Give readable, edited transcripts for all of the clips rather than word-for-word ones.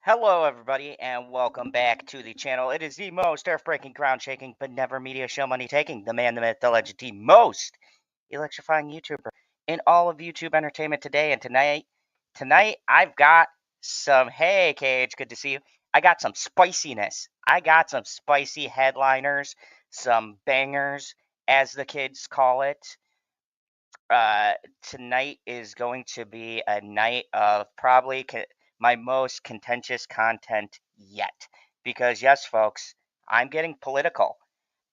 Hello, everybody, and welcome back to the channel. It is the most earth-breaking, ground-shaking, but never media show money-taking, the man, the myth, the legend, the most electrifying YouTuber in all of YouTube entertainment today. And tonight I've got some. Hey, Cage, good to see you. I got some spiciness. I got some spicy headliners, some bangers, as the kids call it. uh, Tonight is going to be a night of probably my most contentious content yet. Because, yes, folks, I'm getting political.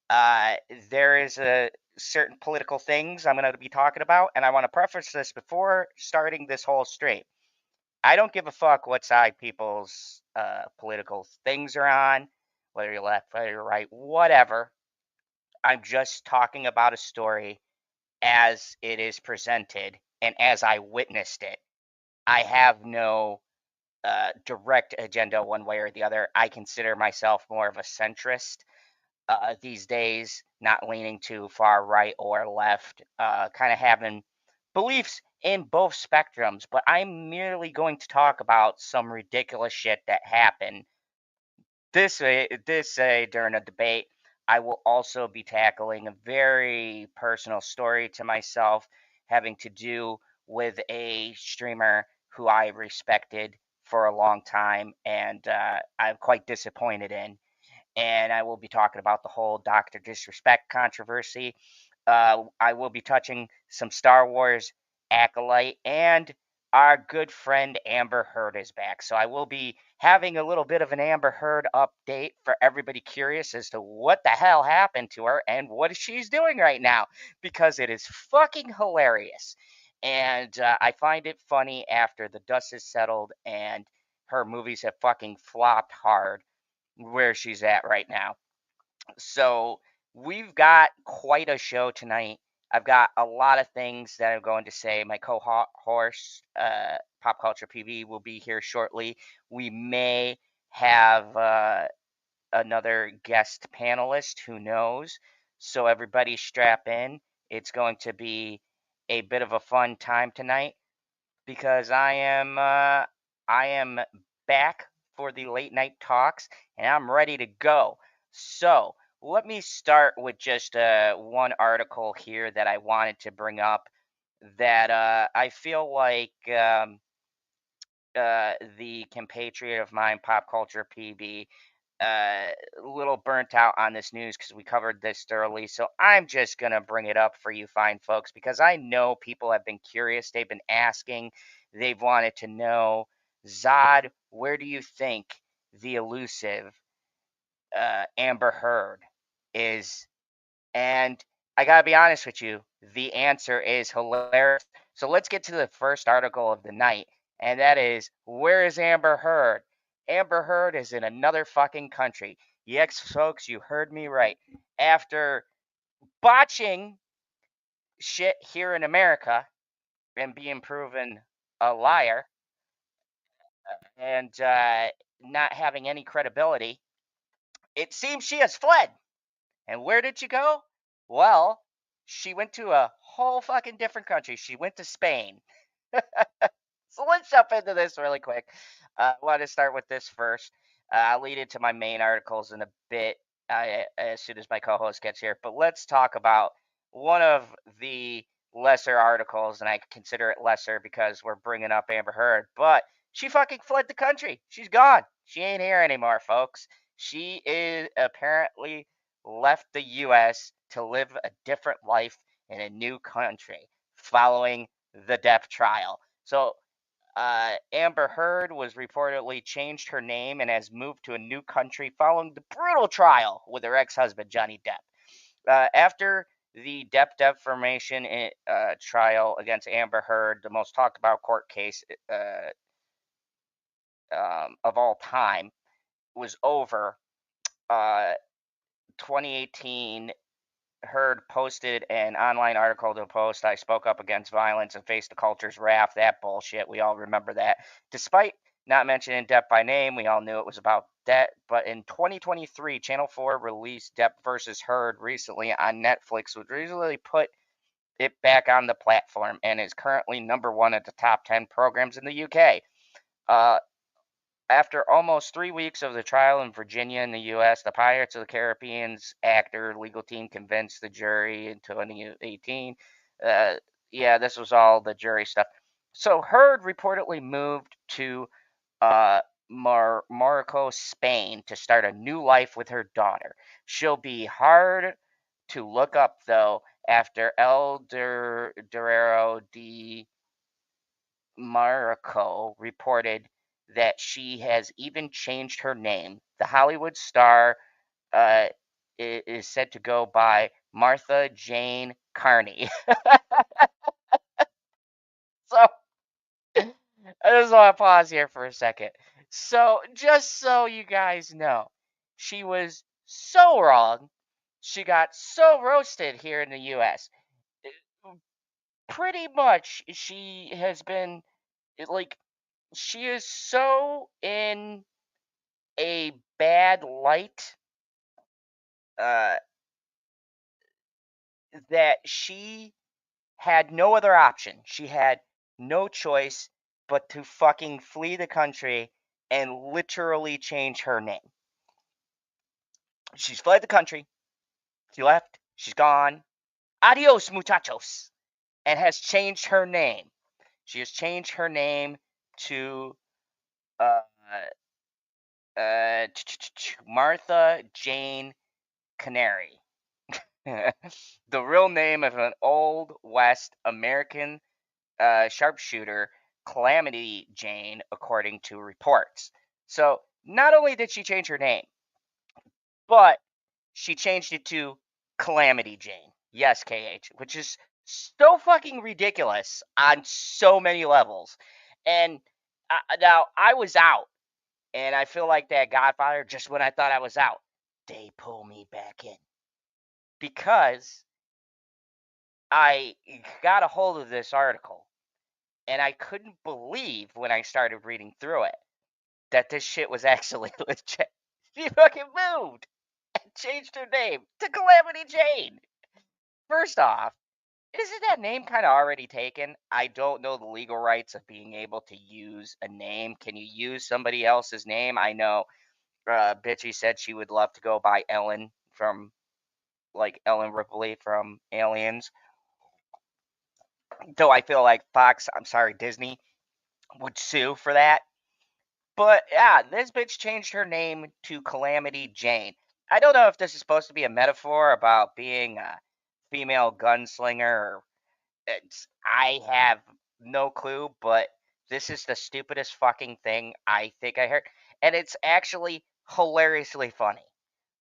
Uh, there is a certain political things I'm going to be talking about, and I want to preface this before starting this whole stream. I don't give a fuck what side people's political things are on, whether you're left, whether you're right, whatever. I'm just talking about a story as it is presented and as I witnessed it. I have no direct agenda one way or the other. I consider myself more of a centrist these days, not leaning too far right or left, kind of having beliefs in both spectrums. But I'm merely going to talk about some ridiculous shit that happened this during a debate. I will also be tackling a very personal story to myself having to do with a streamer who I respected for a long time and I'm quite disappointed in. And I will be talking about the whole Dr. Disrespect controversy. I will be touching some Star Wars Acolyte, and our good friend Amber Heard is back. So I will be having a little bit of an Amber Heard update for everybody curious as to what the hell happened to her and what she's doing right now, because it is fucking hilarious. And I find it funny after the dust is settled and her movies have fucking flopped hard where she's at right now. So we've got quite a show tonight. I've got a lot of things that I'm going to say. My co-host, Pop Culture PV, will be here shortly. We may have another guest panelist. Who knows? So everybody strap in. It's going to be a bit of a fun time tonight because I am back for the late night talks and I'm ready to go. So let me start with just one article here that I wanted to bring up that I feel like the compatriot of mine, Pop Culture PB, a little burnt out on this news because we covered this thoroughly. So I'm just going to bring it up for you fine folks because I know people have been curious. They've been asking. They've wanted to know, Zod, where do you think the elusive Amber Heard is? And I got to be honest with you, the answer is hilarious. So let's get to the first article of the night. And that is, where is Amber Heard? Amber Heard is in another fucking country. Yes, folks, you heard me right. After botching shit here in America and being proven a liar and not having any credibility, it seems she has fled. And where did she go? Well, she went to a whole fucking different country. She went to Spain. So let's jump into this really quick. I want to start with this first. I'll lead into my main articles in a bit as soon as my co-host gets here. But let's talk about one of the lesser articles, and I consider it lesser because we're bringing up Amber Heard. But she fucking fled the country. She's gone. She ain't here anymore, folks. She is apparently left the U.S. to live a different life in a new country following the Depp trial. So Amber Heard was reportedly changed her name and has moved to a new country following the brutal trial with her ex-husband, Johnny Depp. After the Depp defamation trial against Amber Heard, the most talked about court case of all time, was over, 2018, Heard posted an online article to post, I spoke up against violence and faced the culture's wrath. That bullshit. We all remember that. Despite not mentioning Depp by name, we all knew it was about Depp. But in 2023, Channel 4 released Depp versus Heard recently on Netflix, which recently put it back on the platform and is currently #1 at the top 10 programs in the UK. Uh, After almost 3 weeks of the trial in Virginia in the U.S., the Pirates of the Caribbean's actor legal team convinced the jury in 2018. Yeah, this was all the jury stuff. So Heard reportedly moved to Morocco, Spain to start a new life with her daughter. She'll be hard to look up, though, after El Dorero de Marco reported that she has even changed her name. The Hollywood star uh, is said to go by Martha Jane Carney. So I just want to pause here for a second. So, just so you guys know, she was so wrong. She got so roasted here in the US. Pretty much, she has been like, she is so in a bad light uh, that she had no other option. She had no choice but to fucking flee the country and literally change her name. She's fled the country. She left. She's gone. Adios, muchachos. And has changed her name. She has changed her name to uh, Martha Jane Canary. The real name of an Old West American sharpshooter, Calamity Jane, according to reports. So, not only did she change her name, but she changed it to Calamity Jane. Yes, KH, which is so fucking ridiculous on so many levels. And now I was out, and I feel like that Godfather, just when I thought I was out, they pull me back in. Because I got a hold of this article, and I couldn't believe when I started reading through it that this shit was actually legit. She fucking moved and changed her name to Calamity Jane. First off, isn't that name kind of already taken? I don't know the legal rights of being able to use a name. Can you use somebody else's name? I know Bitchy said she would love to go by Ellen from, like, Ellen Ripley from Aliens. Though I feel like Disney would sue for that. But yeah, this bitch changed her name to Calamity Jane. I don't know if this is supposed to be a metaphor about being a female gunslinger. I have no clue, but this is the stupidest fucking thing I think I heard. And it's actually hilariously funny.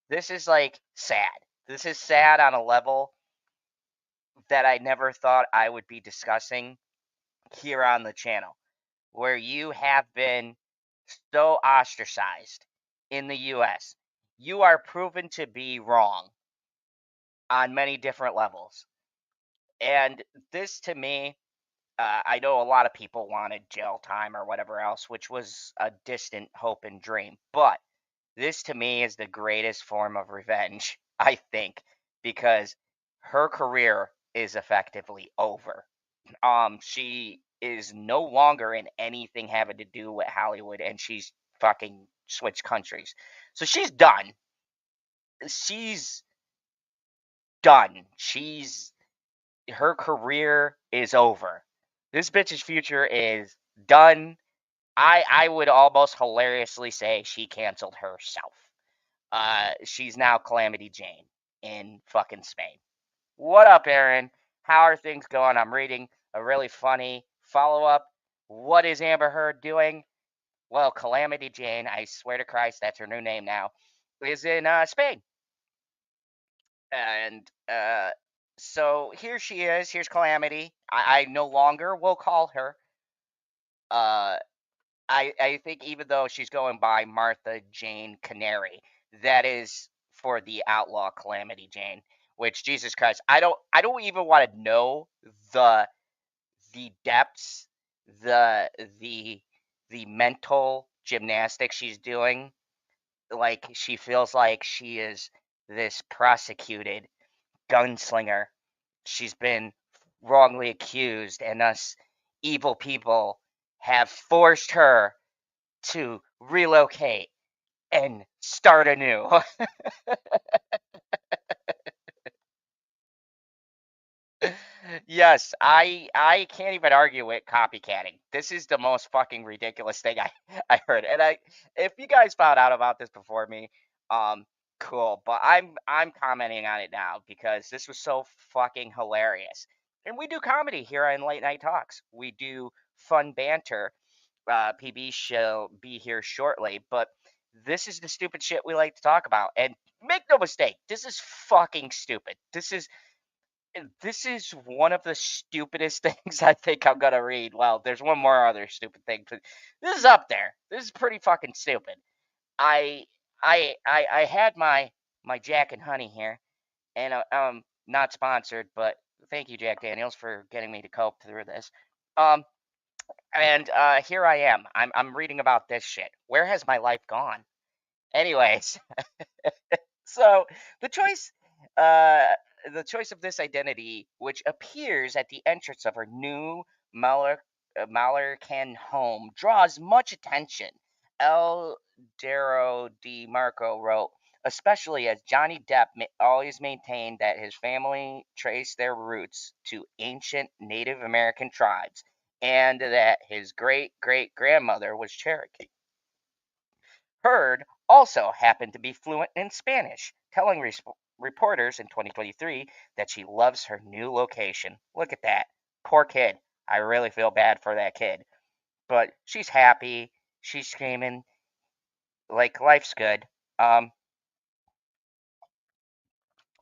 This is like sad. This is sad on a level that I never thought I would be discussing here on the channel, where you have been so ostracized in the US. You are proven to be wrong on many different levels. And this, to me, I know a lot of people wanted jail time or whatever else, which was a distant hope and dream. But this, to me, is the greatest form of revenge, I think, because her career is effectively over. She is no longer in anything having to do with Hollywood, and she's fucking switched countries. So she's done. She's done. Her career is over. This bitch's future is done. I would almost hilariously say she canceled herself. She's now Calamity Jane in fucking Spain. What up, Aaron? How are things going? I'm reading a really funny follow-up. What is Amber Heard doing? Well, Calamity Jane, I swear to Christ, that's her new name now, is in Spain. And so here she is. Here's Calamity. I no longer will call her. Uh, I think even though she's going by Martha Jane Canary, that is for the outlaw Calamity Jane. Which, Jesus Christ, I don't even want to know the depths, the the the mental gymnastics she's doing. Like, she feels like she is this prosecuted gunslinger. She's been wrongly accused, and us evil people have forced her to relocate and start anew. Yes, I can't even argue with copycatting. This is the most fucking ridiculous thing I heard. And if you guys found out about this before me, um cool, but I'm commenting on it now because this was so fucking hilarious. And we do comedy here on Late Night Talks. We do fun banter. PB shall be here shortly, but this is the stupid shit we like to talk about. And make no mistake, this is fucking stupid. This is one of the stupidest things I think I'm gonna read. Well, there's one more other stupid thing, but this is up there. This is pretty fucking stupid. I I had my Jack and Honey here, and not sponsored, but thank you, Jack Daniels, for getting me to cope through this. Um, and here I am. I'm reading about this shit. Where has my life gone? Anyways, so the choice, uh, the choice of this identity, which appears at the entrance of her new Mallercan home, draws much attention. El Dero Di Marco wrote, especially as Johnny Depp always maintained that his family traced their roots to ancient Native American tribes, and that his great great grandmother was Cherokee. Heard also happened to be fluent in Spanish, telling reporters in 2023 that she loves her new location. Look at that. Poor kid. I really feel bad for that kid. But she's happy. She's screaming like life's good.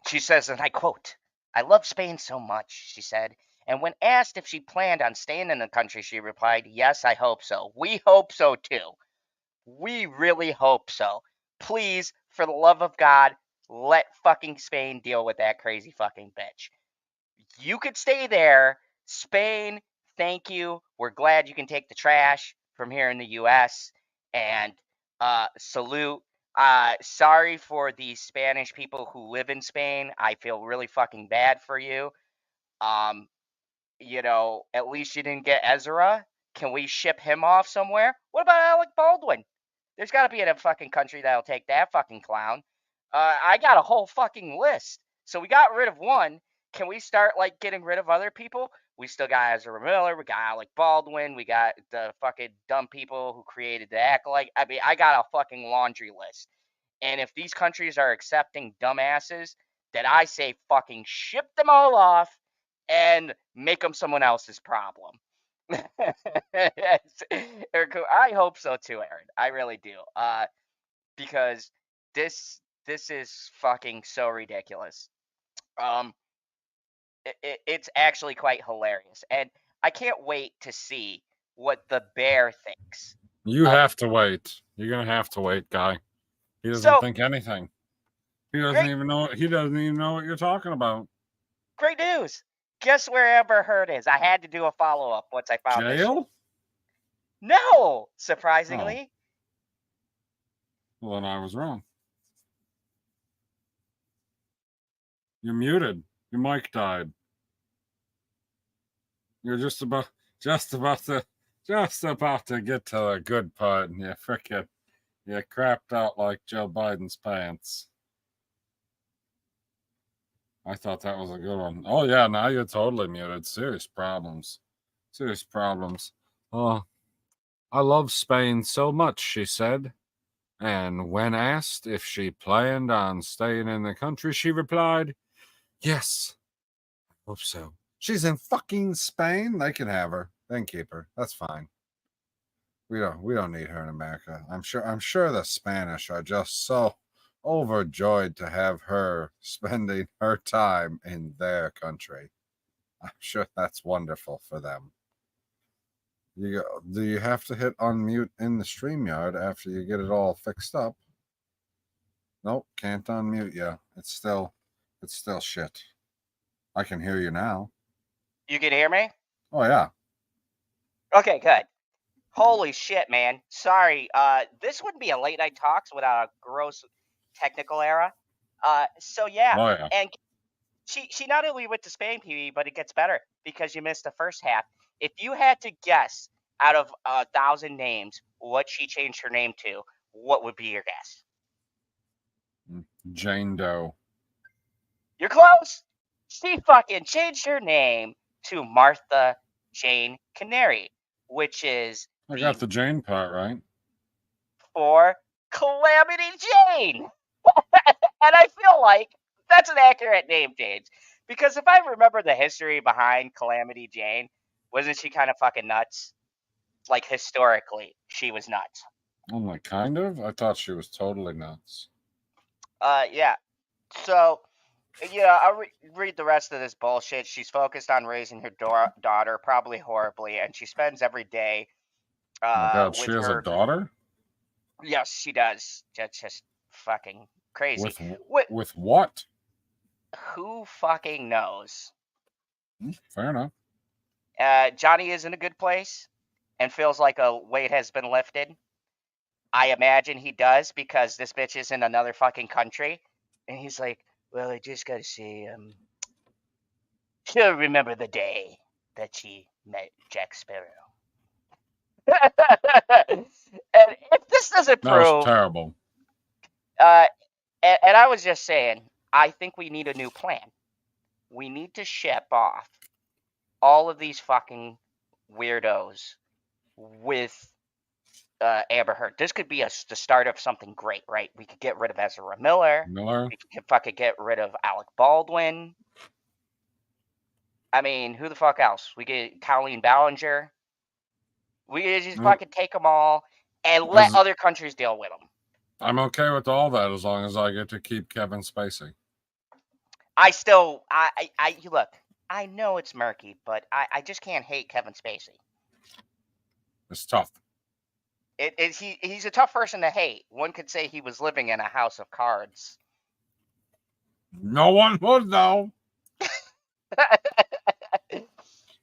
She says, and I quote, I love Spain so much, she said. And when asked if she planned on staying in the country, she replied, yes, I hope so. We hope so too. We really hope so. Please, for the love of God, let fucking Spain deal with that crazy fucking bitch. You could stay there. Spain, thank you. We're glad you can take the trash from here in the US. And salute. Sorry for the Spanish people who live in Spain. I feel really fucking bad for you. Um, at least you didn't get Ezra. Can we ship him off somewhere? What about Alec Baldwin? There's got to be a fucking country that'll take that fucking clown. I got a whole fucking list. So we got rid of one. Can we start like getting rid of other people? We still got Ezra Miller. We got Alec Baldwin. We got the fucking dumb people who created the Acolyte. I mean, I got a fucking laundry list. And if these countries are accepting dumbasses, then I say fucking ship them all off and make them someone else's problem. I hope so too, Aaron. I really do. Because this is fucking so ridiculous. Um, it's actually quite hilarious, and I can't wait to see what the bear thinks. You have to wait. You're gonna have to wait, guy. He doesn't think anything. He doesn't even know. He doesn't even know what you're talking about. Great news! Guess where Amber Heard is? I had to do a follow up once I found this. Jail? No, surprisingly. Oh. Well, then I was wrong. You're muted. Your mic died. You're just about to get to the good part, and you crapped out like Joe Biden's pants. I thought that was a good one. Oh yeah, now you're totally muted. Serious problems. Oh, I love Spain so much, she said. And when asked if she planned on staying in the country, she replied, yes, I hope so. She's in fucking Spain. They can have her. They can keep her. That's fine. We don't need her in America. I'm sure the Spanish are just so overjoyed to have her spending her time in their country. I'm sure that's wonderful for them. Do you have to hit unmute in the StreamYard after you get it all fixed up? Nope, can't unmute you. It's still shit. I can hear you now. You can hear me? Oh yeah. Okay, good. Holy shit, man. Sorry. This wouldn't be a Late Night Talks without a gross technical error. So yeah. Oh yeah. And she not only went to Spain, PB, but it gets better because you missed the first half. If you had to guess out of 1,000 names, what she changed her name to, what would be your guess? Jane Doe. You're close. She fucking changed her name to Martha Jane Canary, which is I got the Jane part right. For Calamity Jane. And I feel like that's an accurate name change. Because if I remember the history behind Calamity Jane, wasn't she kind of fucking nuts? Like, historically, she was nuts. Only kind of? I thought she was totally nuts. Yeah. So, I'll read the rest of this bullshit. She's focused on raising her daughter, probably horribly, and she spends every day Oh my God, with she has her. a daughter? Yes, she does. That's just fucking crazy. With what? Who fucking knows? Fair enough. Johnny is in a good place and feels like a weight has been lifted. I imagine he does because this bitch is in another fucking country. And he's like, well, I just gotta say, she'll remember the day that she met Jack Sparrow. And if this doesn't That was prove, terrible. and I was just saying, I think we need a new plan. We need to ship off all of these fucking weirdos with Amber Heard. This could be the start of something great, right? We could get rid of Ezra Miller. We could fucking get rid of Alec Baldwin. I mean, who the fuck else? We get Colleen Ballinger. We could just fucking take them all and let other countries deal with them. I'm okay with all that as long as I get to keep Kevin Spacey. Look, I know it's murky, but I just can't hate Kevin Spacey. It's tough. He's a tough person to hate. One could say he was living in a house of cards. No one would, though.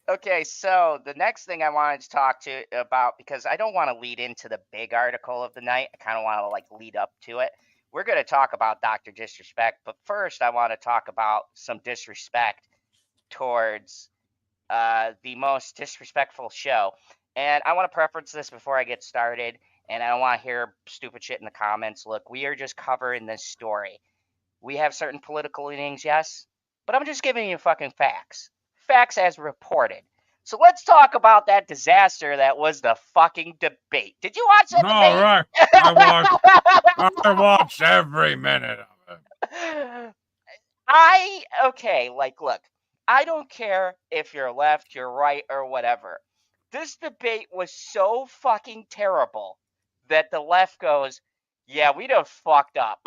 Okay, so the next thing I wanted to talk to about, because I don't want to lead into the big article of the night. I kind of want to lead up to it. We're going to talk about Dr. Disrespect, but first I want to talk about some disrespect towards the most disrespectful show. And I want to preference this before I get started, and I don't want to hear stupid shit in the comments. Look, we are just covering this story. We have certain political leanings, yes, but I'm just giving you fucking facts. Facts as reported. So let's talk about that disaster that was the fucking debate. Did you watch that debate? Right. I watched every minute of it. Look, I don't care if you're left, you're right, or whatever. This debate was so fucking terrible that the left goes, yeah, we done fucked up.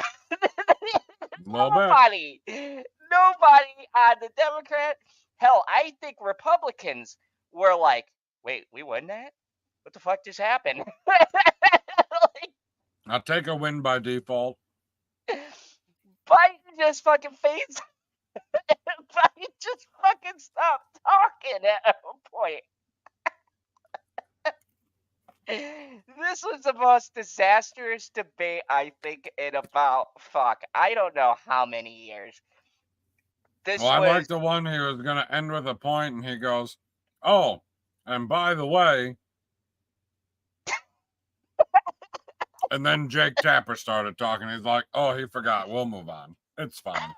Nobody on the Democrat, hell, I think Republicans were like, wait, we won that? What the fuck just happened? I'll take a win by default. Biden just fucking faced. Biden just fucking stopped talking at a point. This was the most disastrous debate, I think, in about, I don't know how many years. I like the one he was going to end with a point, and he goes, oh, and by the way, and then Jake Tapper started talking. He's like, oh, he forgot. We'll move on. It's fine.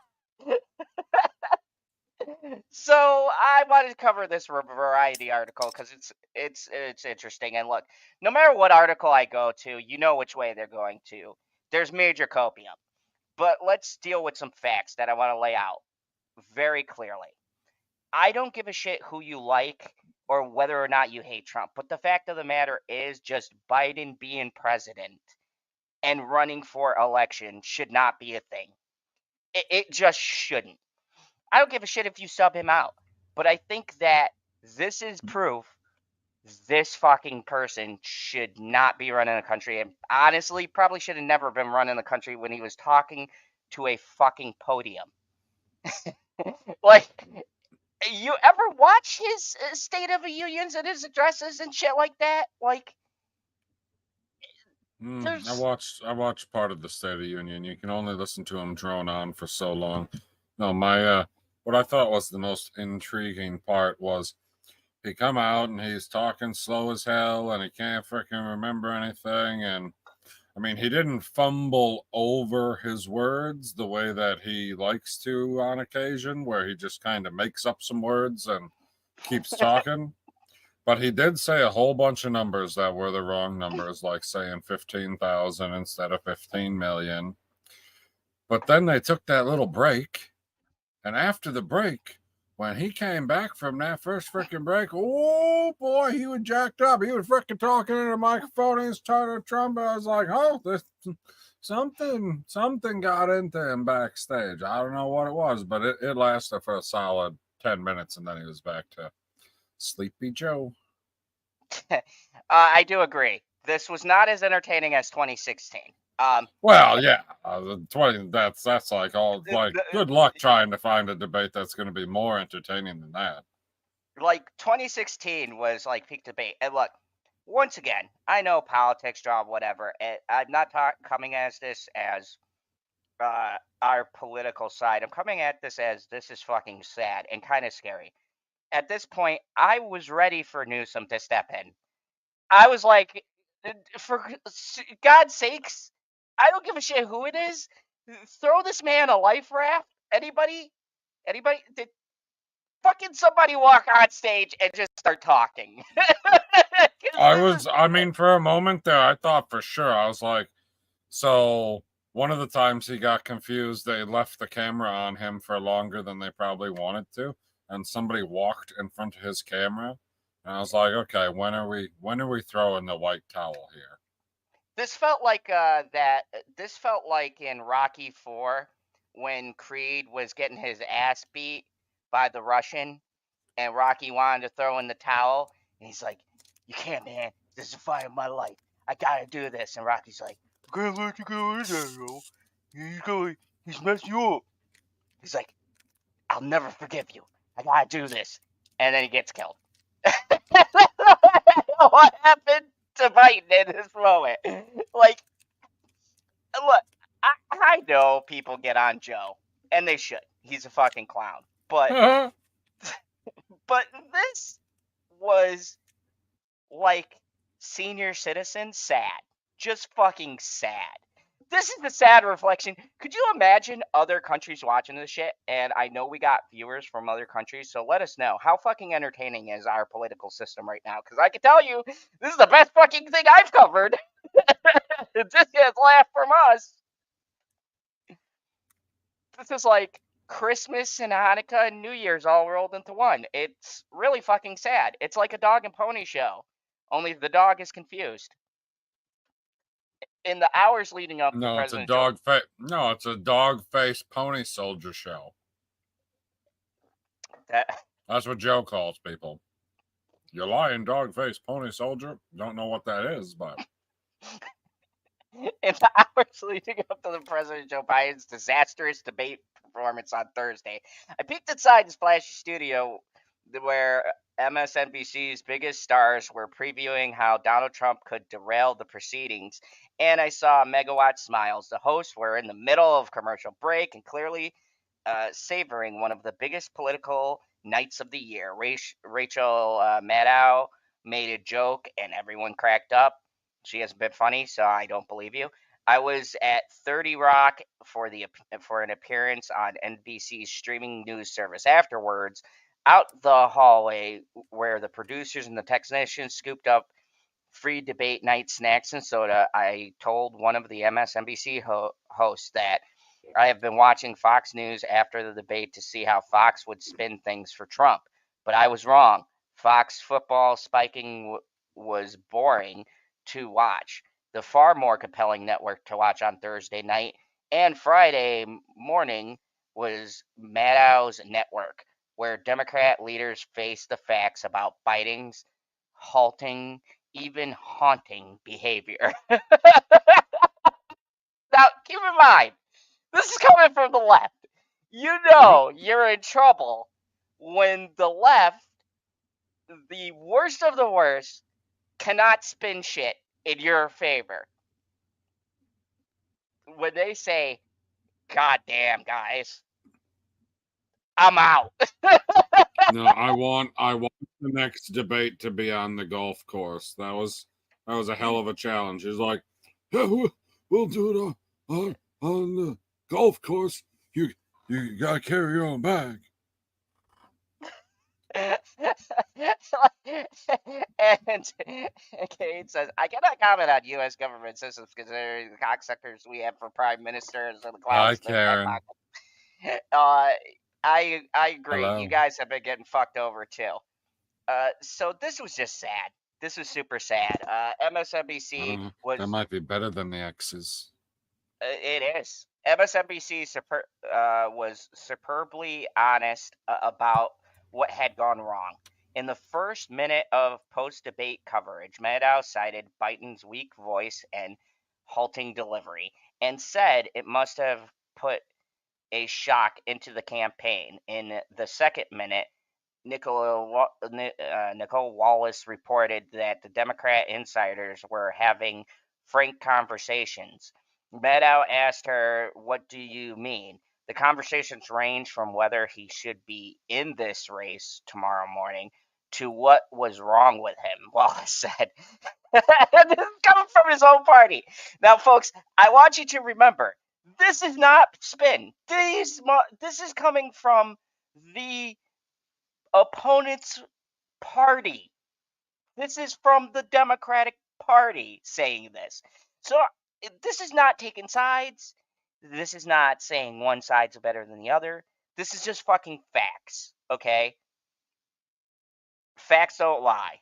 So I wanted to cover this Variety article because it's interesting. And look, no matter what article I go to, you know which way they're going to. There's major copium. But let's deal with some facts that I want to lay out very clearly. I don't give a shit who you like or whether or not you hate Trump. But the fact of the matter is just Biden being president and running for election should not be a thing. It just shouldn't. I don't give a shit if you sub him out. But I think that this is proof this fucking person should not be running the country. And honestly, probably should have never been running the country when he was talking to a fucking podium. You ever watch his State of the Unions and his addresses and shit like that? I watched part of the State of the Union. You can only listen to him drone on for so long. No, what I thought was the most intriguing part was he come out and he's talking slow as hell and he can't freaking remember anything. And I mean, he didn't fumble over his words the way that he likes to on occasion, where he just kind of makes up some words and keeps talking. But he did say a whole bunch of numbers that were the wrong numbers, like saying 15,000 instead of 15 million. But then they took that little break. And after the break, when he came back from that first freaking break, oh boy, he was jacked up. He was freaking talking in the microphone. He was trying to trumpet. I was like, oh, this something got into him backstage. I don't know what it was, but it lasted for a solid 10 minutes, and then he was back to Sleepy Joe. I do agree. This was not as entertaining as 2016. Well, yeah, 20. That's like all like. Good luck trying to find a debate that's going to be more entertaining than that. Like 2016 was like peak debate. And look, once again, I know politics, job, whatever. I'm not coming as this as our political side. I'm coming at this as this is fucking sad and kind of scary. At this point, I was ready for Newsom to step in. I was like, for God's sakes, I don't give a shit who it is. Throw this man a life raft. Anybody? Did fucking somebody walk on stage and just start talking? I mean, for a moment there, I thought for sure. I was like, so one of the times he got confused, they left the camera on him for longer than they probably wanted to. And somebody walked in front of his camera. And I was like, okay, when are we throwing the white towel here? This felt like This felt like in Rocky 4 when Creed was getting his ass beat by the Russian, and Rocky wanted to throw in the towel, and he's like, "You can't, man. This is the fight of my life. I gotta do this." And Rocky's like, "I can't let you go in there, yo. He's messed you up." He's like, "I'll never forgive you. I gotta do this." And then he gets killed. What happened to Biden in this moment? Like, look, I know people get on Joe, and they should. He's a fucking clown. But this was like senior citizen sad. Just fucking sad. This is the sad reflection. Could you imagine other countries watching this shit? And I know we got viewers from other countries, so let us know. How fucking entertaining is our political system right now? Because I can tell you, this is the best fucking thing I've covered. Just gets laugh from us. This is like Christmas and Hanukkah and New Year's all rolled into one. It's really fucking sad. It's like a dog and pony show, only the dog is confused. In the hours leading up to President Joe. It's a dog-faced pony soldier show. That's what Joe calls people. You lying dog-faced pony soldier. Don't know what that is, but in the hours leading up to the President Joe Biden's disastrous debate performance on Thursday, I peeked inside the splashy studio where MSNBC's biggest stars were previewing how Donald Trump could derail the proceedings, and I saw megawatt smiles. The hosts were in the middle of commercial break and clearly savoring one of the biggest political nights of the year. Rachel Maddow made a joke, and everyone cracked up. She hasn't been funny, so I don't believe you. I was at 30 Rock for an appearance on NBC's streaming news service. Afterwards, out the hallway where the producers and the technicians scooped up free debate night snacks and soda, I told one of the MSNBC hosts that I have been watching Fox News after the debate to see how Fox would spin things for Trump. But I was wrong. Fox football spiking was boring to watch. The far more compelling network to watch on Thursday night and Friday morning was Maddow's network, where Democrat leaders face the facts about Biden's halting, even haunting behavior. Now, keep in mind, this is coming from the left. You know you're in trouble when the left, the worst of the worst, cannot spin shit in your favor. When they say, "God damn, guys, I'm out." No, I want the next debate to be on the golf course. That was a hell of a challenge. It's like, yeah, we'll do it on the golf course. You gotta carry your own bag. And Kate says, I cannot comment on U.S. government systems considering the cocksuckers we have for prime ministers and the Hi, clowns in their back Karen. pocket. I agree. Hello. You guys have been getting fucked over too. So this was just sad. This was super sad. MSNBC was. That might be better than the X's. It is. MSNBC was superbly honest about what had gone wrong. In the first minute of post-debate coverage, Maddow cited Biden's weak voice and halting delivery and said it must have put a shock into the campaign. In the second minute, Nicole Wallace reported that the Democrat insiders were having frank conversations. Maddow asked her, "What do you mean?" The conversations range from whether he should be in this race tomorrow morning to what was wrong with him, Wallace said. This is coming from his own party. Now, folks, I want you to remember, this is not spin. This is coming from the opponent's party. This is from the Democratic Party saying this. So this is not taking sides. This is not saying one side's better than the other. This is just fucking facts, okay? Facts don't lie.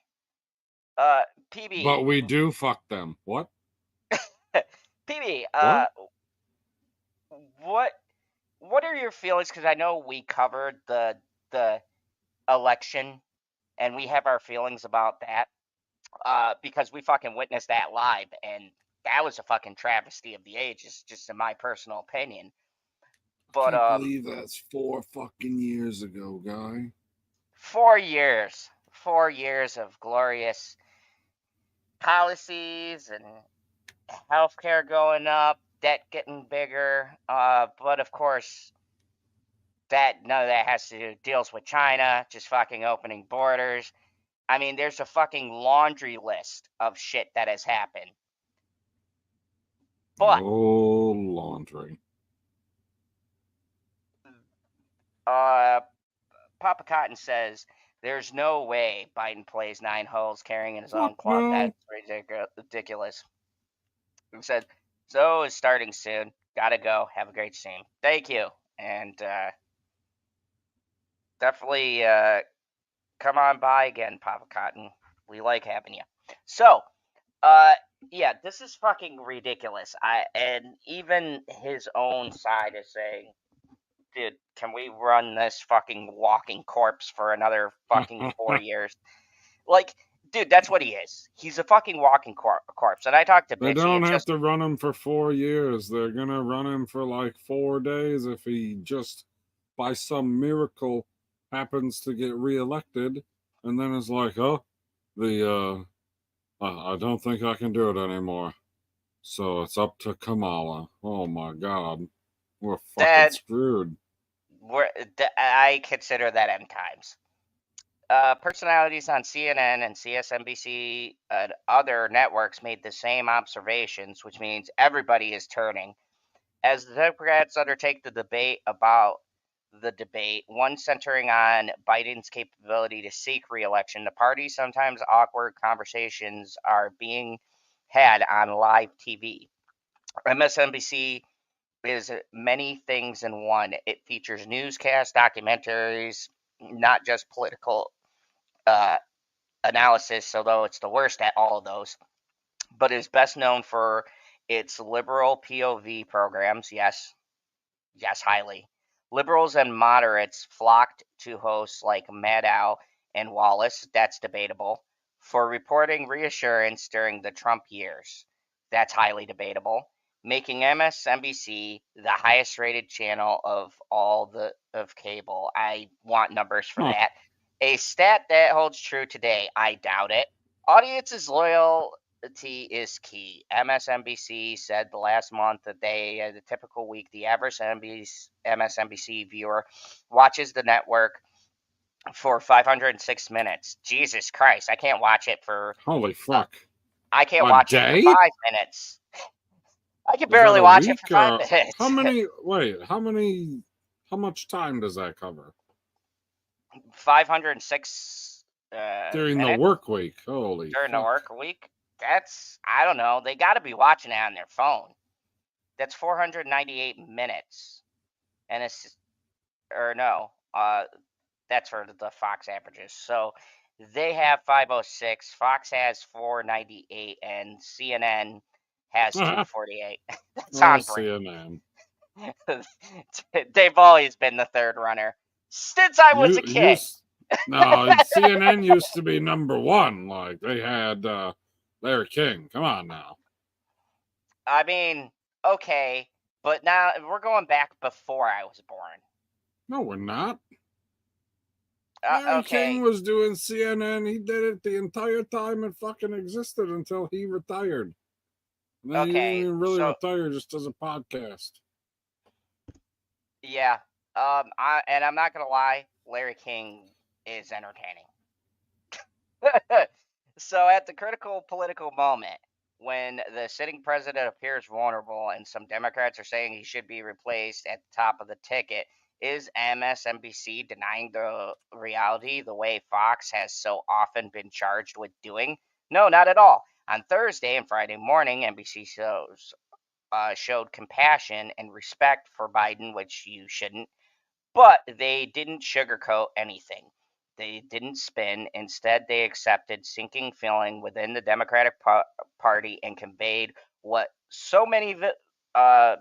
PB. But we do fuck them. What? PB, What? what are your feelings? Because I know we covered the election, and we have our feelings about that. Because we fucking witnessed that live, and that was a fucking travesty of the ages, just in my personal opinion. But I can't believe that's 4 fucking years ago, guy. 4 years of glorious policies and healthcare going up, debt getting bigger. But of course, none of that has to do deals with China, just fucking opening borders. I mean, there's a fucking laundry list of shit that has happened. But oh, laundry. Papa Cotton says there's no way Biden plays 9 holes carrying in his own club. No. That's ridiculous. He said, so is starting soon. Gotta go. Have a great stream. Thank you. And definitely come on by again, Papa Cotton. We like having you. So, yeah, this is fucking ridiculous. And even his own side is saying, dude, can we run this fucking walking corpse for another fucking 4 years? Like, dude, that's what he is. He's a fucking walking corpse. And I talked to Bitchy. They don't have to run him for 4 years. They're going to run him for like 4 days if he just, by some miracle, happens to get reelected. And then it's like, oh, I don't think I can do it anymore. So it's up to Kamala. Oh my God. We're fucking screwed. I consider that end times. Personalities on CNN and CSNBC and other networks made the same observations, which means everybody is turning. As the Democrats undertake the debate about the debate, one centering on Biden's capability to seek re-election, the party's sometimes awkward conversations are being had on live TV. MSNBC is many things in one. It features newscasts, documentaries, not just political analysis, although it's the worst at all of those, but is best known for its liberal POV programs. Yes, highly. Liberals and moderates flocked to hosts like Maddow and Wallace. That's debatable. For reporting reassurance during the Trump years. That's highly debatable. Making MSNBC the highest rated channel of all of cable. I want numbers for that. A stat that holds true today. I doubt it. Audiences' loyalty is key. MSNBC said the last month that the typical week, the average MSNBC viewer watches the network for 506 minutes. Jesus Christ, I can't watch it for. Holy fuck! I can't A watch it for day? 5 minutes. I can Is that barely a watch it week? for 5 minutes. How many? Wait, how many? How much time does that cover? 506 During the minutes work week. Holy during the fuck! work week. That's, I don't know. They got to be watching it on their phone. That's 498 minutes, and it's or no, that's for the Fox averages. So they have 506. Fox has 498, and CNN has 248. That's on brand. CNN. They've always been the third runner since I was a kid. No, CNN used to be number one. Like they had Larry King. Come on now. I mean, okay, but now we're going back before I was born. No, we're not. Larry Okay. King was doing CNN. He did it the entire time it fucking existed until he retired. And then he didn't even really retire, just as a podcast. Yeah. I'm not gonna lie, Larry King is entertaining. So at the critical political moment, when the sitting president appears vulnerable and some Democrats are saying he should be replaced at the top of the ticket, is MSNBC denying the reality the way Fox has so often been charged with doing? No, not at all. On Thursday and Friday morning, NBC showed compassion and respect for Biden, which you shouldn't, but they didn't sugarcoat anything. They didn't spin. Instead, they accepted sinking feeling within the Democratic Party and conveyed what so many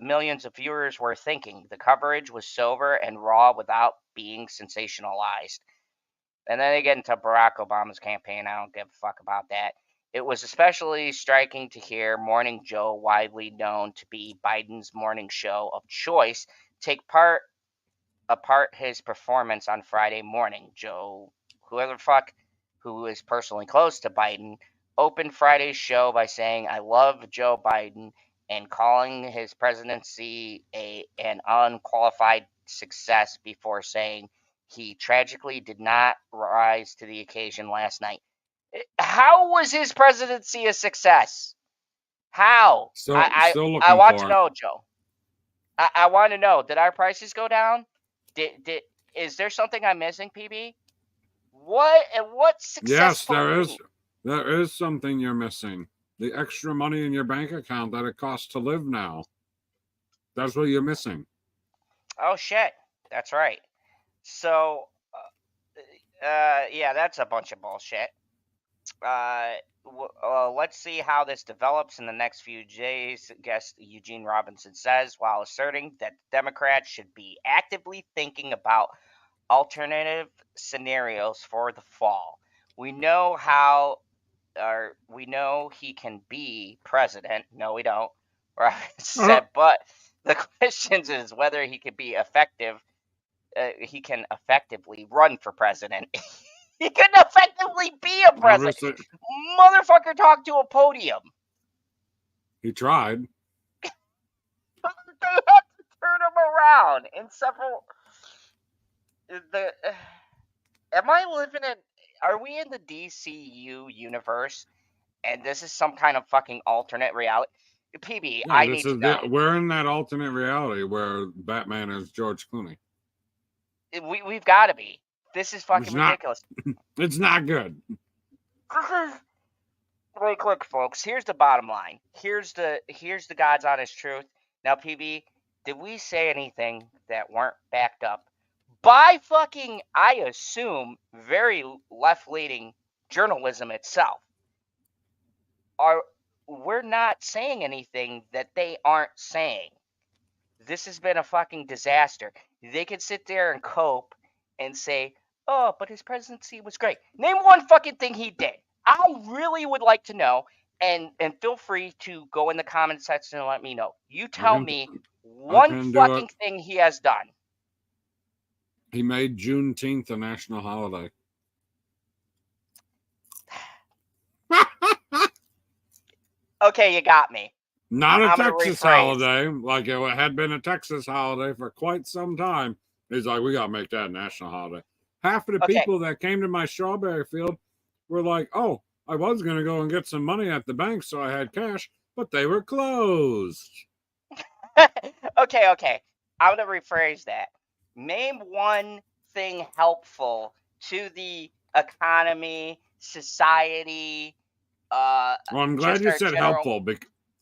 millions of viewers were thinking. The coverage was sober and raw without being sensationalized. And then they get into Barack Obama's campaign. I don't give a fuck about that. It was especially striking to hear Morning Joe, widely known to be Biden's morning show of choice, take apart his performance on Friday morning. Joe, whoever the fuck, who is personally close to Biden, opened Friday's show by saying, "I love Joe Biden," and calling his presidency an unqualified success before saying he tragically did not rise to the occasion last night. How was his presidency a success? How? Still I looking want for to it. know, Joe. I want to know. Did our prices go down? Is there something I'm missing, PB? What successful? Yes, there is something you're missing. The extra money in your bank account that it costs to live now. That's what you're missing. Oh shit, that's right. So, yeah, that's a bunch of bullshit. Let's see how this develops in the next few days. Guest Eugene Robinson says, while asserting that Democrats should be actively thinking about alternative scenarios for the fall. We know we know he can be president. No, we don't. Said, but the question is whether he can be effective. He can effectively run for president. He couldn't effectively be a president. Obviously, Motherfucker talked to a podium. He tried. They had to turn him around in several. Am I living in? Are we in the DCU universe? And this is some kind of fucking alternate reality. PB, No, I need to know. We're in that alternate reality where Batman is George Clooney. We've got to be. This is fucking ridiculous. It's not good. Really quick, folks. Here's the bottom line. Here's the God's honest truth. Now, PB, did we say anything that weren't backed up by fucking, I assume, very left-leaning journalism itself? We're not saying anything that they aren't saying. This has been a fucking disaster. They could sit there and cope and say, oh, but his presidency was great. Name one fucking thing he did. I really would like to know, and feel free to go in the comment section and let me know. You tell me one fucking thing he has done. He made Juneteenth a national holiday. Okay, you got me. Not a Texas holiday, like it had been a Texas holiday for quite some time. He's like, we got to make that a national holiday. Half of the Okay. people that came to my strawberry field were like, oh, I was going to go and get some money at the bank so I had cash, but they were closed. Okay. I'm going to rephrase that. Name one thing helpful to the economy, society, Well, I'm glad just you our said general. helpful.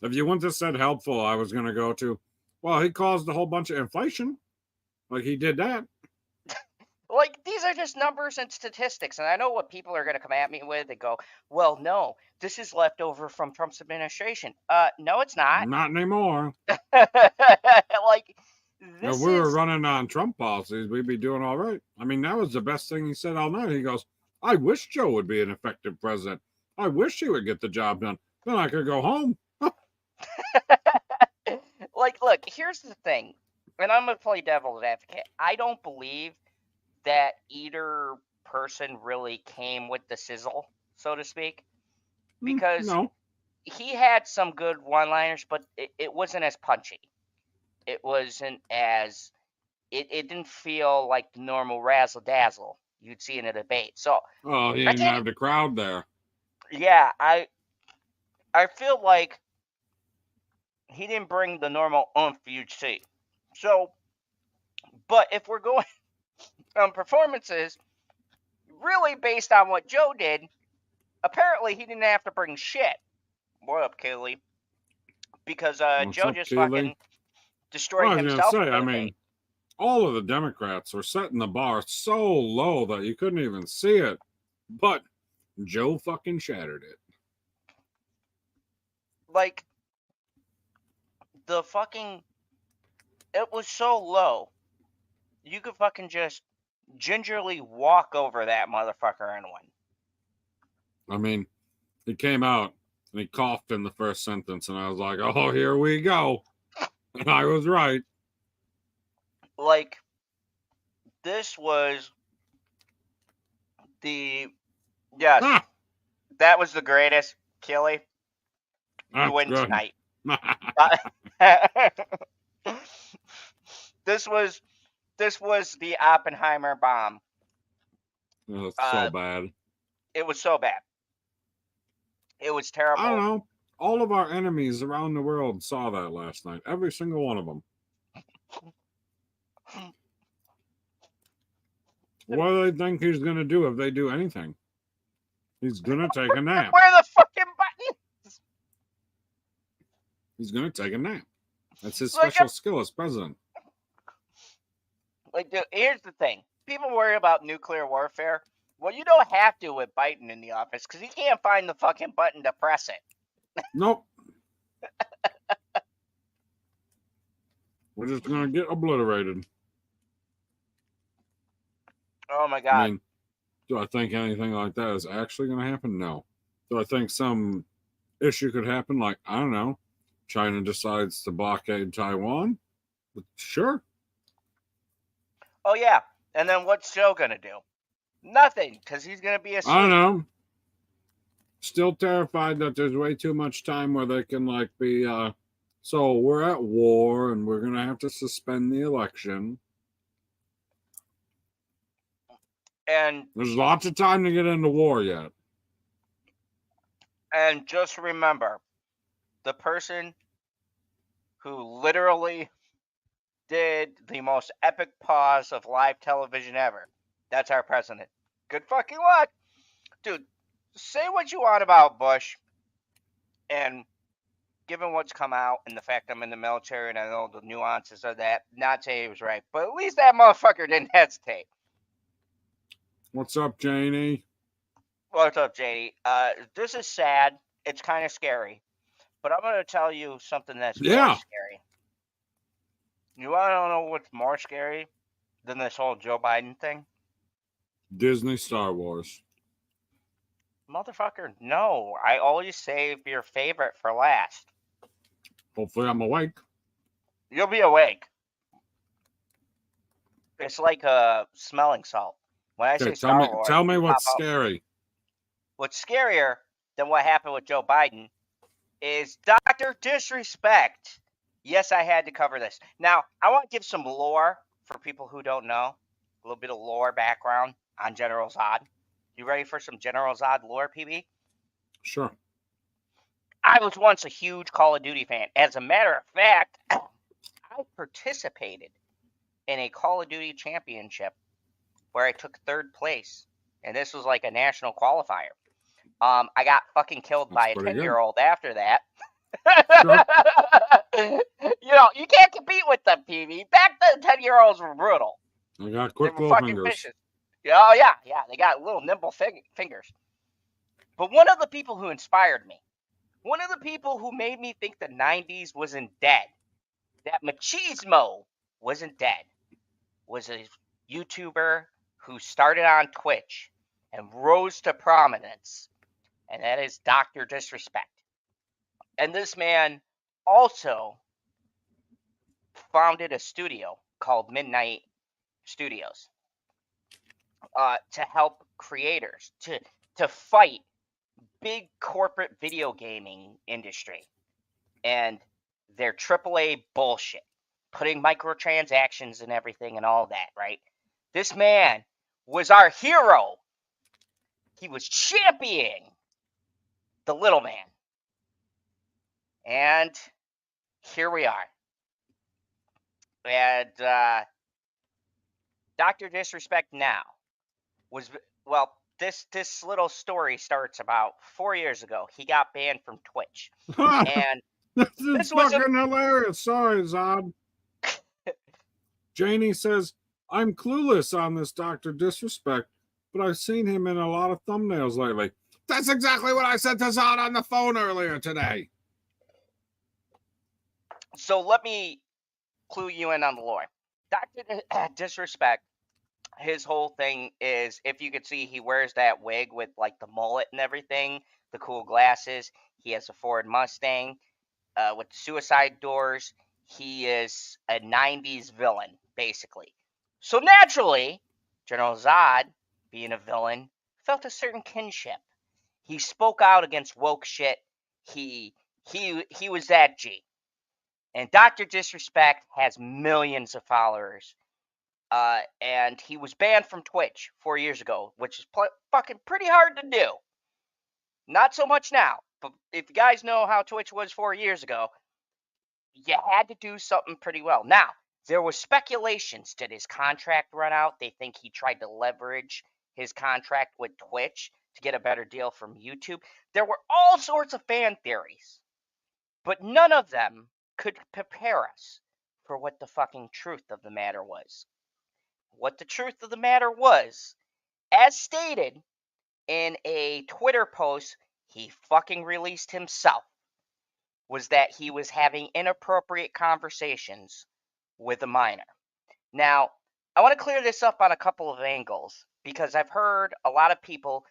If you wouldn't have said helpful, I was going to go to, well, he caused a whole bunch of inflation. Like he did that. Like, these are just numbers and statistics. And I know what people are going to come at me with. They go, well, no, this is left over from Trump's administration. No, it's not. Not anymore. Like, If this we were is. running on Trump policies, we'd be doing all right. I mean, that was the best thing he said all night. He goes, I wish Joe would be an effective president. I wish he would get the job done. Then I could go home. Like, look, here's the thing. And I'm going to play devil's advocate. I don't believe that either person really came with the sizzle, so to speak, because No. he had some good one-liners, but it wasn't as punchy. It wasn't as it didn't feel like the normal razzle dazzle you'd see in a debate. So Oh, he I didn't think, have the crowd there. yeah, I feel like he didn't bring the normal oomph you'd see. So, but if we're going on performances, really based on what Joe did, apparently he didn't have to bring shit. What up, Kaylee? Because What's Joe up, just Keely? fucking Well, destroyed I was himself going in to say, the I debate. mean, all of the Democrats were setting the bar so low that you couldn't even see it. But Joe fucking shattered it. Like, the fucking, it was so low, you could fucking just gingerly walk over that motherfucker and win. I mean, he came out and he coughed in the first sentence, and I was like, oh, here we go. And I was right. Like, this was yes, that was the greatest. Kelly, you win good. tonight. This was the Oppenheimer bomb. It was so bad. It was so bad. It was terrible. I don't know. All of our enemies around the world saw that last night. Every single one of them. What do they think he's going to do if they do anything? He's going to take a nap. Where the fucking buttons? He's going to take a nap. That's his special skill as president. Like, dude, here's the thing. People worry about nuclear warfare. Well, you don't have to with Biden in the office because he can't find the fucking button to press it. Nope. We're just going to get obliterated. Oh, my God. I mean, do I think anything like that is actually going to happen? No. Do I think some issue could happen? Like, I don't know, China decides to blockade Taiwan? Sure. Oh, yeah. And then what's Joe going to do? Nothing, because he's going to be asleep. I don't know. Still terrified that there's way too much time where they can, like, be, so we're at war and we're going to have to suspend the election. And there's lots of time to get into war yet. And just remember, the person who literally did the most epic pause of live television ever, that's our president. Good fucking luck. Dude, say what you want about Bush, and given what's come out and the fact I'm in the military and I know the nuances of that, not say he was right, but at least that motherfucker didn't hesitate. What's up, Janie? What's up, JD? This is sad. It's kind of scary. But I'm going to tell you something that's more scary. You want to know what's more scary than this whole Joe Biden thing? Disney Star Wars. Motherfucker, no. I always save your favorite for last. Hopefully I'm awake. You'll be awake. It's like smelling salt. When I say Star Wars, tell me what's scary. What's scarier than what happened with Joe Biden is Dr. Disrespect. Yes, I had to cover this. Now, I want to give some lore for people who don't know. A little bit of lore background. on General Zod. You ready for some General Zod lore, PB? Sure. I was once a huge Call of Duty fan. As a matter of fact, I participated in a Call of Duty championship where I took 3rd place. And this was like a national qualifier. I got fucking killed by a 10-year-old after that. Sure. You know, you can't compete with them, PB. Back then, 10-year-olds were brutal. I got They quick were little fucking fingers. vicious. Oh, yeah. They got little nimble fingers. But one of the people who inspired me, one of the people who made me think the 90s wasn't dead, that machismo wasn't dead, was a YouTuber who started on Twitch and rose to prominence, and that is Dr. Disrespect. And this man also founded a studio called Midnight Studios to help creators to fight big corporate video gaming industry and their AAA bullshit, putting microtransactions and everything and all that, right? This man was our hero. He was championing the little man. And here we are. And Dr. Disrespect now was, well, this little story starts about 4 years ago. He got banned from Twitch. And this is fucking hilarious. Sorry, Zod. Janie says, I'm clueless on this Dr. Disrespect, but I've seen him in a lot of thumbnails lately. That's exactly what I said to Zod on the phone earlier today. So let me clue you in on the lore. Dr. Disrespect, his whole thing is, if you could see, he wears that wig with like the mullet and everything, the cool glasses. He has a Ford Mustang with suicide doors. He is a 90s villain, basically. So naturally, General Zod, being a villain, felt a certain kinship. He spoke out against woke shit. He was that G. And Dr. Disrespect has millions of followers. And he was banned from Twitch 4 years ago, which is fucking pretty hard to do. Not so much now, but if you guys know how Twitch was 4 years ago, you had to do something pretty well. Now, there was speculations. Did his contract run out? They think he tried to leverage his contract with Twitch to get a better deal from YouTube. There were all sorts of fan theories, but none of them could prepare us for what the fucking truth of the matter was. What the truth of the matter was, as stated in a Twitter post he fucking released himself, was that he was having inappropriate conversations with a minor. Now, I want to clear this up on a couple of angles because I've heard a lot of people,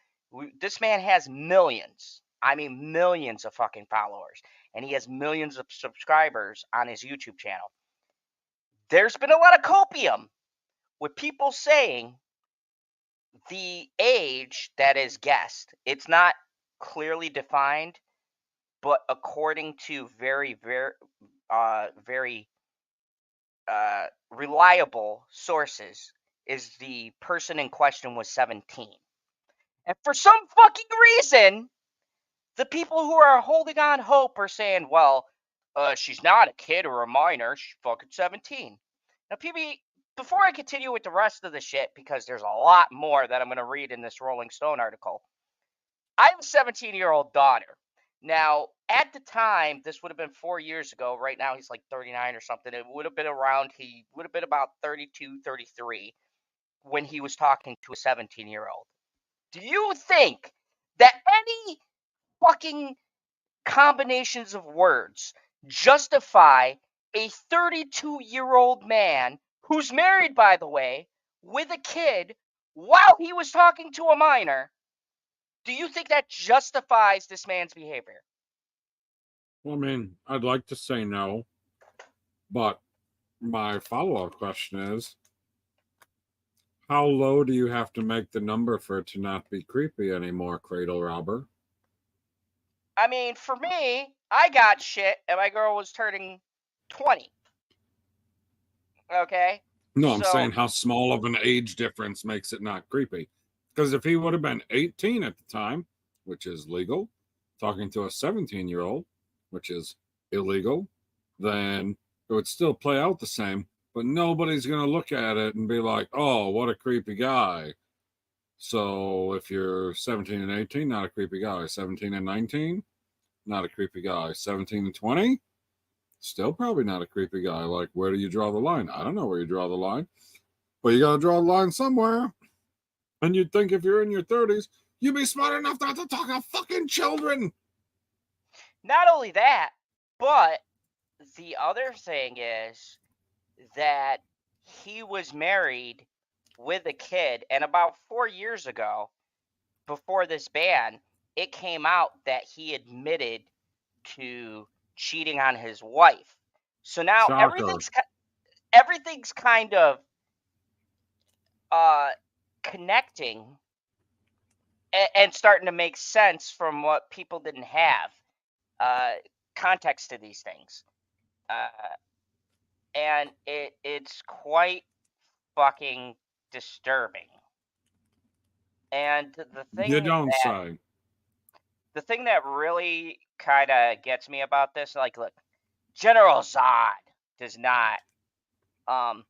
this man has millions, I mean millions of fucking followers, and he has millions of subscribers on his YouTube channel. There's been a lot of copium with people saying the age that is guessed. It's not clearly defined, but according to very reliable sources, is the person in question was 17. And for some fucking reason, the people who are holding on hope are saying, well, she's not a kid or a minor, she's fucking 17. Now, PB, before I continue with the rest of the shit, because there's a lot more that I'm going to read in this Rolling Stone article, I have a 17-year-old daughter. Now, at the time, this would have been 4 years ago. Right now, he's like 39 or something. It would have been he would have been about 32, 33 when he was talking to a 17-year-old. Do you think that any fucking combinations of words justify a 32-year-old man who's married, by the way, with a kid while he was talking to a minor? Do you think that justifies this man's behavior? Well, I mean, I'd like to say no, but my follow-up question is, how low do you have to make the number for it to not be creepy anymore, Cradle Robber? I mean, for me, I got shit and my girl was turning 20. Okay? No, I'm So saying how small of an age difference makes it not creepy. Because if he would have been 18 at the time, which is legal, talking to a 17-year-old, which is illegal, then it would still play out the same. But nobody's going to look at it and be like, oh, what a creepy guy. So if you're 17 and 18, not a creepy guy. 17 and 19, not a creepy guy. 17 and 20, still probably not a creepy guy. Like, where do you draw the line? I don't know where you draw the line, but you got to draw the line somewhere. And you'd think if you're in your 30s, you'd be smart enough not to talk to fucking children. not only that, but the other thing is that he was married with a kid, and about 4 years ago, before this ban, it came out that he admitted to cheating on his wife. So now Shocker. everything's kind of uh, connecting and starting to make sense from what people didn't have uh, context to these things, uh, and it's quite fucking disturbing. And You don't say. the thing that really kind of gets me about this, like, look, General Zod does not um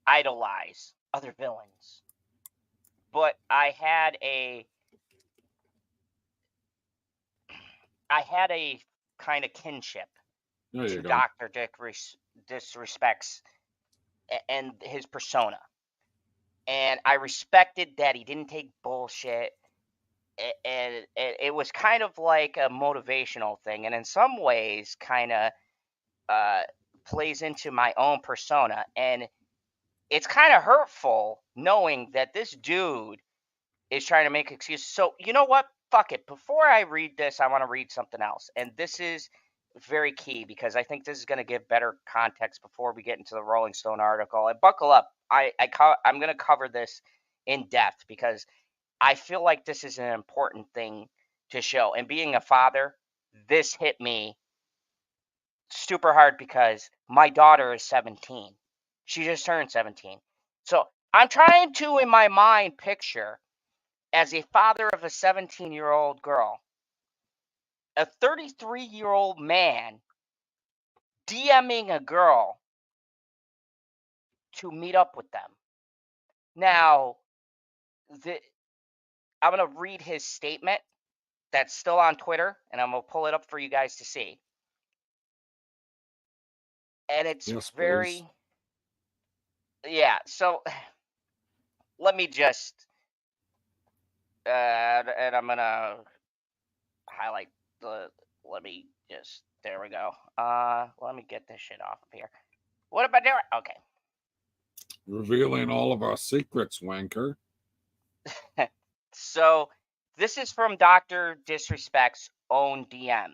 idolize other villains, but I had a kind of kinship There you to go. Dr. Disrespects and his persona. And I respected that he didn't take bullshit. And it was kind of like a motivational thing. And in some ways, kind of uh, plays into my own persona. And it's kind of hurtful knowing that this dude is trying to make excuses. So, you know what? Fuck it. Before I read this, I want to read something else. And this is very key because I think this is going to give better context before we get into the Rolling Stone article. And buckle up. I'm going to cover this in depth because I feel like this is an important thing to show. And being a father, this hit me super hard because my daughter is 17. She just turned 17. So I'm trying to, in my mind, picture as a father of a 17-year-old girl, a 33-year-old man DMing a girl to meet up with them. Now, I'm going to read his statement that's still on Twitter, and I'm going to pull it up for you guys to see. And it's Yes, please. very, yeah, so let me just, and I'm going to highlight let me just, there we go. Let me get this shit off of here. What am I doing? Okay. Revealing all of our secrets, wanker. So this is from Dr. Disrespect's own DM.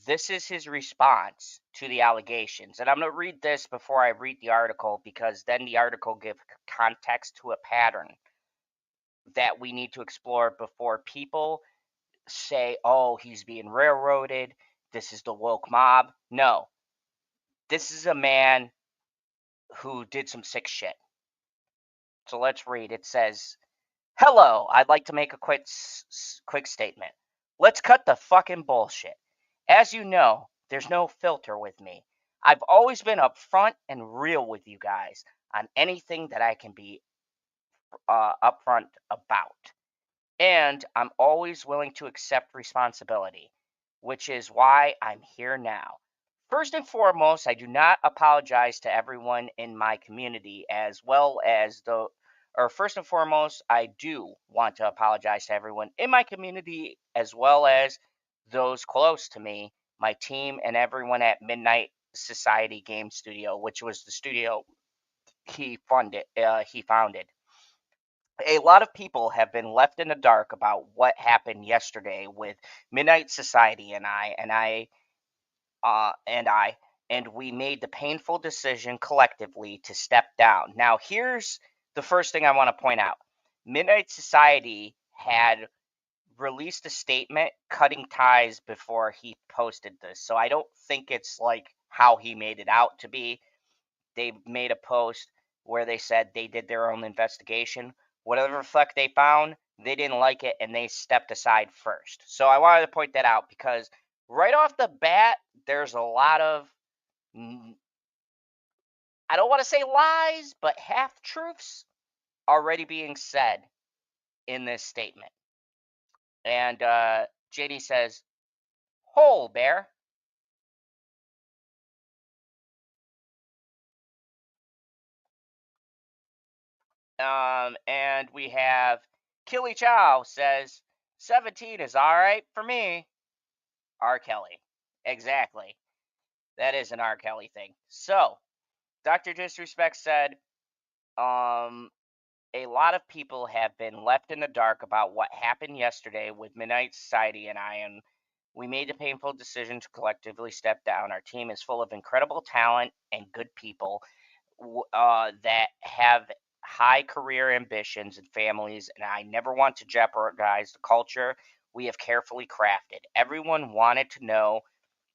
This is his response to the allegations. And I'm going to read this before I read the article because then the article gives context to a pattern that we need to explore before people say, oh, he's being railroaded. This is the woke mob. No, this is a man who did some sick shit. So let's read. It says, hello, I'd like to make a quick statement. Let's cut the fucking bullshit. As you know, there's no filter with me. I've always been upfront and real with you guys on anything that I can be upfront about. And I'm always willing to accept responsibility, which is why I'm here now. First and foremost, I do not apologize to everyone in my community as well as the or first and foremost, I do want to apologize to everyone in my community as well as those close to me, my team, and everyone at Midnight Society Game Studio, which was the studio he founded. A lot of people have been left in the dark about what happened yesterday with Midnight Society and we made the painful decision collectively to step down. Now, here's the first thing I want to point out. Midnight Society had released a statement cutting ties before he posted this. So I don't think it's like how he made it out to be. they made a post where they said they did their own investigation. Whatever the fuck they found, they didn't like it and they stepped aside first. So I wanted to point that out because right off the bat, there's a lot of, I don't want to say lies, but half truths already being said in this statement. And JD says, "Whole bear." And we have Killy Chow says 17 is all right for me. R. Kelly. Exactly. That is an R. Kelly thing. So, Dr. Disrespect said, a lot of people have been left in the dark about what happened yesterday with Midnight Society and I, and we made the painful decision to collectively step down. Our team is full of incredible talent and good people that have high career ambitions and families, and I never want to jeopardize the culture we have carefully crafted. Everyone wanted to know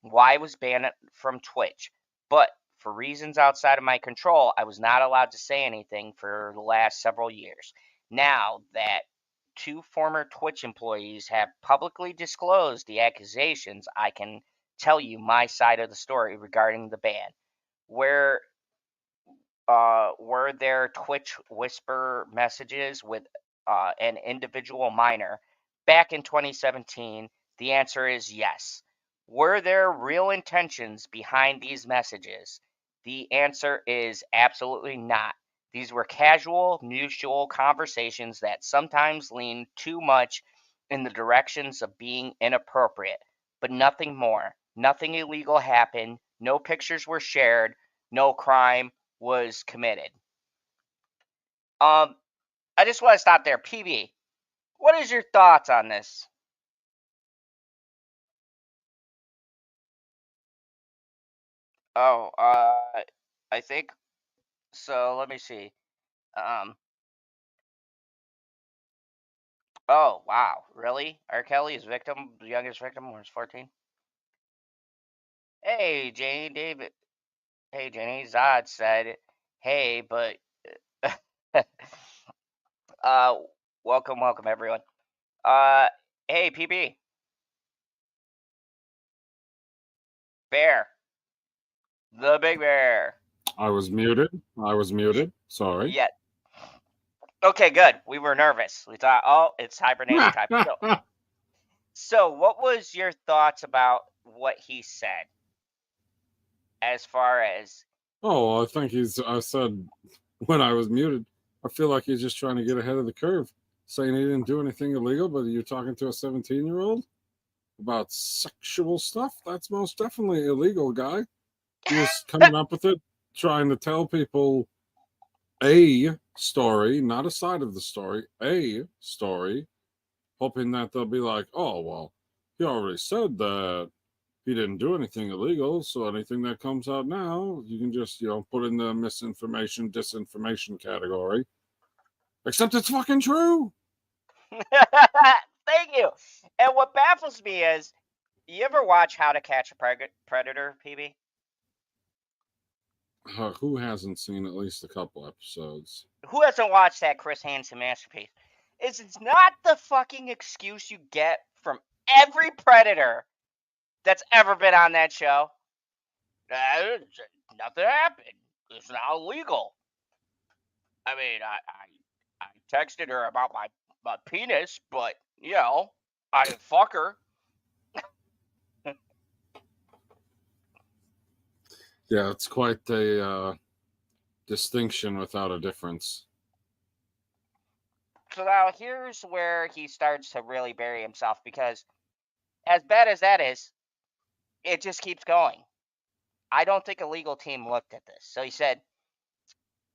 why I was banned from Twitch, but for reasons outside of my control, I was not allowed to say anything for the last several years. Now that 2 former Twitch employees have publicly disclosed the accusations, I can tell you my side of the story regarding the ban. Where were there Twitch whisper messages with an individual minor back in 2017? The answer is yes. Were there real intentions behind these messages? The answer is absolutely not. These were casual, mutual conversations that sometimes lean too much in the directions of being inappropriate, but nothing more. Nothing illegal happened. No pictures were shared. No crime was committed. I just want to stop there. PB, what is your thoughts on this? Oh, I think so. Let me see. Um, oh wow, really? R. Kelly's victim, the youngest victim, was 14. Hey, Janie, David. Hey, Janie. Zod said, "Hey, but uh, welcome, everyone. Uh, hey, PB, Bear, the Big Bear. I was muted. Sorry. Yeah. Okay, good. We were nervous. We thought, oh, it's hibernation time. So what was your thoughts about what he said? As far as Oh, I said when I was muted, I feel like he's just trying to get ahead of the curve, saying he didn't do anything illegal, but you're talking to a 17-year-old about sexual stuff? That's most definitely illegal, guy. He's coming up with it, trying to tell people a story, not a side of the story, a story, hoping that they'll be like, oh, well, he already said that he didn't do anything illegal, so anything that comes out now, you can just, put in the misinformation, disinformation category. Except it's fucking true. Thank you. And what baffles me is, you ever watch How to Catch a Predator, PB? Who hasn't seen at least a couple episodes? Who hasn't watched that Chris Hansen masterpiece? It's not the fucking excuse you get from every predator that's ever been on that show. Nothing happened. It's not illegal. I mean, I texted her about my penis, but I didn't fuck her. Yeah, it's quite a distinction without a difference. So now here's where he starts to really bury himself, because as bad as that is, it just keeps going. I don't think a legal team looked at this. So he said,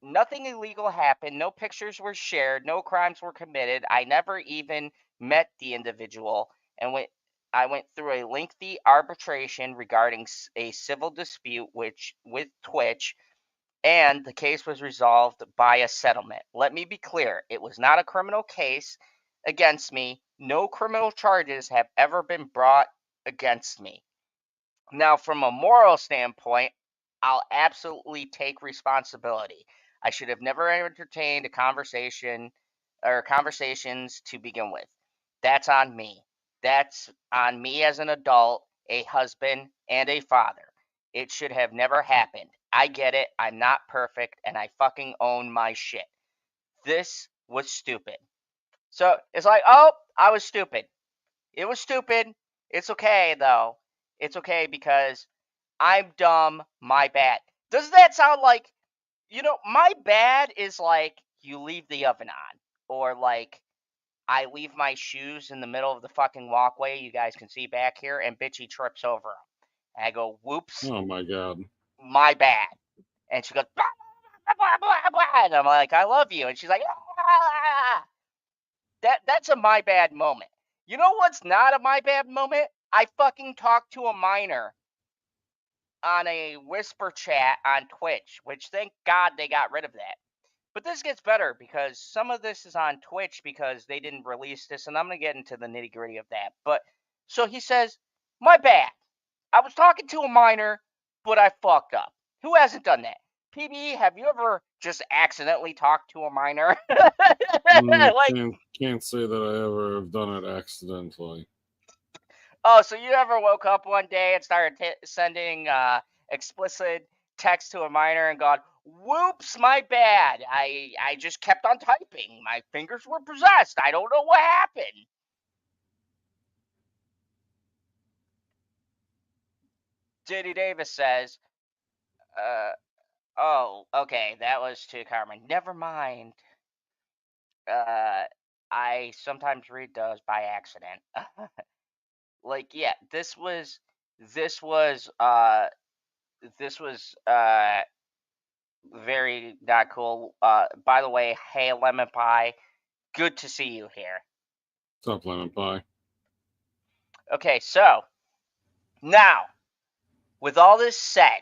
nothing illegal happened. No pictures were shared. No crimes were committed. I never even met the individual. And I went through a lengthy arbitration regarding a civil dispute with Twitch, and the case was resolved by a settlement. Let me be clear. It was not a criminal case against me. No criminal charges have ever been brought against me. Now, from a moral standpoint, I'll absolutely take responsibility. I should have never entertained a conversation or conversations to begin with. That's on me. That's on me as an adult, a husband, and a father. It should have never happened. I get it. I'm not perfect, and I fucking own my shit. This was stupid. So it's like, oh, I was stupid. It was stupid. It's okay, though. It's okay because I'm dumb. My bad. Doesn't that sound like, my bad is like you leave the oven on, or like I leave my shoes in the middle of the fucking walkway you guys can see back here, and bitchy trips over them. And I go, whoops, Oh my God. my bad. And she goes, blah, blah, blah, blah, and I'm like, I love you. And she's like, ah. That's a my bad moment. You know what's not a my bad moment? I fucking talked to a minor on a whisper chat on Twitch, which thank God they got rid of that. But this gets better because some of this is on Twitch because they didn't release this, and I'm going to get into the nitty gritty of that. But so he says, my bad. I was talking to a minor, but I fucked up. Who hasn't done that? PB, have you ever just accidentally talked to a minor? Like, Can't say that I ever have done it accidentally. oh, so you ever woke up one day and started sending explicit text to a minor and gone, whoops, my bad. I just kept on typing. My fingers were possessed. I don't know what happened. JD Davis says, oh, okay, that was to Carmen. Never mind. I sometimes read those by accident. Like, yeah, this was very not cool. By the way, hey Lemon Pie, good to see you here. What's up, Lemon Pie? Okay, so now, with all this said,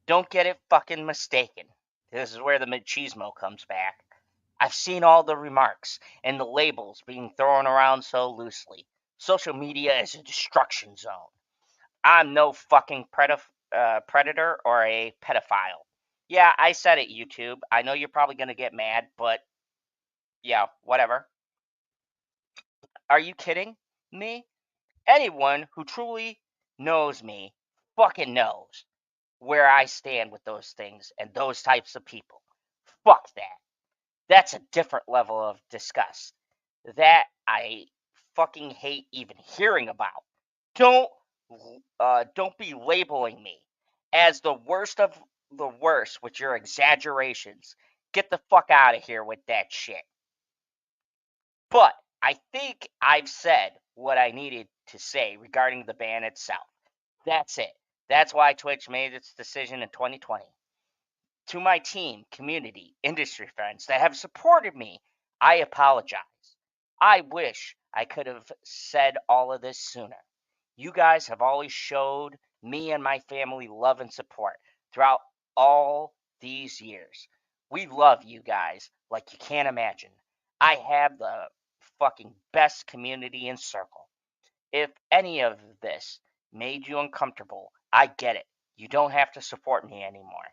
don't get it fucking mistaken. This is where the machismo comes back. I've seen all the remarks and the labels being thrown around so loosely. Social media is a destruction zone. I'm no fucking predator or a pedophile. Yeah, I said it, YouTube. I know you're probably going to get mad, but yeah, whatever. Are you kidding me? Anyone who truly knows me fucking knows where I stand with those things and those types of people. Fuck that. That's a different level of disgust. That I fucking hate even hearing about. Don't be labeling me as the worst of the worst with your exaggerations. Get the fuck out of here with that shit. But I think I've said what I needed to say regarding the ban itself. That's it. That's why Twitch made its decision in 2020. To my team, community, industry friends that have supported me, I apologize. I wish I could have said all of this sooner. You guys have always showed me and my family love and support throughout all these years. We love you guys like you can't imagine. I have the fucking best community and circle. If any of this made you uncomfortable, I get it. You don't have to support me anymore.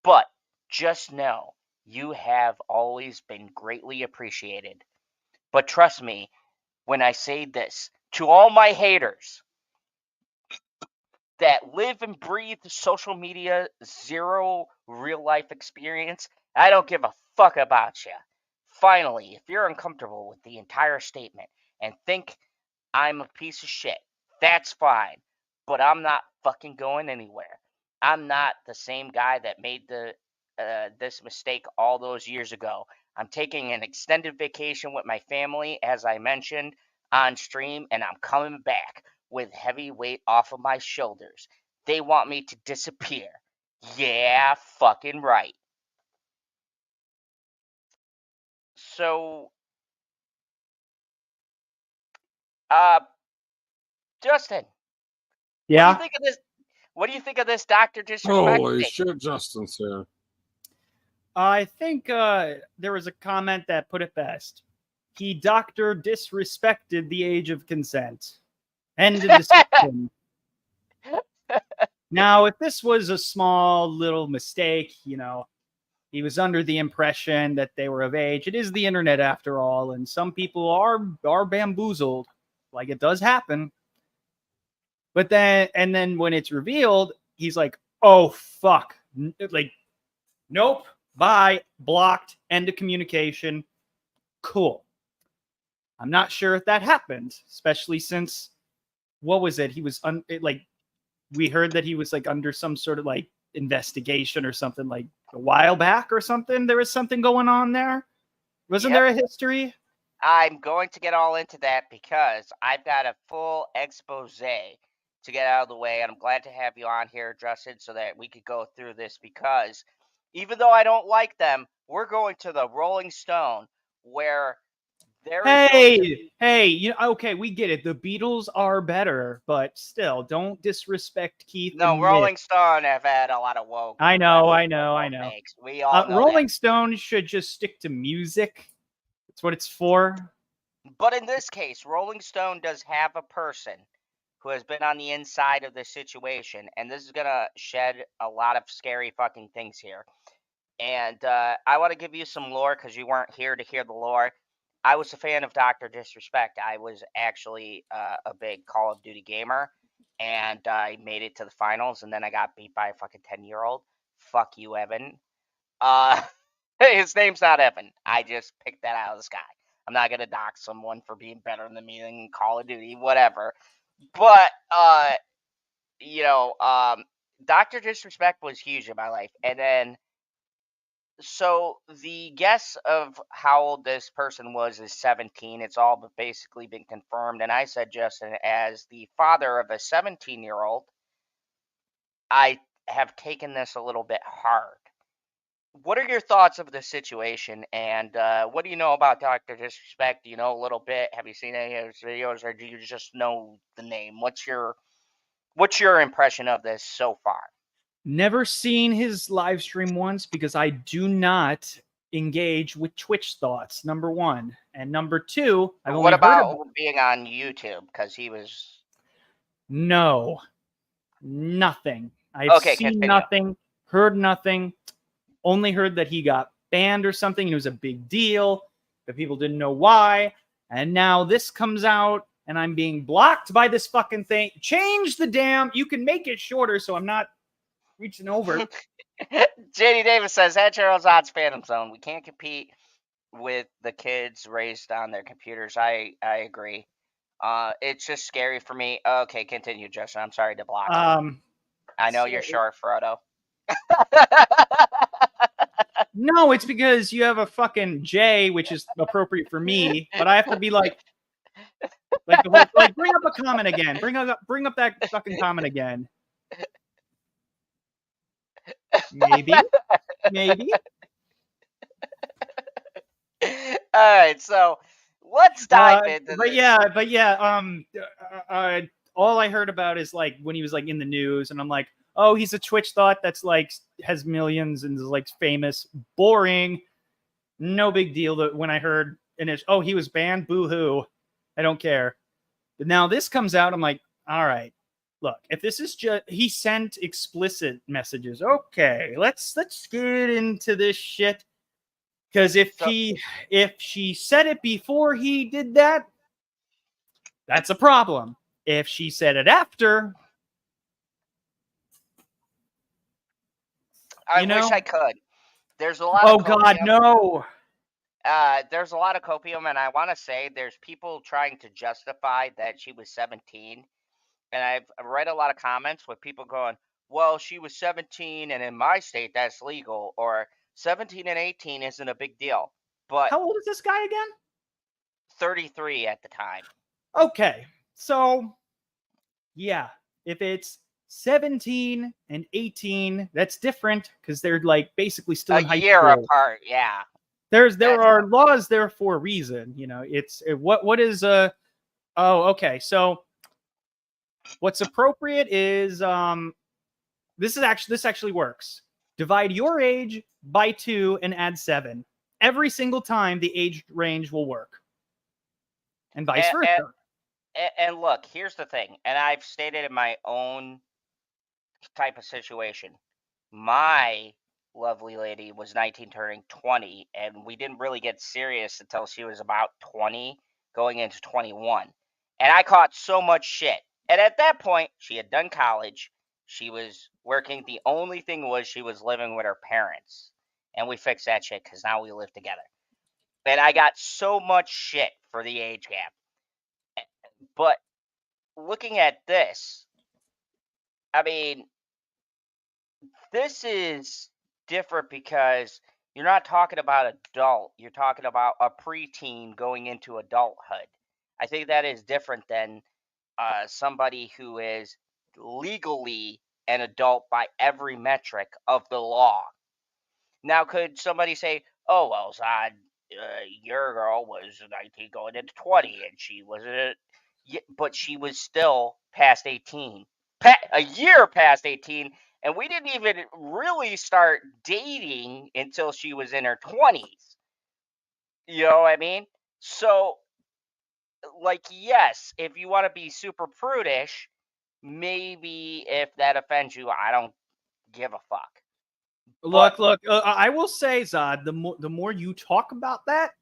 But just know you have always been greatly appreciated. But trust me when I say this to all my haters that live and breathe social media, zero real life experience, I don't give a fuck about you. Finally, if you're uncomfortable with the entire statement and think I'm a piece of shit, that's fine. But I'm not fucking going anywhere. I'm not the same guy that made this mistake all those years ago. I'm taking an extended vacation with my family, as I mentioned on stream, and I'm coming back with heavy weight off of my shoulders. They want me to disappear. Yeah, fucking right. So, Justin, Yeah. what do you think of this? What do you think of this Dr. Disrespect Holy thing? shit, Justin's here. I think there was a comment that put it best. He Dr. disrespected the age of consent. End of discussion. Now, if this was a small little mistake, he was under the impression that they were of age. It is the internet after all, and some people are bamboozled. Like, it does happen. But then when it's revealed, he's like, oh, fuck. Like, nope, bye, blocked, end of communication. Cool. I'm not sure if that happened, especially since, what was it? He was, we heard that he was, like, under some sort of, like, investigation or something, like, a while back or something. There was something going on there. Wasn't there a history? I'm going to get all into that because I've got a full expose to get out of the way, and I'm glad to have you on here, Justin, so that we could go through this, because even though I don't like them, we're going to the Rolling Stone, where Hey, okay, we get it. The Beatles are better, but still, don't disrespect Keith. No, Rolling Stone have had a lot of woke. I know. We all know Rolling Stone should just stick to music. That's what it's for. But in this case, Rolling Stone does have a person who has been on the inside of this situation, and this is going to shed a lot of scary fucking things here. And I want to give you some lore, because you weren't here to hear the lore. I was a fan of Dr. Disrespect. I was actually a big Call of Duty gamer, and I made it to the finals, and then I got beat by a fucking 10-year-old. Fuck you, Evan. His name's not Evan. I just picked that out of the sky. I'm not going to dox someone for being better than me in Call of Duty, whatever. But, Dr. Disrespect was huge in my life. And then, so the guess of how old this person was is 17. It's all basically been confirmed. And I said, Justin, as the father of a 17-year-old, I have taken this a little bit hard. What are your thoughts of this situation, and what do you know about Dr. Disrespect? Do you know a little bit? Have you seen any of his videos, or do you just know the name? What's your impression of this so far? Never seen his live stream once, because I do not engage with Twitch thoughts, number one. And number two, what about being on YouTube? Because he was... No. Nothing. I've seen nothing, heard nothing. Only heard that he got banned or something. It was a big deal, but people didn't know why. And now this comes out, and I'm being blocked by this fucking thing. Change the damn... You can make it shorter so I'm not reaching over. JD Davis says, at Gerald's Odds Phantom Zone, we can't compete with the kids raised on their computers. I agree. It's just scary for me. Okay, continue, Justin. I'm sorry to block you. I know you're short, Frodo. No, it's because you have a fucking J, which is appropriate for me, but I have to be like bring up a comment again. Bring up that fucking comment again. Maybe. All right, so let's dive into this. All I heard about is like when he was like in the news, and I'm like, oh, he's a Twitch thought that's like has millions and is like famous. Boring. No big deal. That when I heard he was banned. Boo hoo. I don't care. But now this comes out. I'm like, all right. Look, if this is just he sent explicit messages. Okay, let's get into this shit. Because if she said it before he did that, that's a problem. If she said it after, I wish I could. There's a lot of copium. God, no. There's a lot of copium, and I want to say there's people trying to justify that she was 17. And I've read a lot of comments with people going, well, she was 17, and in my state, that's legal. Or 17 and 18 isn't a big deal. But how old is this guy again? 33 at the time. Okay. So, yeah. If it's 17 and 18, that's different because they're like basically still in high school. A year apart, yeah. There are laws there for a reason. What is okay. So what's appropriate is this actually works. Divide your age by 2 and add 7. Every single time the age range will work. And vice versa. And look, here's the thing, and I've stated in my own type of situation. My lovely lady was 19 turning 20, and we didn't really get serious until she was about 20 going into 21. And I caught so much shit. And at that point, she had done college. She was working. The only thing was she was living with her parents. And we fixed that shit because now we live together. And I got so much shit for the age gap. But looking at this, I mean, this is different because you're not talking about adult. You're talking about a preteen going into adulthood. I think that is different than somebody who is legally an adult by every metric of the law. Now, could somebody say, "Oh, well, Zod, your girl was 19 going into 20, and she was but she was still past 18, a year past 18, and we didn't even really start dating until she was in her 20s." You know what I mean? So, like, yes, if you want to be super prudish, maybe if that offends you, I don't give a fuck. Look, I will say, Zod, the more you talk about that,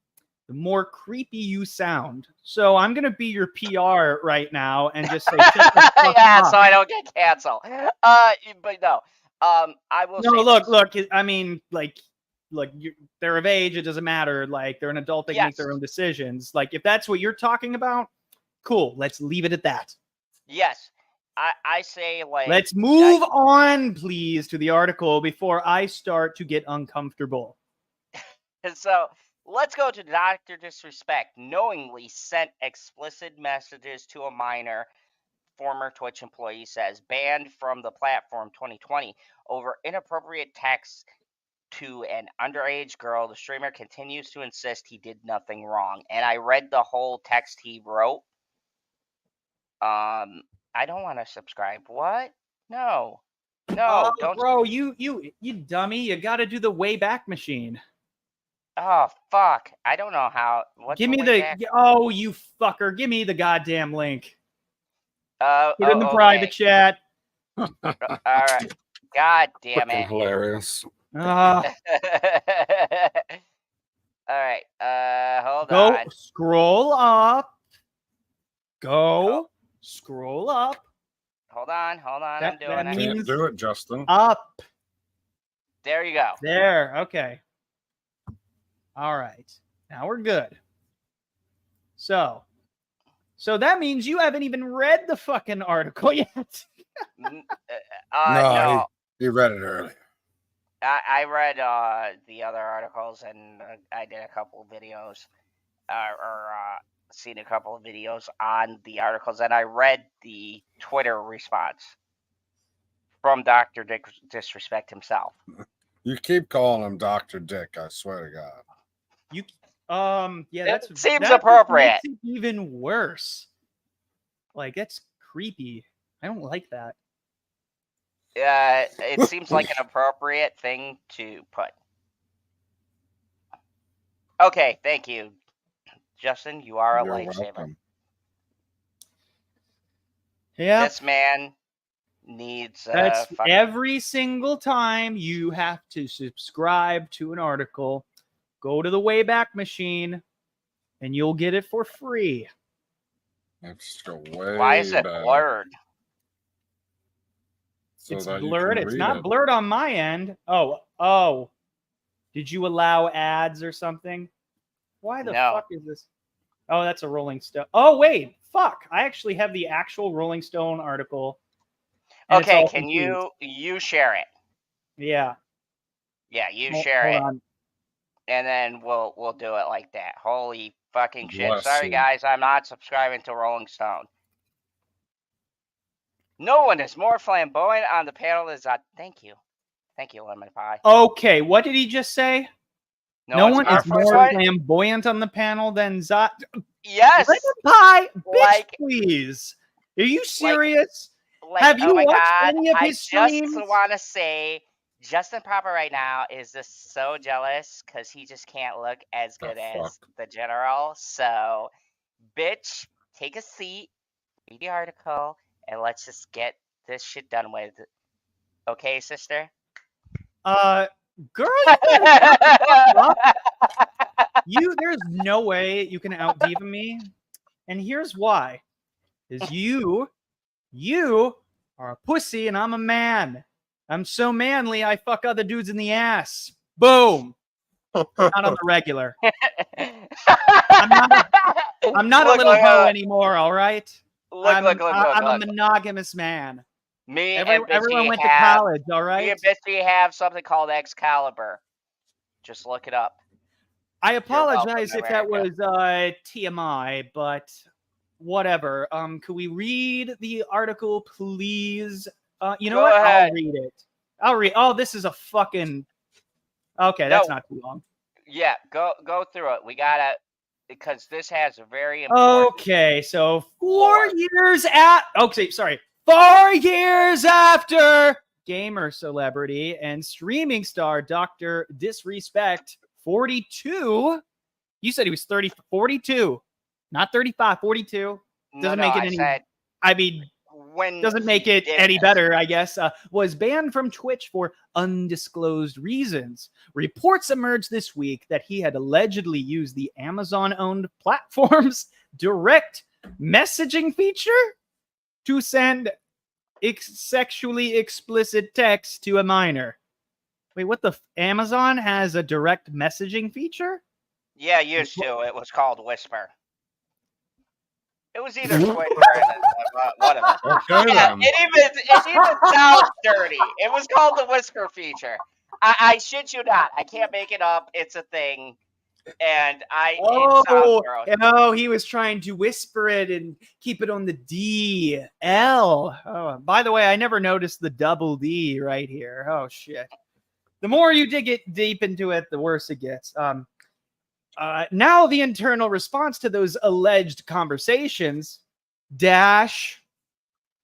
the more creepy you sound. So I'm gonna be your PR right now and just say, shut the fuck Yeah, up. so I don't get canceled. But no, I will No, say look. this. I mean, like, they're of age. It doesn't matter. Like, they're an adult. They can make Yes, their own decisions. Like, if that's what you're talking about, cool. Let's leave it at that. yes. I say, like, Let's move on, please, to the article before I start to get uncomfortable. so let's go to Dr. Disrespect knowingly sent explicit messages to a minor. Former Twitch employee says banned from the platform 2020 over inappropriate text to an underage girl. The streamer continues to insist he did nothing wrong. And I read the whole text he wrote. I don't want to subscribe. What? No. No, don't. Bro, you dummy. You got to do the Wayback Machine. Oh, fuck. I don't know how. What's Give me the way back? Oh, you fucker. Give me the goddamn link. Put in the private chat. All right. God damn Fucking it. hilarious. All right. Hold Go on. scroll up. Go scroll up. Hold on. I'm doing that it. means Can't do it, Justin. up. There you go. There. Okay. All right. Now we're good. So that means you haven't even read the fucking article yet. No. He read it earlier. I read the other articles, and I did a couple of videos, seen a couple of videos on the articles, and I read the Twitter response from Dr. Disrespect himself. You keep calling him Dr. Dick, I swear to God. Yeah, that that seems appropriate. Makes it even worse. Like, that's creepy. I don't like that. It seems like an appropriate thing to put. Okay, thank you, Justin. You are a lifesaver. Welcome. Yeah. This man needs. That's every single time you have to subscribe to an article. Go to the Wayback Machine, and you'll get it for free. Let's go way Why is it back. blurred? So it's blurred. It's not blurred on my end. Oh. Did you allow ads or something? Why the fuck is this? Oh, that's a Rolling Stone. Oh, wait. Fuck. I actually have the actual Rolling Stone article. Okay, can you share it? Yeah. Yeah, you share it. On. And then we'll do it like that. Holy fucking shit. Sorry, guys. I'm not subscribing to Rolling Stone. No one is more flamboyant on the panel than Zod. Thank you. Thank you, Lemon Pie. Okay, what did he just say? No one is more flamboyant on the panel than Zod. Yes. Lemon Pie, bitch, please. Are you serious? Have you watched any of his streams? I just want to say, Justin Proper right now is just so jealous because he just can't look as good as the general. So, bitch, take a seat, read the article, and let's just get this shit done with. Okay, sister? Girl, you better shut the fuck up. There's no way you can out diva me. And here's why. Is you are a pussy and I'm a man. I'm so manly, I fuck other dudes in the ass. Boom. Not on the regular. I'm not a little hoe anymore, all right? I'm a monogamous man. Me and Everyone Bitchy went to have college, all right? me and Bitchy have something called Excalibur. Just look it up. I apologize welcome, if that was America. TMI, but whatever. Could we read the article, please? You know Go what? ahead. I'll read it. I'll read. Oh, this is a fucking. Okay, that's not too long. Yeah, go through it. We gotta, because this has a very important. Okay, so 4 years at. Okay, sorry. 4 years after gamer celebrity and streaming star Dr. Disrespect 42. You said he was 42, not 35, 42. Doesn't make it any. I mean, doesn't make it any better, I guess. Was banned from Twitch for undisclosed reasons. Reports emerged this week that he had allegedly used the Amazon-owned platform's direct messaging feature to send sexually explicit text to a minor. Wait, what the? Amazon has a direct messaging feature? Yeah, used to. It was called Whisper. It was either Twitter or whatever. Okay, Yeah, it even sounds dirty. It was called the Whisper feature. I shit you not. I can't make it up. It's a thing. And it sounds gross. Oh, he was trying to whisper it and keep it on the D. L. Oh, by the way, I never noticed the double D right here. Oh, shit. The more you dig it deep into it, the worse it gets. Now the internal response to those alleged conversations,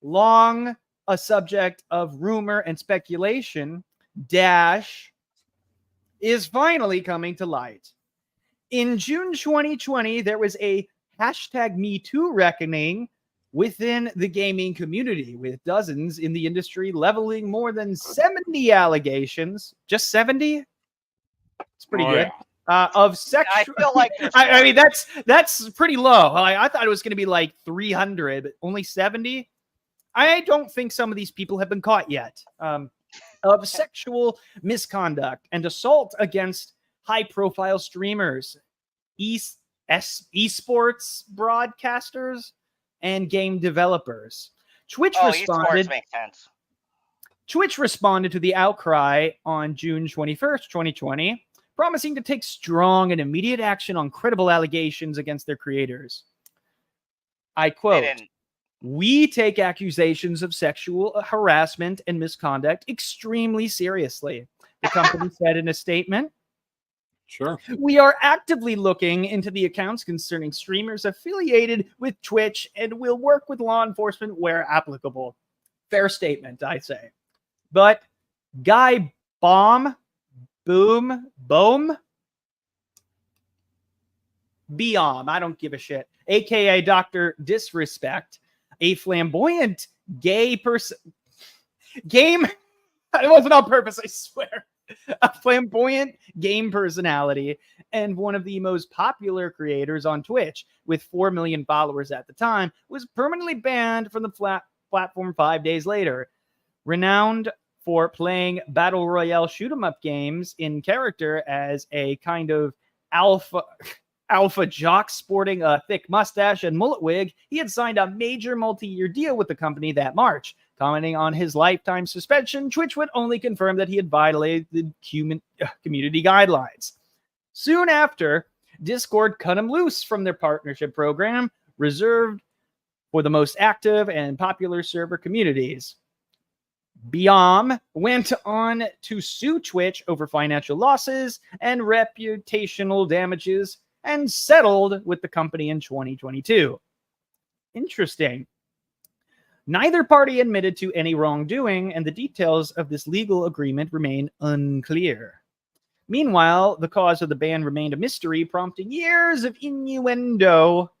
long a subject of rumor and speculation, is finally coming to light. In June 2020, there was a hashtag #MeToo reckoning within the gaming community, with dozens in the industry leveling more than 70 allegations. Just 70? It's pretty good. Yeah. Of sexual. I feel like I mean, that's pretty low. I thought it was going to be like 300, but only 70. I don't think some of these people have been caught yet. Of sexual misconduct and assault against high-profile streamers, esports broadcasters, and game developers. Twitch responded. Esports makes sense. Twitch responded to the outcry on June 21st, 2020. Promising to take strong and immediate action on credible allegations against their creators. I quote, "We take accusations of sexual harassment and misconduct extremely seriously," the company said in a statement. Sure. "We are actively looking into the accounts concerning streamers affiliated with Twitch and will work with law enforcement where applicable." Fair statement, I say. But Guy Boom, I don't give a shit, aka Dr. Disrespect, a flamboyant gay person. It wasn't on purpose, I swear. A flamboyant game personality and one of the most popular creators on Twitch, with 4 million followers at the time, was permanently banned from the platform 5 days later. Renowned for playing battle royale shoot 'em up games in character as a kind of alpha jock sporting a thick mustache and mullet wig, he had signed a major multi-year deal with the company that March. Commenting on his lifetime suspension, Twitch would only confirm that he had violated the community guidelines. Soon after, Discord cut him loose from their partnership program, reserved for the most active and popular server communities. Biam went on to sue Twitch over financial losses and reputational damages and settled with the company in 2022. Interesting. Neither party admitted to any wrongdoing, and the details of this legal agreement remain unclear. Meanwhile, the cause of the ban remained a mystery, prompting years of innuendo.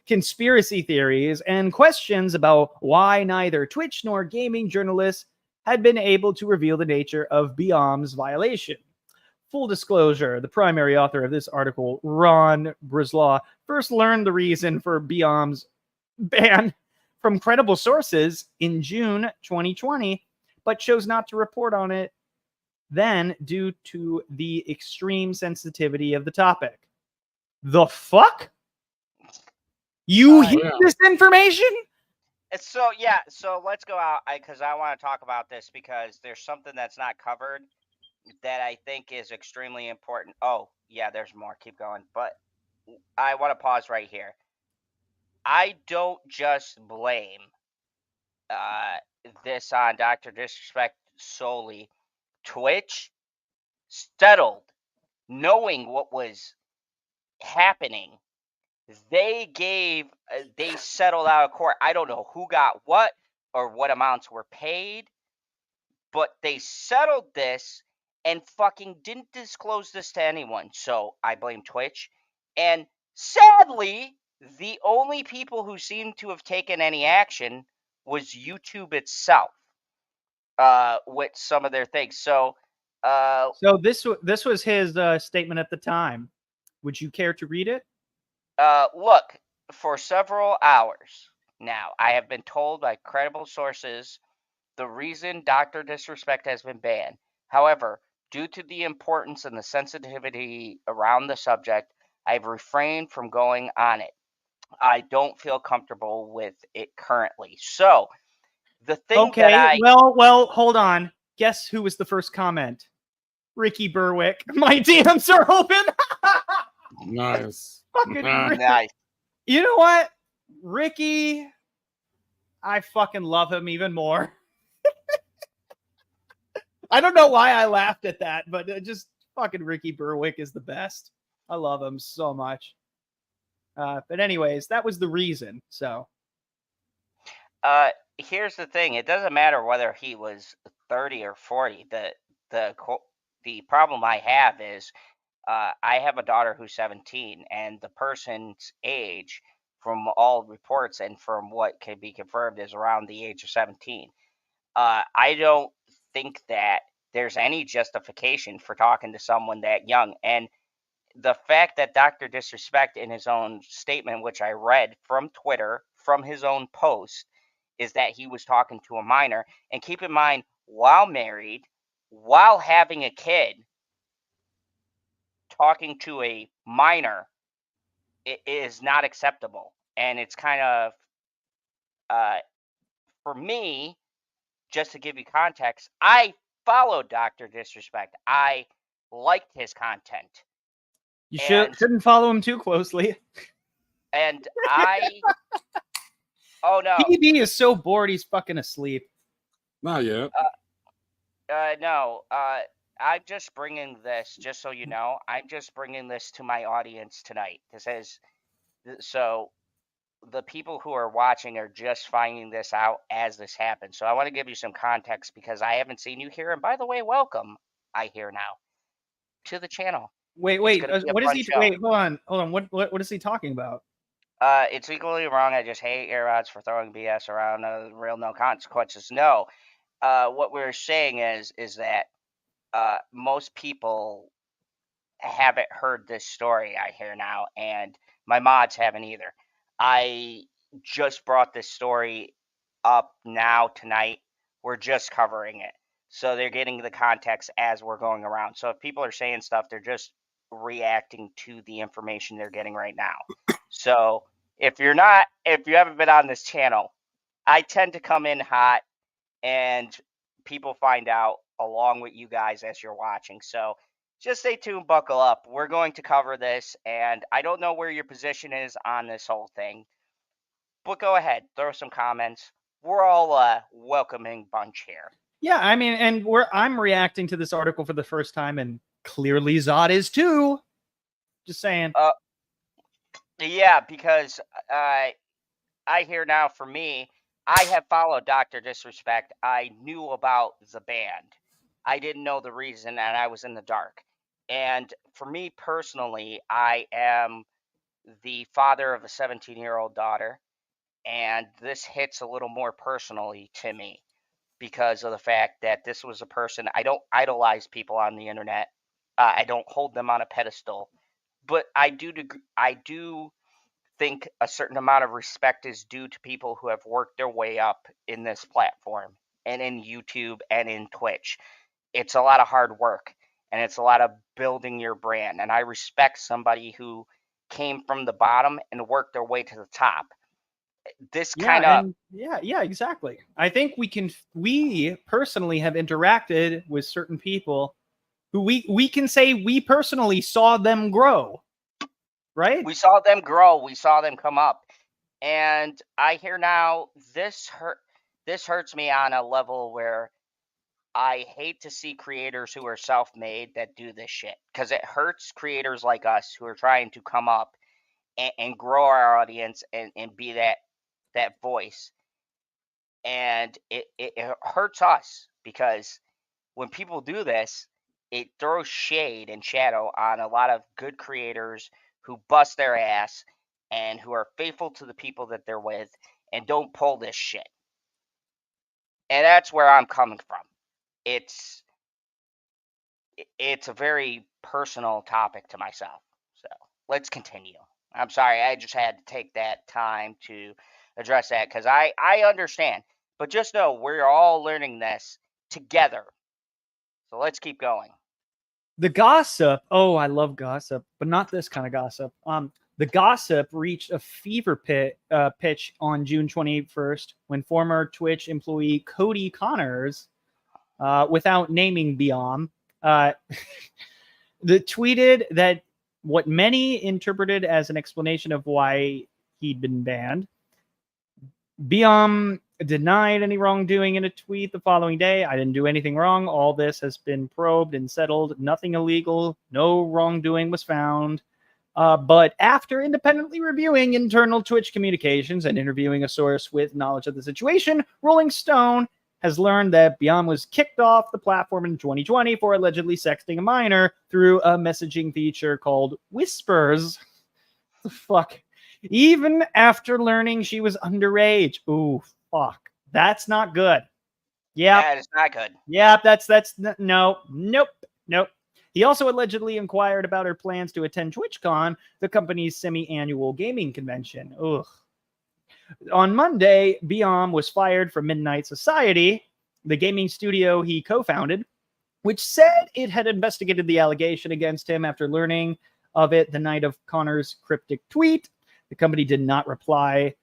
conspiracy theories, and questions about why neither Twitch nor gaming journalists had been able to reveal the nature of Biam's violation. Full disclosure, the primary author of this article, Ron Brislaw, first learned the reason for Biam's ban from credible sources in June 2020, but chose not to report on it then due to the extreme sensitivity of the topic. The fuck? You hid this information? So yeah, so let's go out because I want to talk about this because there's something that's not covered that I think is extremely important. Oh yeah, there's more. Keep going, but I want to pause right here. I don't just blame this on Dr. Disrespect solely. Twitch settled, knowing what was happening. They settled out of court. I don't know who got what or what amounts were paid, but they settled this and fucking didn't disclose this to anyone. So I blame Twitch. And sadly, the only people who seem to have taken any action was YouTube itself with some of their things. So this was his statement at the time. Would you care to read it? Look, for several hours now, I have been told by credible sources the reason Dr. Disrespect has been banned. However, due to the importance and the sensitivity around the subject, I've refrained from going on it. I don't feel comfortable with it currently. So, the thing that I... Well, hold on. Guess who was the first comment? Ricky Berwick. My DMs are open. Nice. Fucking nice. You know what? Ricky, I fucking love him even more. I don't know why I laughed at that, but just fucking Ricky Berwick is the best. I love him so much. But anyways, that was the reason. So, here's the thing: it doesn't matter whether he was 30 or 40. The problem I have is I have a daughter who's 17, and the person's age, from all reports and from what can be confirmed, is around the age of 17. I don't think that there's any justification for talking to someone that young. And the fact that Dr. Disrespect, in his own statement, which I read from Twitter, from his own post, is that he was talking to a minor. And keep in mind, while married, while having a kid, talking to a minor is not acceptable. And it's kind of, for me, just to give you context, I followed Dr. Disrespect. I liked his content. You shouldn't follow him too closely. And oh no. PB is so bored he's fucking asleep. Not yet. No. I'm just bringing this, just so you know, I'm just bringing this to my audience tonight. So the people who are watching are just finding this out as this happens. So I want to give you some context because I haven't seen you here. And by the way, welcome, I hear now, to the channel. Wait, what is he? Show. Wait, hold on. What is he talking about? It's equally wrong. I just hate earbuds for throwing BS around. Real no consequences. No. What we're saying is that most people haven't heard this story I hear now, and my mods haven't either. I just brought this story up now tonight. We're just covering it. So they're getting the context as we're going around. So if people are saying stuff, they're just reacting to the information they're getting right now. So if you haven't been on this channel, I tend to come in hot and people find out along with you guys as you're watching. So just stay tuned, buckle up. We're going to cover this, and I don't know where your position is on this whole thing, but go ahead, throw some comments. We're all a welcoming bunch here. Yeah, I mean, and I'm reacting to this article for the first time, and clearly Zod is too. Just saying. Yeah, because I hear now, for me, I have followed Dr. Disrespect. I knew about the band. I didn't know the reason, and I was in the dark. And for me personally, I am the father of a 17-year-old daughter, and this hits a little more personally to me because of the fact that this was a person. I don't idolize people on the internet. I don't hold them on a pedestal, but I do think a certain amount of respect is due to people who have worked their way up in this platform and in YouTube and in Twitch. It's a lot of hard work and it's a lot of building your brand. And I respect somebody who came from the bottom and worked their way to the top. This kind of yeah, exactly. I think we personally have interacted with certain people who we can say we personally saw them grow, right? we saw them grow, we saw them come up. And I hear now this hurts me on a level where I hate to see creators who are self-made that do this shit because it hurts creators like us who are trying to come up and grow our audience and be that voice. And it hurts us because when people do this, it throws shade and shadow on a lot of good creators who bust their ass and who are faithful to the people that they're with and don't pull this shit. And that's where I'm coming from. It's a very personal topic to myself. So let's continue. I'm sorry, I just had to take that time to address that because I understand. But just know we're all learning this together. So let's keep going. The gossip. Oh, I love gossip, but not this kind of gossip. The gossip reached a fever pitch on June 21st when former Twitch employee Cody Connors, without naming Biam, tweeted that what many interpreted as an explanation of why he'd been banned. Biam denied any wrongdoing in a tweet the following day. I didn't do anything wrong. All this has been probed and settled. Nothing illegal. No wrongdoing was found. But after independently reviewing internal Twitch communications and interviewing a source with knowledge of the situation, Rolling Stone has learned that Biam was kicked off the platform in 2020 for allegedly sexting a minor through a messaging feature called Whispers. What the fuck? Even after learning she was underage. Ooh, fuck. That's not good. Yeah. That is not good. Yeah, that's nope. He also allegedly inquired about her plans to attend TwitchCon, the company's semi-annual gaming convention. Ugh. On Monday, Biam was fired from Midnight Society, the gaming studio he co-founded, which said it had investigated the allegation against him after learning of it the night of Connor's cryptic tweet. The company did not reply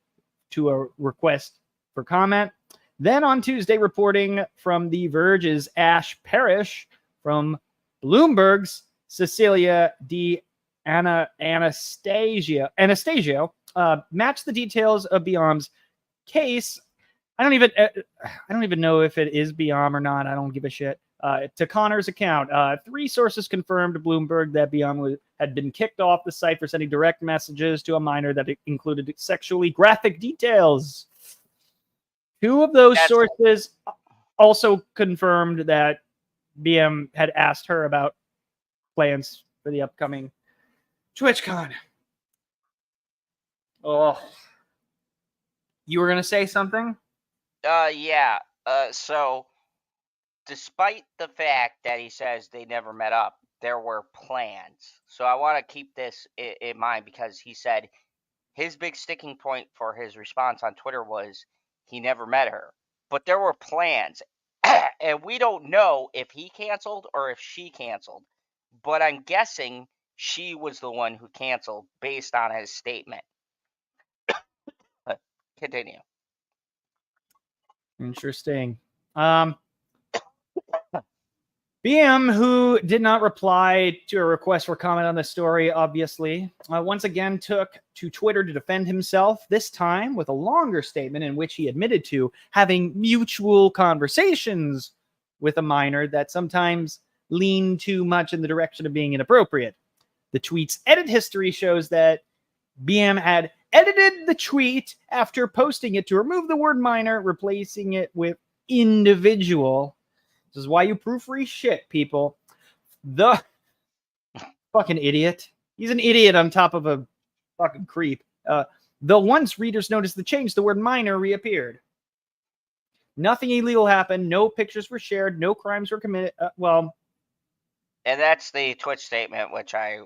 to a request for comment. Then on Tuesday, reporting from The Verge's Ash Parrish, from Bloomberg's Cecilia Anastasio matched the details of Biam's case. I don't even know if it is Biam or not. I don't give a shit. To Connor's account, 3 sources confirmed to Bloomberg that Biam had been kicked off the site for sending direct messages to a minor that included sexually graphic details. 2 of those sources also confirmed that Biam had asked her about plans for the upcoming TwitchCon. Oh, you were gonna say something? Yeah. So, despite the fact that he says they never met up, there were plans. So I want to keep this in mind because he said his big sticking point for his response on Twitter was he never met her. But there were plans. And we don't know if he canceled or if she canceled. But I'm guessing she was the one who canceled based on his statement. Continue. Interesting. Biam, who did not reply to a request for comment on the story, obviously, once again took to Twitter to defend himself, this time with a longer statement in which he admitted to having mutual conversations with a minor that sometimes lean too much in the direction of being inappropriate. The tweet's edit history shows that Biam had edited the tweet after posting it to remove the word minor, replacing it with individual. This is why you proofread shit, people. The fucking idiot. He's an idiot on top of a fucking creep. Though once readers noticed the change, the word minor reappeared. Nothing illegal happened. No pictures were shared. No crimes were committed. And that's the Twitch statement, which I...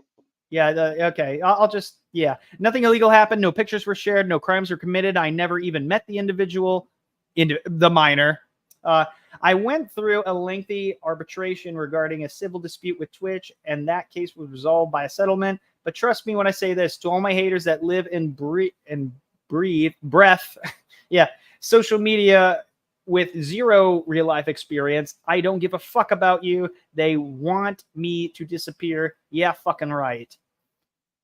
Yeah, okay. I'll just, yeah. Nothing illegal happened. No pictures were shared. No crimes were committed. I never even met the individual, the minor. I went through a lengthy arbitration regarding a civil dispute with Twitch, and that case was resolved by a settlement. But trust me when I say this, to all my haters that live and breathe, yeah, social media with zero real life experience, I don't give a fuck about you. They want me to disappear. Yeah, fucking right.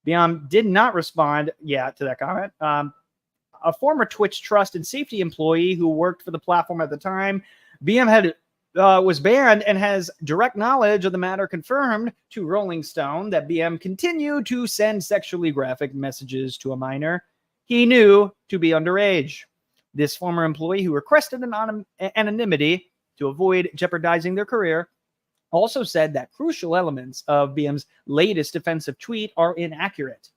BM did not respond, to that comment. A former Twitch trust and safety employee who worked for the platform at the time, BM was banned and has direct knowledge of the matter, confirmed to Rolling Stone that BM continued to send sexually graphic messages to a minor he knew to be underage. This former employee, who requested anonymity to avoid jeopardizing their career, also said that crucial elements of BM's latest offensive tweet are inaccurate.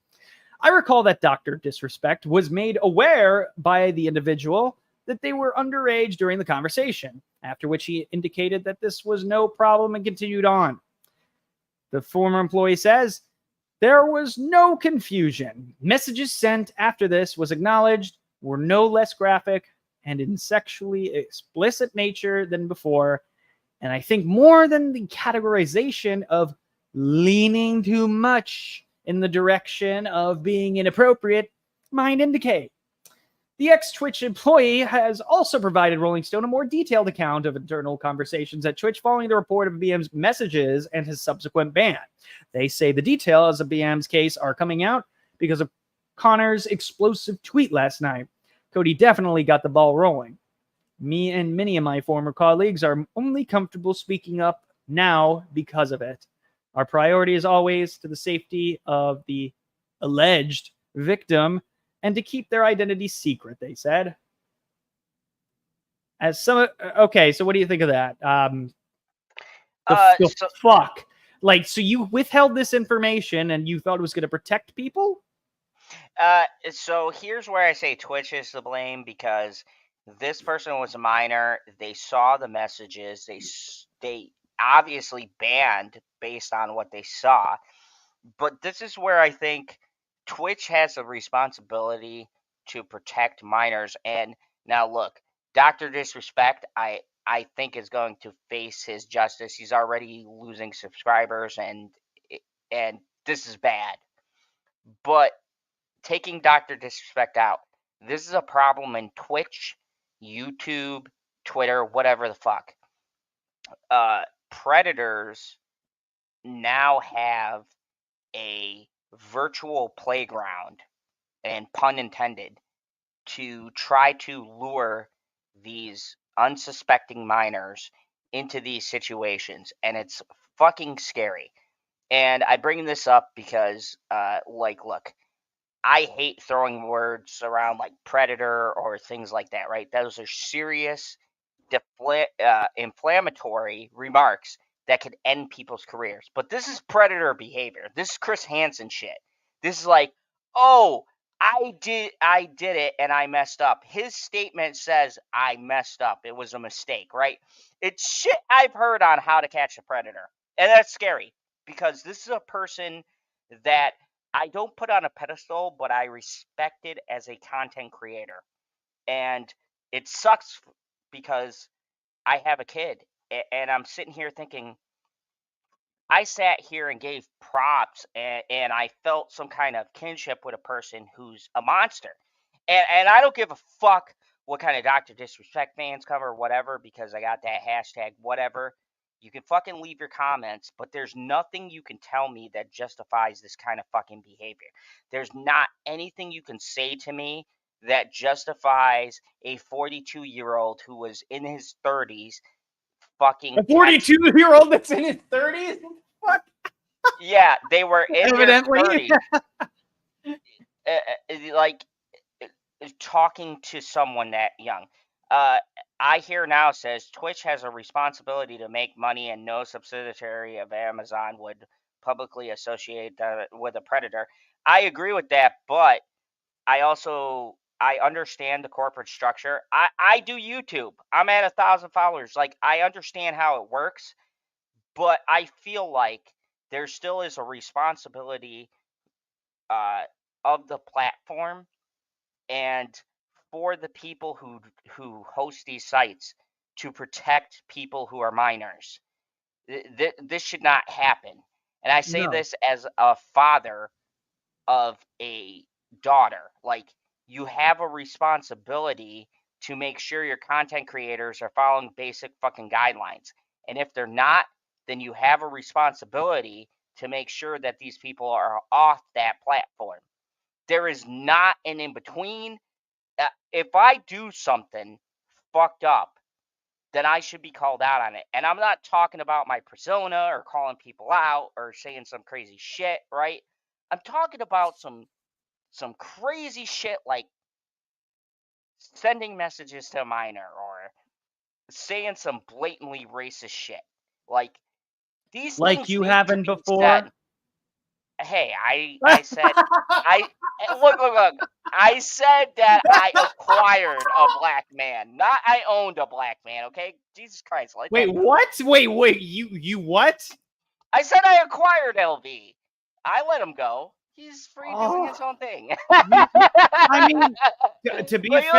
I recall that Dr. Disrespect was made aware by the individual that they were underage during the conversation, after which he indicated that this was no problem and continued on. The former employee says, there was no confusion. Messages sent after this was acknowledged were no less graphic and in sexually explicit nature than before, and I think more than the categorization of leaning too much in the direction of being inappropriate might indicate. The ex-Twitch employee has also provided Rolling Stone a more detailed account of internal conversations at Twitch following the report of BM's messages and his subsequent ban. They say the details of BM's case are coming out because of Connor's explosive tweet last night. Cody definitely got the ball rolling. Me and many of my former colleagues are only comfortable speaking up now because of it. Our priority is always to the safety of the alleged victim and to keep their identity secret, they said. Okay, so what do you think of that? Fuck. Like, so you withheld this information and you thought it was going to protect people? So here's where I say Twitch is to blame, because this person was a minor. They saw the messages. They obviously banned based on what they saw. But this is where I think Twitch has a responsibility to protect minors. And now look, Dr. Disrespect, I think is going to face his justice. He's already losing subscribers, and this is bad. But taking Dr. Disrespect out, this is a problem in Twitch, YouTube, Twitter, whatever the fuck. Predators now have a virtual playground, and pun intended, to try to lure these unsuspecting minors into these situations, and it's fucking scary. And I bring this up because, look, I hate throwing words around like predator or things like that, right? Those are serious, inflammatory remarks that could end people's careers. But this is predator behavior. This is Chris Hansen shit. This is like, oh, I did it and I messed up. His statement says I messed up. It was a mistake, right? It's shit I've heard on How to Catch a Predator. And that's scary, because this is a person that I don't put on a pedestal, but I respected as a content creator. And it sucks because I have a kid, and I'm sitting here thinking, I sat here and gave props, and I felt some kind of kinship with a person who's a monster. And I don't give a fuck what kind of Dr. Disrespect fans cover or whatever, because I got that hashtag whatever. You can fucking leave your comments, but there's nothing you can tell me that justifies this kind of fucking behavior. There's not anything you can say to me that justifies a 42-year-old who was in his 30s fucking... A 42-year-old that's in his 30s? What? Yeah, they were in Evidently. their 30s. Like, talking to someone that young. I hear now says Twitch has a responsibility to make money, and no subsidiary of Amazon would publicly associate with a predator. I agree with that, but I understand the corporate structure. I do YouTube. I'm at 1,000 followers. Like, I understand how it works, but I feel like there still is a responsibility uh, of the platform and for the people who host these sites to protect people who are minors. This should not happen. And I say No. this as a father of a daughter. Like, you have a responsibility to make sure your content creators are following basic fucking guidelines. And if they're not, then you have a responsibility to make sure that these people are off that platform. There is not an in between. If I do something fucked up, then I should be called out on it. And I'm not talking about my persona or calling people out or saying some crazy shit, right? I'm talking about some crazy shit like sending messages to a minor or saying some blatantly racist shit. Like, these Like things you need to haven't be before. said. Hey, I said look. I said that I acquired a black man, not I owned a black man. Okay, Jesus Christ, let Wait, that go. what? Wait, you what? I said I acquired LV. I let him go. He's free doing his Oh, own thing. I mean, to be But you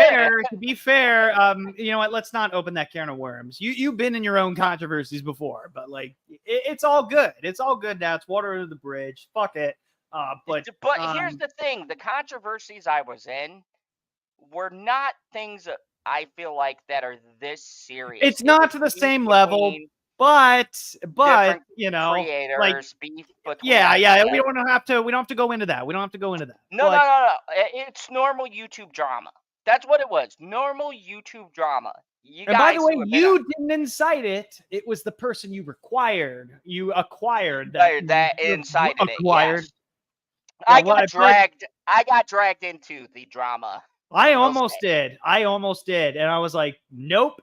fair, you know what? Let's not open that can of worms. You've been in your own controversies before, but like, it's all good. It's all good now. It's water under the bridge. Fuck it. But here's the thing: the controversies I was in were not things that I feel like that are this serious. it's It not was to the beef same level. between But different you know, like, creators, beef between yeah. We don't have to go into that. We don't have to go into that. No. It's normal YouTube drama. That's what it was. Normal YouTube drama. You And by the guys way, who have been you didn't incite it. It was the person you acquired. You acquired that. that incited it. Acquired. Yes. Yeah, I well, got dragged into the drama. I We'll almost say. did. I almost did. And I was like, nope.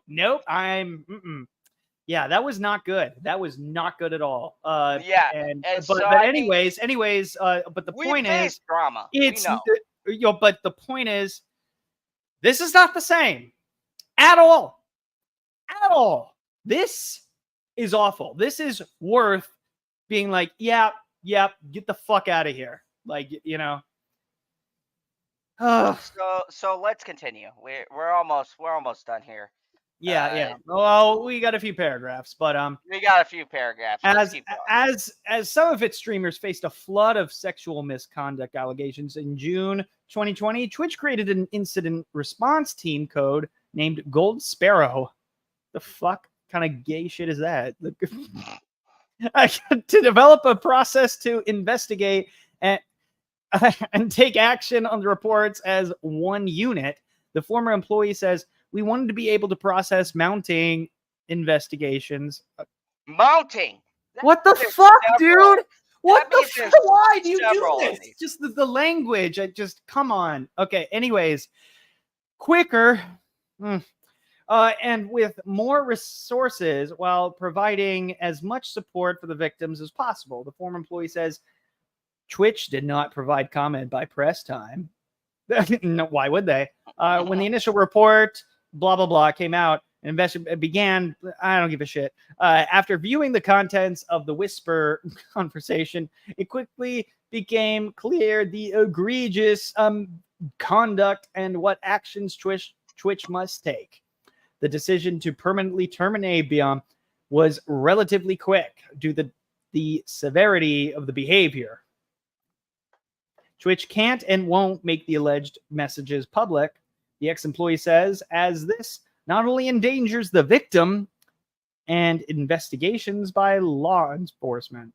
Yeah, that was not good. That was not good at all. Yeah. But so, I mean, anyways, but the we point is, faced drama. it's, we know. but the point is, this is not the same at all. At all. This is awful. This is worth being like, yeah, get the fuck out of here. Like, you know. So let's continue. We're almost done here. Yeah. Well, we got a few paragraphs, but we got a few paragraphs. Let's keep going. As some of its streamers faced a flood of sexual misconduct allegations in June 2020, Twitch created an incident response team code named Gold Sparrow. The fuck kind of gay shit is that? To develop a process to investigate and take action on the reports as one unit. The former employee says, we wanted to be able to process mounting investigations. Mounting? What the fuck, dude? What the fuck? Why do you do this? Just the language. Come on. Okay, anyways. Quicker. And with more resources while providing as much support for the victims as possible. The former employee says, Twitch did not provide comment by press time. No, why would they? When the initial report, blah, blah, blah, came out, an investigation began. I don't give a shit. After viewing the contents of the Whisper conversation, it quickly became clear the egregious conduct and what actions Twitch must take. The decision to permanently terminate Biam was relatively quick due to the severity of the behavior. Twitch can't and won't make the alleged messages public, the ex-employee says, as this not only endangers the victim and investigations by law enforcement,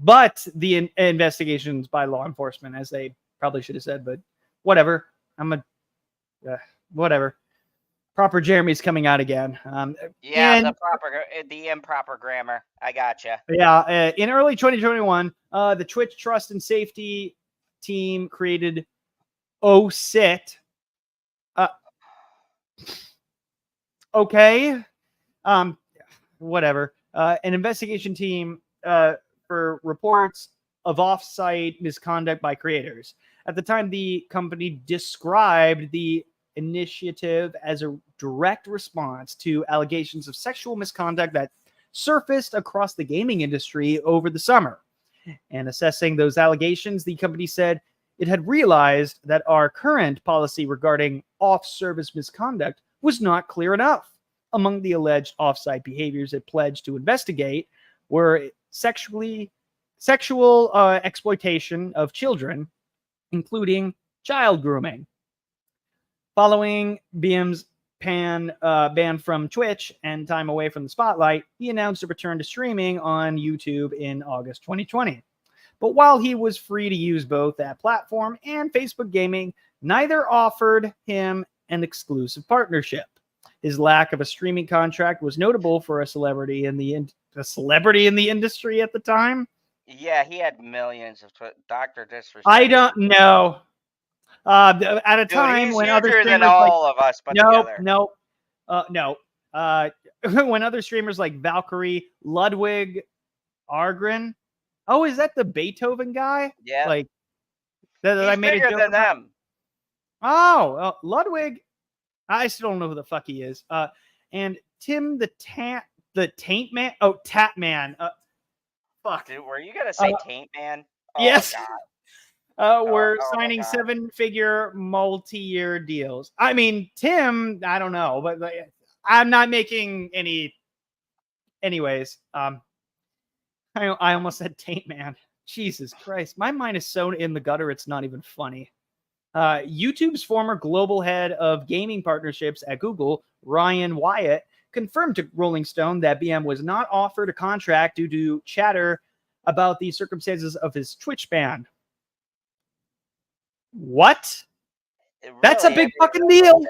but the investigations by law enforcement, as they probably should have said, but whatever. Whatever. Proper Jeremy's coming out again. The improper grammar. I gotcha. Yeah. In early 2021, the Twitch Trust and Safety team created OSIT. Okay. Whatever. An investigation team for reports of off-site misconduct by creators. At the time, the company described the initiative as a direct response to allegations of sexual misconduct that surfaced across the gaming industry over the summer. And assessing those allegations, the company said it had realized that our current policy regarding off-service misconduct was not clear enough. Among the alleged off-site behaviors it pledged to investigate were sexual exploitation of children, including child grooming. Following BM's ban from Twitch and time away from the spotlight, he announced a return to streaming on YouTube in August 2020. But while he was free to use both that platform and Facebook Gaming, neither offered him an exclusive partnership. His lack of a streaming contract was notable for a celebrity in the industry at the time. Yeah, he had millions of Dr. Disrespect. I don't know. At a time he's when other huger streamers than all of us put together. no. When other streamers like Valkyrie, Ludwig, Argren. Oh, is that the Beethoven guy? Yeah. Like that he's I made bigger a joke than about? them. Oh, Ludwig. I still don't know who the fuck he is. And Tim the Taint Man. Oh, Tat Man. Fuck. Dude, were you gonna say Taint Man? Oh, yes. God. We're signing 7-figure multi-year deals. I mean, Tim, I don't know, but I'm not making any. Anyways, I almost said Taint Man. Jesus Christ, my mind is so in the gutter. It's not even funny. YouTube's former global head of gaming partnerships at Google, Ryan Wyatt, confirmed to Rolling Stone that BM was not offered a contract due to chatter about the circumstances of his Twitch ban. What? That's a big fucking deal.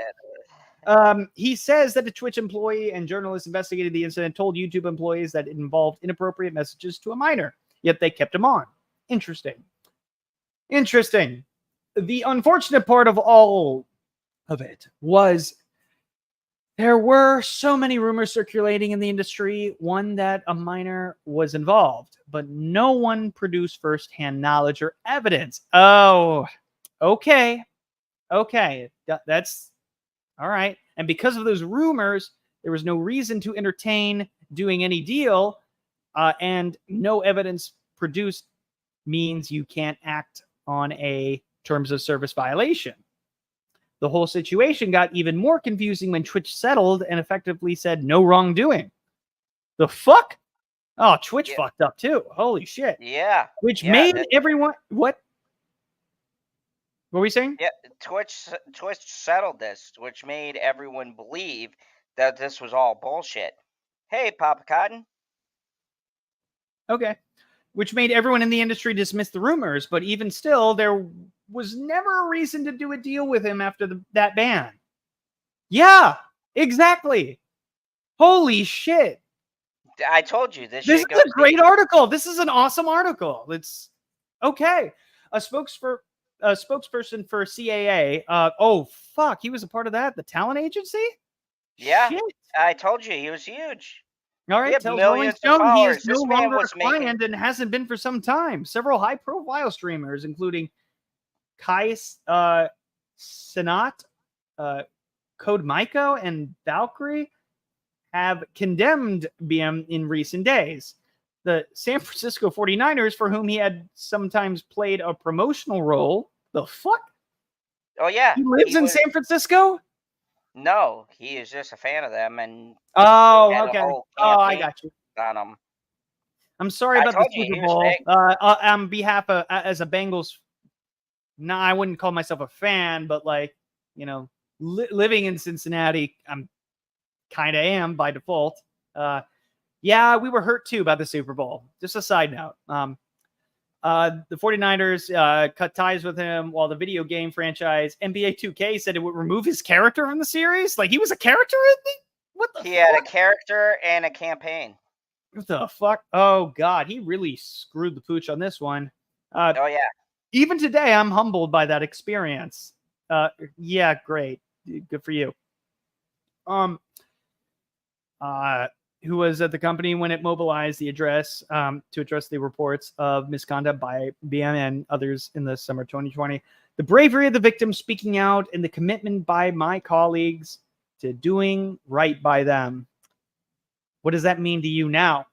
He says that a Twitch employee and journalist investigated the incident, told YouTube employees that it involved inappropriate messages to a minor, yet they kept him on. Interesting. The unfortunate part of all of it was there were so many rumors circulating in the industry, one that a minor was involved, but no one produced firsthand knowledge or evidence. Oh, okay. That's all right. And because of those rumors, there was no reason to entertain doing any deal, and no evidence produced means you can't act on a terms of service violation. The whole situation got even more confusing when Twitch settled and effectively said no wrongdoing. The fuck? Oh, Twitch fucked up too. Holy shit. Yeah. Which made everyone... What were we saying? Yeah, Twitch settled this, which made everyone believe that this was all bullshit. Hey, Papa Cotton. Okay. Which made everyone in the industry dismiss the rumors, but even still, there was never a reason to do a deal with him after that ban. Yeah, exactly. Holy shit. I told you this is a great article. This is an awesome article. It's okay. A spokesperson for CAA. Oh fuck, he was a part of that. The talent agency. Yeah, shit. I told you he was huge. All right, tells Rolling Stone he is no longer a client and hasn't been for some time. Several high-profile streamers, including Kai Sinat, Code Maiko, and Valkyrie, have condemned BM in recent days. The San Francisco 49ers, for whom he had sometimes played a promotional role. The fuck? Oh, yeah. He lives in San Francisco? No, he is just a fan of them. And okay. I got you. On him. I'm sorry about the Super Bowl. On behalf of, as a Bengals, I wouldn't call myself a fan, but like, you know, living in Cincinnati, I'm kind of am by default. Yeah, we were hurt too by the Super Bowl. Just a side note. The 49ers cut ties with him, while the video game franchise NBA 2K said it would remove his character from the series. Like, he was a character in the... What the fuck? He had a character and a campaign. What the fuck? Oh, God. He really screwed the pooch on this one. Oh, yeah. Even today, I'm humbled by that experience. Yeah, great. Good for you. who was at the company when it mobilized the address to address the reports of misconduct by BM and others in the summer 2020. The bravery of the victims speaking out and the commitment by my colleagues to doing right by them. What does that mean to you now?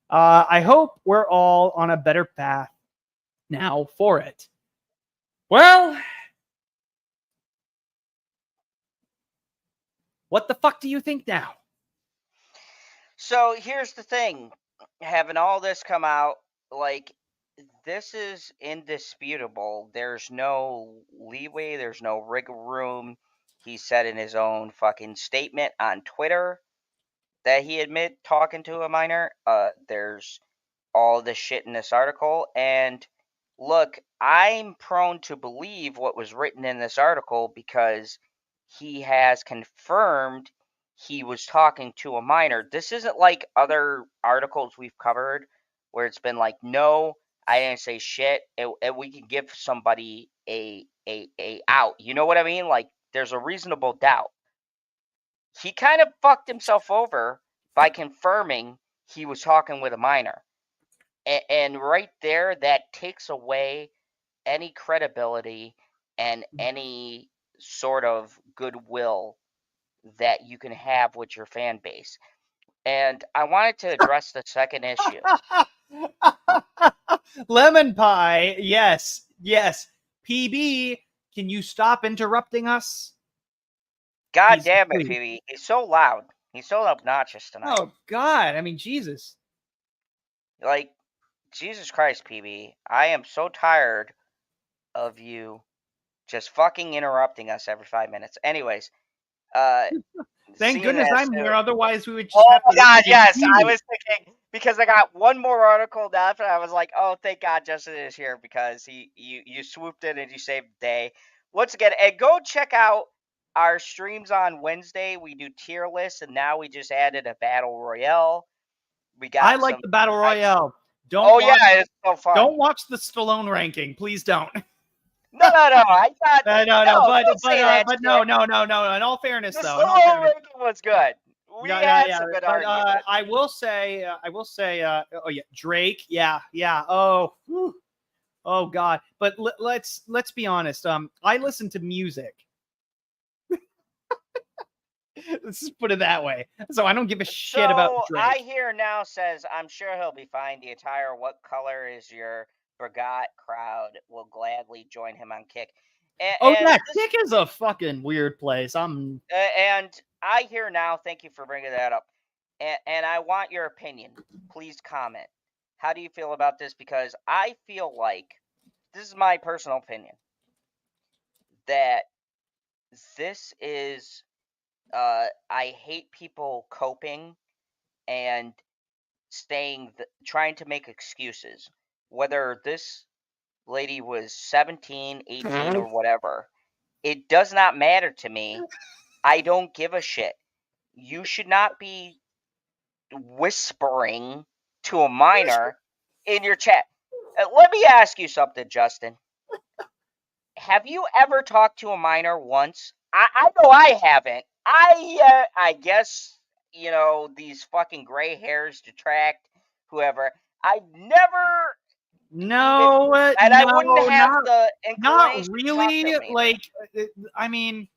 I hope we're all on a better path now for it. Well, what the fuck do you think now? So here's the thing. Having all this come out, like, this is indisputable. There's no leeway. There's no wiggle room. He said in his own fucking statement on Twitter that he admit talking to a minor. There's all this shit in this article. And look, I'm prone to believe what was written in this article because he has confirmed he was talking to a minor. This isn't like other articles we've covered where it's been like, no, I didn't say shit, and we can give somebody a out. You know what I mean? Like, there's a reasonable doubt. He kind of fucked himself over by confirming he was talking with a minor. And right there, that takes away any credibility and any sort of goodwill that you can have with your fan base. And I wanted to address the second issue. Lemon pie. Yes. Yes. PB, can you stop interrupting us? God damn it, PB. He's so loud. He's so obnoxious tonight. Oh, God. I mean, Jesus. Like, Jesus Christ, PB. I am so tired of you just fucking interrupting us every 5 minutes. Anyways, thank goodness I'm here. Otherwise, we would just oh have to. Oh my God, yes. I was thinking, because I got one more article after, I was like, oh, thank God Justin is here because you swooped in and you saved the day. Once again, and go check out our streams on Wednesday. We do tier lists, and now we just added a battle royale. We got. I like the battle royale. Yeah, it's so fun. Don't watch the Stallone ranking, please don't. No. I thought but no. In all fairness, the though, Stallone ranking was good. We had some good arguments. I will say. Oh yeah, Drake. Yeah. Oh God. But let's be honest. I listen to music. Let's just put it that way. So I don't give a shit about Drake. I hear now says, I'm sure he'll be fine. The entire What Color Is Your Forgot crowd will gladly join him on Kick. Kick is a fucking weird place. And I hear now, thank you for bringing that up. And I want your opinion. Please comment. How do you feel about this? Because I feel like, this is my personal opinion, that this is... I hate people coping and trying to make excuses. Whether this lady was 17, 18, or whatever, it does not matter to me. I don't give a shit. You should not be whispering to a minor in your chat. Let me ask you something, Justin. Have you ever talked to a minor once? I know I haven't. I guess, these fucking gray hairs detract whoever. I've never. No, and I wouldn't have the not inclination really. to talk to Like, I mean,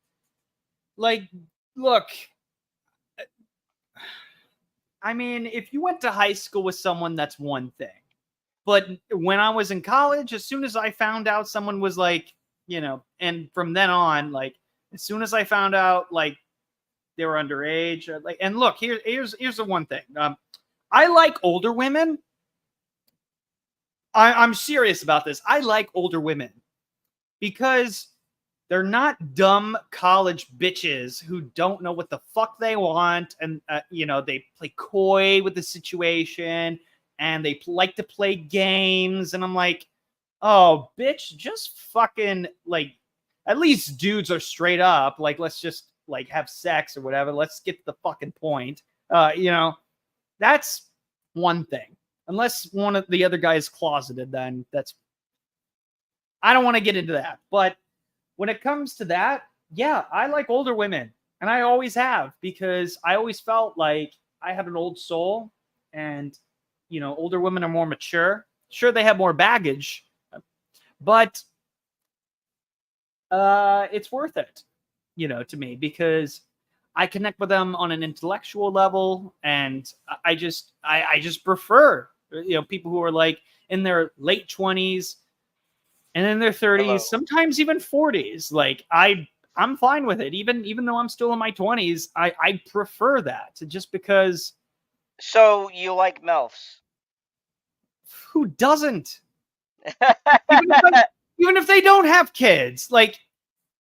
like, look. I mean, if you went to high school with someone, that's one thing. But when I was in college, as soon as I found out someone was like, and from then on, like, as soon as I found out, like, they were underage, like, and look, here's the one thing. I like older women. I'm serious about this. I like older women because they're not dumb college bitches who don't know what the fuck they want, and they play coy with the situation, and they like to play games, and I'm like, oh, bitch, just fucking, like, at least dudes are straight up. Like, let's just, like, have sex or whatever. Let's get to the fucking point. That's one thing. Unless one of the other guys closeted, then that's... I don't want to get into that. But when it comes to that, yeah, I like older women. And I always have, because I always felt like I had an old soul, and older women are more mature. Sure, they have more baggage, but it's worth it, to me, because I connect with them on an intellectual level, and I just prefer people who are like in their late 20s and in their 30s, Hello. sometimes even 40s. Like I'm fine with it, even though I'm still in my 20s. I prefer that, just because. So you like MILFs? Who doesn't? Even if they don't have kids, like,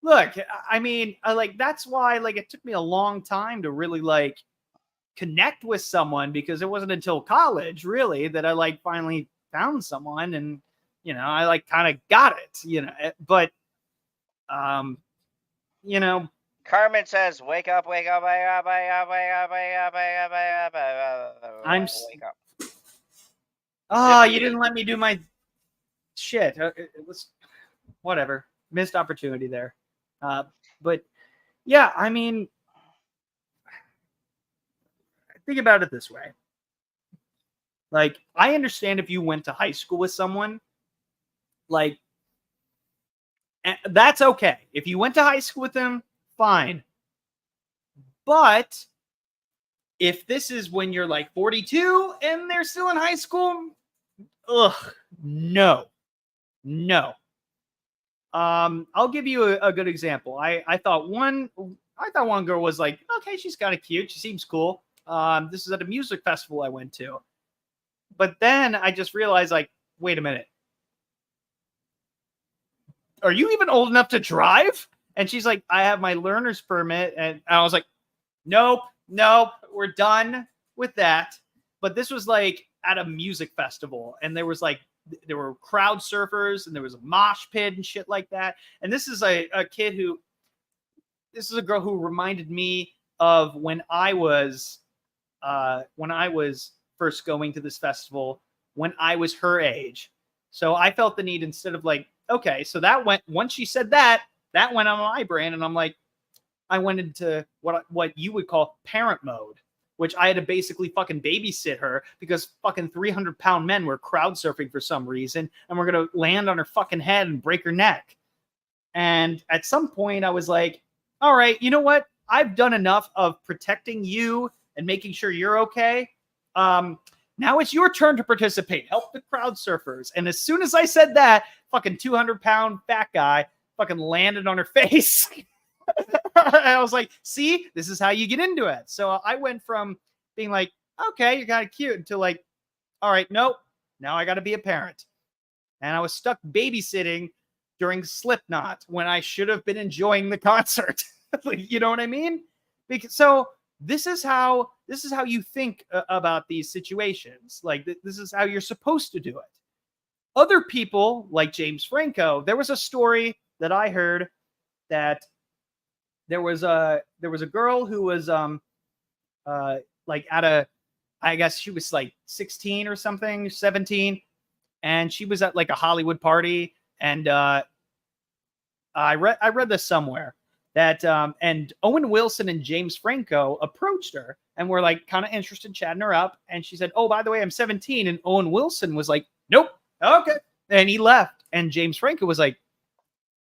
look, I mean, that's why, like, it took me a long time to really like connect with someone, because it wasn't until college really that I like finally found someone, and I like kind of got it, but Carmen says, "Wake up, wake up, wake up, wake up, wake up, wake up, wake up, wake up, wake up." You didn't let me do my shit. It was whatever, missed opportunity there. But yeah, I mean, think about it this way. Like, I understand if you went to high school with someone, like, that's okay. If you went to high school with them, fine. But if this is when you're like 42 and they're still in high school, no. I'll give you a good example. I thought one girl was like, okay, she's kind of cute. She seems cool. This is at a music festival I went to. But then I just realized, like, wait a minute. Are you even old enough to drive? And she's like, I have my learner's permit. And I was like, nope, we're done with that. But this was like at a music festival, and there were crowd surfers, and there was a mosh pit and shit like that. And this is a girl who reminded me of when I was first going to this festival, when I was her age. So I felt the need, instead of like, okay, so once she said that went on my brain, and I'm like, I went into what you would call parent mode, which I had to basically fucking babysit her, because fucking 300-pound men were crowd surfing for some reason, and we're going to land on her fucking head and break her neck. And at some point I was like, all right, you know what? I've done enough of protecting you and making sure you're okay. Now it's your turn to participate. Help the crowd surfers. And as soon as I said that, fucking 200-pound fat guy fucking landed on her face. I was like, see, this is how you get into it. So I went from being like, okay, you're kind of cute, to like, all right, nope, now I got to be a parent. And I was stuck babysitting during Slipknot when I should have been enjoying the concert. You know what I mean? So this is how you think about these situations. Like, this is how you're supposed to do it. Other people, like James Franco, there was a story that I heard that there was a girl who was like I guess she was like 16 or something, 17, and she was at like a Hollywood party, and I read this somewhere that and Owen Wilson and James Franco approached her and were like kind of interested, chatting her up, and she said, oh, by the way, I'm 17. And Owen Wilson was like, nope, okay, and he left. And James Franco was like,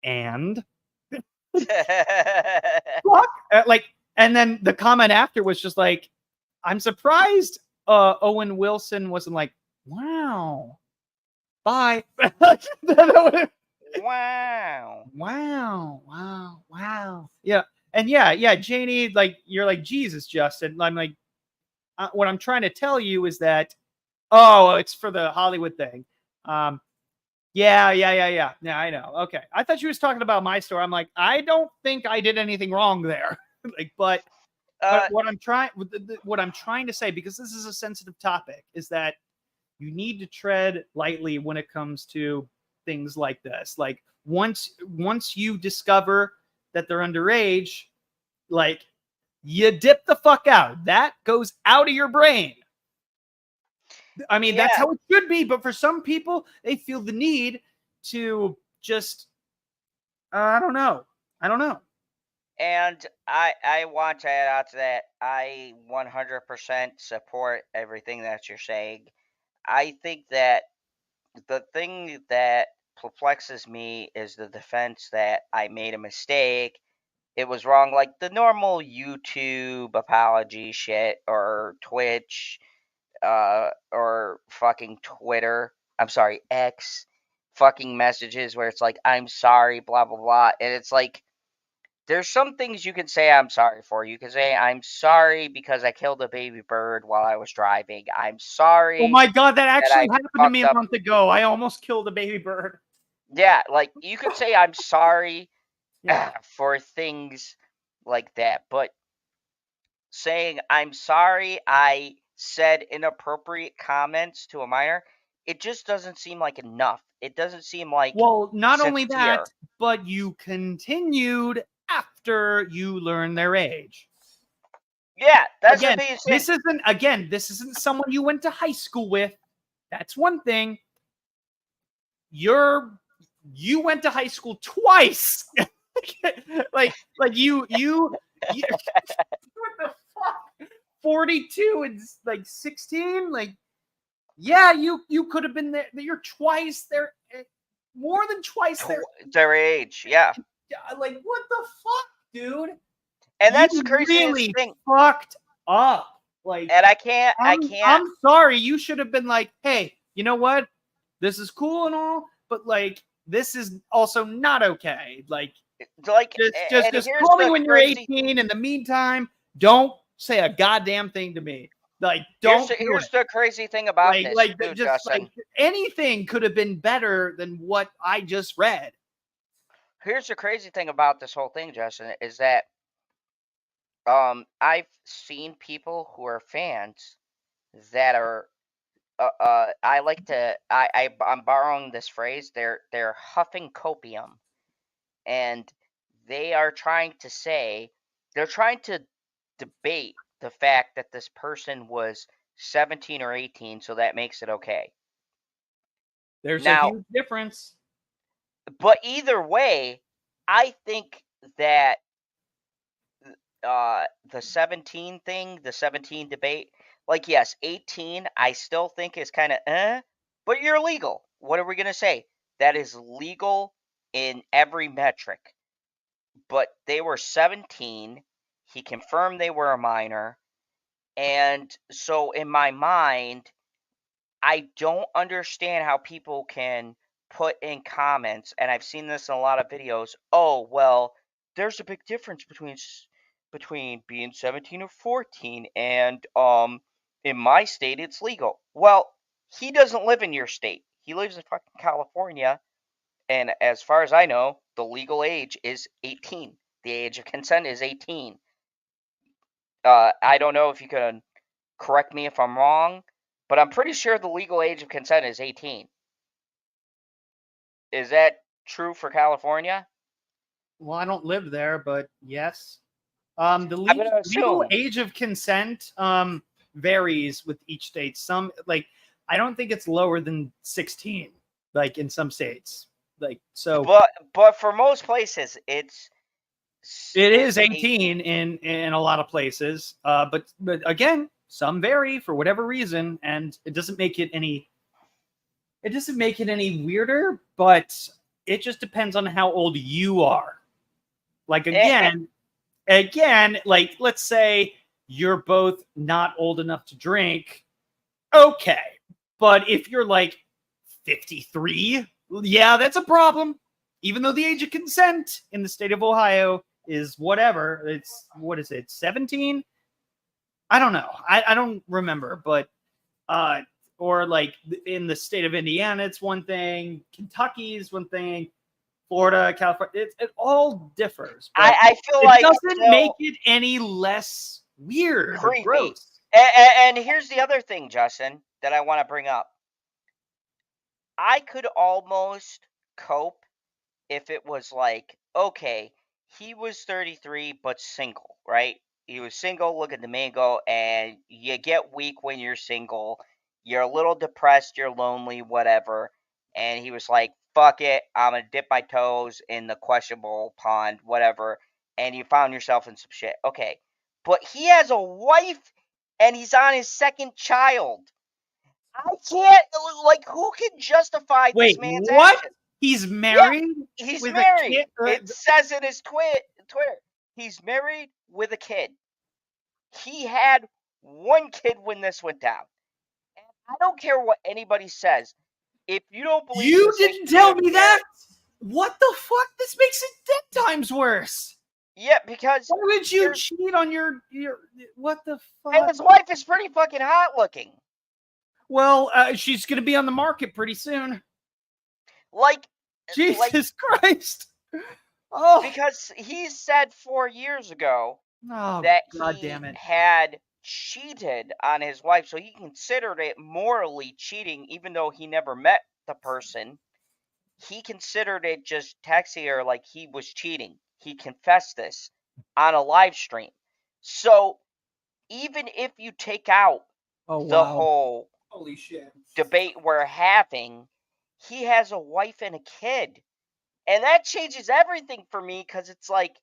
and fuck? And then the comment after was just like, I'm surprised Owen Wilson wasn't like, wow, bye. Wow. Yeah. And yeah, Janie, like, you're like, Jesus, Justin. I'm like, what I'm trying to tell you is that, it's for the Hollywood thing. Yeah, I know. Okay. I thought she was talking about my story. I'm like, I don't think I did anything wrong there. Like, but what I'm trying to say, because this is a sensitive topic, is that you need to tread lightly when it comes to things like this. Like, once you discover that they're underage, like, you dip the fuck out. That goes out of your brain. I mean, that's how it should be. But for some people, they feel the need to just, I don't know. And I want to add out to that, I 100% support everything that you're saying. I think that the thing that perplexes me is the defense that I made a mistake. It was wrong, like the normal YouTube apology shit, or Twitch, or fucking Twitter. I'm sorry, X fucking messages where it's like, I'm sorry, blah, blah, blah. And it's like, there's some things you can say I'm sorry for. You can say, I'm sorry because I killed a baby bird while I was driving. I'm Oh sorry my god, that that actually I happened to me fucked a up. month ago. I almost killed a baby bird. Yeah, like, you could say I'm sorry Yeah. for things like that. But saying, I'm sorry I said inappropriate comments to a minor, it just doesn't seem like enough. It doesn't seem like Well, not only sincere. that, but you continued after you learned their age. Yeah, that's the Again, biggest thing. this isn't someone you went to high school with. That's one thing. You went to high school twice. like you what the fuck? 42 and like 16? Like, yeah, you could have been there. You're twice there, more than twice there. Their age, yeah. Like, what the fuck, dude? And You that's the craziest really thing. fucked up. Like, And I can't. I'm sorry. You should have been like, hey, you know what? This is cool and all, but like, this is also not okay. Like, Like, just here's call me the when you're crazy. 18. In the meantime, don't say a goddamn thing to me. Like, don't. Here's the crazy thing about this, too, just Justin. like anything could have been better than what I just read. Here's the crazy thing about this whole thing, Justin, is that I've seen people who are fans that are I like to I'm borrowing this phrase. They're huffing copium, and they are trying to say, they're trying to debate the fact that this person was 17 or 18, so that makes it okay. There's a Now, huge difference. but either way, I think that the 17 thing, the 17 debate, like, yes, 18 I still think is kind of but you're legal. What are we going to say? That is legal in every metric. But they were 17. He confirmed they were a minor. And so in my mind, I don't understand how people can put in comments, and I've seen this in a lot of videos. Oh, well, there's a big difference between being 17 or 14, and in my state it's legal. Well, he doesn't live in your state. He lives in fucking California, and as far as I know, the legal age is 18. The age of consent is 18. I don't know if you can correct me if I'm wrong, but I'm pretty sure the legal age of consent is 18. Is that true for California? Well, I don't live there, but yes. The I'm gonna legal assume. age of consent varies with each state. Some, like, I don't think it's lower than 16, like in some states. Like, so But for most places, it is 18. 18 in a lot of places. But again, some vary for whatever reason, and it doesn't make it any weirder, but it just depends on how old you are. Like, again, like, let's say you're both not old enough to drink. Okay. But if you're like 53, yeah, that's a problem. Even though the age of consent in the state of Ohio is whatever, it's, what is it, 17? I don't know. I don't remember, but or like in the state of Indiana, it's one thing. Kentucky is one thing. Florida, California, it all differs. But I feel it like doesn't make it any less weird or creepy. gross. And here's the other thing, Justin, that I want to bring up. I could almost cope if it was like, okay, he was 33 but single, right? He was single, looking to mingle, and you get weak when you're single. You're a little depressed, you're lonely, whatever. And he was like, fuck it, I'm going to dip my toes in the questionable pond, whatever. and you found yourself in some shit. Okay. But he has a wife and he's on his second child. I can't, like, who can justify this Wait, man's what? actions? He's married He's with married. a kid? It says in his Twitter. He's married with a kid. He had one kid when this went down. And I don't care what anybody says. If you don't believe in You the didn't sanctity tell of me marriage, that. What the fuck? This makes it 10 times worse. yeah, because Why would you cheat on your what the and fuck? his wife is pretty fucking hot looking. Well, she's gonna be on the market pretty soon. Like, Jesus Christ! Oh, because he said 4 years ago oh, that God he damn it! had cheated on his wife, so he considered it morally cheating, even though he never met the person. He considered it just texting her like he was cheating. He confessed this on a live stream. So even if you take out Oh the wow! whole Holy shit! debate we're having, he has a wife and a kid. And that changes everything for me, because it's like,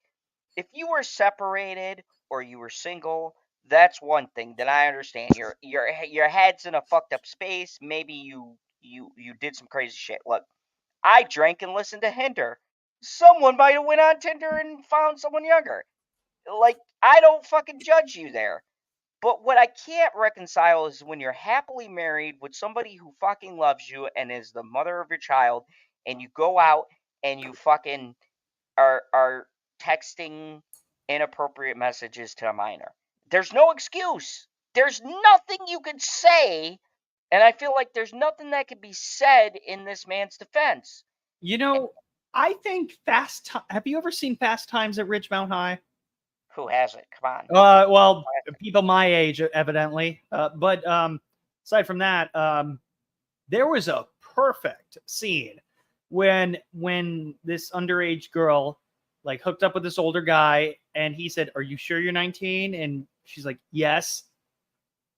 if you were separated or you were single, that's one thing. Then I understand your head's in a fucked up space. Maybe you did some crazy shit. Look, I drank and listened to Hinder. Someone might have went on Tinder and found someone younger. Like, I don't fucking judge you there. But what I can't reconcile is when you're happily married with somebody who fucking loves you and is the mother of your child, and you go out and you fucking are texting inappropriate messages to a minor. There's no excuse. There's nothing you could say, and I feel like there's nothing that could be said in this man's defense. You know, I think Have you ever seen Fast Times at Ridgemount High? Who hasn't? Come on. Well, people my age, evidently. But aside from that, there was a perfect scene when this underage girl like hooked up with this older guy, and he said, "Are you sure you're 19?" And she's like, "Yes."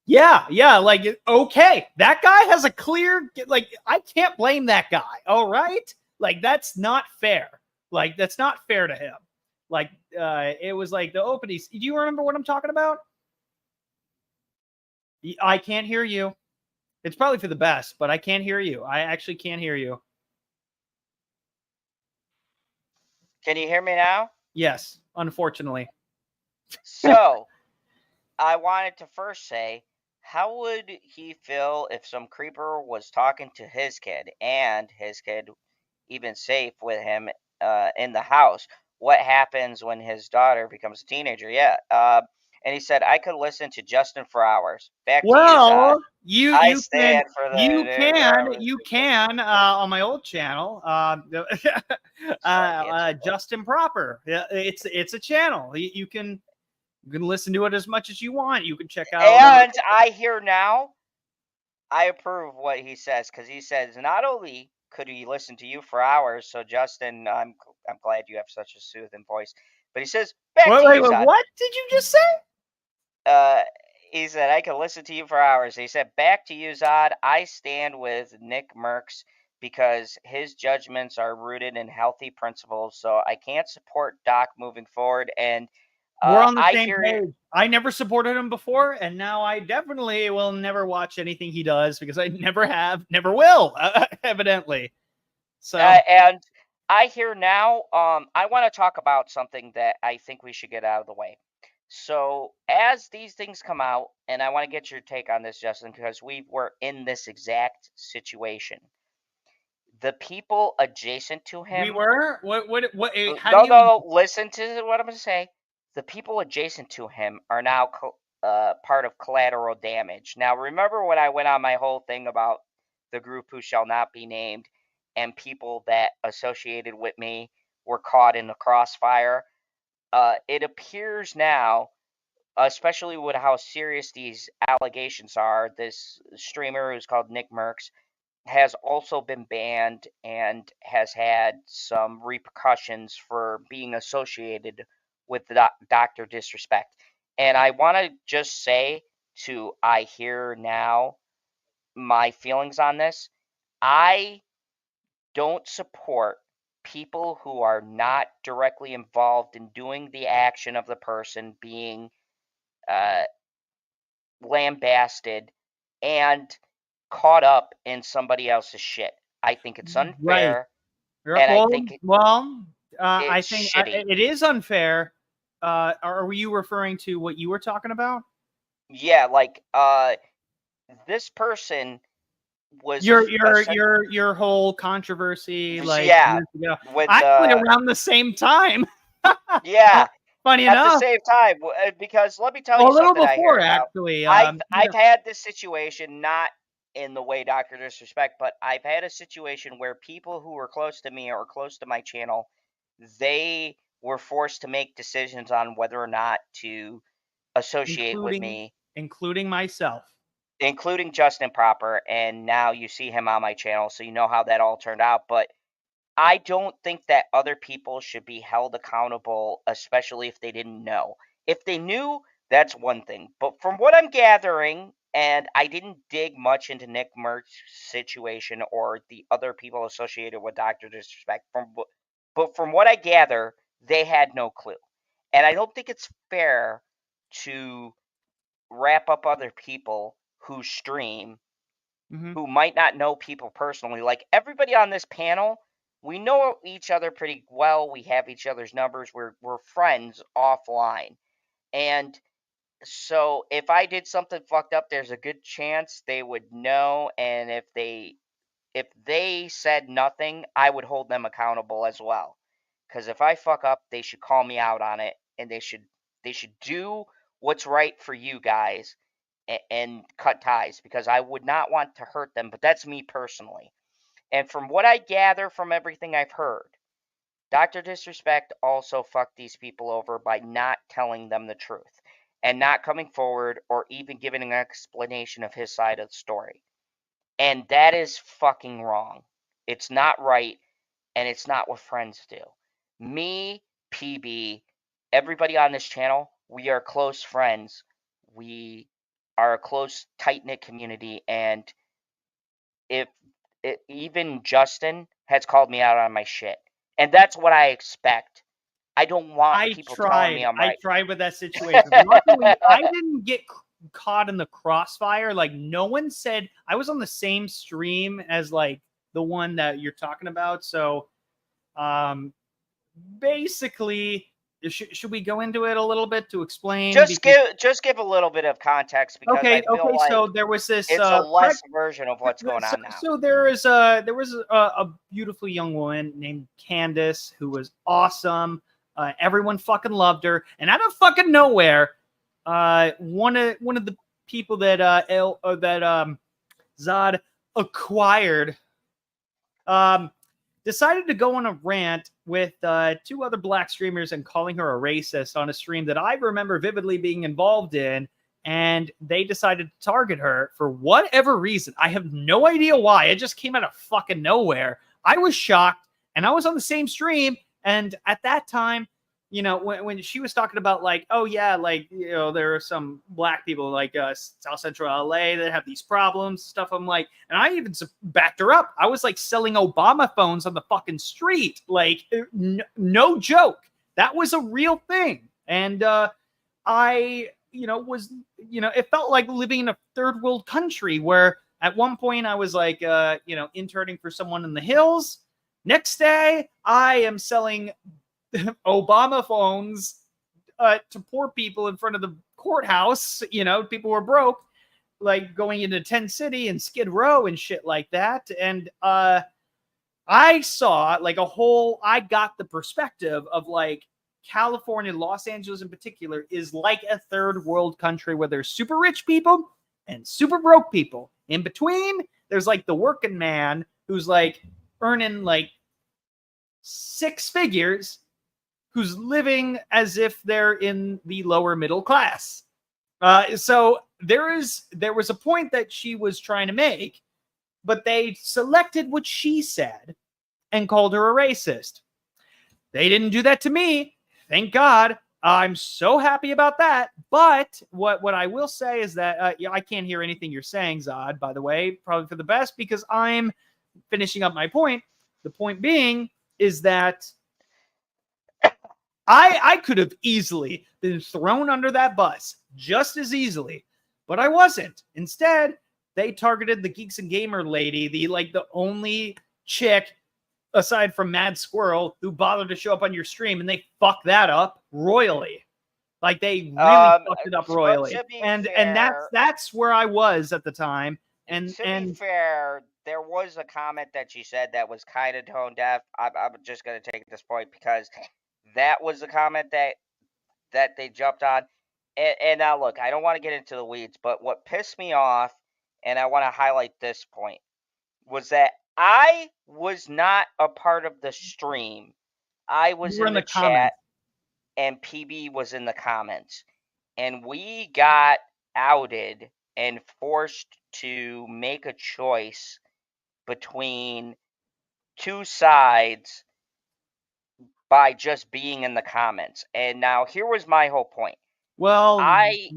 Yeah, like, okay, that guy has a clear, like, I can't blame that guy. All right, like, that's not fair. Like, that's not fair to him. Like, it was like the opening. Do you remember what I'm talking about? I can't hear you. It's probably for the best, but I can't hear you. I actually can't hear you. Can you hear me now? Yes, unfortunately. So, I wanted to first say, how would he feel if some creeper was talking to his kid, and his kid even safe with him in the house? What happens when his daughter becomes a teenager? Yeah. And he said, I could listen to Justin for hours. Back to you, Zod. Well, you I can stand for the you can on my old channel, Justin Proper. Yeah, it's a channel. You can listen to it as much as you want. You can check out. And I hear now, I approve what he says, because he says not only could he listen to you for hours. So Justin, I'm glad you have such a soothing voice. But he says, back to you, Zod. What did you just say? He said, I could listen to you for hours. He said, back to you, Zod. I stand with Nick Merckx because his judgments are rooted in healthy principles. So I can't support Doc moving forward. And we're on the same page. I never supported him before, and now I definitely will never watch anything he does, because I never have, never will, evidently. So, and I hear now, I want to talk about something that I think we should get out of the way. So as these things come out, and I want to get your take on this, Justin, because we were in this exact situation. The people adjacent to him. we were? What, No, listen to what I'm going to say. The people adjacent to him are now part of collateral damage. Now, remember when I went on my whole thing about the group who shall not be named, and people that associated with me were caught in the crossfire? It appears now, especially with how serious these allegations are, this streamer who's called Nick Merckx has also been banned and has had some repercussions for being associated with Dr. Disrespect. And I want to just say I hear now my feelings on this. I don't support people who are not directly involved in doing the action of the person being lambasted and caught up in somebody else's shit. I think it's unfair. Right. And well, I think I it's think shitty. it is unfair. Are you referring to what you were talking about? Yeah, like this person was your whole controversy like yeah years ago. with Actually around the same time. yeah Funny at the enough. same time, because let me tell Well, you a little something I hear before about. actually. I've had this situation, not in the way Dr. Disrespect, but I've had a situation where people who were close to me or close to my channel, they were forced to make decisions on whether or not to associate with me, including myself. including Justin Proper, and now you see him on my channel, so you know how that all turned out. But I don't think that other people should be held accountable, especially if they didn't know. If they knew, that's one thing. But from what I'm gathering, and I didn't dig much into Nick Merck's situation or the other people associated with Dr. Disrespect, but from what I gather, they had no clue. And I don't think it's fair to wrap up other people who stream who might not know people personally. Like everybody on this panel, we know each other pretty well. We have each other's numbers. We're friends offline. And so if I did something fucked up, there's a good chance they would know, and if they said nothing, I would hold them accountable as well. Cuz if I fuck up, they should call me out on it, and they should do what's right for you guys and cut ties, because I would not want to hurt them, but that's me personally. And from what I gather from everything I've heard, Dr. Disrespect also fucked these people over by not telling them the truth and not coming forward or even giving an explanation of his side of the story. And that is fucking wrong. It's not right, and it's not what friends do. Me, PB, everybody on this channel, we are close friends. We are a close, tight-knit community, and if even Justin has called me out on my shit, and that's what I expect. I don't want people telling me I'm right. I tried with that situation. Luckily, I didn't get caught in the crossfire. Like no one said. I was on the same stream as like the one that you're talking about. So, basically, should we go into it a little bit to explain? Just give a little bit of context, because I feel like so there was this. It's a less version of what's going on now. So there was a beautiful young woman named Candace who was awesome. Everyone fucking loved her, and out of fucking nowhere, one of the people that Zod acquired, decided to go on a rant with two other black streamers and calling her a racist on a stream that I remember vividly being involved in. And they decided to target her for whatever reason. I have no idea why. It just came out of fucking nowhere. I was shocked, and I was on the same stream. And at that time, you know, when she was talking about like, oh yeah, like, you know, there are some black people like South Central LA that have these problems, stuff. I'm like, and I even backed her up. I was like selling Obama phones on the fucking street. Like, no joke. That was a real thing. And I, you know, was, you know, it felt like living in a third world country where at one point I was like, you know, interning for someone in the hills. Next day, I am selling Obama phones to poor people in front of the courthouse. You know, people were broke, like going into Tent City and Skid Row and shit like that. And I saw like I got the perspective of like California, Los Angeles in particular, is like a third world country where there's super rich people and super broke people. In between, there's like the working man who's like earning like 6 figures, who's living as if they're in the lower middle class. So there was a point that she was trying to make, but they selected what she said and called her a racist. They didn't do that to me. Thank God. I'm so happy about that. But what I will say is that I can't hear anything you're saying, Zod, by the way, probably for the best, because I'm finishing up my point. The point being, is that I could have easily been thrown under that bus just as easily, but I wasn't. Instead, they targeted the Geeks and Gamer lady, the only chick aside from Mad Squirrel who bothered to show up on your stream, and they fucked that up royally. Like, they really fucked it up royally. And that's where I was at the time. And to be fair, there was a comment that she said that was kind of tone deaf. I'm just going to take this point because that was the comment that they jumped on. And now, look, I don't want to get into the weeds, but what pissed me off, and I want to highlight this point, was that I was not a part of the stream. I was in the chat, and PB was in the comments. And we got outed and forced to make a choice between two sides by just being in the comments. And now here was my whole point. Well, I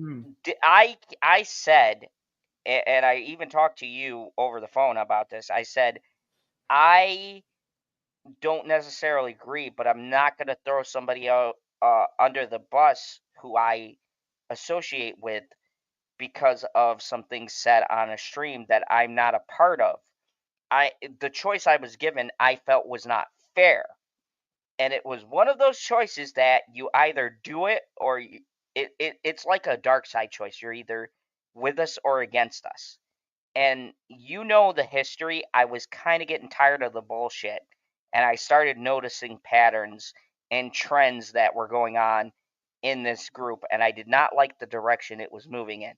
said, and I even talked to you over the phone about this. I said, I don't necessarily agree, but I'm not going to throw somebody out under the bus who I associate with because of some things said on a stream that I'm not a part of. The choice I was given, I felt was not fair. And it was one of those choices that you either do it or it's like a dark side choice. You're either with us or against us. And you know the history. I was kind of getting tired of the bullshit. And I started noticing patterns and trends that were going on in this group. And I did not like the direction it was moving in.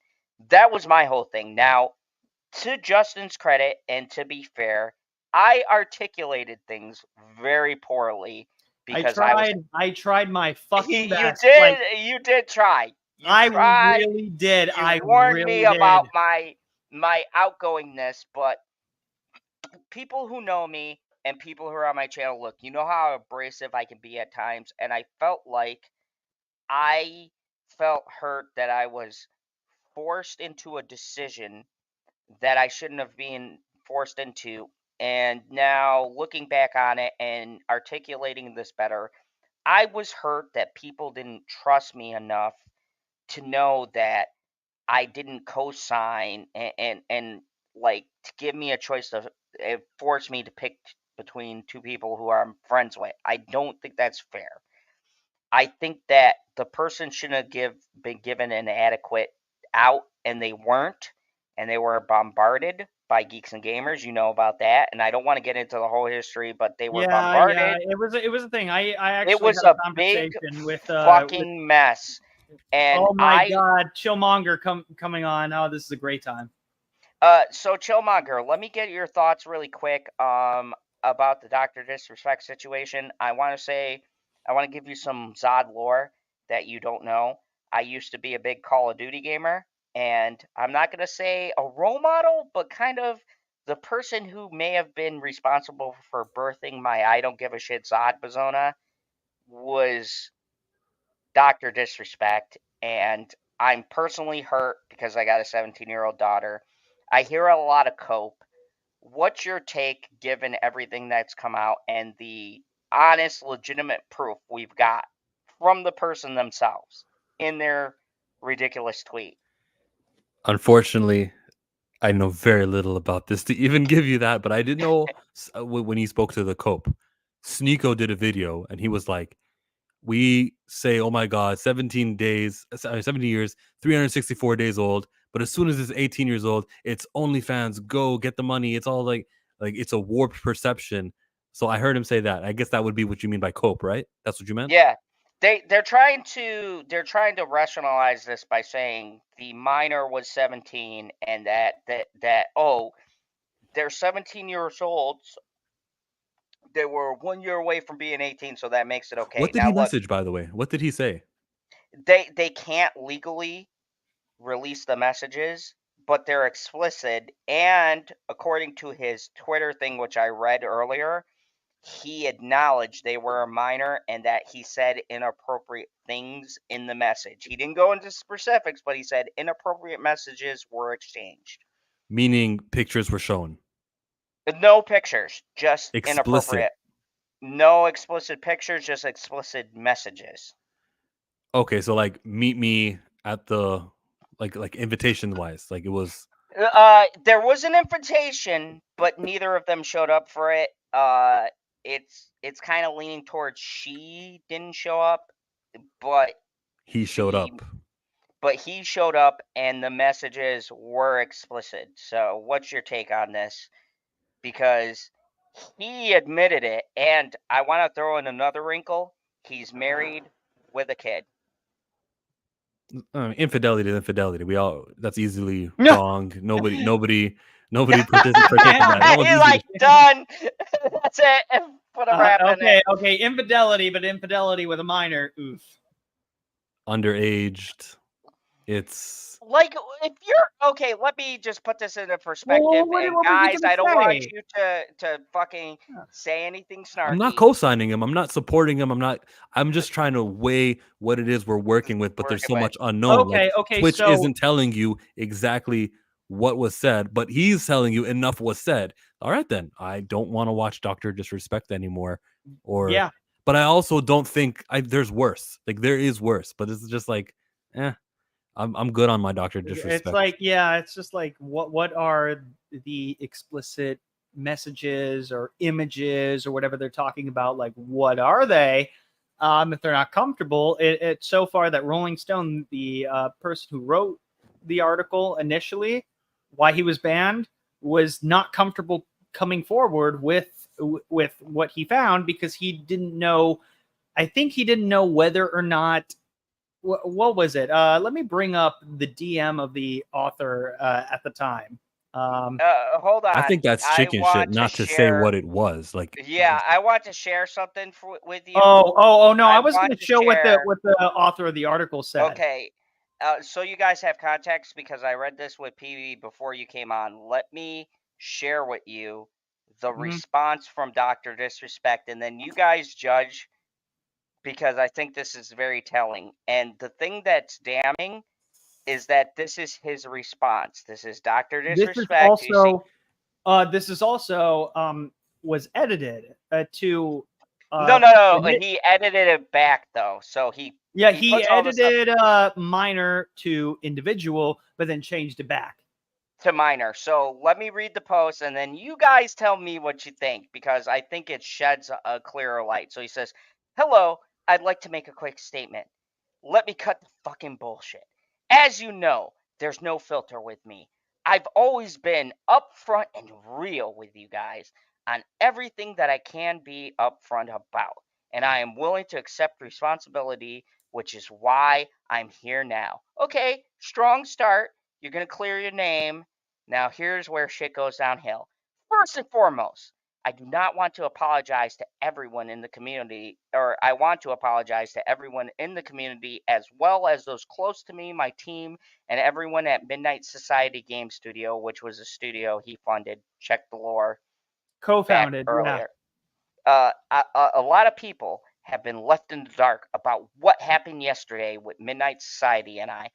That was my whole thing. Now, to Justin's credit, and to be fair, I articulated things very poorly because I tried my fucking best. You did try. I really did. You warned me about my outgoingness, but people who know me and people who are on my channel, look, you know how abrasive I can be at times, and I felt hurt that I was forced into a decision that I shouldn't have been forced into. And now looking back on it and articulating this better, I was hurt that people didn't trust me enough to know that I didn't co-sign and like to give me a choice to force me to pick between two people who I'm friends with. I don't think that's fair. I think that the person shouldn't have been given an adequate out, and they weren't, and they were bombarded by Geeks and Gamers. You know about that, and I don't want to get into the whole history, but they were bombarded. Yeah, it was a thing. I actually it was had a conversation big with fucking mess. And oh my god, Chillmonger coming on. Oh, this is a great time. So Chillmonger, let me get your thoughts really quick about the Dr. Disrespect situation. I want to give you some Zod lore that you don't know. I used to be a big Call of Duty gamer, and I'm not going to say a role model, but kind of the person who may have been responsible for birthing my I don't give a shit Zod persona was Dr. Disrespect, and I'm personally hurt because I got a 17-year-old daughter. I hear a lot of cope. What's your take, given everything that's come out and the honest, legitimate proof we've got from the person themselves in their ridiculous tweet? Unfortunately, I know very little about this to even give you that, but I did know when he spoke to the Cope. Sneeko did a video, and he was like, we say, oh my God, 17 years, 364 days old. But as soon as it's 18 years old, it's OnlyFans, go get the money. It's all like it's a warped perception. So I heard him say that. I guess that would be what you mean by cope, right? That's what you meant? Yeah. They're trying to rationalize this by saying the minor was 17 and that they're 17 years old. They were 1 year away from being 18, so that makes it okay. What did he message, by the way? What did he say? They can't legally release the messages, but they're explicit. And according to his Twitter thing, which I read earlier, he acknowledged they were a minor and that he said inappropriate things in the message. He didn't go into specifics, but he said inappropriate messages were exchanged. Meaning pictures were shown? No pictures, just explicit. Inappropriate. No explicit pictures, just explicit messages. Okay, so like meet me at the like invitation wise, like it was. There was an invitation, but neither of them showed up for it. It's kind of leaning towards she didn't show up, but He showed up. he showed up, and the messages were explicit. So, what's your take on this? Because he admitted it, and I want to throw in another wrinkle. He's married with a kid. Infidelity to infidelity. We all that's easily Yeah. wrong. Nobody participates in that. That was He's easily like, done. That's it. Put a wrap in it. Okay, infidelity, but infidelity with a minor. Oof. underaged. It's Like, if you're okay, let me just put this into perspective. what was he Guys, gonna I don't want say? you to fucking say anything snarky. I'm not co-signing him. I'm not supporting him. I'm just trying to weigh what it is we're working with, but there's so much unknown. Okay, like, okay, Twitch so- isn't telling you exactly what was said, but he's telling you enough was said. All right, then. I don't want to watch Dr. Disrespect anymore. Yeah. But I also don't think there's worse. Like there is worse, but it's just like, I'm good on my Dr. Disrespect. It's like, yeah, it's just like what are the explicit messages or images or whatever they're talking about? Like, what are they? If they're not comfortable, it's so far that Rolling Stone, the person who wrote the article initially, why he was banned, was not comfortable coming forward with what he found because he didn't know. I think he didn't know whether or not. What was it? Let me bring up the DM of the author at the time. Hold on. I think that's chicken shit, not to say what it was. Like, yeah, I want to share something with you. Oh no! I was want going to show what the author of the article said. Okay, so you guys have context because I read this with PV before you came on. Let me share with you the response from Dr. Disrespect, and then you guys judge because I think this is very telling. And the thing that's damning is that this is his response. This is Dr. Disrespect. This is also was edited to. No. He edited it back though, so he edited minor to individual, but then changed it back to minor. So let me read the post, and then you guys tell me what you think because I think it sheds a clearer light. So he says, "Hello, I'd like to make a quick statement. Let me cut the fucking bullshit. As you know, there's no filter with me. I've always been upfront and real with you guys on everything that I can be upfront about. And I am willing to accept responsibility, which is why I'm here now." Okay, strong start. You're going to clear your name. Now, here's where shit goes downhill. First and foremost, I do not want to apologize to everyone in the community, or I want to apologize to everyone in the community as well as those close to me, my team, and everyone at Midnight Society Game Studio, which was a studio he funded. Check the lore. Co-founded earlier. Yeah. A lot of people have been left in the dark about what happened yesterday with Midnight Society and I,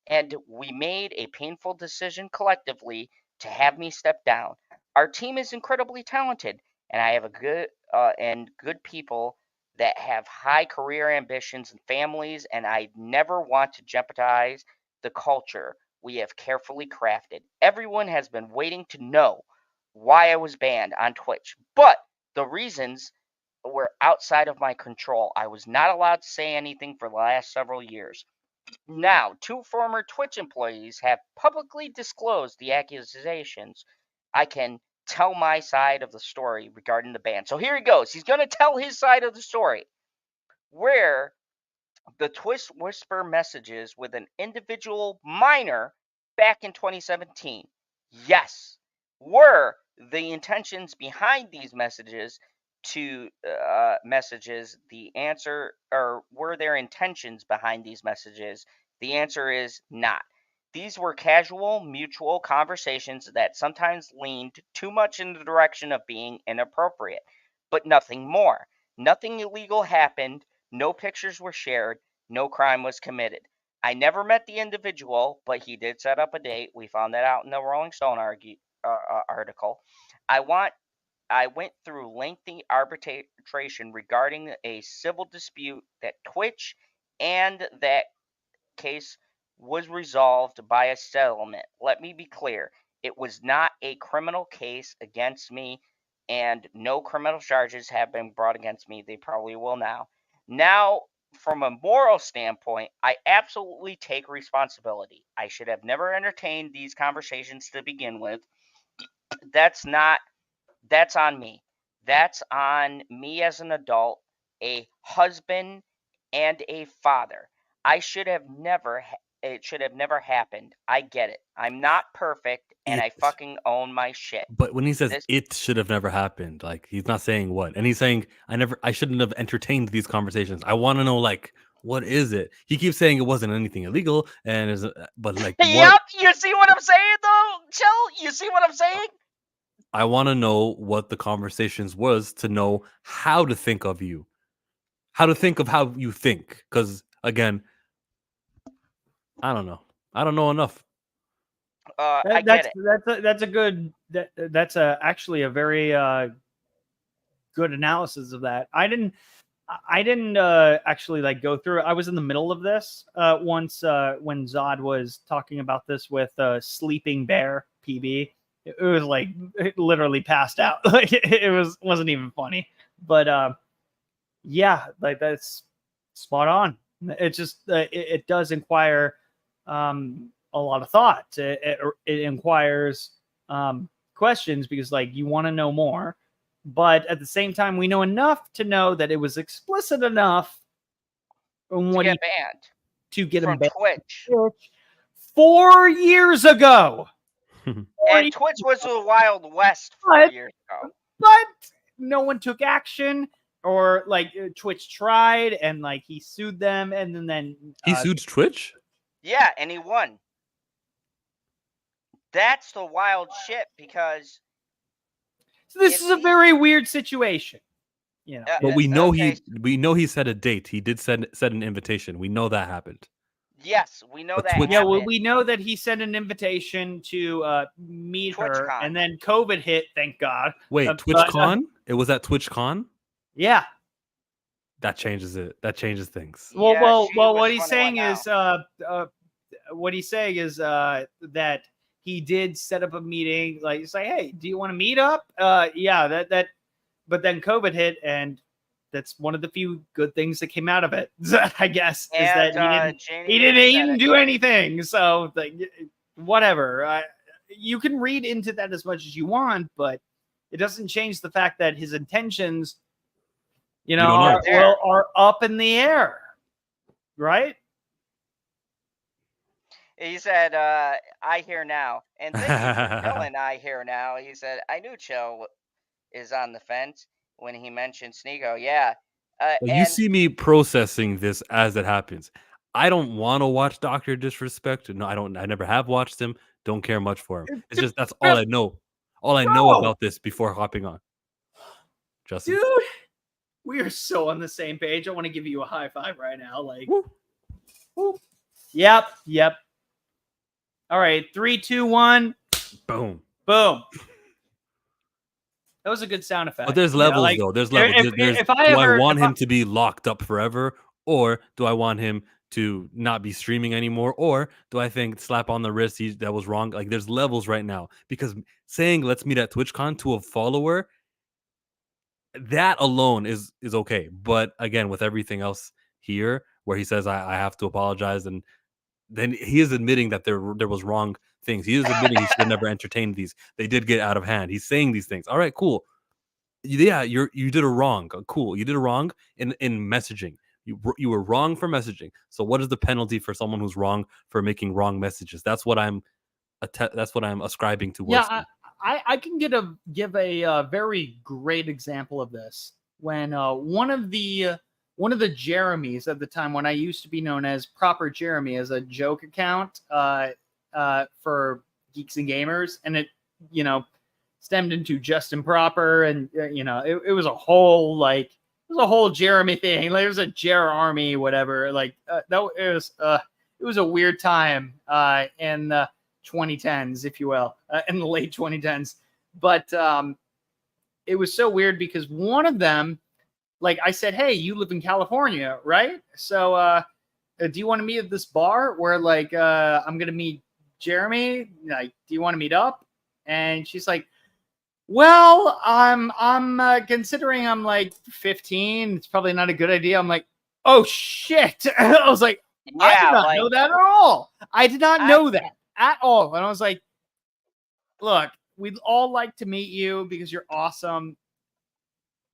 and we made a painful decision collectively to have me step down. Our team is incredibly talented, and I have good people that have high career ambitions and families, and I never want to jeopardize the culture we have carefully crafted. Everyone has been waiting to know why I was banned on Twitch, but the reasons were outside of my control. I was not allowed to say anything for the last several years. Now, 2 former Twitch employees have publicly disclosed the accusations. I can tell my side of the story regarding the ban. So here he goes. He's going to tell his side of the story. Where the Twitch whisper messages with an individual minor back in 2017. Yes. Were the intentions behind these messages the answer, or were there intentions behind these messages? The answer is not. These were casual, mutual conversations that sometimes leaned too much in the direction of being inappropriate, but nothing more. Nothing illegal happened, no pictures were shared, no crime was committed. I never met the individual, but he did set up a date. We found that out in the Rolling Stone article. I went through lengthy arbitration regarding a civil dispute that Twitch and that case was resolved by a settlement. Let me be clear. It was not a criminal case against me, and no criminal charges have been brought against me. They probably will now. Now, from a moral standpoint, I absolutely take responsibility. I should have never entertained these conversations to begin with. That's on me. That's on me as an adult, a husband, and a father. I should have never. It should have never happened. I get it. I'm not perfect, and I fucking own my shit. But when he says This- it should have never happened, like he's not saying what, and he's saying I shouldn't have entertained these conversations. I want to know like what is it? He keeps saying it wasn't anything illegal, but like what? Yep, you see what I'm saying though, Chill? You see what I'm saying? I want to know what the conversations was to know how to think of you, how to think of how you think. Because again, I don't know. I don't know enough. I get it. That's actually a very good analysis of that. I didn't actually like go through it. I was in the middle of this once when Zod was talking about this with Sleeping Bear PB. It was like it literally passed out. Like it wasn't even funny. But yeah, like that's spot on. It just it does inquire a lot of thought. It inquires questions because like you want to know more, but at the same time we know enough to know that it was explicit enough To get banned to get from him banned Twitch. 4 years ago. And Twitch was the Wild West 4 years ago. But no one took action, or like Twitch tried and like he sued them, and then he sued Twitch. Yeah, and he won. That's the wild shit because so this is a very weird situation. You know, but we know he set a date. He did set an invitation. We know that happened. Yes, we know that. Yeah, well, we know that he sent an invitation to meet her, and then COVID hit. Thank God. Wait, TwitchCon? It was at TwitchCon? Yeah. That changes it. That changes things. Well. What he's saying is, that he did set up a meeting. Like, he's like, hey, do you want to meet up? Yeah. That. But then COVID hit, and that's one of the few good things that came out of it, I guess, is that he didn't do anything. So, like, whatever. You can read into that as much as you want, but it doesn't change the fact that his intentions, are up in the air, right? He said, I hear now. And thank you for telling I hear now. He said, I knew Chill is on the fence when he mentioned Sneeko. Yeah. You see me processing this as it happens. I don't want to watch Dr. Disrespect. No, I don't. I never have watched him. Don't care much for him. It's just that's all I know. All I know about this before hopping on. Justin. Dude, we are so on the same page. I want to give you a high five right now. Like, woo. Yep. All right, 3, 2, 1. Boom. That was a good sound effect. But there's levels, though. There's levels. Do I want him to be locked up forever, or do I want him to not be streaming anymore, or do I think slap on the wrist that was wrong? Like, there's levels right now, because saying let's meet at TwitchCon to a follower, that alone is okay. But again, with everything else here, where he says I have to apologize, and then he is admitting that there was wrong things. He is admitting he should have never entertained these. They did get out of hand. He's saying these things. All right, cool. Yeah, you did a wrong. Cool. You did a wrong in messaging. You were wrong for messaging. So what is the penalty for someone who's wrong for making wrong messages? That's what I'm ascribing to. Yeah, I can give a very great example of this. When one of the Jeremys at the time, when I used to be known as Proper Jeremy, as a joke account for Geeks and Gamers, and it stemmed into Justin Proper, and it was a whole Jeremy thing. Like, it was a Jer Army, whatever. Like it was a weird time in the 2010s, if you will, in the late 2010s. But it was so weird because one of them, like I said, hey, you live in California, right? So do you want to meet at this bar where like I'm gonna meet Jeremy? Like, do you want to meet up? And she's like, well, I'm considering I'm like 15. It's probably not a good idea. I'm like, oh shit. I was like, I did not know that at all. I did not know that at all. And I was like, look, we'd all like to meet you because you're awesome.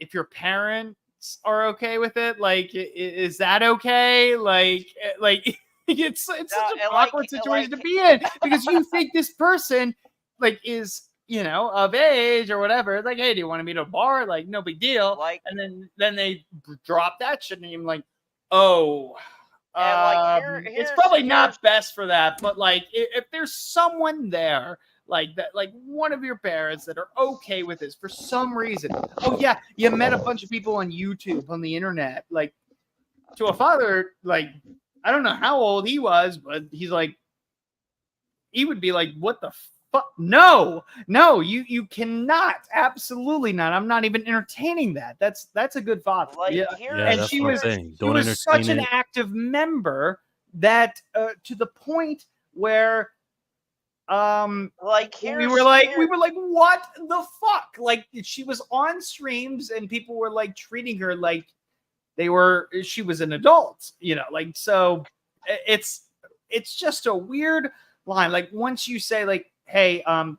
If your parents are okay with it, like, is that okay? Like it's such an awkward situation to be in because you think this person like is, you know, of age or whatever. It's like, hey, do you want to meet at a bar? Like, no big deal. Like, and then they drop that shit, and I'm like, oh, it's probably not best for that. But like, if there's someone there, like that, like one of your parents that are okay with this for some reason. Oh yeah, you met a bunch of people on YouTube, on the internet. Like, to a father, like, I don't know how old he was, but he's like, he would be like, what the fuck? No, you cannot, absolutely not. I'm not even entertaining that. That's a good father. Like, yeah, and she was such an active member that to the point where we were like, what the fuck? Like, she was on streams and people were like treating her like she was an adult, you know, like, so it's just a weird line. Like, once you say like, hey, I'm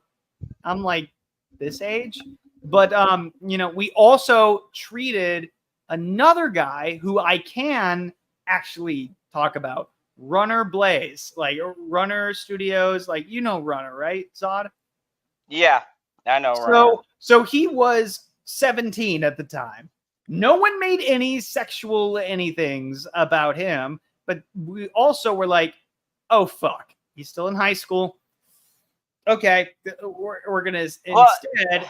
like this age, but you know, we also treated another guy who I can actually talk about, Runner Blaze, like Runner Studios, like, you know Runner, right, Zod? Yeah, I know Runner. So he was 17 at the time. No one made any sexual anythings about him, but we also were like, oh fuck, he's still in high school. Okay, we're gonna instead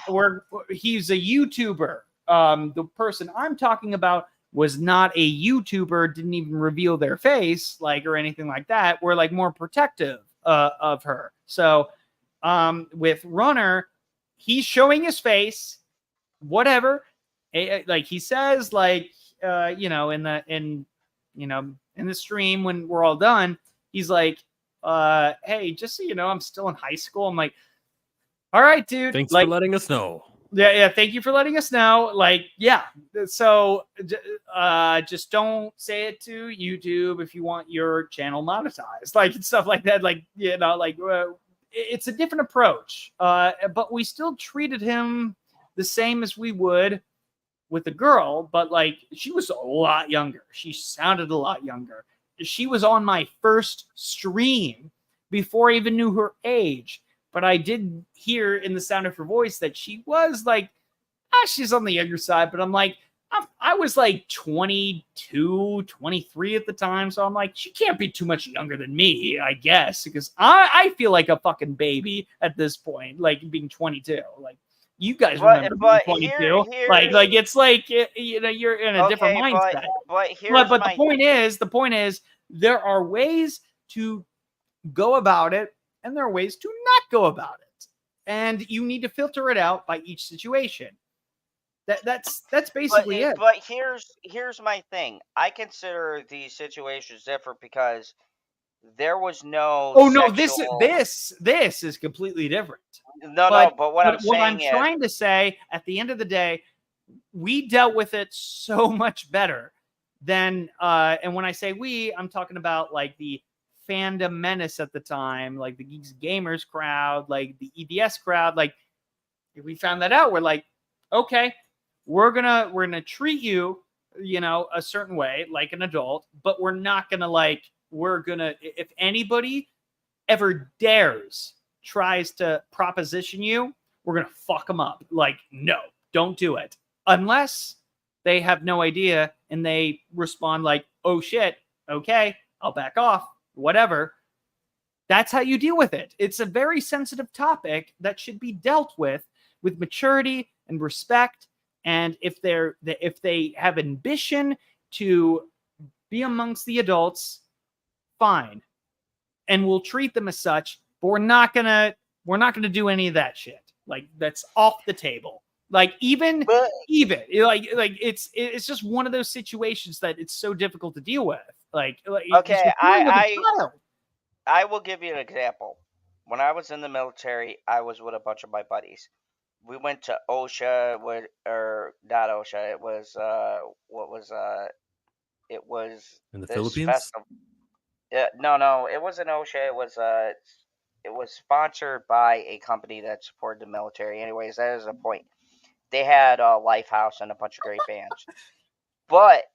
he's a YouTuber. The person I'm talking about was not a YouTuber, didn't even reveal their face, like, or anything like that. We're like more protective of her. So with Runner, he's showing his face, whatever. Like, he says, like, you know, in the stream when we're all done, he's like, hey, just so you know, I'm still in high school. I'm like, all right, dude. Thanks for letting us know. Yeah. Thank you for letting us know. Like, yeah. So, just don't say it to YouTube if you want your channel monetized, like, and stuff like that. Like, you know, like, it's a different approach. But we still treated him the same as we would with the girl, but like, she was a lot younger. She sounded a lot younger. She was on my first stream before I even knew her age. But I did hear in the sound of her voice that she was like, she's on the younger side. But I'm like, I was like 22, 23 at the time. So I'm like, she can't be too much younger than me, I guess, because I feel like a fucking baby at this point, like being 22. Like, you guys remember being 22. Like it's like, you know, you're in a different mindset. But the point is, there are ways to go about it, and there are ways to not go about it, and you need to filter it out by each situation. That's basically it. But here's my thing. I consider these situations different because there was no. Oh no, this is completely different. But what I'm trying to say, at the end of the day, we dealt with it so much better than. And when I say we, I'm talking about like the fandom menace at the time, like the Geeks Gamers crowd, like the EDS crowd. Like, if we found that out, we're like, okay, we're gonna treat you, you know, a certain way, like an adult, but we're not gonna like, if anybody ever tries to proposition you, we're gonna fuck them up. Like, no, don't do it unless they have no idea and they respond like, oh shit, okay, I'll back off, whatever. That's how you deal with it. It's a very sensitive topic that should be dealt with maturity and respect. And if they have ambition to be amongst the adults, fine, and we'll treat them as such. But we're not gonna do any of that shit. Like, that's off the table. Like even But like it's just one of those situations that it's so difficult to deal with. Like okay, you're dealing with a child. I will give you an example. When I was in the military, I was with a bunch of my buddies. We went to OSHA, or not OSHA. It was what was it was In the this Philippines? festival. No, it wasn't OSHA. It was sponsored by a company that supported the military. Anyways, that is a point. They had a Lifehouse and a bunch of great bands, but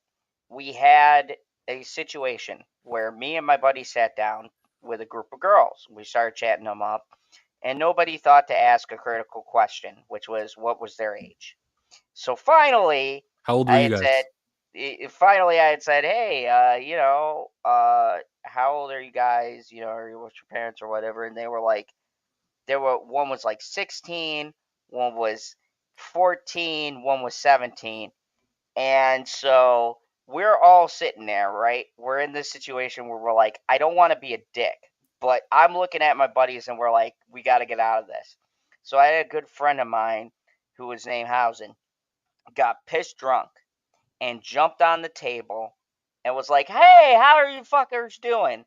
we had a situation where me and my buddy sat down with a group of girls. We started chatting them up, and nobody thought to ask a critical question, which was what was their age. So finally, How old were I you had guys? said, hey, how old are you guys? You know, or what's your parents or whatever? And they were like, one was like 16, one was 14, one was 17. And so we're all sitting there, right? We're in this situation where we're like, I don't want to be a dick, but I'm looking at my buddies and we're like, we got to get out of this. So I had a good friend of mine who was named Housen, got pissed drunk and jumped on the table and was like, hey, how are you fuckers doing?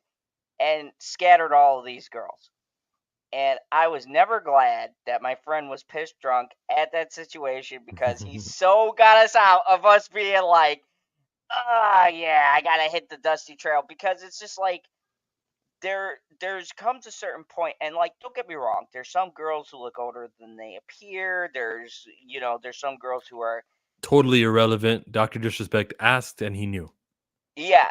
And scattered all of these girls. And I was never glad that my friend was pissed drunk at that situation because he so got us out of us being like, yeah, I gotta hit the dusty trail. Because it's just like there's comes a certain point, and like, don't get me wrong, there's some girls who look older than they appear. There's some girls who are Totally irrelevant. Dr. Disrespect asked and he knew. yeah,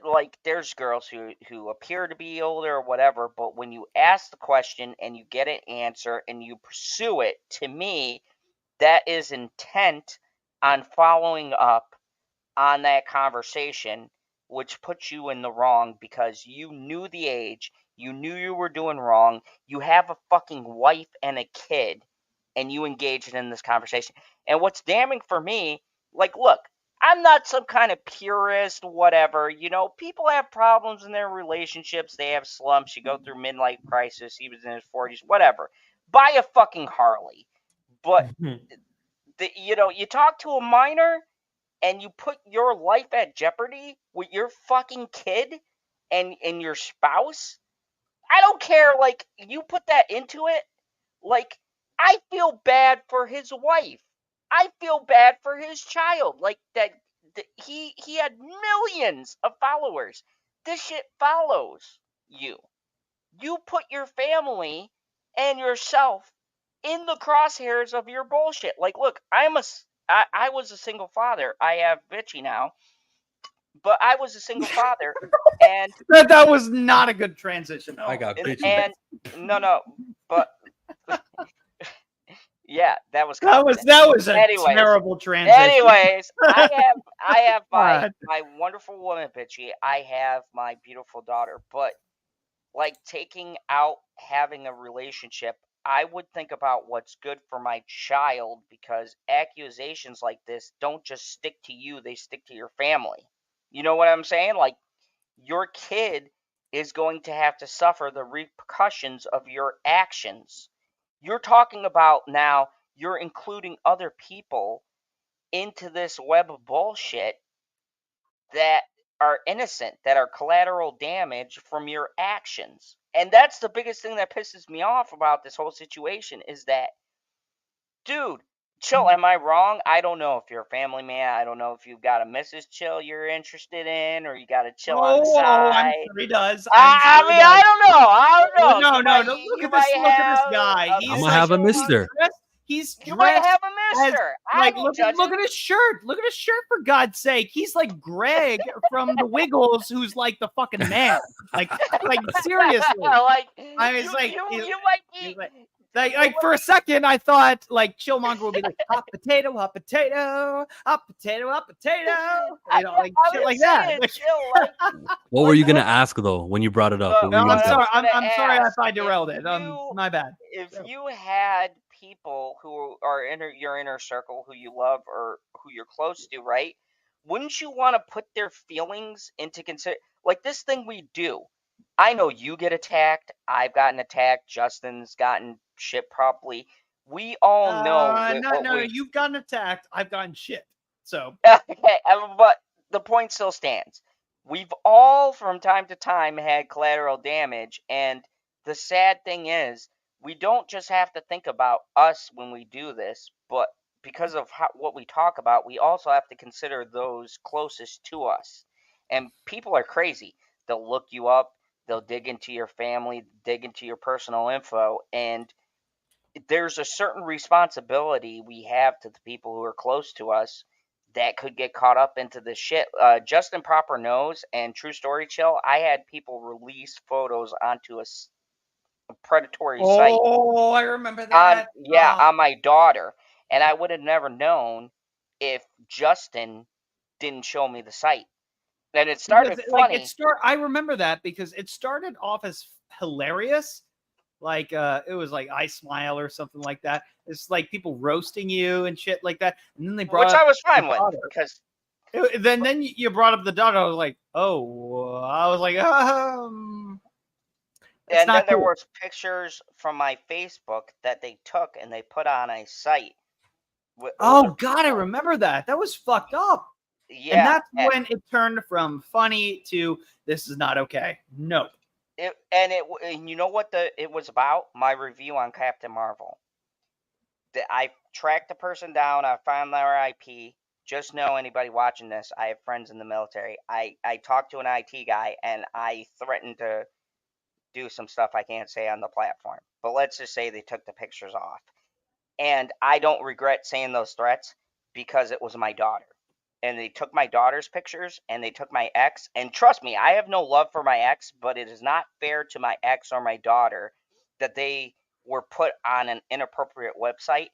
like there's girls who appear to be older or whatever, but when you ask the question and you get an answer and you pursue it, to me, that is intent on following up on that conversation, which puts you in the wrong because you knew the age, you knew you were doing wrong, you have a fucking wife and a kid, and you engaged in this conversation. And what's damning for me, like, look, I'm not some kind of purist, whatever. People have problems in their relationships. They have slumps. You go through midlife crisis. He was in his 40s, whatever. Buy a fucking Harley. But, you talk to a minor and you put your life at jeopardy with your fucking kid and your spouse. I don't care. Like, you put that into it. Like, I feel bad for his wife. I feel bad for his child. Like that he had millions of followers. This shit follows you. You put your family and yourself in the crosshairs of your bullshit. Like, look, I was a single father. I have Bitchy now, but I was a single father, and That was not a good transition. I got bitchy. and no, but yeah, that was That was a Anyways. terrible transition. Anyways, I have my God. my wonderful woman, Bitchy. I have my beautiful daughter. But like, taking out having a relationship, I would think about what's good for my child, because accusations like this don't just stick to you, they stick to your family. You know what I'm saying? Like, your kid is going to have to suffer the repercussions of your actions. You're talking about now, you're including other people into this web of bullshit that are innocent, that are collateral damage from your actions. And that's the biggest thing that pisses me off about this whole situation, is that, dude, chill. Am I wrong? I don't know if you're a family man. I don't know if you've got a Mrs. Chill you're interested in, or you got a chill on the I'm side. sure he does. I mean, I don't know. I don't know. No. Look at this guy. I'm gonna have a mister. He's You might dressed have a mister. I don't look judge at him. his shirt. Look at his shirt, for God's sake. He's like Greg from the Wiggles, who's like the fucking man. Like seriously. Like, I was like, you might be. Like for a second, I thought like Chillmonger would be like hot potato, hot potato, hot potato, hot potato, like shit like that. What were you gonna ask though when you brought it up? What were you I'm gonna say? sorry. I'm sorry if I derailed it. My bad. If you had people who are in your inner circle who you love or who you're close to, right? Wouldn't you want to put their feelings into consider? Like this thing we do. I know you get attacked. I've gotten attacked. Justin's gotten shit probably. we all know no, you've gotten attacked. I've gotten shit. So okay, but the point still stands. We've all, from time to time, had collateral damage, and the sad thing is, we don't just have to think about us when we do this, but because of what we talk about, we also have to consider those closest to us. And people are crazy. They'll look you up, they'll dig into your family, dig into your personal info, and there's a certain responsibility we have to the people who are close to us that could get caught up into this shit. Justin Proper knows, and True Story Chill, I had people release photos onto a predatory site. Oh, I remember that. On my daughter, and I would have never known if Justin didn't show me the site. And it started funny. I remember that because it started off as hilarious. Like it was like I Smile or something like that. It's like people roasting you and shit like that. And then they brought which I was fine with because then you brought up the daughter. I was like, and then there was pictures from my Facebook that they took and they put on a site. Oh God, I remember that. That was fucked up. Yeah, and that's when it turned from funny to this is not okay. Nope. And you know what it was about? My review on Captain Marvel. I tracked the person down. I found their IP. Just know anybody watching this, I have friends in the military. I talked to an IT guy and I threatened to do some stuff I can't say on the platform. But let's just say they took the pictures off. And I don't regret saying those threats because it was my daughter. And they took my daughter's pictures and they took my ex. And trust me, I have no love for my ex, but it is not fair to my ex or my daughter that they were put on an inappropriate website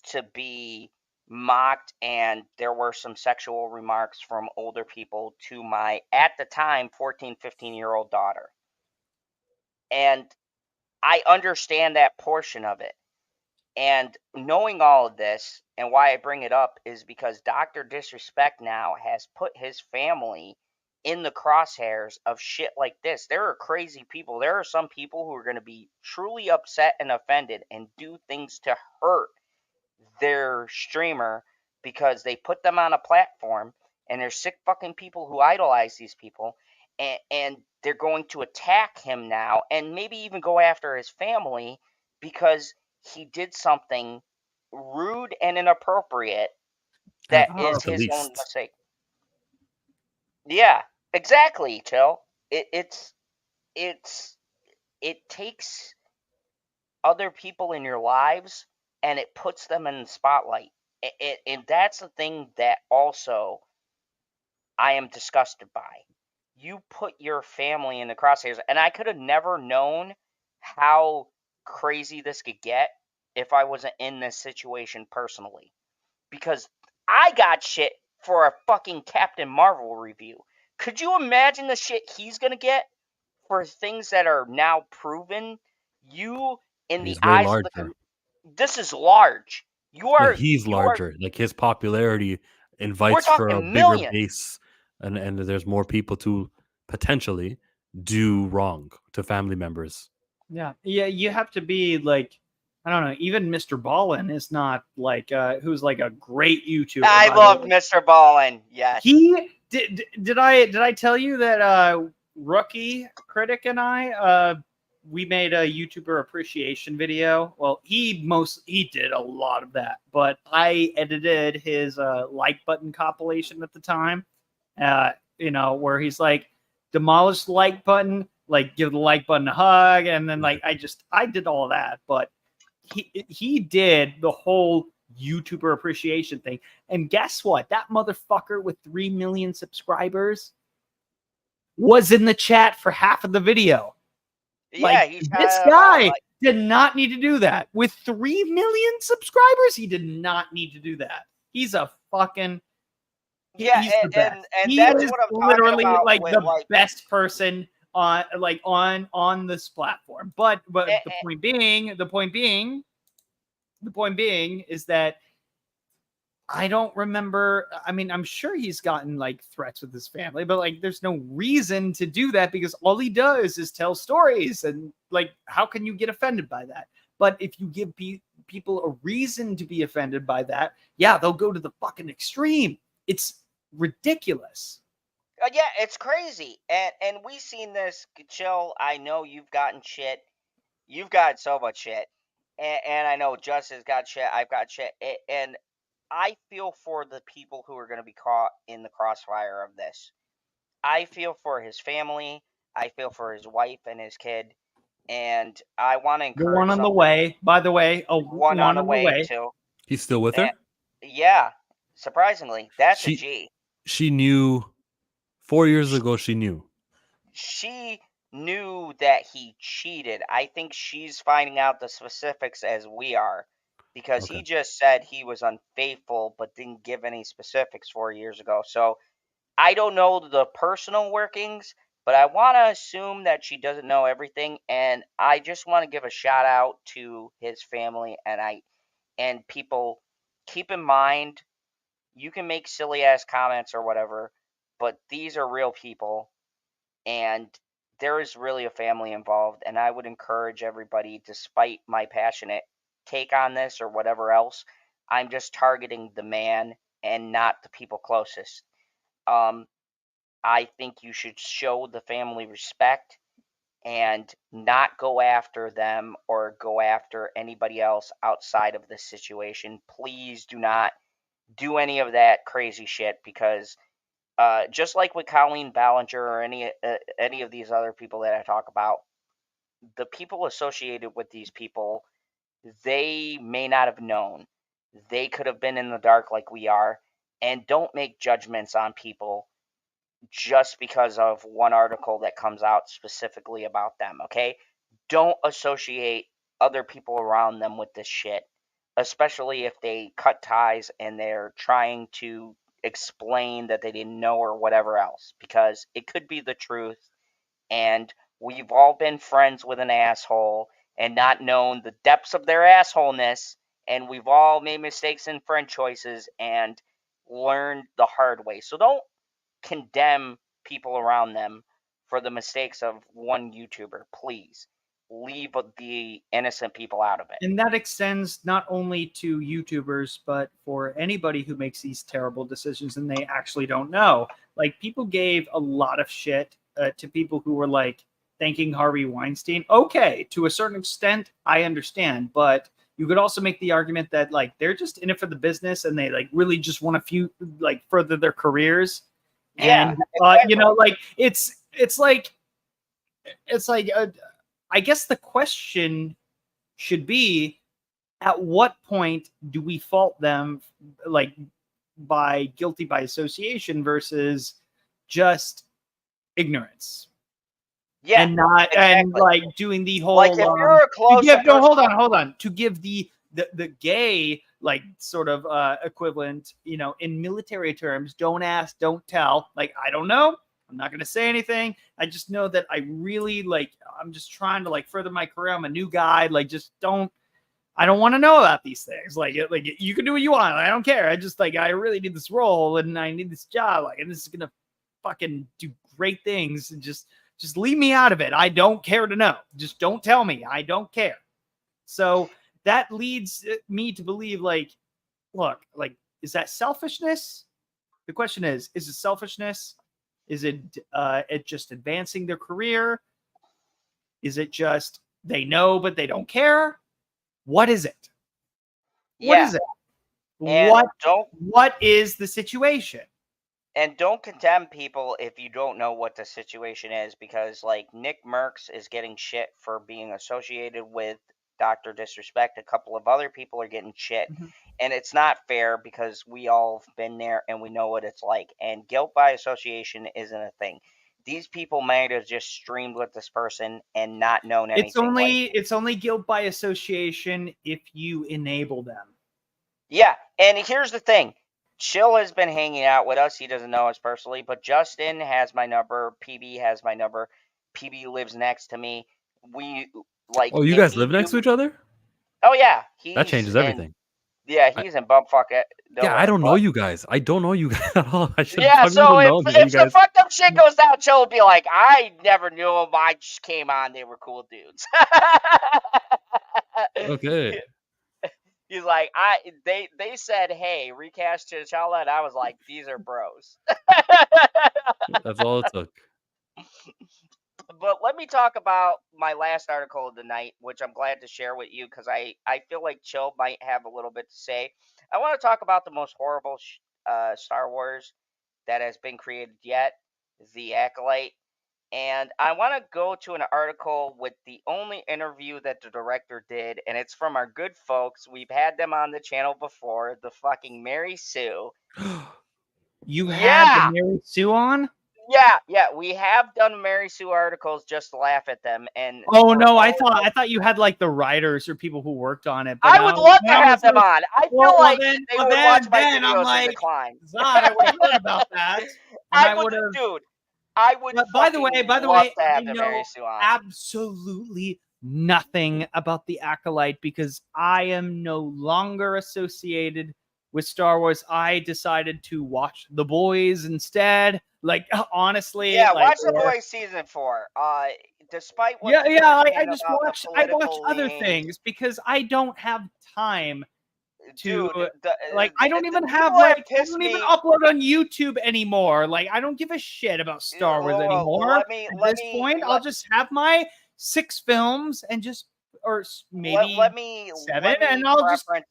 to be mocked. And there were some sexual remarks from older people to my, at the time, 14, 15-year-old daughter. And I understand that portion of it. And knowing all of this, and why I bring it up, is because Dr. Disrespect now has put his family in the crosshairs of shit like this. There are crazy people. There are some people who are going to be truly upset and offended and do things to hurt their streamer because they put them on a platform, and there's sick fucking people who idolize these people, and they're going to attack him now and maybe even go after his family because he did something rude and inappropriate that is his own mistake. Yeah, exactly, Chill. It takes other people in your lives and it puts them in the spotlight. And that's the thing that also I am disgusted by. You put your family in the crosshairs, and I could have never known how crazy this could get if I wasn't in this situation personally, because I got shit for a fucking Captain Marvel review. Could you imagine the shit he's gonna get for things that are now proven? You in the eyes of the this is large. He's larger. Like his popularity invites for a bigger base, and there's more people to potentially do wrong to family members. Yeah, you have to be like, I don't know, even Mr. Ballin is not like who's like a great YouTuber. I love Mr. Ballin. Yes. He did I tell you that Rookie Critic and I we made a YouTuber appreciation video. Well, he did a lot of that, but I edited his like button compilation at the time. Where he's like, demolish the like button, like give the like button a hug, and then like I did all that, but he did the whole YouTuber appreciation thing. And guess what? That motherfucker with 3 million subscribers was in the chat for half of the video. Yeah, this guy did not need to do that. With 3 million subscribers, he did not need to do that. He's a fucking he's the best. And that's what I'm literally talking about like the best person on this platform. But the point being is that I don't remember. I mean, I'm sure he's gotten like threats with his family, but like there's no reason to do that because all he does is tell stories, and like how can you get offended by that? But if you give people a reason to be offended by that, yeah, they'll go to the fucking extreme. It's ridiculous. Yeah, it's crazy. And we've seen this, Chill. I know you've gotten shit. You've got so much shit. And I know Justin's got shit. I've got shit. And I feel for the people who are going to be caught in the crossfire of this. I feel for his family. I feel for his wife and his kid. And I want to encourage The one on the way, by the way. one on the way, too. He's still with her? Yeah. Surprisingly. That's a She- G. She knew 4 years ago. She knew. She knew that he cheated. I think she's finding out the specifics as we are, because Okay. he just said he was unfaithful but didn't give any specifics 4 years ago. So I don't know the personal workings, but I want to assume that she doesn't know everything. And I just want to give a shout out to his family and people. Keep in mind, you can make silly ass comments or whatever, but these are real people. And there is really a family involved, and I would encourage everybody, despite my passionate take on this or whatever else, I'm just targeting the man and not the people closest. I think you should show the family respect and not go after them or go after anybody else outside of this situation. Please do not do any of that crazy shit, because just like with Colleen Ballinger or any of these other people that I talk about, the people associated with these people, they may not have known. They could have been in the dark like we are. And don't make judgments on people just because of one article that comes out specifically about them, okay? Don't associate other people around them with this shit, especially if they cut ties and they're trying to explain that they didn't know or whatever else, because it could be the truth. And we've all been friends with an asshole and not known the depths of their assholeness, and we've all made mistakes in friend choices and learned the hard way. So don't condemn people around them for the mistakes of one YouTuber. Please leave the innocent people out of it. And that extends not only to YouTubers, but for anybody who makes these terrible decisions and they actually don't know. Like, people gave a lot of shit to people who were like thanking Harvey Weinstein. Okay, to a certain extent, I understand, but you could also make the argument that like they're just in it for the business and they like really just want to further their careers. Yeah, And exactly. you know, like it's like I guess the question should be, at what point do we fault them like by guilty by association versus just ignorance? Yeah, And not exactly. and like doing the whole Like if you're a close hold on to give the gay like sort of equivalent, you know, in military terms, don't ask, don't tell. Like, I don't know, I'm not going to say anything. I just know that I really like, I'm just trying to like further my career. I'm a new guy. Like, I don't want to know about these things. Like you can do what you want. I don't care. I just like, I really need this role and I need this job. Like, and this is going to fucking do great things. And just leave me out of it. I don't care to know. Just don't tell me. I don't care. So that leads me to believe, like, look, like, is that selfishness? The question is it selfishness? Is it just advancing their career? Is it just they know but they don't care? What is it? What is it? And what is the situation? And don't condemn people if you don't know what the situation is, because like Nick Merckx is getting shit for being associated with Dr. Disrespect. A couple of other people are getting shit. Mm-hmm. And it's not fair because we all have been there and we know what it's like. And guilt by association isn't a thing. These people might have just streamed with this person and not known anything. It's only guilt by association if you enable them. Yeah, and here's the thing. Chill has been hanging out with us. He doesn't know us personally, but Justin has my number. PB has my number. PB lives next to me. We like. Oh, you guys live next to each other? Oh yeah, that changes everything. He's in bumfuck. Yeah, I don't know you guys. I don't know you guys at all. I should so if some fucked up shit goes down, Chill will be like, I never knew him. I just came on. They were cool dudes. Okay. He's like, they said, hey, recast T'Challa, and I was like, these are bros. That's all it took. But let me talk about my last article of the night, which I'm glad to share with you because I feel like Chill might have a little bit to say. I want to talk about the most horrible Star Wars that has been created yet, The Acolyte. And I want to go to an article with the only interview that the director did, and it's from our good folks. We've had them on the channel before, the fucking Mary Sue. You had Yeah! the Mary Sue on? Yeah, we have done Mary Sue articles just to laugh at them. And Oh for no, all I of thought you had like the writers or people who worked on it. But I would now, love to now have it's them like, on. I feel well, like then, they well, would watch my then I'm videos like, and decline. Zod, I would have heard about that. And I would have. Dude. I would. But by the way, love to I have the know Mary Sue on. absolutely nothing about the Acolyte because I am no longer associated with Star Wars. I decided to watch The Boys instead. Like honestly, Yeah, like, watch The Boys season 4. Despite what yeah, people are like saying I just about the watch political other leanings, things because I don't have time to dude, like I don't even have people have like I pissed don't even me. upload on YouTube anymore. Like I don't give a shit about Star Wars Well, anymore. let me- At let this me- point, I'll let- just have my 6 films and just or maybe let me 7 and I'll just preference.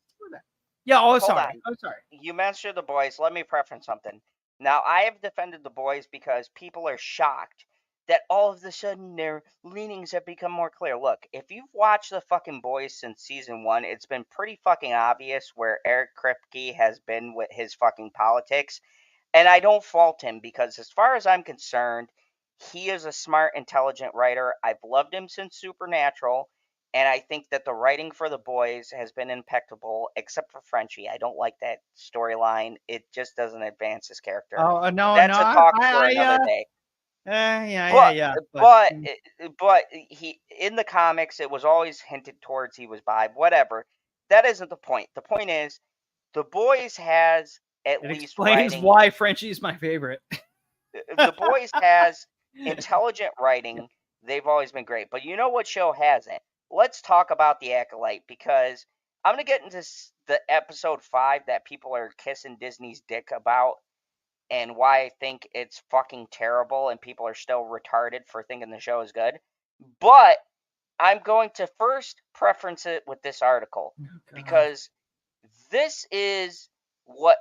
yeah. Oh, Hold sorry. on. I'm sorry. You mentioned The Boys. Let me preference something. Now, I have defended The Boys because people are shocked that all of a sudden their leanings have become more clear. Look, if you've watched The fucking Boys since season 1, it's been pretty fucking obvious where Eric Kripke has been with his fucking politics. And I don't fault him because, as far as I'm concerned, he is a smart, intelligent writer. I've loved him since Supernatural. And I think that the writing for The Boys has been impeccable, except for Frenchie. I don't like that storyline. It just doesn't advance his character. Oh no, That's a talk for another day. yeah. But he in the comics, it was always hinted towards he was bi. Whatever. That isn't the point. The point is, The Boys has at It least explains writing. why Frenchie is my favorite. The Boys has intelligent writing. They've always been great. But you know what show hasn't? Let's talk about The Acolyte because I'm going to get into the episode 5 that people are kissing Disney's dick about and why I think it's fucking terrible and people are still retarded for thinking the show is good. But I'm going to first preference it with this article because this is what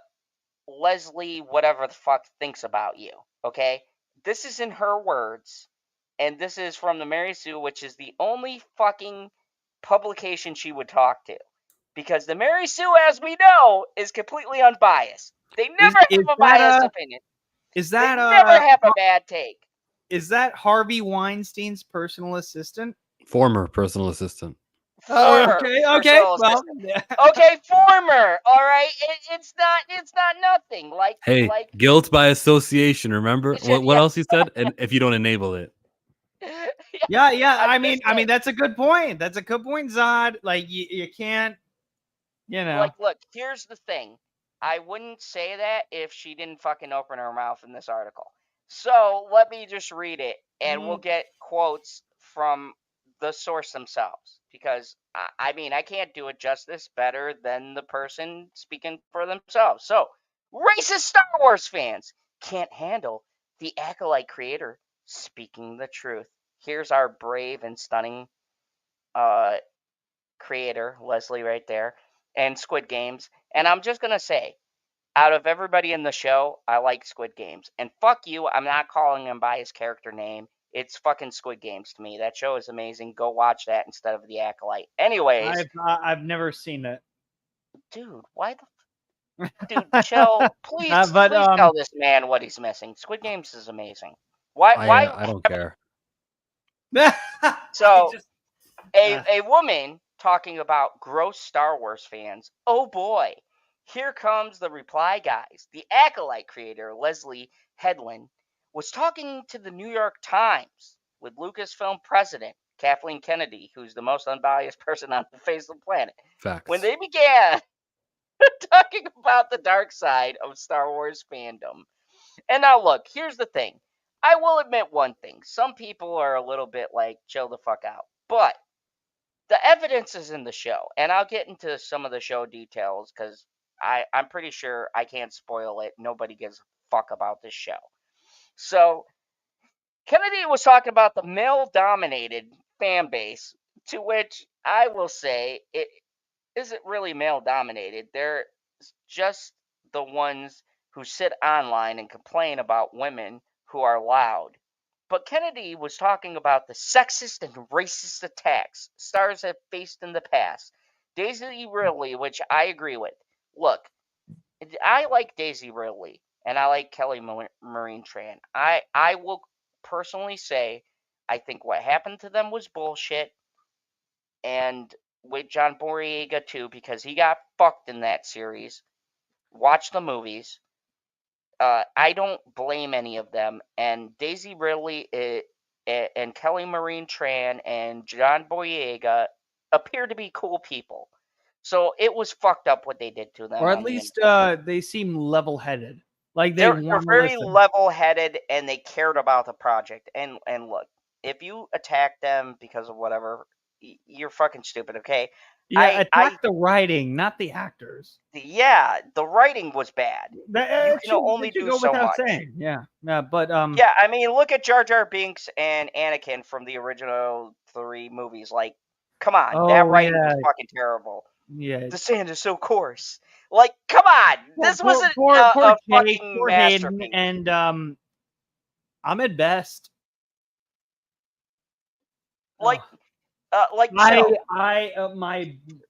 Leslie, whatever the fuck, thinks about you. Okay? This is in her words, and this is from the Mary Sue, which is the only fucking publication she would talk to. Because the Mary Sue, as we know, is completely unbiased. They never have a biased opinion. Is They that never have a bad take. Is that Harvey Weinstein's personal assistant? Former personal assistant. Former okay. personal Well, assistant. Okay, former. All right, it's not nothing. Hey, guilt by association. Remember what else he said? And if you don't enable it. Yeah. I mean, that's a good point. That's a good point, Zod. Like you can't, you know. Like, look, here's the thing. I wouldn't say that if she didn't fucking open her mouth in this article. So let me just read it, and we'll get quotes from the source themselves. Because, I mean, I can't do it justice better than the person speaking for themselves. So, racist Star Wars fans can't handle the Acolyte creator speaking the truth. Here's our brave and stunning creator, Leslie, right there, and Squid Games. And I'm just going to say, out of everybody in the show, I like Squid Games. And fuck you, I'm not calling him by his character name. It's fucking Squid Games to me. That show is amazing. Go watch that instead of The Acolyte. Anyways. I've never seen it. Dude, why the... Dude, Chill, please tell this man what he's missing. Squid Games is amazing. Why? I don't care. So, a woman talking about gross Star Wars fans. Oh boy. Here comes the reply, guys. The Acolyte creator, Leslie Headland, was talking to the New York Times with Lucasfilm president, Kathleen Kennedy, who's the most unbiased person on the face of the planet. Facts. When they began talking about the dark side of Star Wars fandom. And now look, here's the thing. I will admit one thing. Some people are a little bit like, chill the fuck out. But the evidence is in the show, and I'll get into some of the show details because I'm pretty sure I can't spoil it. Nobody gives a fuck about this show. So Kennedy was talking about the male-dominated fan base, to which I will say it isn't really male-dominated. They're just the ones who sit online and complain about women who are loud. But Kennedy was talking about the sexist and racist attacks stars have faced in the past. Daisy Ridley, which I agree with. Look, I like Daisy Ridley, and I like Kelly Marine Tran. I will personally say I think what happened to them was bullshit, and with John Boyega too, because he got fucked in that series. Watch the movies. I don't blame any of them. And Daisy Ridley and Kelly Marine Tran and John Boyega appear to be cool people. So it was fucked up what they did to them. Or at least they seem level-headed. Like they're want to very listen. level-headed, and they cared about the project. And look, if you attack them because of whatever, you're fucking stupid, okay? Yeah, attack the writing, not the actors. Yeah, the writing was bad. You can only do go so without much. saying. Yeah, but Yeah, I mean, look at Jar Jar Binks and Anakin from the original 3 movies. Like, come on, that writing was fucking terrible. Yeah, the sand is so coarse. Like, come on, this wasn't poor a Jake, fucking poor Hayden, masterpiece. and Ahmed Best. Like, my.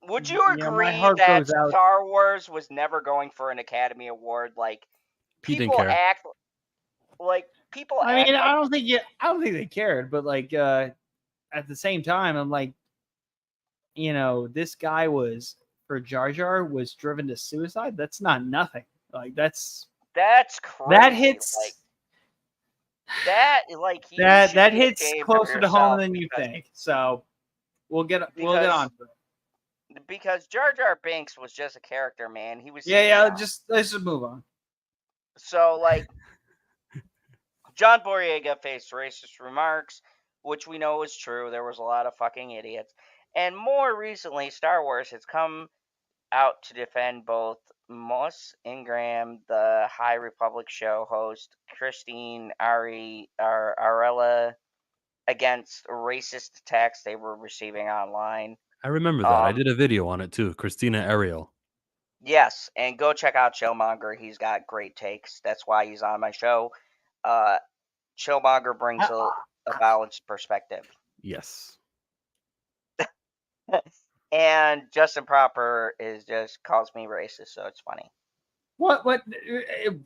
Would you agree my heart that goes out. Star Wars was never going for an Academy Award? Like, He didn't people care. act like people. I mean, act I don't think they cared, but like at the same time, I'm like, this guy was for Jar Jar was driven to suicide. That's not nothing. Like that's crazy. That hits. Like, that hits closer to home than you think. So we'll get on to it. Because Jar Jar Binks was just a character, man. He was let's just move on. So like John Boyega faced racist remarks, which we know is true. There was a lot of fucking idiots. And more recently, Star Wars has come out to defend both Moss Ingram, the High Republic show host, Christine Arella, against racist attacks they were receiving online. I remember that. I did a video on it too. Christina Ariel. Yes, and go check out Chillmonger. He's got great takes. That's why he's on my show. Chillmonger brings a balanced perspective. Yes. And Justin Proper calls me racist, so it's funny. What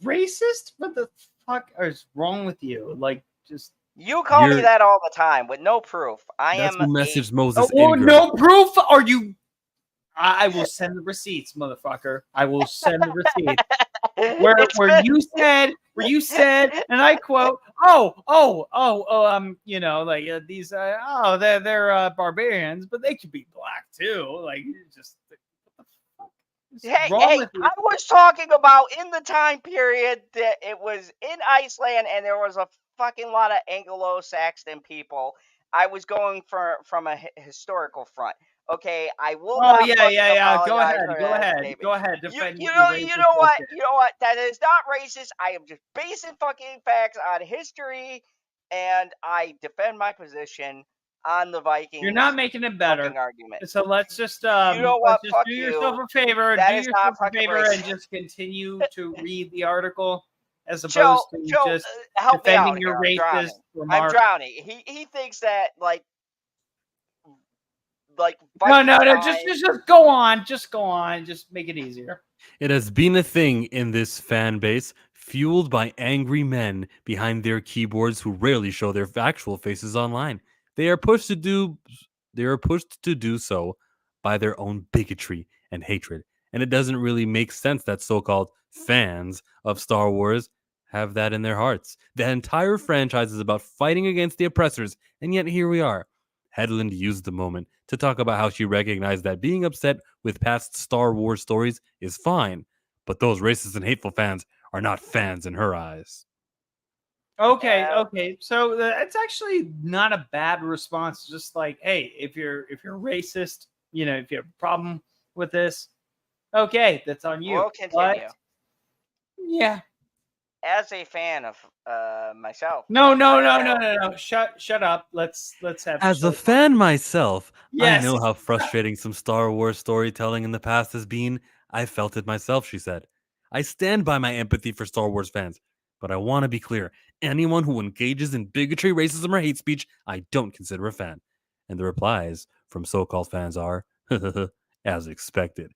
racist? What the fuck is wrong with you? Like, just you call me that all the time with no proof. That's who messaged Moses. No proof? Are you? I will send the receipts, motherfucker. I will send the receipts. where you said, and I quote, these, they're barbarians, but they could be black too. Like, just what the fuck? I was talking about in the time period that it was in Iceland and there was a fucking lot of Anglo-Saxon people. I was going from a historical front. Okay, I will. Oh yeah. Go ahead. Defend you know what? That is not racist. I am just basing fucking facts on history, and I defend my position on the Vikings. You're not making it better. Argument. So let's just you know what? Just do yourself a favor. And just continue to read the article as opposed to just defending your racist remarks. I'm drowning. He thinks that like no, just go on. Just go on. Just make it easier. It has been a thing in this fan base, fueled by angry men behind their keyboards who rarely show their actual faces online. They are pushed to do so by their own bigotry and hatred. And it doesn't really make sense that so-called fans of Star Wars have that in their hearts. The entire franchise is about fighting against the oppressors, and yet here we are. Hedlund used the moment to talk about how she recognized that being upset with past Star Wars stories is fine, but those racist and hateful fans are not fans in her eyes. Okay. So that's actually not a bad response. Just like, hey, if you're racist, if you have a problem with this, okay, that's on you. We'll continue. But yeah, As a fan of myself, no. Shut up. Let's have. As a fan myself, I Yes. know how frustrating some Star Wars storytelling in the past has been. I felt it myself, she said. I stand by my empathy for Star Wars fans, but I want to be clear. Anyone who engages in bigotry, racism, or hate speech, I don't consider a fan. And the replies from so-called fans are, as expected.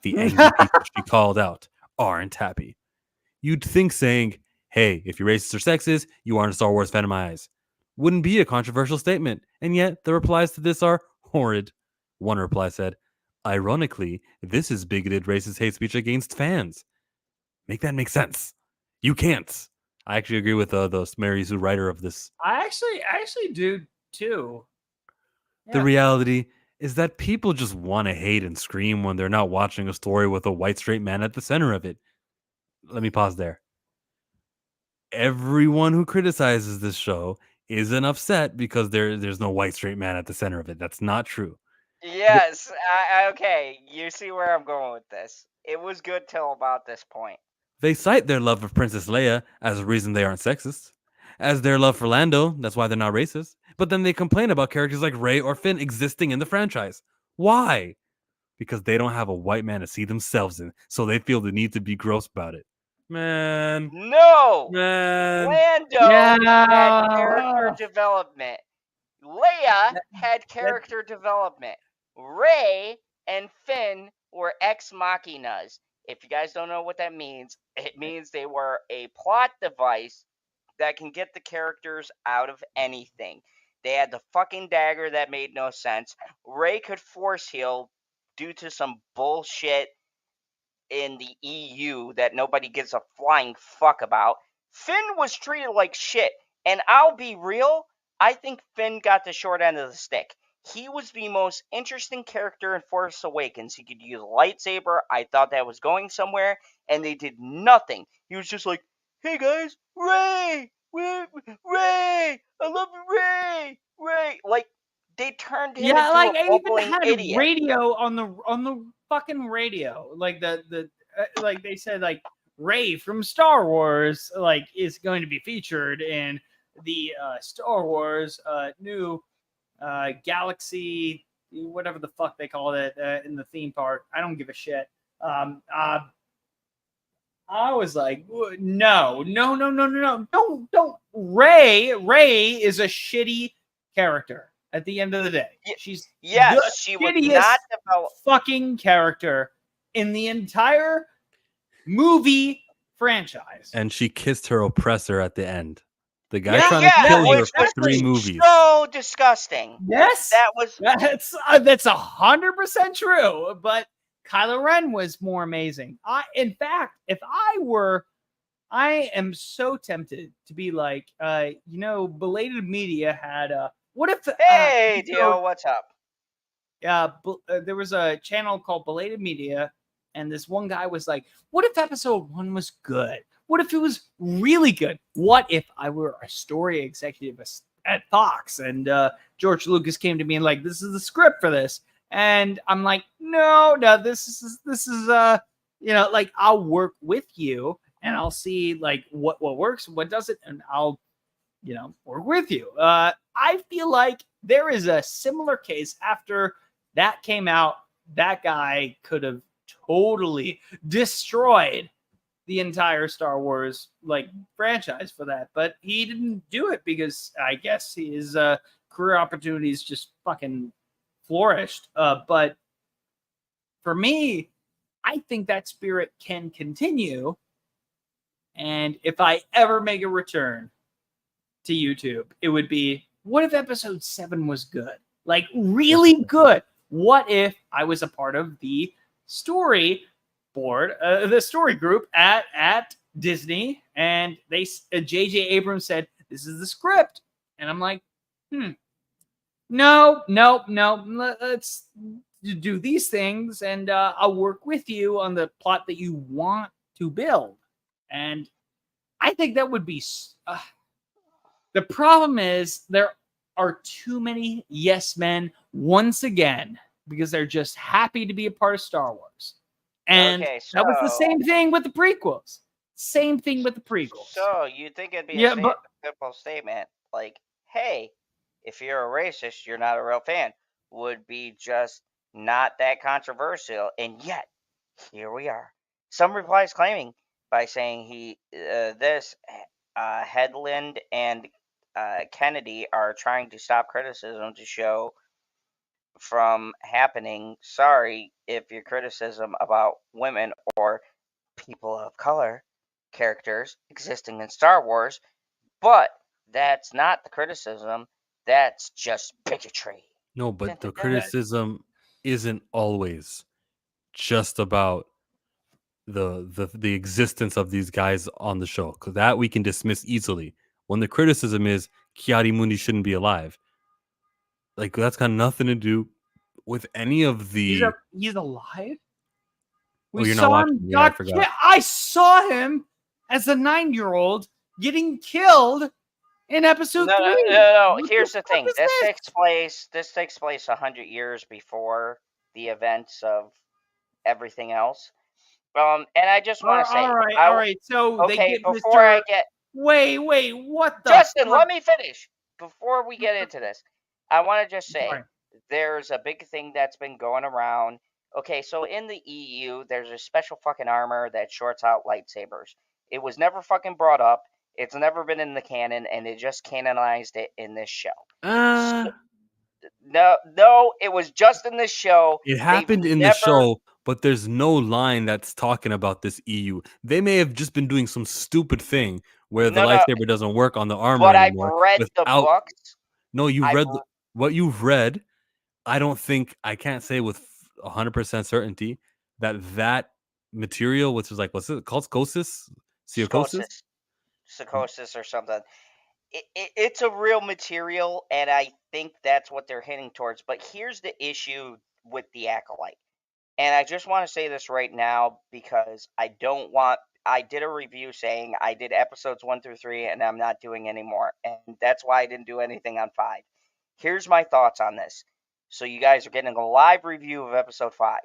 The angry people she called out aren't happy. You'd think saying, hey, if you're racist or sexist, you aren't a Star Wars fan in my eyes, wouldn't be a controversial statement, and yet the replies to this are horrid. One reply said, ironically, this is bigoted racist hate speech against fans. Make that make sense. You can't. I actually agree with the Mary Sue writer of this. I actually do too. The Yeah. reality is that people just want to hate and scream when they're not watching a story with a white straight man at the center of it. Let me pause there. Everyone who criticizes this show isn't upset because there's no white straight man at the center of it. That's not true. Yes, okay, you see where I'm going with this. It was good till about this point. They cite their love of Princess Leia as a reason they aren't sexist, as their love for Lando, that's why they're not racist. But then they complain about characters like Rey or Finn existing in the franchise. Why? Because they don't have a white man to see themselves in, so they feel the need to be gross about it. Man, No! man. Lando had Yeah. character development. Leia had character development. Rey and Finn were ex machinas. If you guys don't know what that means, it means they were a plot device that can get the characters out of anything. They had the fucking dagger that made no sense. Rey could force heal due to some bullshit in the EU that nobody gives a flying fuck about. Finn was treated like shit. And I'll be real, I think Finn got the short end of the stick. He was the most interesting character in Force Awakens. He could use a lightsaber. I thought that was going somewhere, and they did nothing. He was just like, hey guys, Rey! Rey! I love you, Rey! Rey! Like, they turned him into like a I even bumbling had idiot. radio on the fucking radio, like like they said, like Rey from Star Wars like is going to be featured in the Star Wars new Galaxy, whatever the fuck they called it in the theme park. I don't give a shit. I was like, no, don't. Rey is a shitty character. At the end of the day, she's yes, she would not develop fucking character in the entire movie franchise. And she kissed her oppressor at the end. The guy Yeah, trying to kill her which for was 3 movies. So disgusting. Yes, that's 100% true. But Kylo Ren was more amazing. In fact, if I am so tempted to be like, Belated Media had what if? Hey, Dio, what's up? There was a channel called Belated Media, and this one guy was like, "What if episode 1 was good? What if it was really good? What if I were a story executive at Fox and George Lucas came to me and like, this is the script for this?" And I'm like, no, this is like, I'll work with you and I'll see like what works, what doesn't, and I'll work with you. I feel like there is a similar case after that came out. That guy could have totally destroyed the entire Star Wars like franchise for that, but he didn't do it because I guess his career opportunities just fucking flourished. But for me, I think that spirit can continue. And if I ever make a return to YouTube, it would be, what if episode 7 was good? Like really good. What if I was a part of the story board, the story group at Disney, and they J.J. Abrams said, this is the script. And I'm like, no, let's do these things, and I'll work with you on the plot that you want to build. And I think that would be The problem is there are too many yes men once again because they're just happy to be a part of Star Wars. And Okay, that was the so- same thing with the prequels. Same thing with the prequels. So you think it'd be Yeah, a simple statement like, "Hey, if you're a racist, you're not a real fan," would be just not that controversial, and yet here we are. Some replies claiming by saying Headland and Kennedy are trying to stop criticism to show from happening. Sorry if your criticism about women or people of color characters existing in Star Wars, but that's not the criticism. That's just bigotry. No, but the criticism isn't always just about the existence of these guys on the show, because that we can dismiss easily. When the criticism is Mundi shouldn't be alive, like that's got nothing to do with any of the. He's alive? Oh, you're not watching. Yeah, I forgot. I saw him as a 9-year-old getting killed in episode 3. No. What Here's the fuck thing. is This takes place 100 years before the events of everything else. And I just want to say, all right. So okay, they get before Mr. I get Wait, what the Justin, fuck? let me finish before we get into this. I want to just say Sorry. there's a big thing that's been going around. Okay, so in the EU, there's a special fucking armor that shorts out lightsabers. It was never fucking brought up. It's never been in the canon, and they just canonized it in this show. No, it was just in this show. It happened in the show, but there's no line that's talking about this EU. They may have just been doing some stupid thing where the lightsaber doesn't work on the armor anymore. But I've read the books. No, what you've read. I don't think, I can't say with 100% certainty that material, which is like, what's it called? Psychosis or something. It's a real material, and I think that's what they're hinting towards. But here's the issue with the Acolyte. And I just want to say this right now because I did a review saying I did episodes 1 through 3, and I'm not doing any more. And that's why I didn't do anything on 5. Here's my thoughts on this. So you guys are getting a live review of episode 5.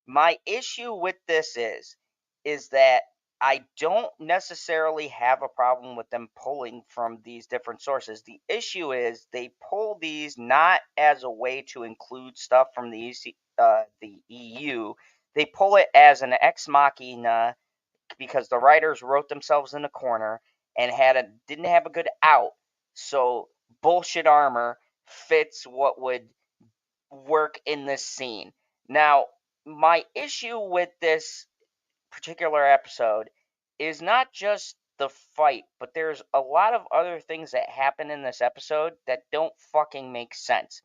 My issue with this is that I don't necessarily have a problem with them pulling from these different sources. The issue is they pull these not as a way to include stuff from the EU. They pull it as an ex machina because the writers wrote themselves in a corner and didn't have a good out. So bullshit armor fits what would work in this scene. Now, my issue with this particular episode is not just the fight, but there's a lot of other things that happen in this episode that don't fucking make sense.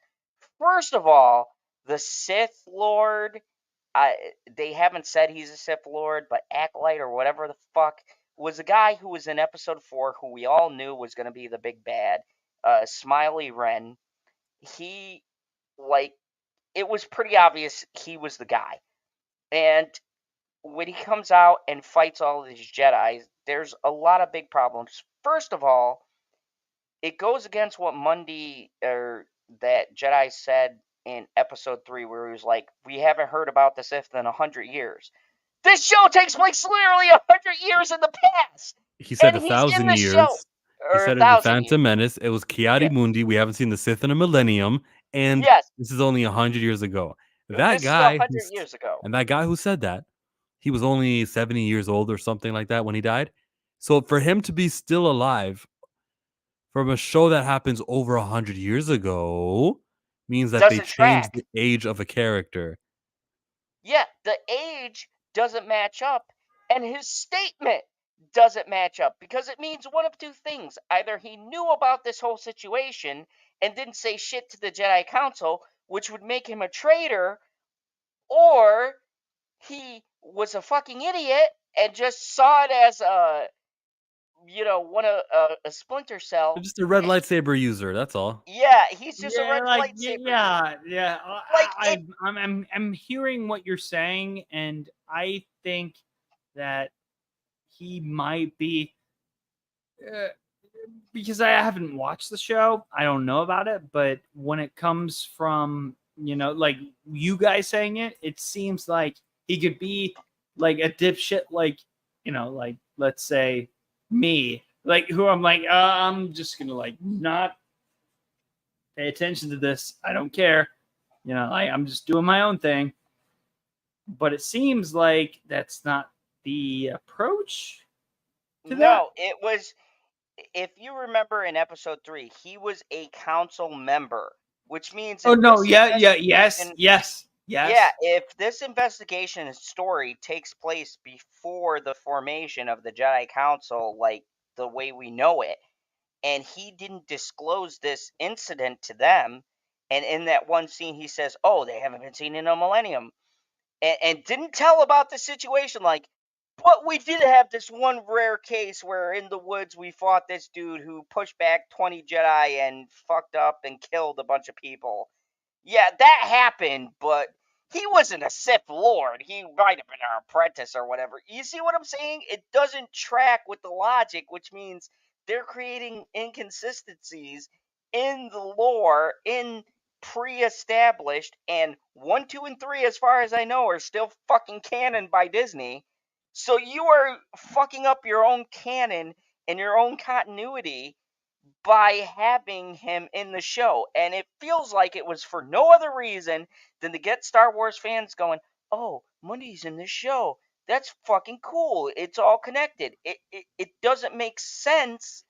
First of all, the Sith Lord, they haven't said he's a Sith Lord, but Acolyte or whatever the fuck, was a guy who was in episode 4 who we all knew was going to be the big bad, Smiley Wren. It was pretty obvious he was the guy. And when he comes out and fights all these Jedi, there's a lot of big problems. First of all, it goes against what that Jedi said in episode 3, where he was like, "We haven't heard about the Sith in 100 years." This show takes place literally 100 years in the past. He said 1,000 years. He said in the Phantom Menace, it was Mundi. We haven't seen the Sith in a millennium, and this is only 100 years ago. That guy, 100 years ago, and that guy who said that, he was only 70 years old or something like that when he died. So for him to be still alive from a show that happens over 100 years ago means that they changed the age of a character. Yeah, the age doesn't match up, and his statement doesn't match up, because it means one of two things. Either he knew about this whole situation and didn't say shit to the Jedi Council, which would make him a traitor, or he was a fucking idiot and just saw it as a Splinter Cell. Just a red lightsaber user, that's all. Yeah, he's just a red lightsaber. Yeah. I'm hearing what you're saying, and I think that he might be because I haven't watched the show, I don't know about it. But when it comes from, like you guys saying it, it seems like he could be like a dipshit, like, like let's say me, like who I'm like, I'm just gonna like not pay attention to this. I don't care. I'm just doing my own thing. But it seems like that's not the approach to that. No, it was. If you remember in episode 3, he was a council member, which means Oh if no, this yeah, yes, investigation, yes, yeah, yes. if this investigation and story takes place before the formation of the Jedi Council, like the way we know it, and he didn't disclose this incident to them, and in that one scene he says, "Oh, they haven't been seen in a millennium," and didn't tell about the situation, like, but we did have this one rare case where in the woods we fought this dude who pushed back 20 Jedi and fucked up and killed a bunch of people. Yeah, that happened, but he wasn't a Sith Lord. He might have been our apprentice or whatever. You see what I'm saying? It doesn't track with the logic, which means they're creating inconsistencies in the lore, in pre-established, and 1, 2, and 3, as far as I know, are still fucking canon by Disney. So you are fucking up your own canon and your own continuity by having him in the show. And it feels like it was for no other reason than to get Star Wars fans going, "Oh, Mundy's in this show. That's fucking cool. It's all connected." It doesn't make sense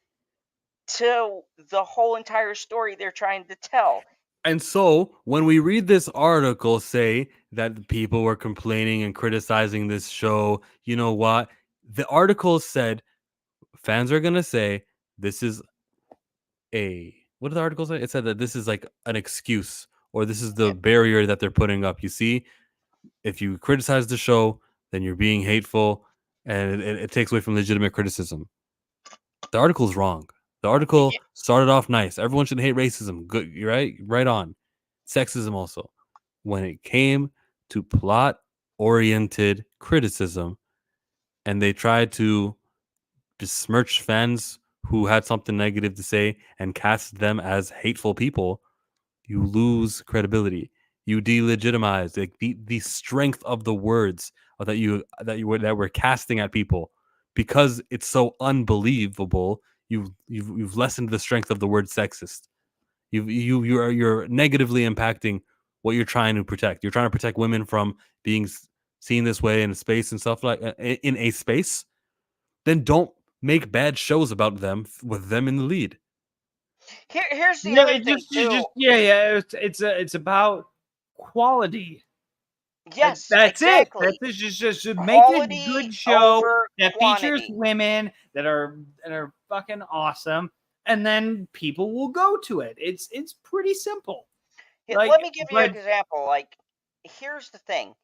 to the whole entire story they're trying to tell. And so when we read this article say that people were complaining and criticizing this show, you know what? The article said fans are going to say this is what did the article say? It said that this is like an excuse or this is the Yeah. barrier that they're putting up. You see, if you criticize the show, then you're being hateful and it takes away from legitimate criticism. The article is wrong. The article started off nice. Everyone should hate racism. Good, you're right? Right on. Sexism also. When it came to plot oriented criticism and they tried to besmirch fans who had something negative to say and cast them as hateful people, you lose credibility. You delegitimize the strength of the words that we're casting at people because it's so unbelievable. You've lessened the strength of the word sexist. You're negatively impacting what you're trying to protect. You're trying to protect women from being seen this way in a space and stuff like in a space. Then don't make bad shows about them with them in the lead. Here's the Yeah, other thing too. yeah. It's about quality. Yes, That's it. exactly. That's it. Just make a Quality good show over that features quantity. women that are fucking awesome, and then people will go to it. It's pretty simple. Let me give you an But example. Like, here's the thing.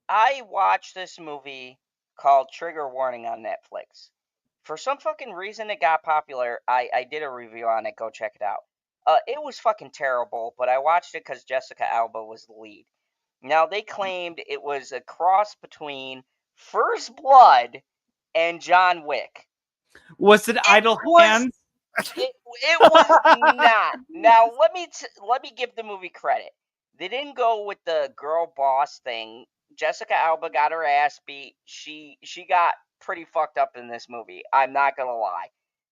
I watched this movie called Trigger Warning on Netflix. For some fucking reason, it got popular. I did a review on it. Go check it out. It was fucking terrible, but I watched it because Jessica Alba was the lead. Now, they claimed it was a cross between First Blood and John Wick. was it Idle Hands? It was not. Now let me give the movie credit. They didn't go with the girl boss thing. Jessica Alba got her ass beat. She got pretty fucked up in this movie. I'm not gonna lie.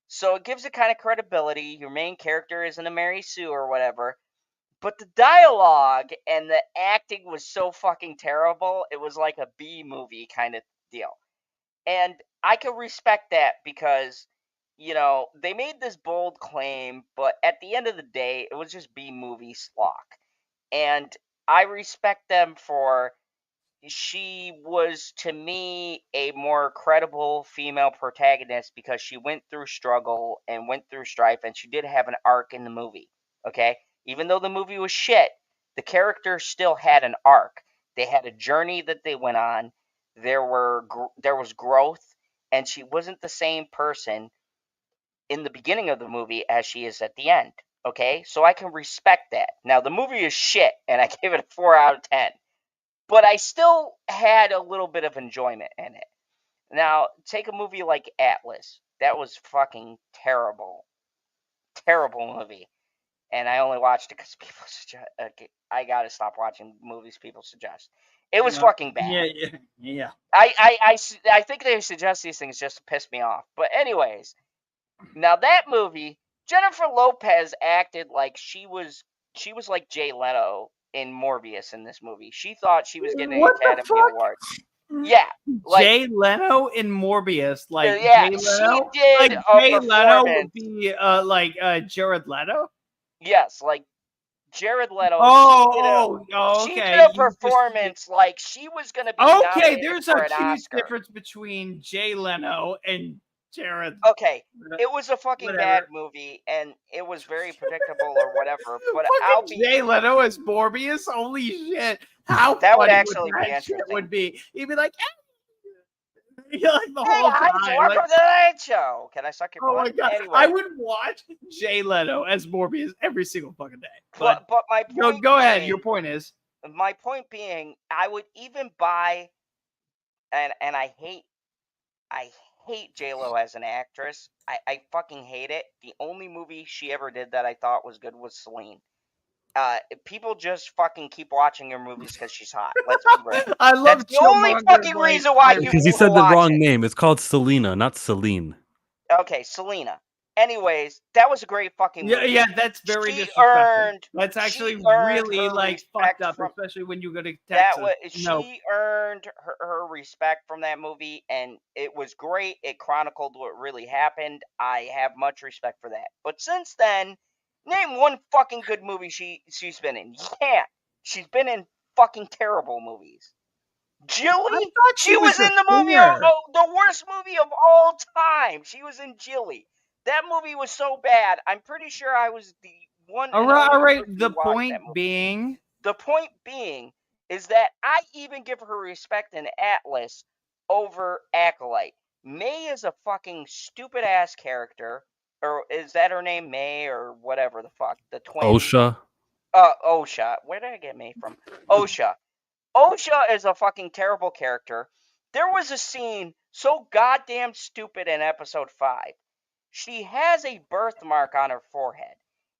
So it gives it kind of credibility. Your main character isn't a Mary Sue or whatever. But the dialogue and the acting was so fucking terrible. It was like a B movie kind of deal. And I can respect that because, they made this bold claim, but at the end of the day, it was just B movie schlock. And I respect them for, she was, to me, a more credible female protagonist because she went through struggle and went through strife, and she did have an arc in the movie. Okay? Even though the movie was shit, the character still had an arc. They had a journey that they went on. There was growth, and she wasn't the same person in the beginning of the movie as she is at the end. Okay? So I can respect that. Now, the movie is shit, and I gave it a 4 out of 10. But I still had a little bit of enjoyment in it. Now, take a movie like Atlas. That was fucking terrible. terrible movie. And I only watched it because people suggest. I gotta stop watching movies people suggest. It was fucking bad. Yeah. I think they suggest these things just to piss me off. But anyways, now that movie, Jennifer Lopez acted like she was like Jay Leno in Morbius in this movie. She thought she was getting an Academy Award. Yeah, like Jay Leno in Morbius, like yeah, Jay Leno, she did like a Jay Leno would performance. be like Jared Leto. Yes, like Jared Leto. She Okay. did a performance like she was gonna be nominated There's for a an huge Oscar. difference between Jay Leno and Jared. Okay, it was a fucking bad movie, and it was very predictable or whatever. But I'll be Jay Leno as Morbius. Holy shit! How that would funny actually that be shit interesting. would be. He'd be like, you're like the Hey, whole Heinz, time. welcome to the Night Show. Can I suck your Oh my butt? god! Anyway, I would watch Jay Leno as Morbius every single fucking day. but my point go ahead. being- Your point is. My point being, I would even buy, and I hate J-Lo as an actress. I fucking hate it. The only movie she ever did that I thought was good was Celine. People just fucking keep watching her movies because she's hot. Let's be real. I love That's the only fucking reason why you Because he said the wrong name. It's called Selena, not Celine. Okay, Selena. Anyways, that was a great fucking movie. Yeah, that's very She disrespectful. earned. That's actually she earned really her like respect fucked up, from- especially when you go to That Texas. was she earned her respect from that movie, and it was great. It chronicled what really happened. I have much respect for that. But since then, name one fucking good movie she's been in. You can't. She's been in fucking terrible movies. Jilly? She was in the movie, the worst movie of all time. She was in Jilly. That movie was so bad. I'm pretty sure I was the one. All right. The point being is that I even give her respect in Atlas over Acolyte. May is a fucking stupid ass character, or is that her name, May, or whatever the fuck? The twin. Osha. Osha. Where did I get May from? Osha. Osha is a fucking terrible character. There was a scene so goddamn stupid in episode 5. She has a birthmark on her forehead,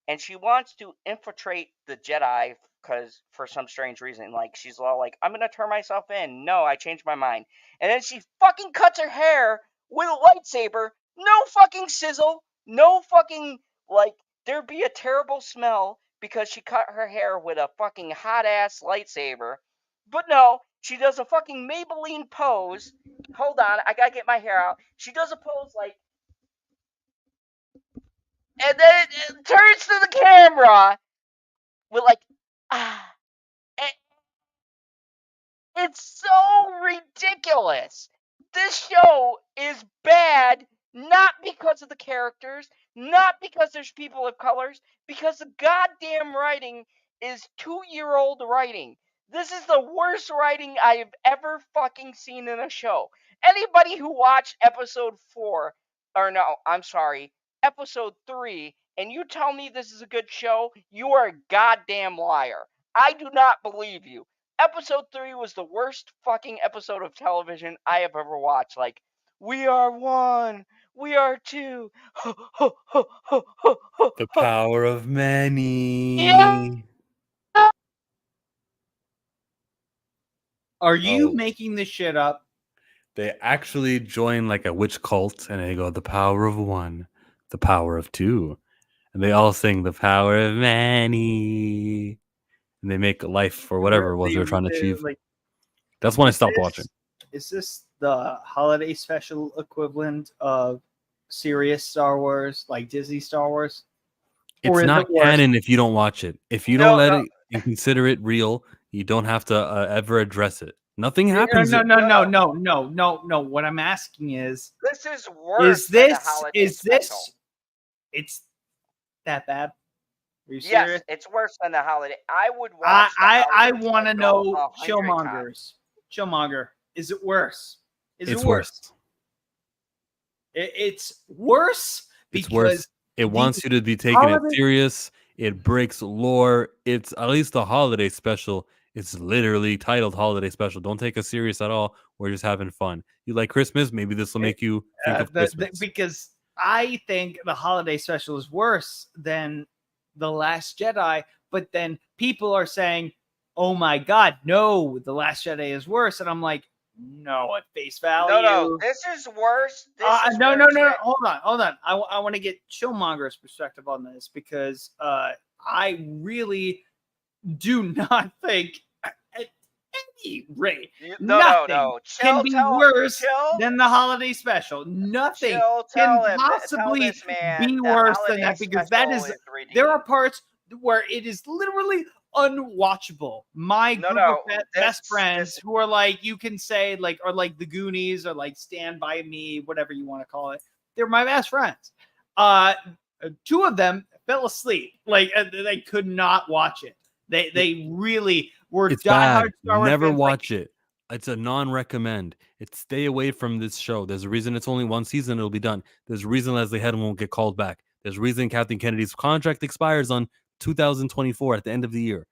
and she wants to infiltrate the Jedi because for some strange reason, like she's all like, "I'm gonna turn myself in." No, I changed my mind. And then she fucking cuts her hair with a lightsaber. No fucking sizzle. No fucking like. There'd be a terrible smell because she cut her hair with a fucking hot ass lightsaber. But no, she does a fucking Maybelline pose. Hold on, I gotta get my hair out. She does a pose like. And then it turns to the camera with like, it's so ridiculous. This show is bad, not because of the characters, not because there's people of colors, because the goddamn writing is 2-year-old writing. This is the worst writing I have ever fucking seen in a show. Anybody who watched episode 4, or no, I'm sorry, episode 3, and you tell me this is a good show, you are a goddamn liar. I do not believe you. Episode 3 was the worst fucking episode of television I have ever watched. Like, we are one, we are two. The power of many. Yeah. Are you making this shit up? They actually join like a witch cult, and they go, "The power of one, the power of two," and they all sing "The power of many," and they make life for whatever it was they were trying to achieve. That's when I stopped watching. Is this the holiday special equivalent of serious Star Wars, like Disney Star Wars? It's not canon if you don't watch it. If you don't let it and consider it real, you don't have to ever address it. Nothing happens. No. What I'm asking is, this is worse. Is this? It's that bad? Are you serious? Yes, it's worse than the holiday. I would watch. I want to know, Chillmonger. Is it worse? It's worse. It's worse because it's worse. It wants you to be taking it serious. It breaks lore. It's at least the holiday special. It's literally titled Holiday Special. Don't take us serious at all. We're just having fun. You like Christmas? Maybe this will make you think of Christmas. Because I think the holiday special is worse than The Last Jedi, but then people are saying, "Oh my God, no, The Last Jedi is worse," and I'm like, "No, at face value, No, this is worse. This is no, worse. hold on. I want to get Chillmonger's perspective on this because I really do not think at any rate nothing can be worse than the holiday special. Nothing can possibly be worse than that because that is there are parts where it is literally unwatchable. My group of best friends who are like, you can say like, or like the Goonies or like Stand By Me, whatever you want to call it. They're my best friends. Two of them fell asleep. Like they could not watch it. They really were diehard Star Wars Never fans, watch it. It's a non-recommend. It's stay away from this show. There's a reason it's only one season. It'll be done. There's a reason Leslie Head won't get called back. There's a reason Kathleen Kennedy's contract expires on 2024 at the end of the year.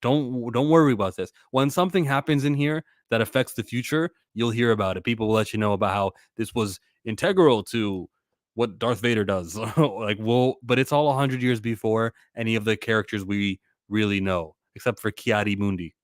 Don't worry about this. When something happens in here that affects the future, you'll hear about it. People will let you know about how this was integral to what Darth Vader does. But it's all 100 years before any of the characters we really know, except for Kiadi Mundi.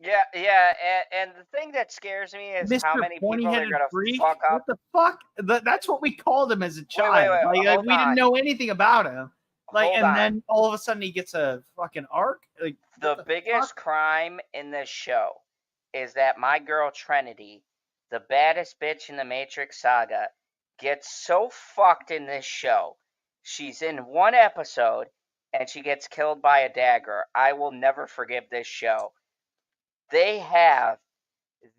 Yeah, and the thing that scares me is Mr. how many people are gonna Freak? fuck up. What the fuck? That's what we called him as a child. Wait, Like, we didn't know anything about him. Like, Hold and on. then all of a sudden he gets a fucking arc. Like, The biggest crime in this show is that my girl Trinity, the baddest bitch in the Matrix saga, gets so fucked in this show. She's in one episode and she gets killed by a dagger. I will never forgive this show. They have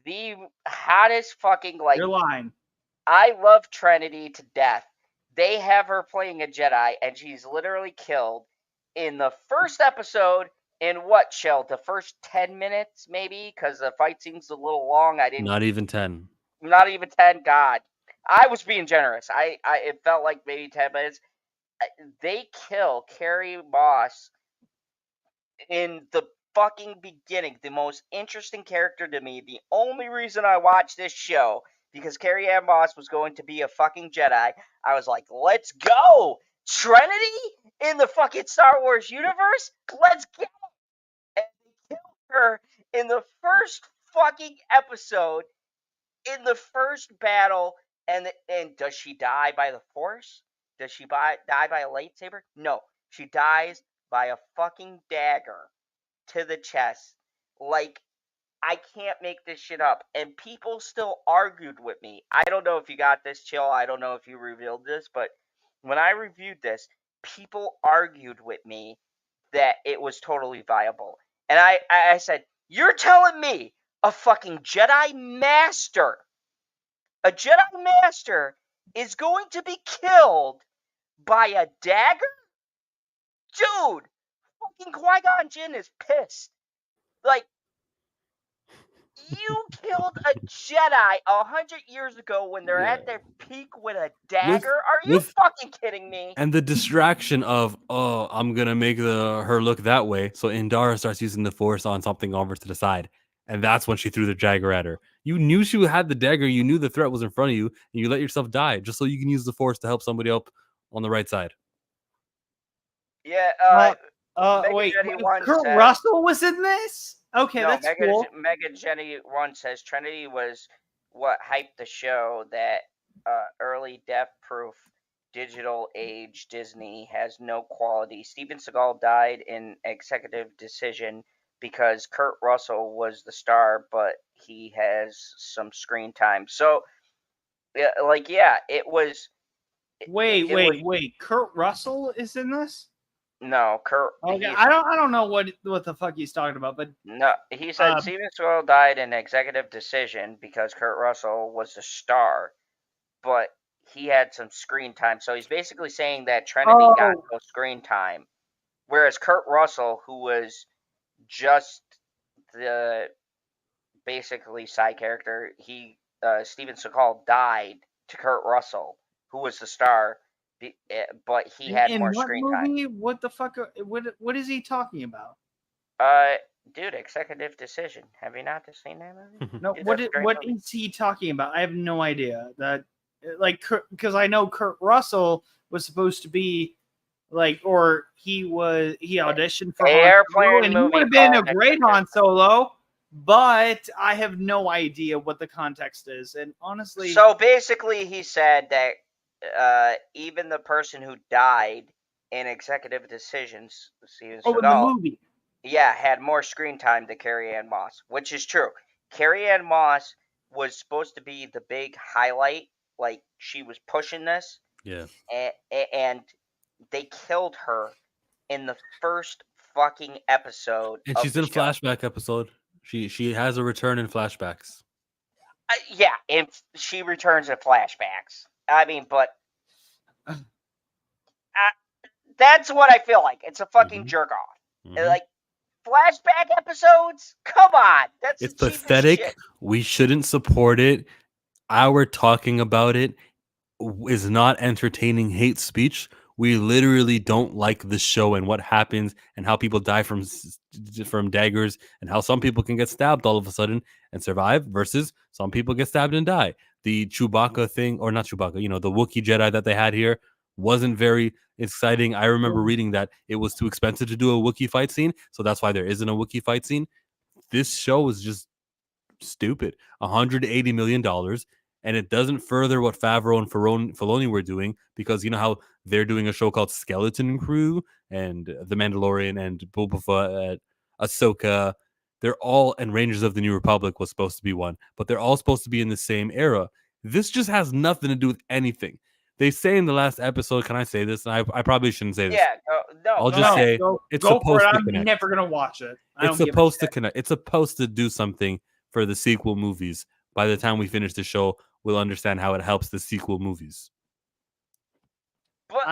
the hottest fucking, like, You're lying. I love Trinity to death. They have her playing a Jedi, and she's literally killed in the first episode. In what, Shell? The first 10 minutes, maybe? Because the fight seems a little long. Not even 10. Not even 10. God, I was being generous. It felt like maybe 10 minutes. They kill Carrie Moss in the fucking beginning. The most interesting character to me. The only reason I watched this show, because Carrie Ann Moss was going to be a fucking Jedi. I was like, let's go! Trinity in the fucking Star Wars universe? Let's go! And they killed her in the first fucking episode, in the first battle. And does she die by the Force? Does she die by a lightsaber? No. She dies by a fucking dagger to the chest. Like, I can't make this shit up. And people still argued with me. I don't know if you got this, Chill. I don't know if you revealed this, but when I reviewed this, people argued with me that it was totally viable. And I said, you're telling me a fucking Jedi Master, is going to be killed by a dagger? Dude, fucking Qui-Gon Jinn is pissed. Like, you killed a Jedi 100 years ago when they're at their peak with a dagger? Are you fucking kidding me? And the distraction of, oh, I'm going to make her look that way. So Indara starts using the Force on something over to the side. And that's when she threw the dagger at her. You knew she had the dagger. You knew the threat was in front of you. And you let yourself die just so you can use the Force to help somebody up on the right side. Yeah, wait, Kurt Russell was in this? Okay, no, that's cool. Megan Jenny 1 says Trinity was what hyped the show, that early death-proof digital age Disney has no quality. Steven Seagal died in executive decision because Kurt Russell was the star, but he has some screen time. So, it was... Wait. Kurt Russell is in this? No, Kurt. Okay, I don't know what the fuck he's talking about, but no, he said Steven Seagal died in executive decision because Kurt Russell was the star, but he had some screen time. So he's basically saying that Trinity got no screen time, whereas Kurt Russell, who was just the basically side character, Steven Seagal died to Kurt Russell, who was the star. But he had more screen time. What the fuck? What is he talking about? Dude, executive decision. Have you not seen that movie? No. Dude, what is he talking about? I have no idea. That like, because I know Kurt Russell was supposed to be like, or he auditioned for Han Solo, and he would have been a great Han Solo. But I have no idea what the context is, and honestly, So basically, he said that even the person who died in Executive Decisions, Steven in the Seagal, movie, had more screen time than Carrie-Anne Moss, which is true. Carrie-Anne Moss was supposed to be the big highlight, like she was pushing this, Yeah. and they killed her in the first fucking episode. And of she's the in a show. flashback episode. She has a return in flashbacks. Yeah, and she returns in flashbacks. I mean, but that's what I feel like. It's a fucking jerk off. Like flashback episodes. Come on, that's It's the cheapest pathetic. shit. We shouldn't support it. Our talking about it is not entertaining hate speech. We literally don't like the show and what happens and how people die from daggers and how some people can get stabbed all of a sudden and survive versus some people get stabbed and die. The Chewbacca thing, or not Chewbacca, the Wookiee Jedi that they had here wasn't very exciting. I remember reading that it was too expensive to do a Wookiee fight scene, so that's why there isn't a Wookiee fight scene. This show is just stupid. $180 million. And it doesn't further what Favreau and Filoni were doing, because you know how they're doing a show called Skeleton Crew and The Mandalorian and Boba Fett, Ahsoka. They're all, and Rangers of the New Republic was supposed to be one, but they're all supposed to be in the same era. This just has nothing to do with anything. They say in the last episode, can I say this? And I probably shouldn't say this. Yeah, no. I'll just say it's supposed to connect. I'm never gonna watch it. It's supposed to connect. It's supposed to do something for the sequel movies. By the time we finish the show, we'll understand how it helps the sequel movies. But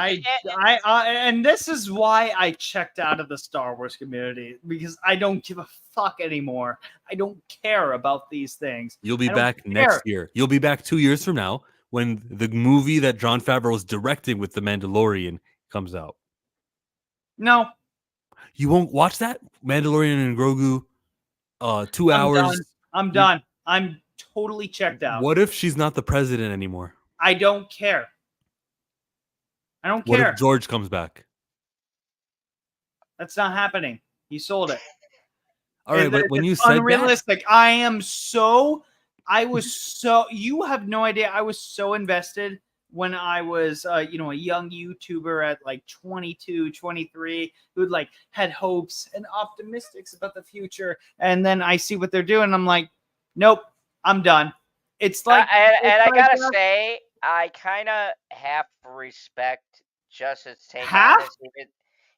and this is why I checked out of the Star Wars community, because I don't give a fuck anymore. I don't care about these things. You'll be back next year. You'll be back 2 years from now when the movie that Jon Favreau is directing with The Mandalorian comes out. No. You won't watch that? Mandalorian and Grogu, 2 hours. I'm done. I'm totally checked out. What if she's not the president anymore? I don't care. I don't care. What if George comes back? That's not happening. He sold it. All right, but when you said unrealistic, you have no idea. I was so invested when I was, a young YouTuber at like 22, 23, who'd like had hopes and optimistics about the future. And then I see what they're doing. I'm like, nope, I'm done. It's like, I gotta say, I kind of half respect Justin's take on this.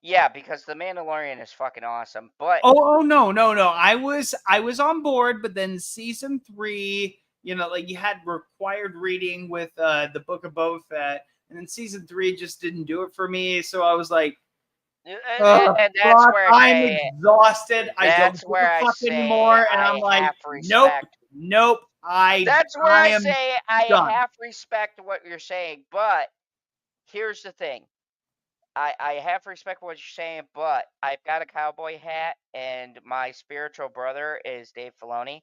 Yeah, because The Mandalorian is fucking awesome. But no. I was on board, but then season 3, like you had required reading with the Book of Boba Fett, and then season 3 just didn't do it for me. So I was like, and that's where I'm exhausted. I don't give a fuck anymore, and I'm like, nope. That's where I say I half respect what you're saying, but here's the thing. I half respect what you're saying, but I've got a cowboy hat, and my spiritual brother is Dave Filoni,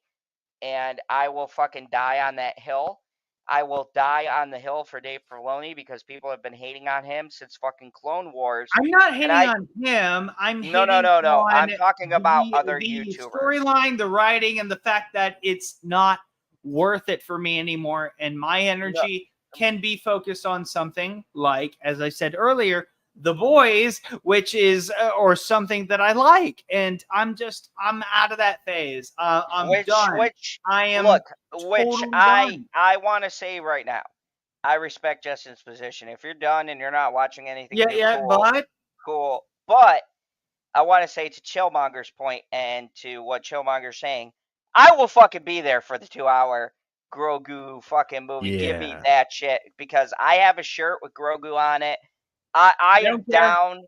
and I will fucking die on that hill. I will die on the hill for Dave Filoni because people have been hating on him since fucking Clone Wars. I'm not hating on him. No. I'm talking about other YouTubers. The storyline, the writing, and the fact that it's not worth it for me anymore, and my energy can be focused on something like, as I said earlier, The Boys, which is or something that I like, and I'm out of that phase. I'm done. I want to say right now, I respect Justin's position. If you're done and you're not watching anything, cool. But I want to say to Chillmonger's point and to what Chillmonger's saying, I will fucking be there for the 2-hour Grogu fucking movie. Yeah. Give me that shit, because I have a shirt with Grogu on it. I am down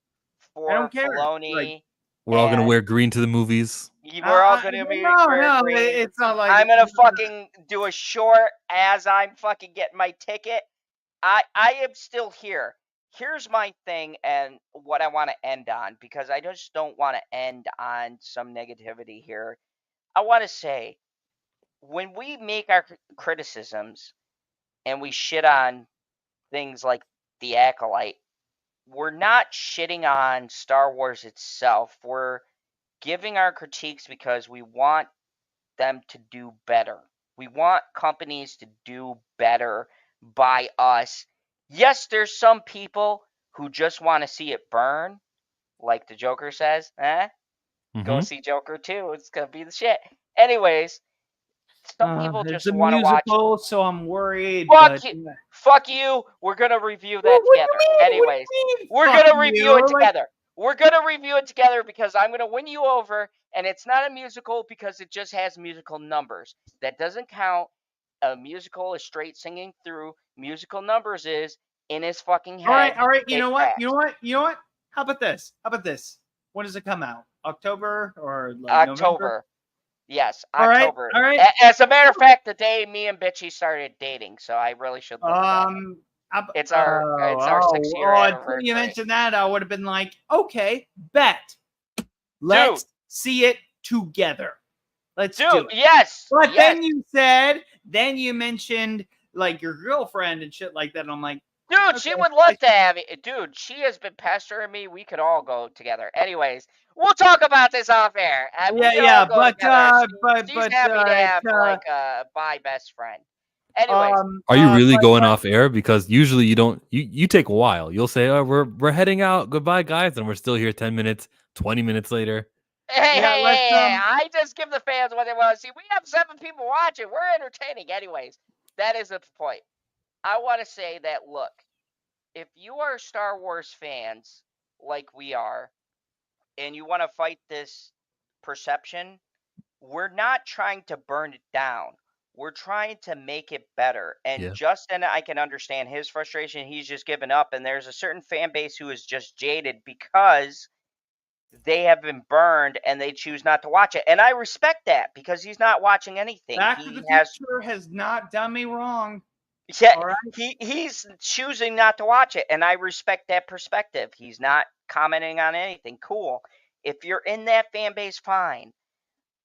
for Filoni. We're all gonna wear green to the movies. We're all gonna be wearing green. It's not like I'm gonna fucking do a short as I'm fucking getting my ticket. I am still here. Here's my thing and what I want to end on, because I just don't want to end on some negativity here. I want to say, when we make our criticisms, and we shit on things like The Acolyte, we're not shitting on Star Wars itself. We're giving our critiques because we want them to do better. We want companies to do better by us. Yes, there's some people who just want to see it burn, like the Joker says. Go see Joker 2. It's going to be the shit. Anyways, some people It's just a want to watch. musical, so I'm worried. Fuck But you. Fuck you. We're going to review that What do you together. mean? What do you Anyways, mean, we're fuck going to review you? it Like, together. We're going to review it together because I'm going to win you over, and it's not a musical because it just has musical numbers. That doesn't count. A musical is straight singing through. Musical numbers is in his fucking head. all right. You It know what? tracks. You know what? How about this? When does it come out? October or like November? October. Yes, All right, October. all right. As a matter of fact, the day me and Bitchy started dating, so I really should look at that. It's our 6-year Until anniversary. you mentioned that, I would have been like, okay, bet. Let's see it together. Let's do it. Yes. But yes. then you mentioned like your girlfriend and shit like that. And I'm like, dude, okay, she would love to have it. Dude, she has been pestering me. We could all go together. Anyways, we'll talk about this off air. but She's happy to have like a bi best friend. Anyways, are you really going off air? Because usually you don't. You take a while. You'll say, "Oh, we're heading out. Goodbye, guys," and we're still here 10 minutes, 20 minutes later. Hey, I just give the fans what they want to see. We have 7 people watching. We're entertaining. Anyways, that is the point. I want to say that, look, if you are Star Wars fans like we are, and you want to fight this perception, we're not trying to burn it down. We're trying to make it better. And Justin, I can understand his frustration. He's just given up. And there's a certain fan base who is just jaded because they have been burned and they choose not to watch it. And I respect that because he's not watching anything. Back to the Future has not done me wrong. Yeah, he's choosing not to watch it, and I respect that perspective. He's not commenting on anything. Cool. If you're in that fan base, fine.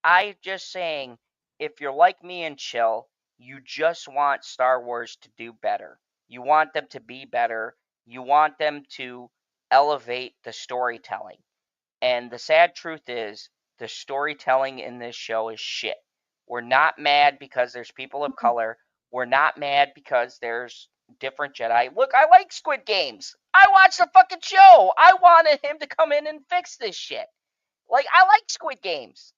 I'm just saying, if you're like me and chill, you just want Star Wars to do better. You want them to be better. You want them to elevate the storytelling. And the sad truth is, the storytelling in this show is shit. We're not mad because there's people of color. We're not mad because there's different Jedi. Look, I like Squid Games. I watched the fucking show. I wanted him to come in and fix this shit. Like, I like Squid Games.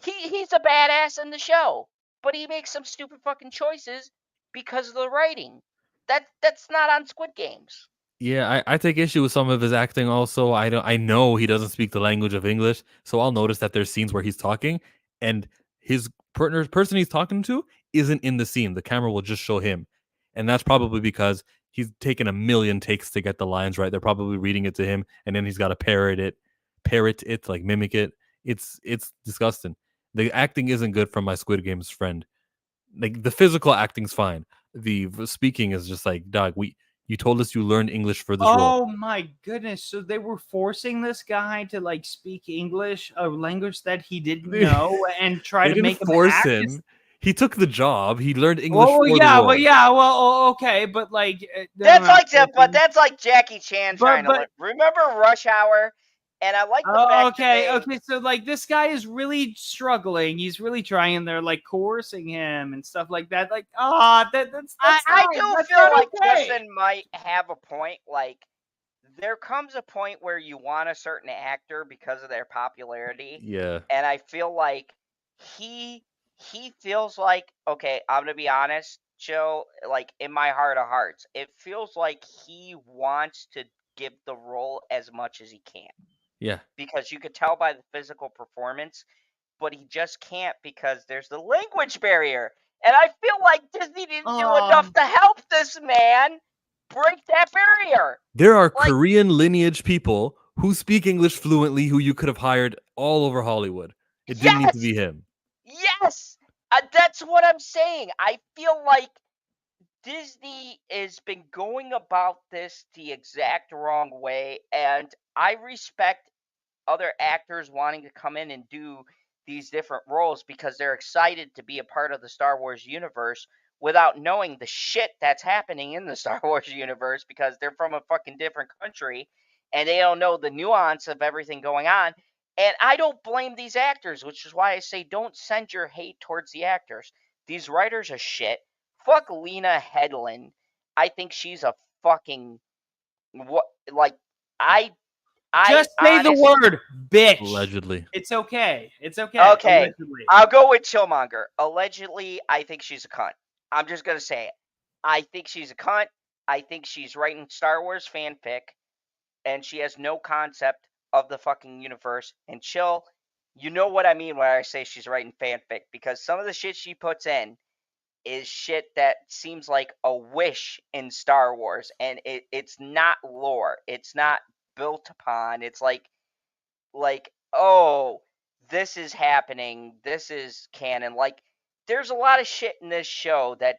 He's a badass in the show, but he makes some stupid fucking choices because of the writing. That's not on Squid Games. Yeah, I take issue with some of his acting also. I know he doesn't speak the language of English, so I'll notice that there's scenes where he's talking and his person he's talking to isn't in the scene. The camera will just show him. And that's probably because he's taken a million takes to get the lines right. They're probably reading it to him and then he's got to parrot it, like mimic it. It's disgusting. The acting isn't good from my Squid Games friend. Like the physical acting's fine. The speaking is just like, dog, you told us you learned English for this role. Oh my goodness. So they were forcing this guy to like speak English, a language that he didn't know, and try to make him force act him. He took the job. He learned English for the role. Okay, but like that's like Jackie Chan trying to remember Rush Hour. And I like the fact okay. So like this guy is really struggling. He's really trying. They're like coercing him and stuff like that. Like, that's I do feel like Justin might have a point. Like, there comes a point where you want a certain actor because of their popularity. Yeah. And I feel like he feels like, okay, I'm gonna be honest, Joe. Like, in my heart of hearts, it feels like he wants to give the role as much as he can. Yeah. Because you could tell by the physical performance, but he just can't because there's the language barrier. And I feel like Disney didn't do enough to help this man break that barrier. There are Korean lineage people who speak English fluently who you could have hired all over Hollywood. It didn't need to be him. Yes! That's what I'm saying. I feel like Disney has been going about this the exact wrong way, and I respect other actors wanting to come in and do these different roles because they're excited to be a part of the Star Wars universe without knowing the shit that's happening in the Star Wars universe because they're from a fucking different country and they don't know the nuance of everything going on. And I don't blame these actors, which is why I say don't send your hate towards the actors. These writers are shit. Fuck Lena Headland. I think she's a fucking what? Like I Just say the word, bitch. Allegedly. It's okay. It's okay. Okay. Allegedly. I'll go with Chillmonger. Allegedly, I think she's a cunt. I'm just gonna say it. I think she's a cunt. I think she's writing Star Wars fanfic, and she has no concept of the fucking universe. And Chill, you know what I mean when I say she's writing fanfic, because some of the shit she puts in is shit that seems like a wish in Star Wars, and it's not lore. It's not built upon. It's like, oh, this is happening. This is canon. Like, there's a lot of shit in this show that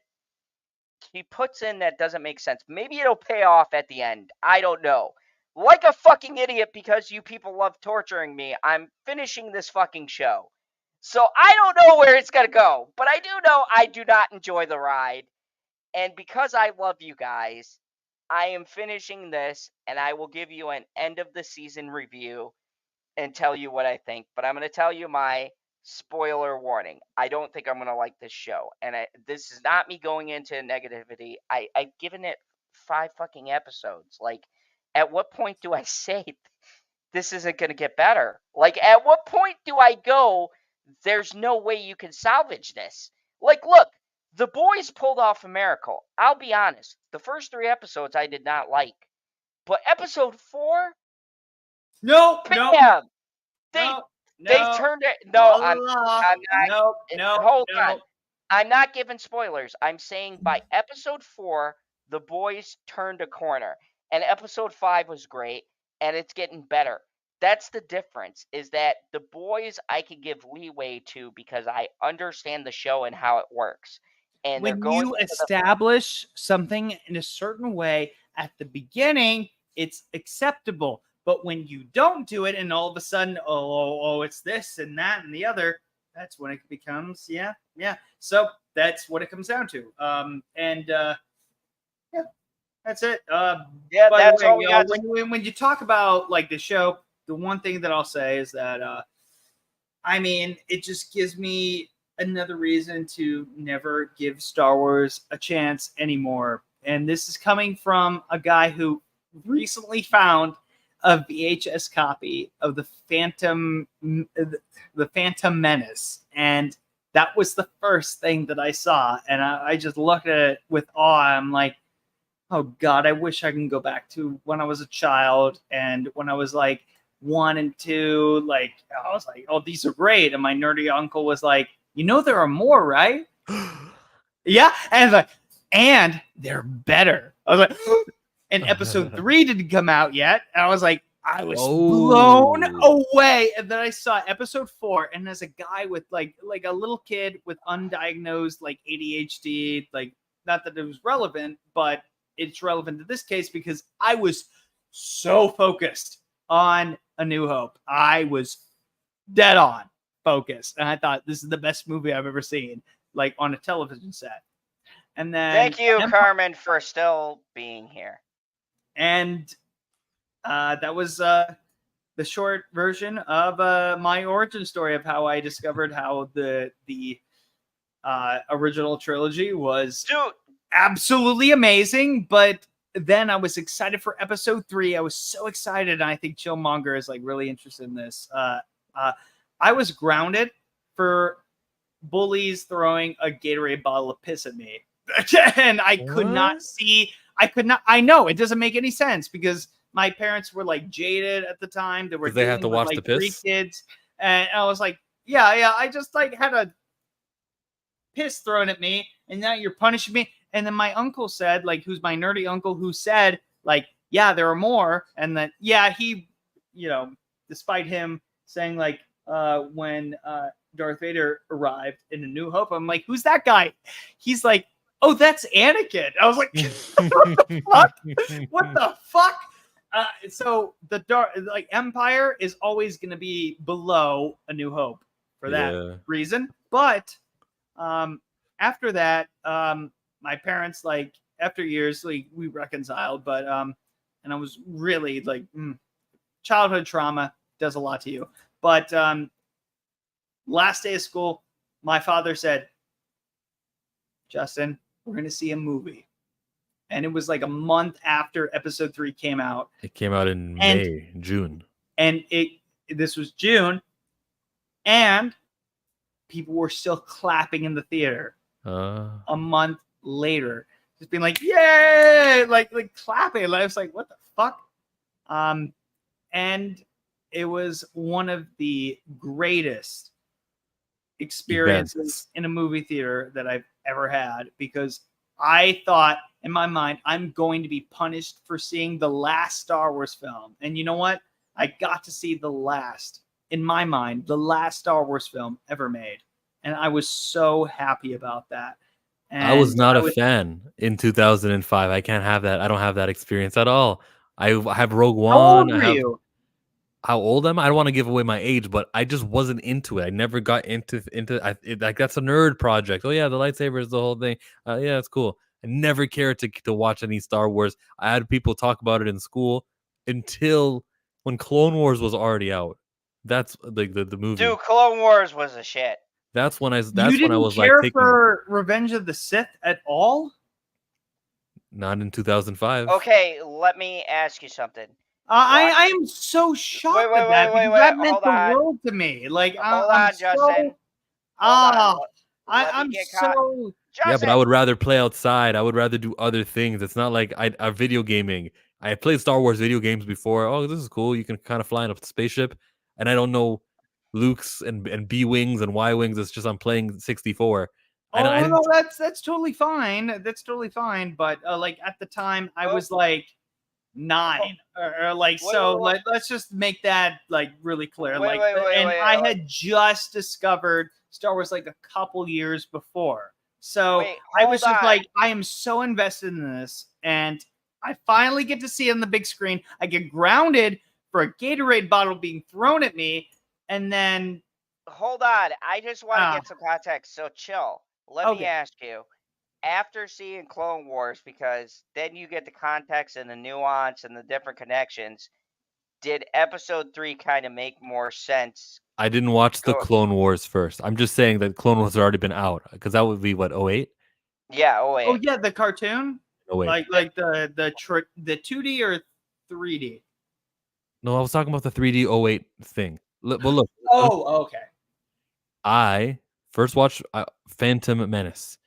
he puts in that doesn't make sense. Maybe it'll pay off at the end. I don't know. Like a fucking idiot, because you people love torturing me, I'm finishing this fucking show. So I don't know where it's going to go, but I do know I do not enjoy the ride. And because I love you guys, I am finishing this, and I will give you an end of the season review and tell you what I think. But I'm going to tell you my spoiler warning. I don't think I'm going to like this show. And this is not me going into negativity. I've given it 5 fucking episodes. Like, at what point do I say this isn't going to get better? Like, at what point do I go, there's no way you can salvage this? Like, look, The Boys pulled off a miracle. I'll be honest. The first 3 episodes I did not like. But episode 4? Nope. Bam! Nope. They turned it. No, I'm not. Hold on. I'm not giving spoilers. I'm saying by episode 4, The Boys turned a corner. And episode 5 was great. And it's getting better. That's the difference, is that The Boys I can give leeway to because I understand the show and how it works. And when you establish something in a certain way at the beginning, it's acceptable. But when you don't do it and all of a sudden, oh, it's this and that and the other, that's when it becomes, yeah. So that's what it comes down to. Yeah, that's it. Yeah, that's all we got. When you talk about like the show, the one thing that I'll say is that, I mean, it just gives me another reason to never give Star Wars a chance anymore. And this is coming from a guy who recently found a VHS copy of the Phantom Menace, and that was the first thing that I saw, and I just looked at it with awe. I'm like, oh God, I wish I can go back to when I was a child and when I was like 1 and 2. Like, I was like, oh, these are great, and my nerdy uncle was like, you know, there are more, right? Yeah, and like, and they're better. I was like, and episode 3 didn't come out yet. And I was like, I was blown away. And then I saw episode 4, and as a guy with like a little kid with undiagnosed like ADHD, like, not that it was relevant, but it's relevant to this case because I was so focused on A New Hope. I was dead on focused, and I thought this is the best movie I've ever seen, like on a television set. And then thank you, Carmen, for still being here. And that was the short version of my origin story of how I discovered how the original trilogy was absolutely amazing. But then I was excited for episode 3. I was so excited, and I think Chillmonger is like really interested in this. I was grounded for bullies throwing a Gatorade bottle of piss at me. And I could not see. I know it doesn't make any sense because my parents were like jaded at the time. They had to watch like the piss. 3 kids, and I was like, yeah. I just like had a piss thrown at me, and now you're punishing me. And then my uncle said, like, who's my nerdy uncle, who said, like, yeah, there are more, and that, yeah, he, you know, despite him saying like, when Darth Vader arrived in A New Hope, I'm like, who's that guy? He's like, oh, that's Anakin. I was like, what the fuck? So the Empire is always going to be below A New Hope for that reason. But after that, my parents, like, after years, like, we reconciled, but and I was really like, childhood trauma does a lot to you. But last day of school, my father said, Justin, we're going to see a movie. And it was like a month after episode 3 came out. It came out in June. And this was June. And people were still clapping in the theater a month later. Just being like, yay! Like clapping. And I was like, what the fuck? And it was one of the greatest experiences in a movie theater that I've ever had, because I thought in my mind, I'm going to be punished for seeing the last Star Wars film. And you know what? I got to see in my mind, the last Star Wars film ever made. And I was so happy about that. And I was not a fan in 2005. I can't have that. I don't have that experience at all. I have Rogue One. How old were you? How old am I? I don't want to give away my age, but I just wasn't into it. I never got into like, that's a nerd project. Oh yeah, the lightsabers, the whole thing. Yeah, it's cool. I never cared to watch any Star Wars. I had people talk about it in school until when Clone Wars was already out. That's like the movie. Dude, Clone Wars was a shit. That's when I was care for Revenge of the Sith at all? Not in 2005. Okay, let me ask you something. I am so shocked at that, because that meant the world to me. Like, I'm Justin. I'm so... Yeah, but I would rather play outside. I would rather do other things. It's not like I video gaming. I played Star Wars video games before. Oh, this is cool. You can kind of fly in a spaceship, and I don't know Luke's and B wings and Y wings. It's just I'm playing 64. No, that's totally fine. That's totally fine. But like at the time, I was like 9 or like so. Let's just make that like really clear. I had just discovered Star Wars like a couple years before. So I was just like, I am so invested in this, and I finally get to see it on the big screen. I get grounded for a Gatorade bottle being thrown at me, and then... Hold on. I just want to get some context, so chill. Let me ask you, after seeing Clone Wars, because then you get the context and the nuance and the different connections, did episode 3 kind of make more sense? I didn't watch the Clone Wars first. I'm just saying that Clone Wars has already been out, because that would be what, 08? Yeah, 08. Oh yeah, the cartoon. 08. Like the 2D or 3D. No, I was talking about the 3D 08 thing. But look. Oh, okay. I first watched Phantom Menace,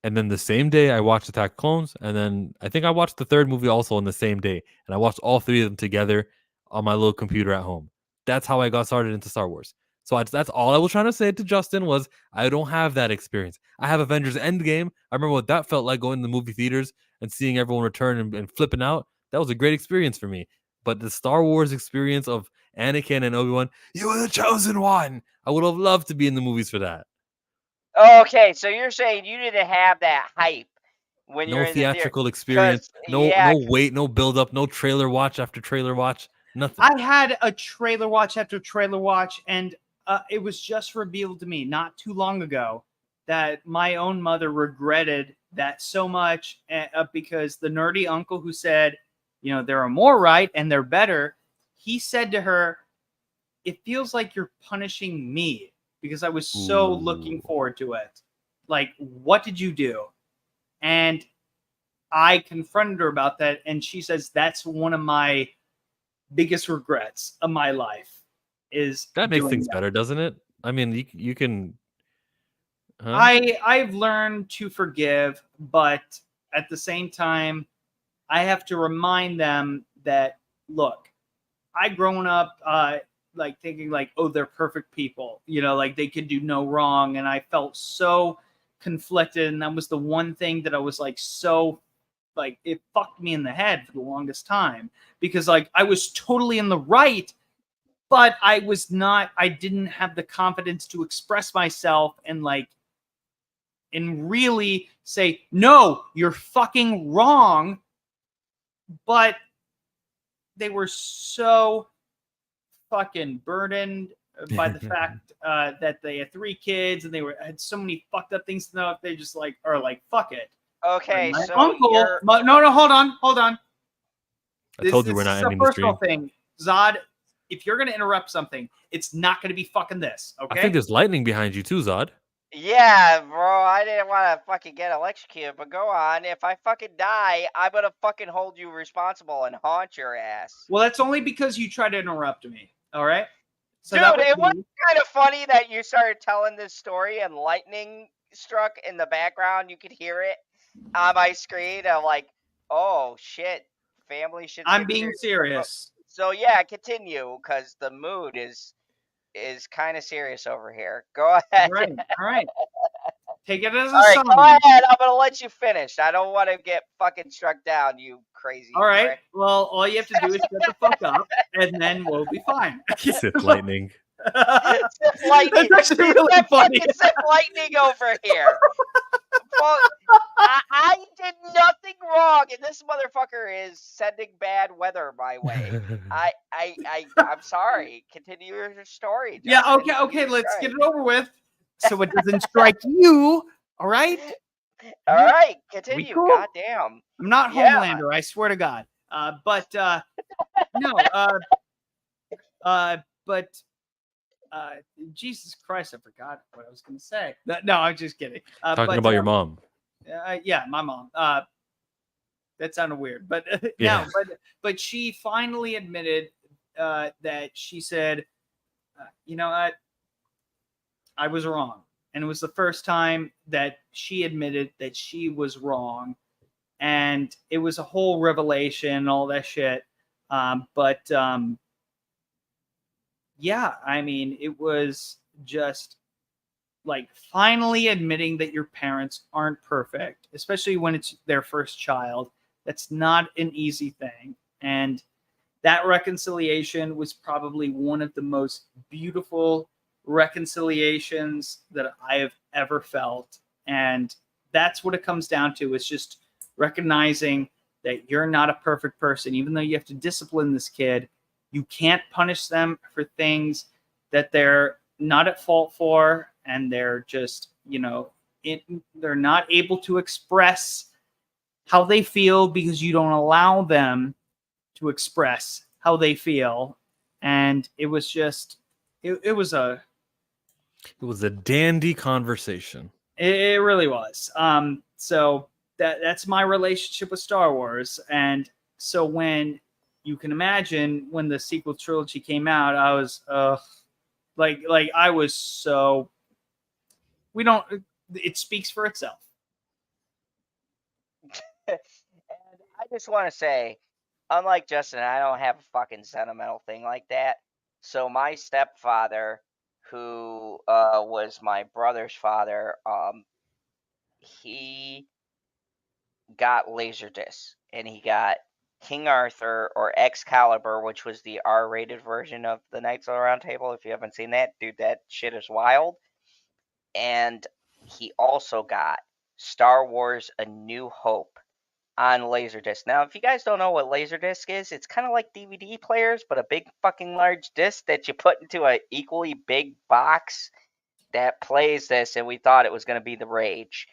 and then the same day I watched Attack of Clones, and then I think I watched the third movie also on the same day, and I watched all 3 of them together on my little computer at home. That's how I got started into Star Wars. So that's all I was trying to say to Justin was I don't have that experience. I have Avengers Endgame. I remember what that felt like, going to the movie theaters and seeing everyone return and flipping out. That was a great experience for me. But the Star Wars experience of Anakin and Obi-Wan, you were the chosen one. I would have loved to be in the movies for that. Okay, so you're saying you didn't have that hype when you're in the theatrical experience, no wait, no build up, no trailer watch after trailer watch, nothing. I had a trailer watch after trailer watch, and it was just revealed to me not too long ago that my own mother regretted that so much because the nerdy uncle who said, there are more right and they're better, he said to her, it feels like you're punishing me because I was so looking forward to it. Like, what did you do? And I confronted her about that, and she says that's one of my biggest regrets of my life. Is that makes things better, doesn't it? I mean, you can. Huh? I've learned to forgive, but at the same time, I have to remind them that, look, I grown up like thinking like, oh, they're perfect people, like they could do no wrong, and I felt so conflicted, and that was the one thing that I was like so like it fucked me in the head for the longest time, because like I was totally in the right, but I didn't have the confidence to express myself and really say, no, you're fucking wrong. But they were so fucking burdened by the fact that they had 3 kids and they had so many fucked up things to know. If they just like are like fuck it. Okay, My so uncle. you're No, hold on. I told you we're not is ending a the personal stream. thing, Zod. If you're gonna interrupt something, it's not gonna be fucking this. Okay. I think there's lightning behind you too, Zod. yeah, bro. I didn't want to fucking get electrocuted, but go on. If I fucking die, I'm gonna fucking hold you responsible and haunt your ass. Well, that's only because you tried to interrupt me. All right. So Dude, that it was me. kind of funny that you started telling this story and lightning struck in the background. You could hear it on my screen. I'm like, oh shit, family should. I'm being serious. So yeah, continue because the mood is kind of serious over here. Go ahead. All right. Take it as a All right, sign. go ahead. I'm gonna let you finish. I don't want to get fucking struck down, you crazy. All right. prick. Well, all you have to do is shut the fuck up, and then we'll be fine. Sith lightning. Sith lightning. That's actually really It's funny. fucking Sith lightning over here. Well, I did nothing wrong, and this motherfucker is sending bad weather my way. I'm sorry. Continue your story. Yeah. Justin. Okay. Let's Right. get it over with, so it doesn't strike you. All right. All right, continue. cool? Goddamn. I'm not Yeah. Homelander. I swear to God. But Jesus Christ, I forgot what I was going to say. No, I'm just kidding. Talking about your mom. Yeah, my mom. That sounded weird, but Yeah. no, but she finally admitted that she said, you know what, I was wrong, and it was the first time that she admitted that she was wrong, and it was a whole revelation, all that shit. Yeah, I mean, it was just like finally admitting that your parents aren't perfect, especially when it's their first child. That's not an easy thing. And that reconciliation was probably one of the most beautiful reconciliations that I have ever felt. And that's what it comes down to, is just recognizing that you're not a perfect person. Even though you have to discipline this kid, you can't punish them for things that they're not at fault for, and they're just, they're not able to express how they feel because you don't allow them to express how they feel. And it was just, it was a dandy conversation. It really was. So that's my relationship with Star Wars. And so when you can imagine when the sequel trilogy came out, I was like I was so. It speaks for itself. And I just want to say, unlike Justin, I don't have a fucking sentimental thing like that. So my stepfather, who was my brother's father, he got Laserdisc, and he got King Arthur or Excalibur, which was the R-rated version of the Knights of the Round Table. If you haven't seen that, dude, that shit is wild. And he also got Star Wars A New Hope on Laserdisc. Now, if you guys don't know what Laserdisc is, it's kind of like DVD players, but a big fucking large disc that you put into an equally big box that plays this, and we thought it was going to be the rage.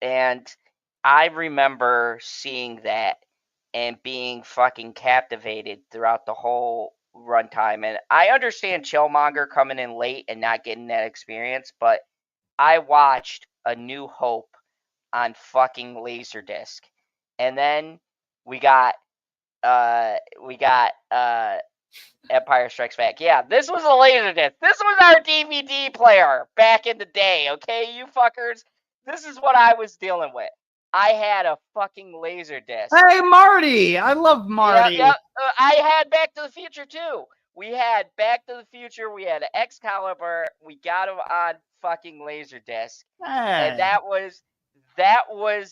And I remember seeing that and being fucking captivated throughout the whole runtime. And I understand Chillmonger coming in late and not getting that experience, but I watched A New Hope on fucking Laserdisc. And then we got Empire Strikes Back. Yeah, this was a Laserdisc. This was our DVD player back in the day, okay, you fuckers? This is what I was dealing with. I had a fucking Laserdisc. Hey, Marty! I love Marty. Yeah, I had Back to the Future too. We had Back to the Future. We had Excalibur. We got them on fucking Laserdisc, and that was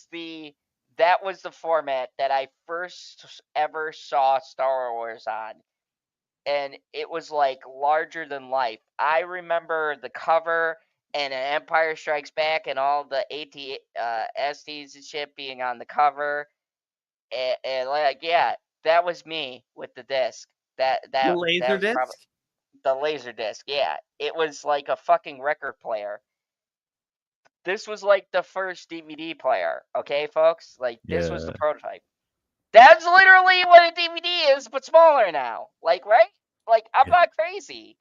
the format that I first ever saw Star Wars on, and it was like larger than life. I remember the cover and an Empire Strikes Back and all the STs and shit being on the cover, and like, yeah, that was me with the disc. That Laser disc. The Laserdisc, yeah. It was like a fucking record player. This was like the first DVD player, okay, folks? Like, this was the Yeah. prototype. That's literally what a DVD is, but smaller now. Like, right? Like, I'm Yeah. not crazy.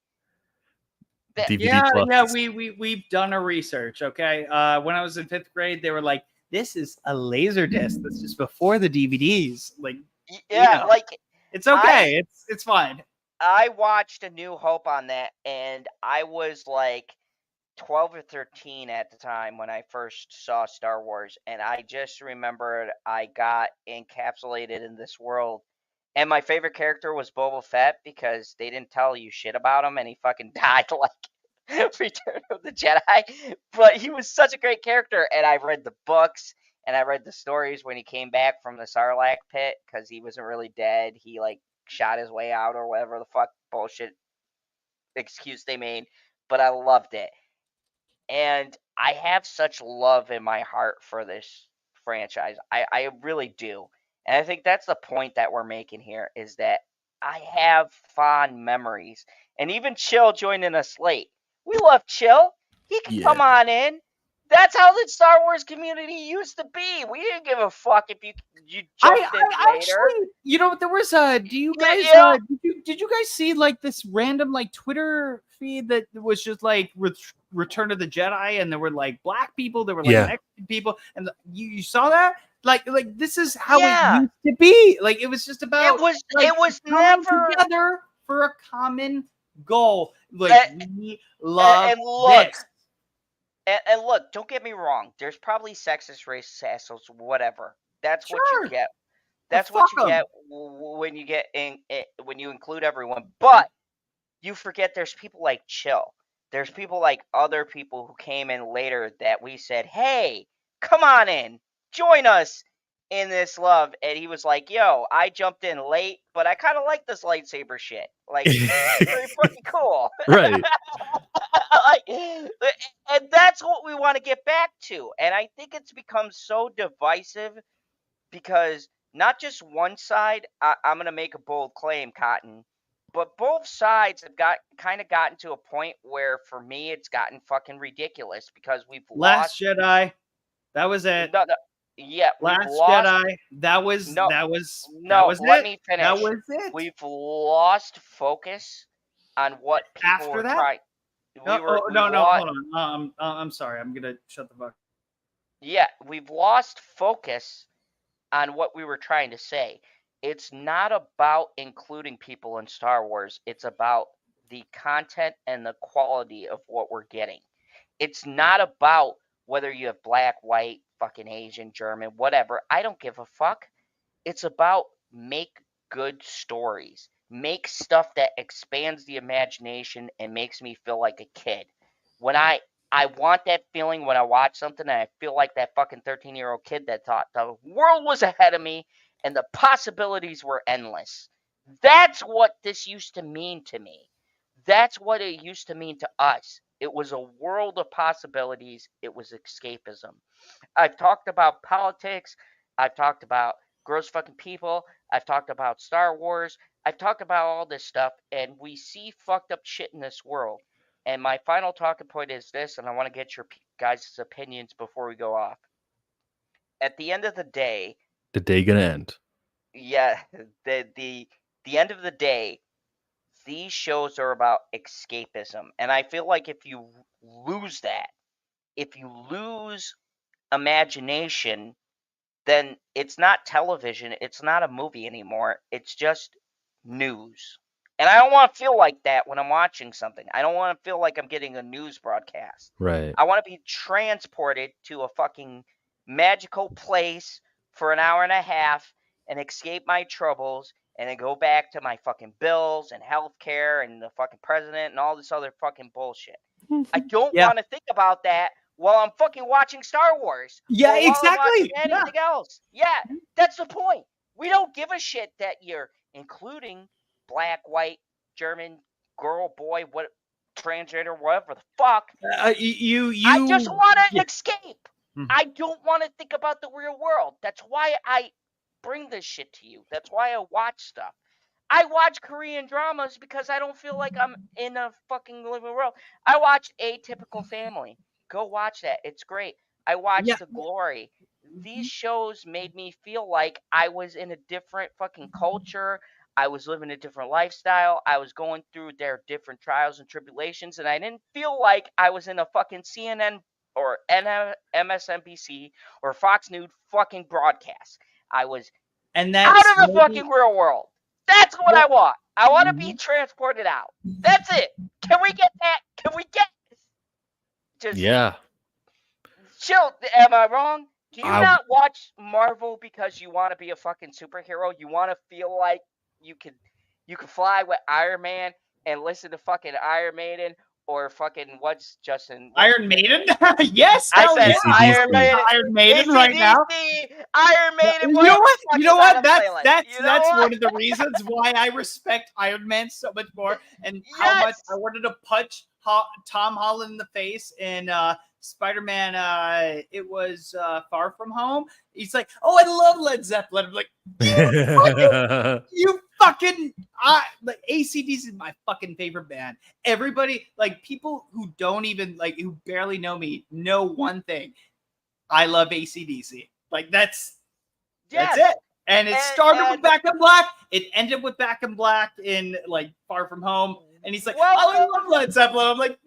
DVD plus. Yeah, we've done our research. Okay, when I was in 5th grade, they were like, "This is a laser disc. This is before the DVDs." Like, Yeah, like it's okay. It's fine. I watched A New Hope on that, and I was like 12 or 13 at the time when I first saw Star Wars, and I just remembered I got encapsulated in this world. And my favorite character was Boba Fett because they didn't tell you shit about him, and he fucking died like Return of the Jedi. But he was such a great character, and I read the books and I read the stories when he came back from the Sarlacc pit because he wasn't really dead. He like shot his way out or whatever the fuck bullshit excuse they made. But I loved it. And I have such love in my heart for this franchise. I really do. And I think that's the point that we're making here is that I have fond memories. And even Chill joining us late. We love Chill. He can come on in. That's how the Star Wars community used to be. We didn't give a fuck if you jumped in later. Actually, there was do you guys Yeah. did you guys see like this random like Twitter feed that was just like Return of the Jedi, and there were like black people, there were like Mexican people, and you saw that? Like this is how it used to be. Like it was just about it was coming never together for a common goal. Like we love and look, this. And look, don't get me wrong. There's probably sexist, racist assholes, whatever. That's what you get. That's what you get when you get when you include everyone. But you forget there's people like Chill. There's people like other people who came in later that we said, "Hey, come on in, join us in this love." And he was like, "Yo, I jumped in late, but I kind of like this lightsaber shit. Like, it's pretty fucking cool." Right. And that's what we want to get back to. And I think it's become so divisive because not just one side, I'm going to make a bold claim, Cotton, but both sides have gotten to a point where for me it's gotten fucking ridiculous because we've Last Jedi. That was it. Yeah, Last Jedi. That was let it. me finish. That was it. We've lost focus on what people After were that? trying. Hold on. I'm sorry. I'm gonna shut the fuck. Yeah, we've lost focus on what we were trying to say. It's not about including people in Star Wars. It's about the content and the quality of what we're getting. It's not about whether you have black, white, fucking Asian, German, whatever. I don't give a fuck. It's about make good stories. Make stuff that expands the imagination and makes me feel like a kid. When I want that feeling when I watch something and I feel like that fucking 13-year-old kid that thought the world was ahead of me and the possibilities were endless. That's what this used to mean to me. That's what it used to mean to us. It was a world of possibilities. It was escapism. I've talked about politics. I've talked about gross fucking people. I've talked about Star Wars. I've talked about all this stuff, and we see fucked up shit in this world. And my final talking point is this, and I want to get your guys' opinions before we go off. At the end of the day, the day gonna end. Yeah, the end of the day, these shows are about escapism, and I feel like if you lose that, if you lose imagination, then it's not television, it's not a movie anymore, it's just news. And I don't want to feel like that when I'm watching something. I don't want to feel like I'm getting a news broadcast. Right. I want to be transported to a fucking magical place for an hour and a half and escape my troubles and then go back to my fucking bills and healthcare and the fucking president and all this other fucking bullshit. I don't want to think about that while I'm fucking watching Star Wars. Yeah, or while exactly. I'm watching anything else. Yeah, that's the point. We don't give a shit that you're including black, white, German, girl, boy, what, transgender, whatever the fuck. I just want to escape. I don't want to think about the real world. That's why I bring this shit to you. That's why I watch stuff. I watch Korean dramas because I don't feel like I'm in a fucking living world. I watched Atypical Family. Go watch that. It's great. I Yeah. watched The Glory. These shows made me feel like I was in a different fucking culture. I was living a different lifestyle. I was going through their different trials and tribulations, and I didn't feel like I was in a fucking CNN or MSNBC or Fox News fucking broadcast. I was And out that's of the maybe fucking real world. That's what I want. I want to be Mhm. transported out. That's it. Can we get that? Can we get just Yeah. chill? Am I wrong? Do you I not watch Marvel because you want to be a fucking superhero? You want to feel like you can fly with Iron Man and listen to fucking Iron Maiden or fucking what's Iron Maiden? Yes, I hell said yeah. I'm Iron listening AC/DC. to Maiden. Iron Maiden right now. AC/DC, Iron Yeah, Maiden. you know Whatever what? the fuck You know is on what? the That's playlist. that's You know that's what? one of the reasons why I respect Iron Man so much more, and how much Yes. I wanted to punch Tom Holland in the face in Spider-Man. It was Far From Home. He's like, "Oh, I love Led Zeppelin." I'm like, "You fucking like AC/DC is my fucking favorite band." Everybody, like people who don't even like who barely know me, know one thing: I love AC/DC. Like that's Yes. it. And it started And with Back in Black. It ended with Back in Black in like Far From Home. And he's like, I welcome, love Led Zeppelin. I'm like,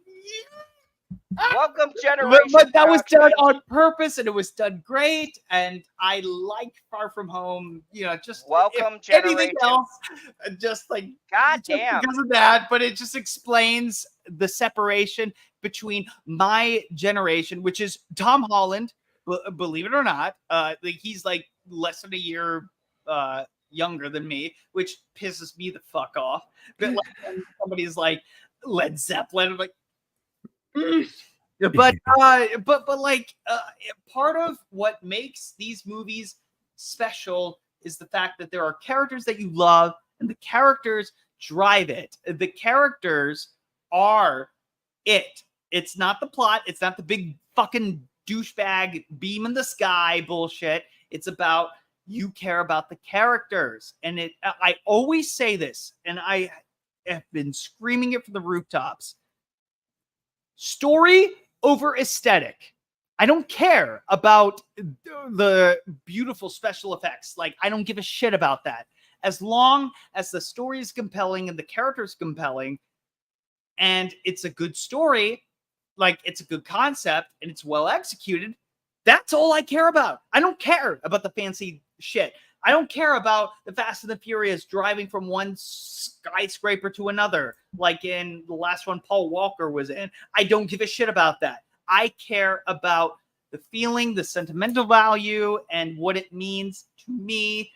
welcome, but Generation that was done Crowd on purpose and it was done great. And I like Far From Home, you know, just Welcome, if anything Generation. else, just like God just damn. because of that, but it just explains the separation between my generation, which is Tom Holland, believe it or not. Like he's like less than a year younger than me, which pisses me the fuck off. But like when somebody's like Led Zeppelin, I'm like, but like part of what makes these movies special is the fact that there are characters that you love and the characters drive it. The characters are it. It's not the plot. It's not the big fucking douchebag beam in the sky bullshit. It's about you care about the characters. And I always say this, and I have been screaming it from the rooftops. Story over aesthetic. I don't care about the beautiful special effects. Like, I don't give a shit about that. As long as the story is compelling and the character's compelling and it's a good story, like it's a good concept and it's well executed, that's all I care about. I don't care about the fancy shit. I don't care about the Fast and the Furious driving from one skyscraper to another, like in the last one Paul Walker was in. I don't give a shit about that. I care about the feeling, the sentimental value, and what it means to me.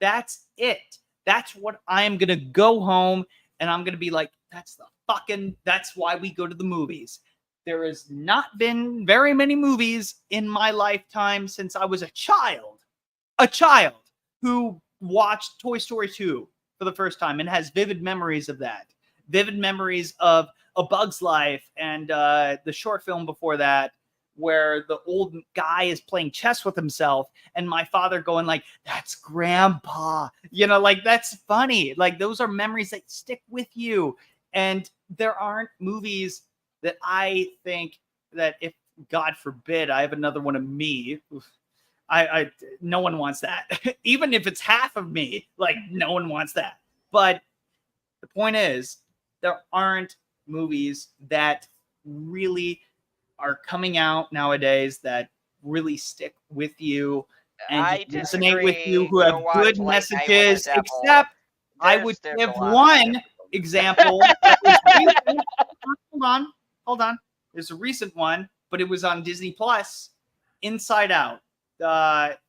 That's it. That's what I'm going to go home and I'm going to be like, that's why we go to the movies. There has not been very many movies in my lifetime since I was a child who watched Toy Story 2 for the first time and has vivid memories of that. Vivid memories of A Bug's Life and the short film before that, where the old guy is playing chess with himself and my father going like, that's grandpa, you know, like that's funny. Like those are memories that stick with you. And there aren't movies that I think that if God forbid I have another one of me, I no one wants that. Even if it's half of me, like no one wants that. But the point is, there aren't movies that really are coming out nowadays that really stick with you and I just resonate with you, disagree. who have Go watch good Late Night with the messages. Devil. Except I would There's give a lot of one example that was recent. Hold on. There's a recent one, but it was on Disney Plus. Inside Out.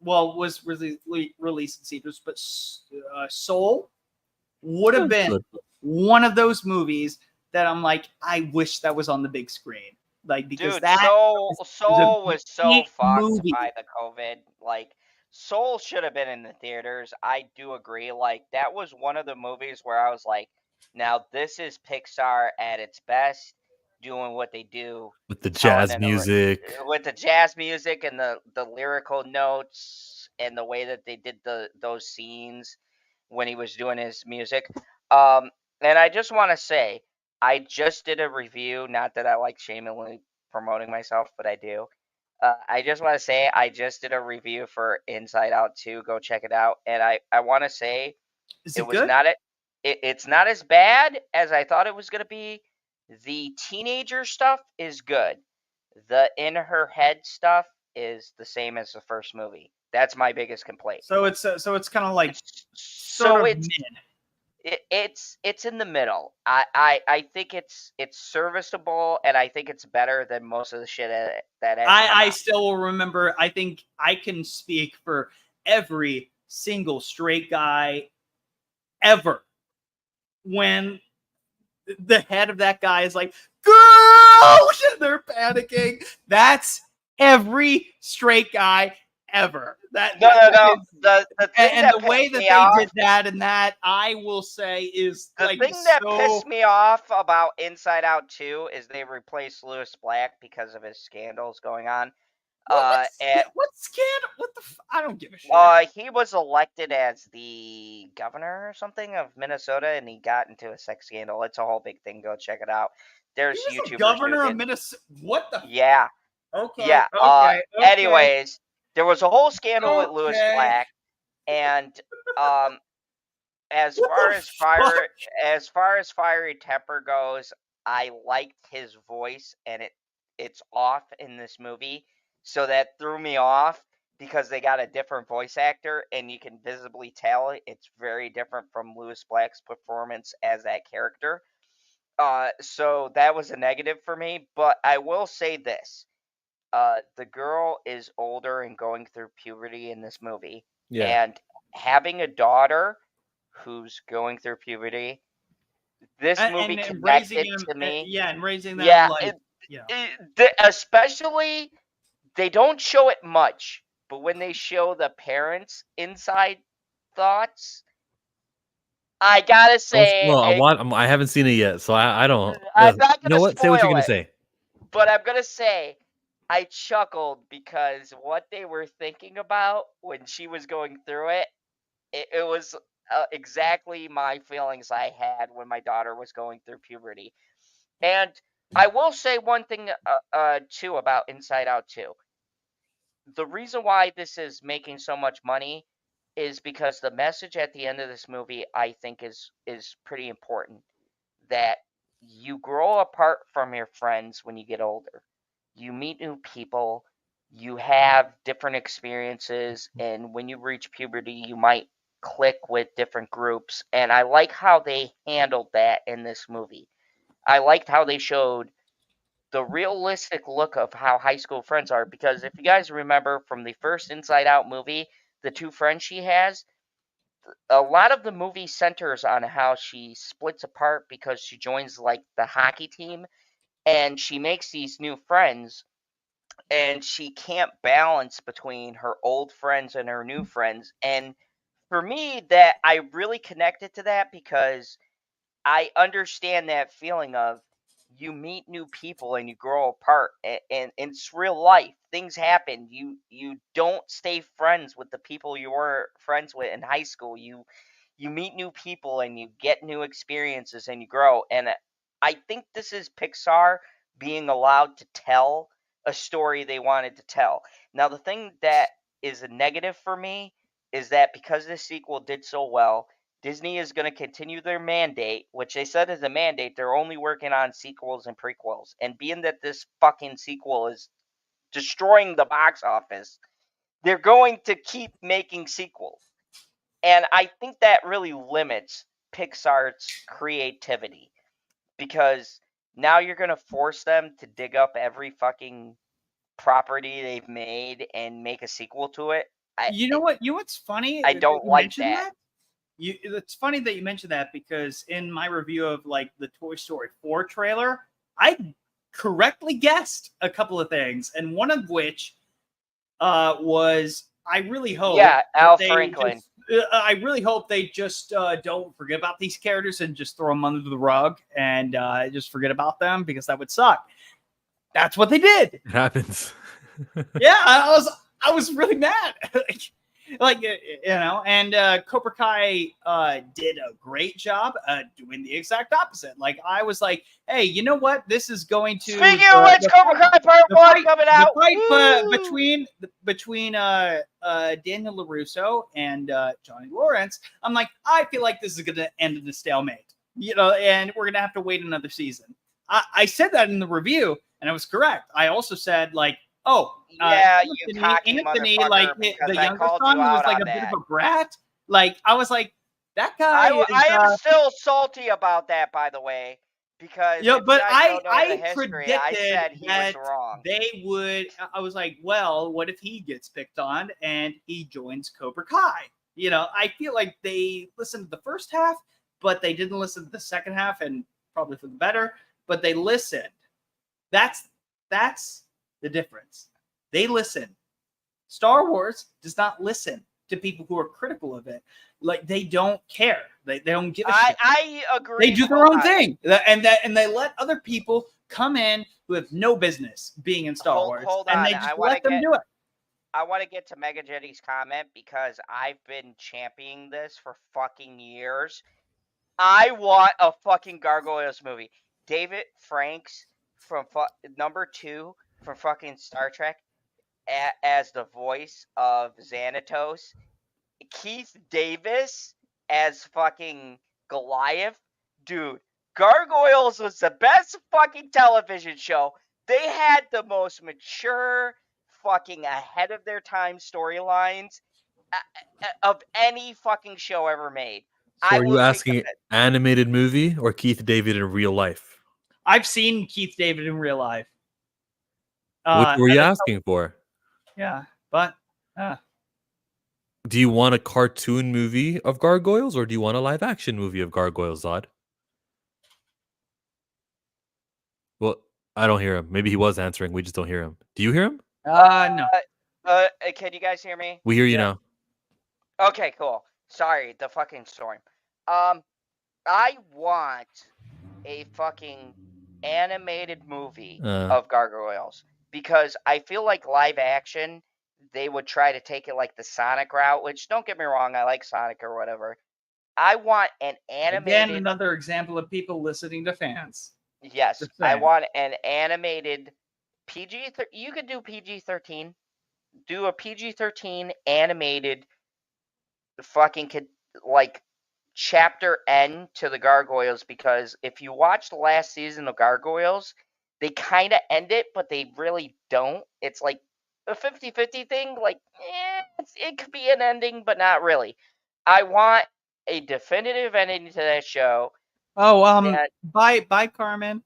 Was released in theaters, but Soul would have been one of those movies that I'm like, I wish that was on the big screen. Like, because Dude, Soul was so great fucked movie. by the COVID. Like, Soul should have been in the theaters. I do agree. Like, that was one of the movies where I was like, now this is Pixar at its best, doing what they do with the telling jazz music. with the jazz music and the lyrical notes and the way that they did those scenes. when he was doing his music. And I just want to say, I just did a review. Not that I like shamelessly promoting myself, but I do. I just want to say I just did a review for Inside Out 2. Go check it out. And I want to say Is it it was good? not it's not as bad as I thought it was going to be. The teenager stuff is good. The in her head stuff is the same as the first movie. That's my biggest complaint. So it's kind of like sort So of it's mid. it's in the middle. I think it's serviceable, and I think it's better than most of the shit that has come I out. still will remember. I think I can speak for every single straight guy ever when the head of that guy is like, "Girls!" and they're panicking. That's every straight guy ever. That No. is- The thing and that the way pissed that me they off, did that and that, I will say, is the like thing that so. pissed me off about Inside Out 2 is they replaced Lewis Black because of his scandals going on. What And scandal? What the? I don't give a shit. he was elected as the governor or something of Minnesota, and he got into a sex scandal. It's a whole big thing. Go check it out. He There's was YouTubers the who governor of did. Minnesota. What the? Yeah. Okay. Yeah. Okay. Anyways, there was a whole scandal with Lewis Okay. Black, and as What far the as fuck? fiery temper goes, I liked his voice, and it's off in this movie, so that threw me off because they got a different voice actor, and you can visibly tell it's very different from Lewis Black's performance as that character. So that was a negative for me, but I will say this. The girl is older and going through puberty in this movie, Yeah. and having a daughter who's going through puberty, this movie And raising connected him, to me. yeah, and raising them Yeah, like, yeah. especially they don't show it much, but when they show the parents' inside thoughts, I gotta say, Well, I haven't seen it yet, so I don't. I'm not You know gonna what? Say what you're spoil gonna it. say. But I'm gonna say, I chuckled because what they were thinking about when she was going through it was exactly my feelings I had when my daughter was going through puberty. And I will say one thing too about Inside Out 2. The reason why this is making so much money is because the message at the end of this movie I think is pretty important, that you grow apart from your friends when you get older. You meet new people, you have different experiences, and when you reach puberty, you might click with different groups. And I like how they handled that in this movie. I liked how they showed the realistic look of how high school friends are, because if you guys remember from the first Inside Out movie, the two friends she has, a lot of the movie centers on how she splits apart because she joins like the hockey team, and she makes these new friends, and she can't balance between her old friends and her new friends. And for me, that I really connected to that because I understand that feeling of you meet new people and you grow apart, and it's real life. Things happen. You don't stay friends with the people you were friends with in high school. You meet new people and you get new experiences and you grow. And I think this is Pixar being allowed to tell a story they wanted to tell. Now, the thing that is a negative for me is that because this sequel did so well, Disney is going to continue their mandate, which they said is a mandate. They're only working on sequels and prequels. And being that this fucking sequel is destroying the box office, they're going to keep making sequels. And I think that really limits Pixar's creativity, because now you're going to force them to dig up every fucking property they've made and make a sequel to it. You know what? You know what's funny? I that don't you like mentioned that. It's funny that you mentioned that, because in my review of like the Toy Story 4 trailer, I correctly guessed a couple of things, and one of which was, I really hope, Yeah, Al they Franklin. I really hope they just don't forget about these characters and just throw them under the rug and just forget about them, because that would suck. That's what they did. It happens. Yeah, I was really mad. Like, and Cobra Kai did a great job doing the exact opposite. Like, I was like, hey, you know what? This is going to Speaking of which, Cobra Kai Part 1 coming out. The fight Woo! between Daniel LaRusso and Johnny Lawrence. I'm like, I feel like this is going to end in a stalemate, and we're going to have to wait another season. I said that in the review, and I was correct. I also said, like, oh, yeah, Anthony, you cocky motherfucker, like because the I younger called son you was out like on a bit that. of a brat. Like, I was like, that guy I am still salty about that, by the way, because if but you guys don't know the history, I said he was that wrong. they would. I was like, well, what if he gets picked on and he joins Cobra Kai? I feel like they listened to the first half, but they didn't listen to the second half, and probably for the better. But they listened. That's the difference. They listen. Star Wars does not listen to people who are critical of it. Like, they don't care. They don't give a shit. I agree. They do their own thing, and they let other people come in who have no business being in Star Wars, and they just let them do it. I want to get to Mega Jetty's comment because I've been championing this for fucking years. I want a fucking Gargoyles movie. David Franks from number 2 from fucking Star Trek as the voice of Xanatos. Keith Davis as fucking Goliath. Dude, Gargoyles was the best fucking television show. They had the most mature, fucking ahead of their time storylines of any fucking show ever made. So are you asking animated movie or Keith David in real life? I've seen Keith David in real life. What were you asking for? Yeah, but do you want a cartoon movie of Gargoyles or do you want a live action movie of Gargoyles, Zod? Well, I don't hear him. Maybe he was answering. We just don't hear him. Do you hear him? No. Can you guys hear me? We hear you now. Okay, cool. Sorry, the fucking storm. I want a fucking animated movie of Gargoyles because I feel like live action, they would try to take it like the Sonic route, which don't get me wrong, I like Sonic or whatever. I want an animated. Again, another example of people listening to fans. Yes, I want an animated PG. You could do PG-13. Do a PG-13 animated fucking like chapter end to the Gargoyles, because if you watch the last season of Gargoyles, they kind of end it, but they really don't. It's like a 50-50 thing. Like, it could be an ending, but not really. I want a definitive ending to that show. Oh, bye, Carmen.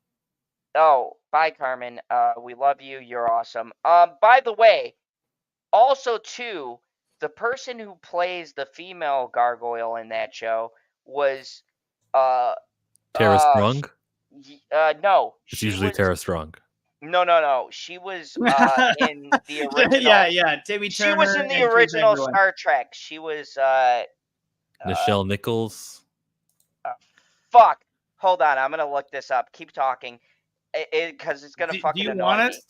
Oh, bye, Carmen. We love you. You're awesome. By the way, also too, the person who plays the female gargoyle in that show was Tara Strong? No. It's usually Tara Strong. No. She was in the original. yeah. Timmy Turner. She was in the original Star Trek. She was Nichelle Nichols. Fuck. Hold on, I'm gonna look this up. Keep talking. Because it's gonna fucking annoy me. Do you want us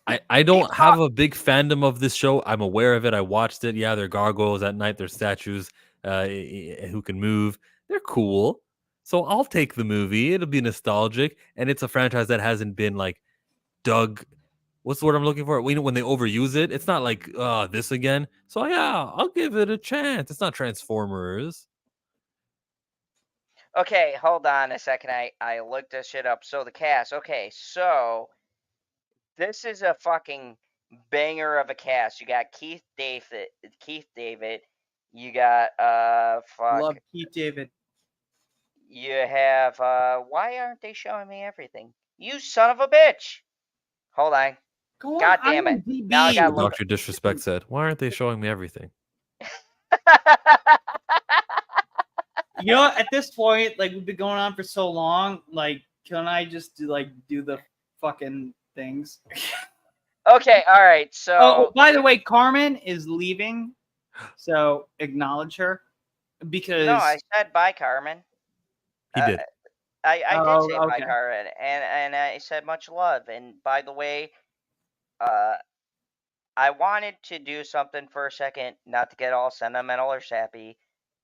to? I don't have a big fandom of this show. I'm aware of it. I watched it. Yeah, they're gargoyles at night. They're statues who can move. They're cool. So I'll take the movie. It'll be nostalgic, and it's a franchise that hasn't been like dug. What's the word I'm looking for? When they overuse it, it's not like this again. So yeah, I'll give it a chance. It's not Transformers. Okay, hold on a second. I looked this shit up. So the cast. Okay, so this is a fucking banger of a cast. You got Keith David. You got Love Keith David. You have why aren't they showing me everything? You son of a bitch. Hold on. God damn it. Now I got Dr. Disrespect said, "Why aren't they showing me everything?" You know, at this point, like, we've been going on for so long. Like, can I just do the fucking things? Okay, all right. So, oh, by the way, Carmen is leaving, so acknowledge her because. No, I said bye, Carmen. He did. I did say bye, Carmen, and I said much love. And by the way, I wanted to do something for a second, not to get all sentimental or sappy.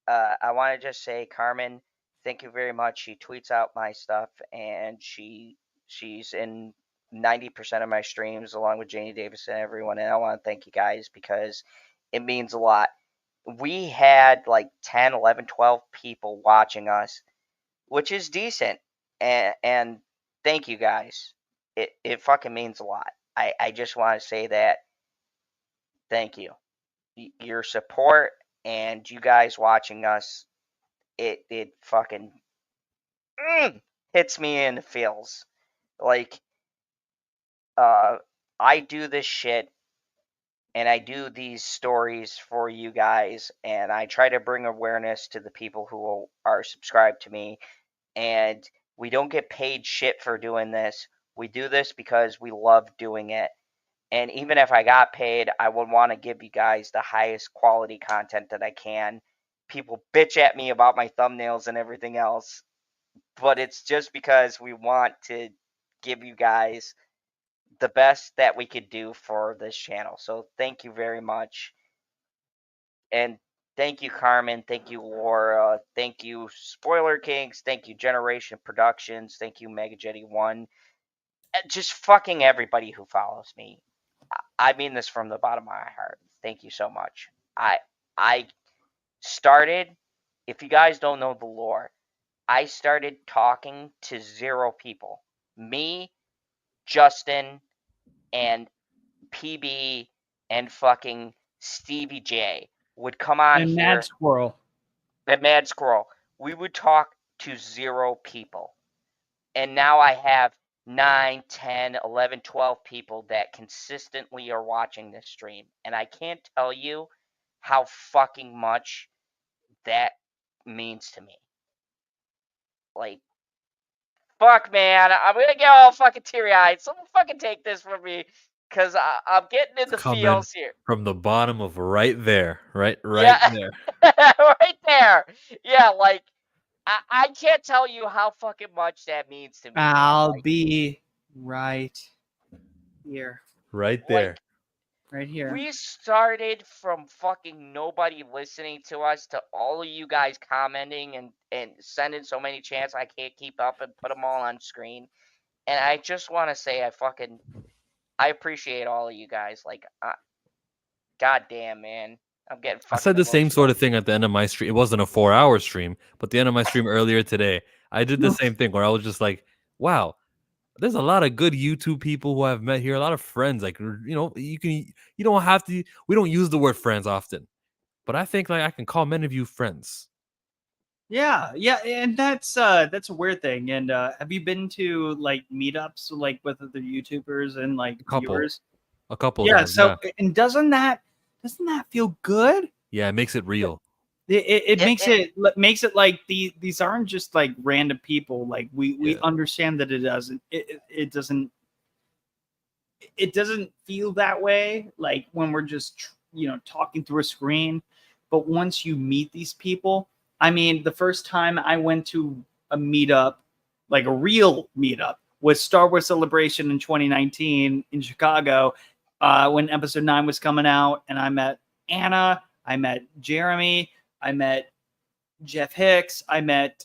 I want to just say, Carmen, thank you very much. She tweets out my stuff, and she's in 90% of my streams, along with Janie Davis and everyone. And I want to thank you guys because it means a lot. We had like 10, 11, 12 people watching us, which is decent. And thank you guys. It fucking means a lot. I just want to say that. Thank you. Your support and you guys watching us, it fucking hits me in the feels. Like, I do this shit and I do these stories for you guys, and I try to bring awareness to the people who are subscribed to me. And we don't get paid shit for doing this. We do this because we love doing it. And even if I got paid, I would want to give you guys the highest quality content that I can. People bitch at me about my thumbnails and everything else, but it's just because we want to give you guys the best that we could do for this channel. So thank you very much. And thank you, Carmen. Thank you, Laura. Thank you, Spoiler Kings. Thank you, Generation Productions. Thank you, MegaJetty1. Just fucking everybody who follows me. I mean this from the bottom of my heart. Thank you so much. I started, if you guys don't know the lore, I started talking to 0 people. Me, Justin, and PB, and fucking Stevie J would come on And here. Mad Squirrel. And Mad Squirrel. We would talk to 0 people. And now I have 9, 10, 11, 12 people that consistently are watching this stream. And I can't tell you how fucking much that means to me. Like, fuck, man. I'm going to get all fucking teary-eyed. Someone fucking take this from me. Because I'm getting in the feels here. From the bottom of right there. Right Yeah. there. Right there. Yeah, like, I can't tell you how fucking much that means to me. I'll Like, be right here. Right there. Right here. We started from fucking nobody listening to us to all of you guys commenting and sending so many chants I can't keep up and put them all on screen. And I just want to say I appreciate all of you guys. Like, goddamn, man. I'm getting fucking I said the same emotional. sort of thing at the end of my stream. It wasn't a 4-hour stream, but the end of my stream earlier today, I did the same thing where I was just like, wow, there's a lot of good YouTube people who I've met here, a lot of friends. Like, you know, you don't have to, we don't use the word friends often, but I think like I can call many of you friends. Yeah, and that's a weird thing. And have you been to like meetups like with other YouTubers and like viewers? A couple. Yeah. Times, So and doesn't that feel good? Yeah, it makes it real. It makes it like these aren't just like random people. Like we understand that it doesn't feel that way. Like when we're just talking through a screen, but once you meet these people. I mean, the first time I went to a meetup, like a real meetup, was Star Wars Celebration in 2019 in Chicago when Episode 9 was coming out. And I met Anna, I met Jeremy, I met Jeff Hicks, I met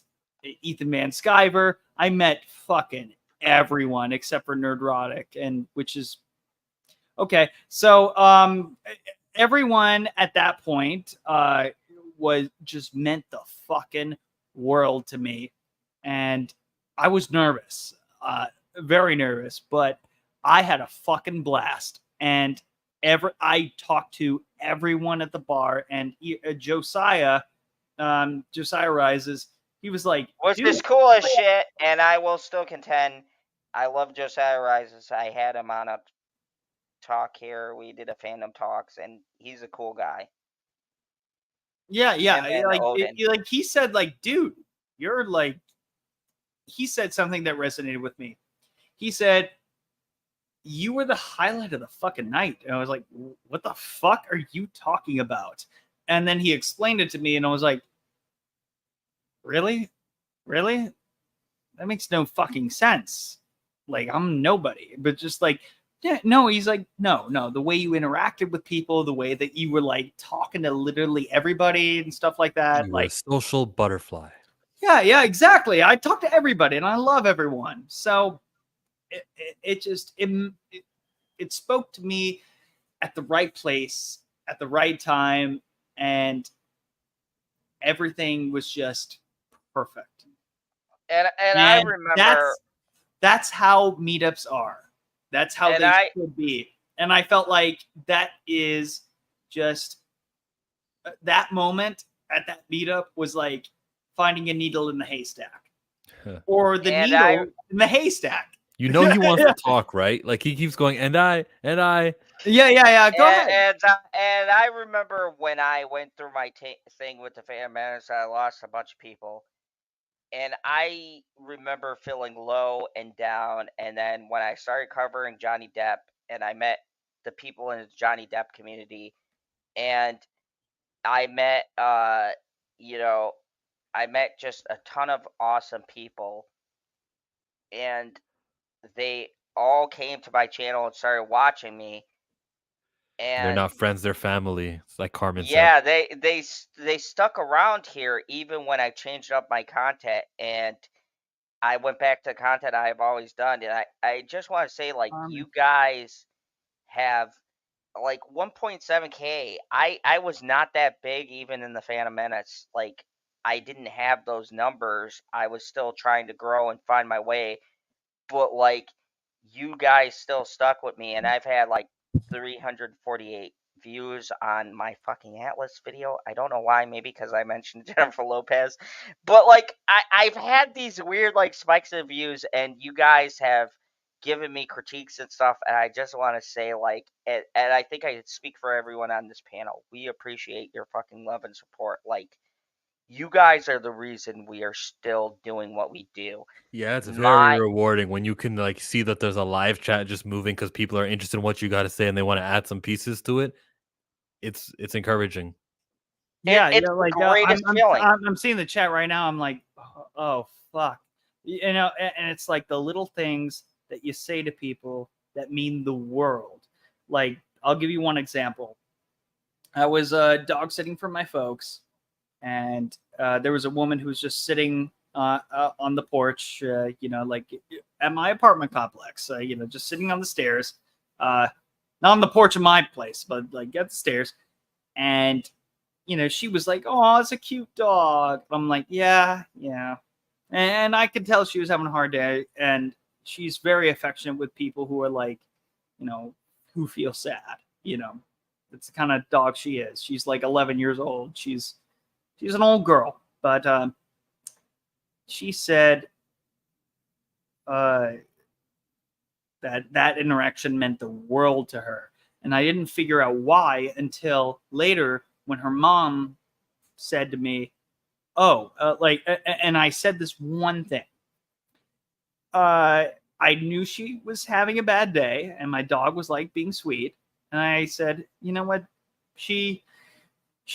Ethan Van Sciver, I met fucking everyone except for Nerdrotic, and which is okay. So everyone at that point was just meant the fucking world to me. And I was nervous, very nervous, but I had a fucking blast. And I talked to everyone at the bar, and Josiah Rises, he was like, was this cool as shit, and I will still contend, I love Josiah Rises. I had him on a talk here. We did a fandom talks, and he's a cool guy. Yeah. Like he said, like, dude, you're like, he said something that resonated with me. He said, you were the highlight of the fucking night. And I was like, what the fuck are you talking about? And then he explained it to me, and I was like, really? That makes no fucking sense. Like, I'm nobody. But just like, Yeah, no, he's like, no, the way you interacted with people, the way that you were like talking to literally everybody and stuff like that. You were a Like, social butterfly. yeah, exactly. I talk to everybody and I love everyone. So it spoke to me at the right place at the right time, and everything was just perfect. And I And remember, that's how meetups are. That's how and they I should be. And I felt like that is just that moment at that meetup was like finding a needle in the haystack, or the and needle in the haystack. You know he wants to talk, right? Like he keeps going, and I. Yeah. Go ahead. and I remember when I went through my thing with the Phantom Menace, I lost a bunch of people, and I remember feeling low and down. And then when I started covering Johnny Depp, and I met the people in the Johnny Depp community, and I met, you know, I met just a ton of awesome people, and they all came to my channel and started watching me. They're And not friends, they're family. It's like Carmen said. yeah, they stuck around here even when I changed up my content, and I went back to content I've always done. And I just want to say, like, you guys have like 1.7K. I was not that big even in the Phantom Menace. Like, I didn't have those numbers. I was still trying to grow and find my way. But like, you guys still stuck with me, and I've had like 348 views on my fucking Atlas video. I don't know why, maybe because I mentioned Jennifer Lopez. But like, I've had these weird like spikes of views, and you guys have given me critiques and stuff, and I just want to say, like, and I think I speak for everyone on this panel, we appreciate your fucking love and support. Like, you guys are the reason we are still doing what we do. Yeah, it's very My rewarding when you can like see that there's a live chat just moving because people are interested in what you got to say and they want to add some pieces to it. It's encouraging. Yeah, it's the like greatest feeling. I'm seeing the chat right now. I'm like, oh fuck, and it's like the little things that you say to people that mean the world. Like, I'll give you one example. I was dog sitting for my folks, and there was a woman who was just sitting on the porch, like at my apartment complex, just sitting on the stairs, not on the porch of my place, but like at the stairs, and she was like, "Oh, it's a cute dog." I'm like, "Yeah." And I could tell she was having a hard day, and she's very affectionate with people who are like, who feel sad. It's the kind of dog she is. She's like 11 years old. She's an old girl, but she said that interaction meant the world to her, and I didn't figure out why until later when her mom said to me, "Oh, and I said this one thing. I knew she was having a bad day, and my dog was like being sweet, and I said, you know what, she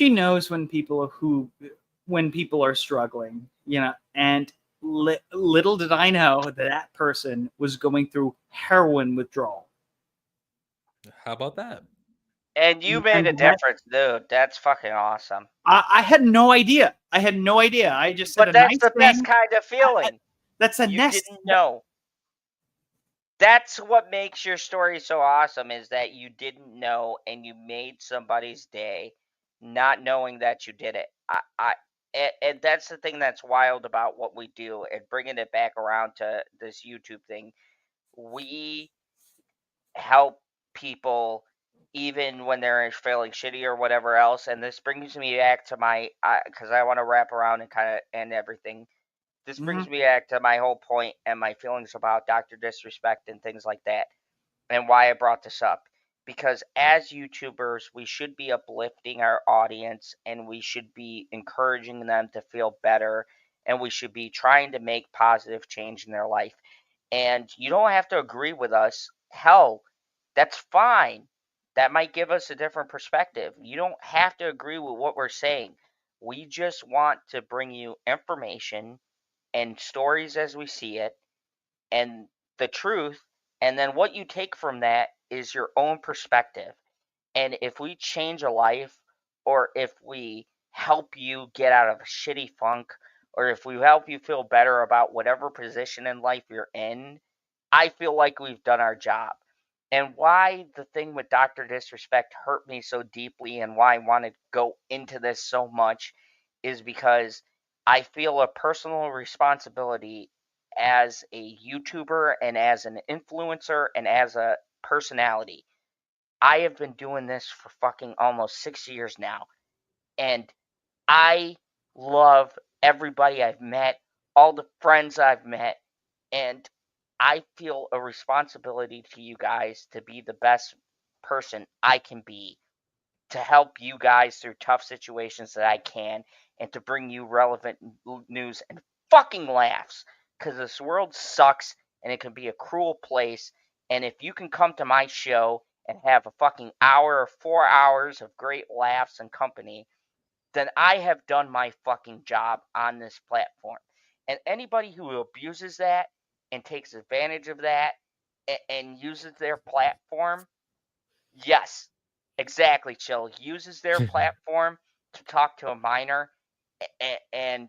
knows when people are struggling, and little did I know that person was going through heroin withdrawal. How about that? And you made a difference, dude. That's fucking awesome. I had no idea. I just said But a that's nice the thing. best kind of feeling. That's a You nest. didn't know. That's what makes your story so awesome, is that you didn't know and you made somebody's day, not knowing that you did it. And that's the thing that's wild about what we do, and bringing it back around to this YouTube thing. We help people even when they're feeling shitty or whatever else. And this brings me back to my, because I want to wrap around and kind of end everything. This brings me back to my whole point and my feelings about Dr. Disrespect and things like that, and why I brought this up. Because as YouTubers, we should be uplifting our audience, and we should be encouraging them to feel better, and we should be trying to make positive change in their life. And you don't have to agree with us. Hell, that's fine. That might give us a different perspective. You don't have to agree with what we're saying. We just want to bring you information and stories as we see it, and the truth, And then what you take from that is your own perspective. And if we change a life, or if we help you get out of a shitty funk, or if we help you feel better about whatever position in life you're in, I feel like we've done our job. And why the thing with Dr. Disrespect hurt me so deeply, and why I want to go into this so much, is because I feel a personal responsibility as a YouTuber and as an influencer and as a personality. I have been doing this for fucking almost 6 years now. And I love everybody I've met, all the friends I've met, and I feel a responsibility to you guys to be the best person I can be, to help you guys through tough situations that I can, and to bring you relevant news and fucking laughs. Because this world sucks, and it can be a cruel place. And if you can come to my show and have a fucking hour or 4 hours of great laughs and company, then I have done my fucking job on this platform. And anybody who abuses that and takes advantage of that and uses their platform, yes, exactly, Chill, uses their platform to talk to a minor and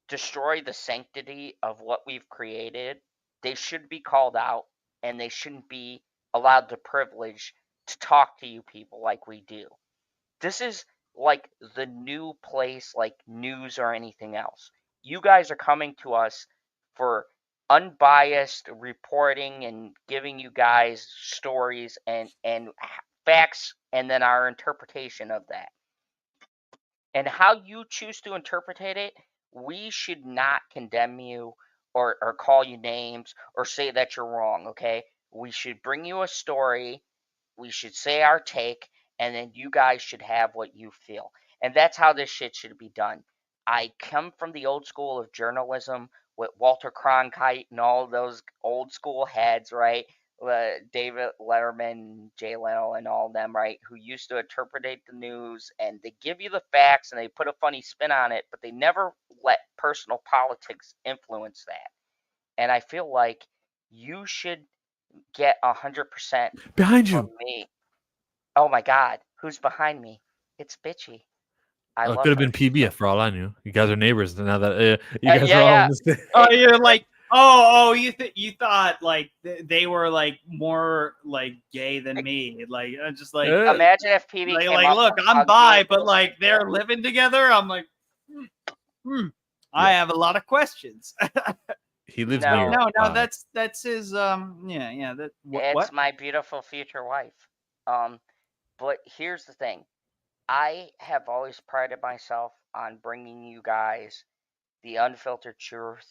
destroy the sanctity of what we've created, they should be called out, and they shouldn't be allowed the privilege to talk to you people like we do. This is like the new place, like news or anything else. You guys are coming to us for unbiased reporting and giving you guys stories and facts, and then our interpretation of that. And how you choose to interpret it, we should not condemn you or call you names or say that you're wrong, okay? We should bring you a story, we should say our take, and then you guys should have what you feel. And that's how this shit should be done. I come from the old school of journalism with Walter Cronkite and all those old school heads, right? David Letterman, Jay Leno, and all of them, right? Who used to interpret the news, and they give you the facts and they put a funny spin on it, but they never let personal politics influence that. And I feel like you should get 100% Behind from you. me. Oh my God, who's behind me? It's Bitchy. I It love could have her. been PB for all I knew. You guys are neighbors now that you guys Yeah, are all yeah. in the same. Oh, you're like, you thought like they were like more like gay than me. Like just like Imagine if PB like, came like up look, and I'm hugged bi, me. but like they're living together. I'm like, I have a lot of questions. He lives No. near. No, that's his yeah that It's what my beautiful future wife. But here's the thing. I have always prided myself on bringing you guys the unfiltered truth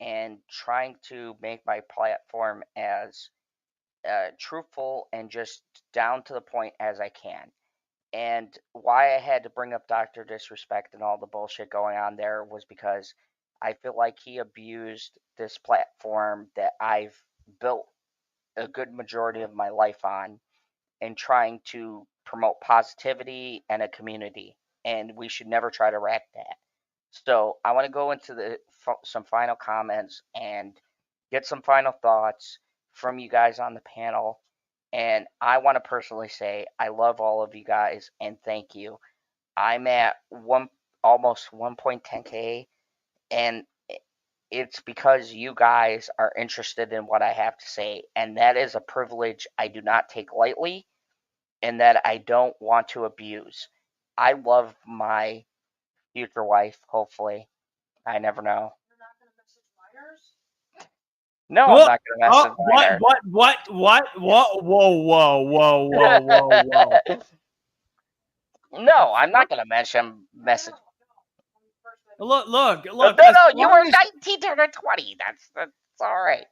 and trying to make my platform as truthful and just down to the point as I can. And why I had to bring up Dr. Disrespect and all the bullshit going on there was because I feel like he abused this platform that I've built a good majority of my life on, and trying to promote positivity and a community. And we should never try to wreck that. So I want to go into some final comments and get some final thoughts from you guys on the panel. And I want to personally say I love all of you guys and thank you. I'm at almost 1.10K, and it's because you guys are interested in what I have to say, and that is a privilege I do not take lightly and that I don't want to abuse. I love my future wife, hopefully. I never know. No, I'm not going to message minors. Whoa. No, I'm not going to message. Look. No, you were 19 or 20. That's all right.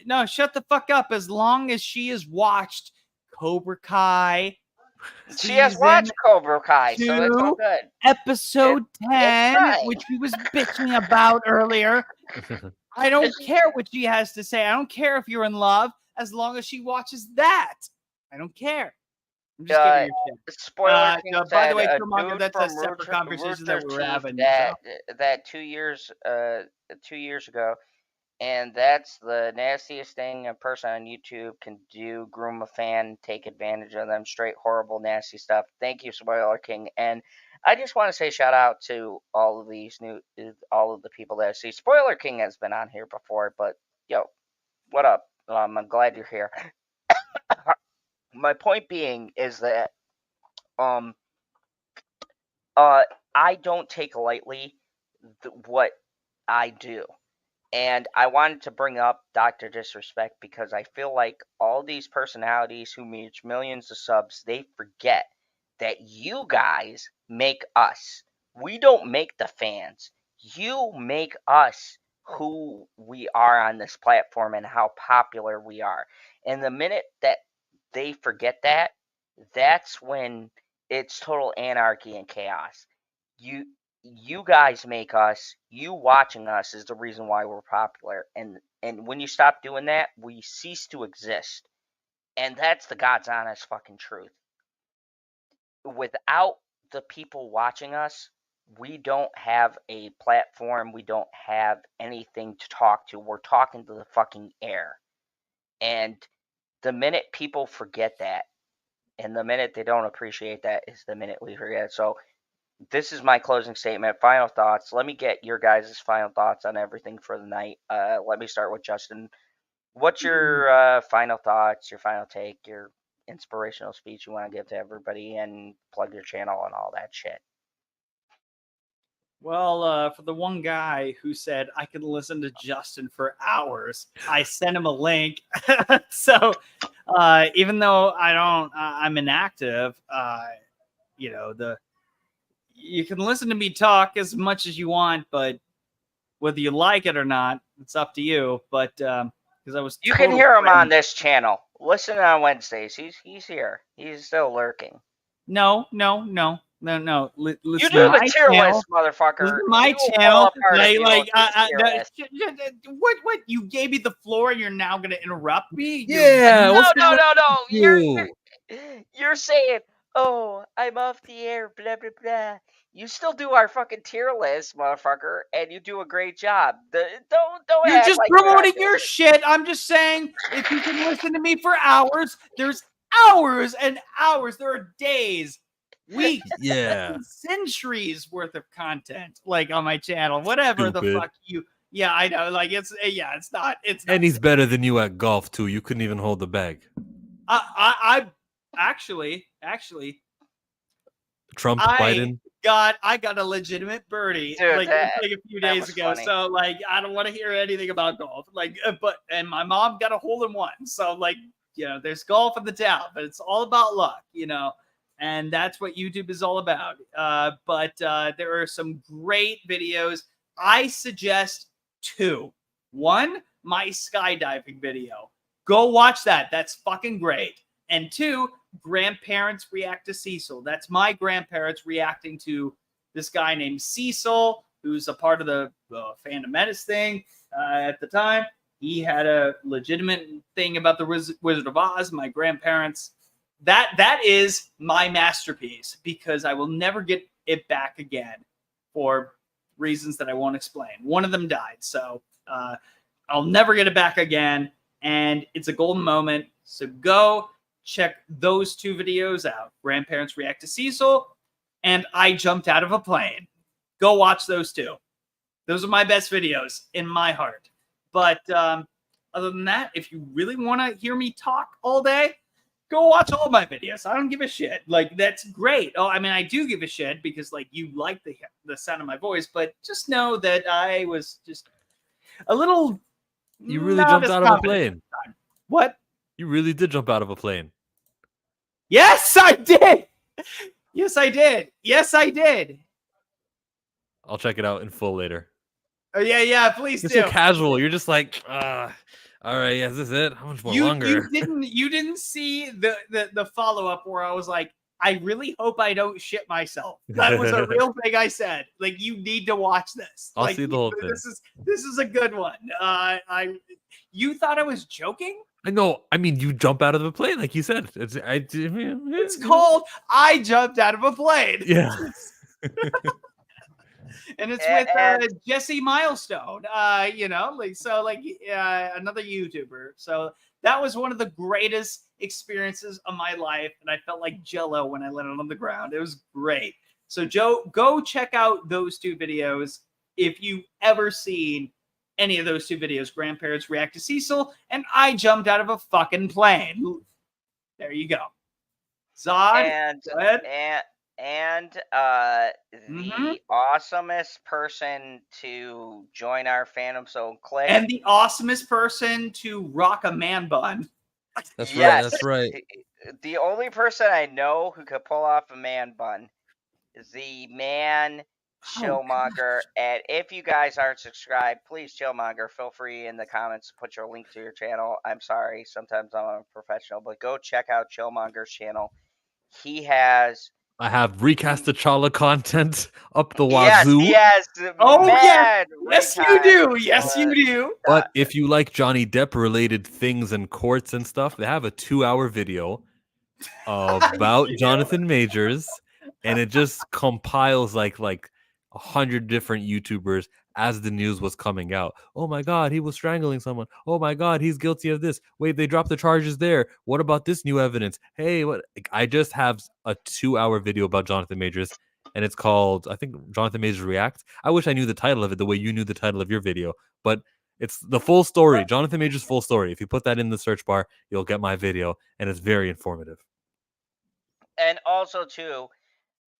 No, shut the fuck up. As long as she has watched Cobra Kai, She has watched Cobra Kai, so it's all good. Episode 10, which we was bitching about earlier. I don't care what she has to say. I don't care if you're in love, as long as she watches that. I don't care. I'm just giving you shit. Spoiler by the way, Killmonger, that's a separate conversation that we were having. That 2 years ago, And that's the nastiest thing a person on YouTube can do. Groom a fan, take advantage of them. Straight horrible, nasty stuff. Thank you, Spoiler King. And I just want to say shout out to all of the people that I see. Spoiler King has been on here before, but yo, what up? I'm glad you're here. My point being is that I don't take lightly what I do. And I wanted to bring up Dr. Disrespect because I feel like all these personalities who reach millions of subs, they forget that you guys make us. We don't make the fans. You make us who we are on this platform and how popular we are. And the minute that they forget that, that's when it's total anarchy and chaos. You guys make us. You watching us is the reason why we're popular. And when you stop doing that, we cease to exist. And that's the God's honest fucking truth. Without the people watching us, we don't have a platform. We don't have anything to talk to. We're talking to the fucking air. And the minute people forget that, and the minute they don't appreciate that, is the minute we forget. So this is my closing statement. Final thoughts. Let me get your guys' final thoughts on everything for the night. Let me start with Justin. What's your final thoughts, your final take, your inspirational speech you want to give to everybody, and plug your channel and all that shit? Well, for the one guy who said I could listen to Justin for hours, I sent him a link. So even though I'm inactive, you can listen to me talk as much as you want, but whether you like it or not, it's up to you. But because you can hear him on this channel. Listen on Wednesdays. He's here. He's still lurking. No. Listen, you do the tier list, motherfucker. My channel, what? You gave me the floor, and you're now going to interrupt me? Yeah. No. You're saying, "Oh, I'm off the air." Blah blah blah. You still do our fucking tier list, motherfucker, and you do a great job. Don't. You're just promoting your shit. I'm just saying, if you can listen to me for hours, there's hours and hours. There are days, weeks, centuries worth of content, like on my channel. Whatever the fuck you. Yeah, I know. Like it's not. And he's better than you at golf too. You couldn't even hold the bag. I actually. Trump, Biden. I got a legitimate birdie. Dude, like a few days ago. Funny. So like I don't want to hear anything about golf. Like and my mom got a hole in one. So like, there's golf in the town, but it's all about luck, and that's what YouTube is all about. But there are some great videos. I suggest 2. 1, my skydiving video. Go watch that. That's fucking great. And 2, grandparents react to Cecil. That's my grandparents reacting to this guy named Cecil, who's a part of the Phantom Menace thing at the time. He had a legitimate thing about the Wizard of Oz. My grandparents. That is my masterpiece, because I will never get it back again for reasons that I won't explain. One of them died, so I'll never get it back again, and it's a golden moment. So go check those 2 videos out. Grandparents react to Cecil, and I jumped out of a plane. Go watch those 2. Those are my best videos in my heart. But other than that, if you really want to hear me talk all day, go watch all my videos. I don't give a shit. Like, that's great. Oh, I mean, I do give a shit because, like, you like the sound of my voice, but just know that I was just a little... You really jumped out of a plane. What? You really did jump out of a plane. Yes, I did. Yes, I did. Yes, I did. I'll check it out in full later. Oh, yeah, please You're do. so casual. You're just like, all right, yeah, is this it? How much more longer? You didn't see the follow-up where I was like, I really hope I don't shit myself. That was a real thing I said. Like, you need to watch this. I'll see the whole thing. This is a good one. You thought I was joking? I know. I mean, you jump out of the plane, like you said. It's called I jumped out of a plane. Yeah. and it's And- with and- Jesse Milestone. You know, another YouTuber. So that was one of the greatest experiences of my life, and I felt like Jello when I landed on the ground. It was great. So Joe, go check out those two videos if you've ever seen any of those two videos. Grandparents react to Cecil, and I jumped out of a fucking plane. There you go. Zod, and go ahead. the awesomest person to join our Phantom Zone clique. And the awesomest person to rock a man bun. That's right. Yes. That's right. The only person I know who could pull off a man bun is the man Chillmonger. And if you guys aren't subscribed, please, Chillmonger, feel free in the comments to put your link to your channel. I'm sorry, sometimes I'm unprofessional, but go check out Chillmonger's channel. He has... I have recast T'Challa content up the Yes, wazoo. yes. Oh, mad Yes, you recast, do. Yes, you do. But if you like Johnny Depp related things and courts and stuff, they have a 2-hour video about Jonathan Majors, and it just compiles like 100 different YouTubers as the news was coming out. Oh my God, he was strangling someone. Oh my God, he's guilty of this. Wait, they dropped the charges there. What about this new evidence? Hey, what? I just have a 2-hour video about Jonathan Majors, and it's called, I think, Jonathan Majors React. I wish I knew the title of it the way you knew the title of your video, but it's the full story, Jonathan Majors' full story. If you put that in the search bar, you'll get my video, and it's very informative. And also, too,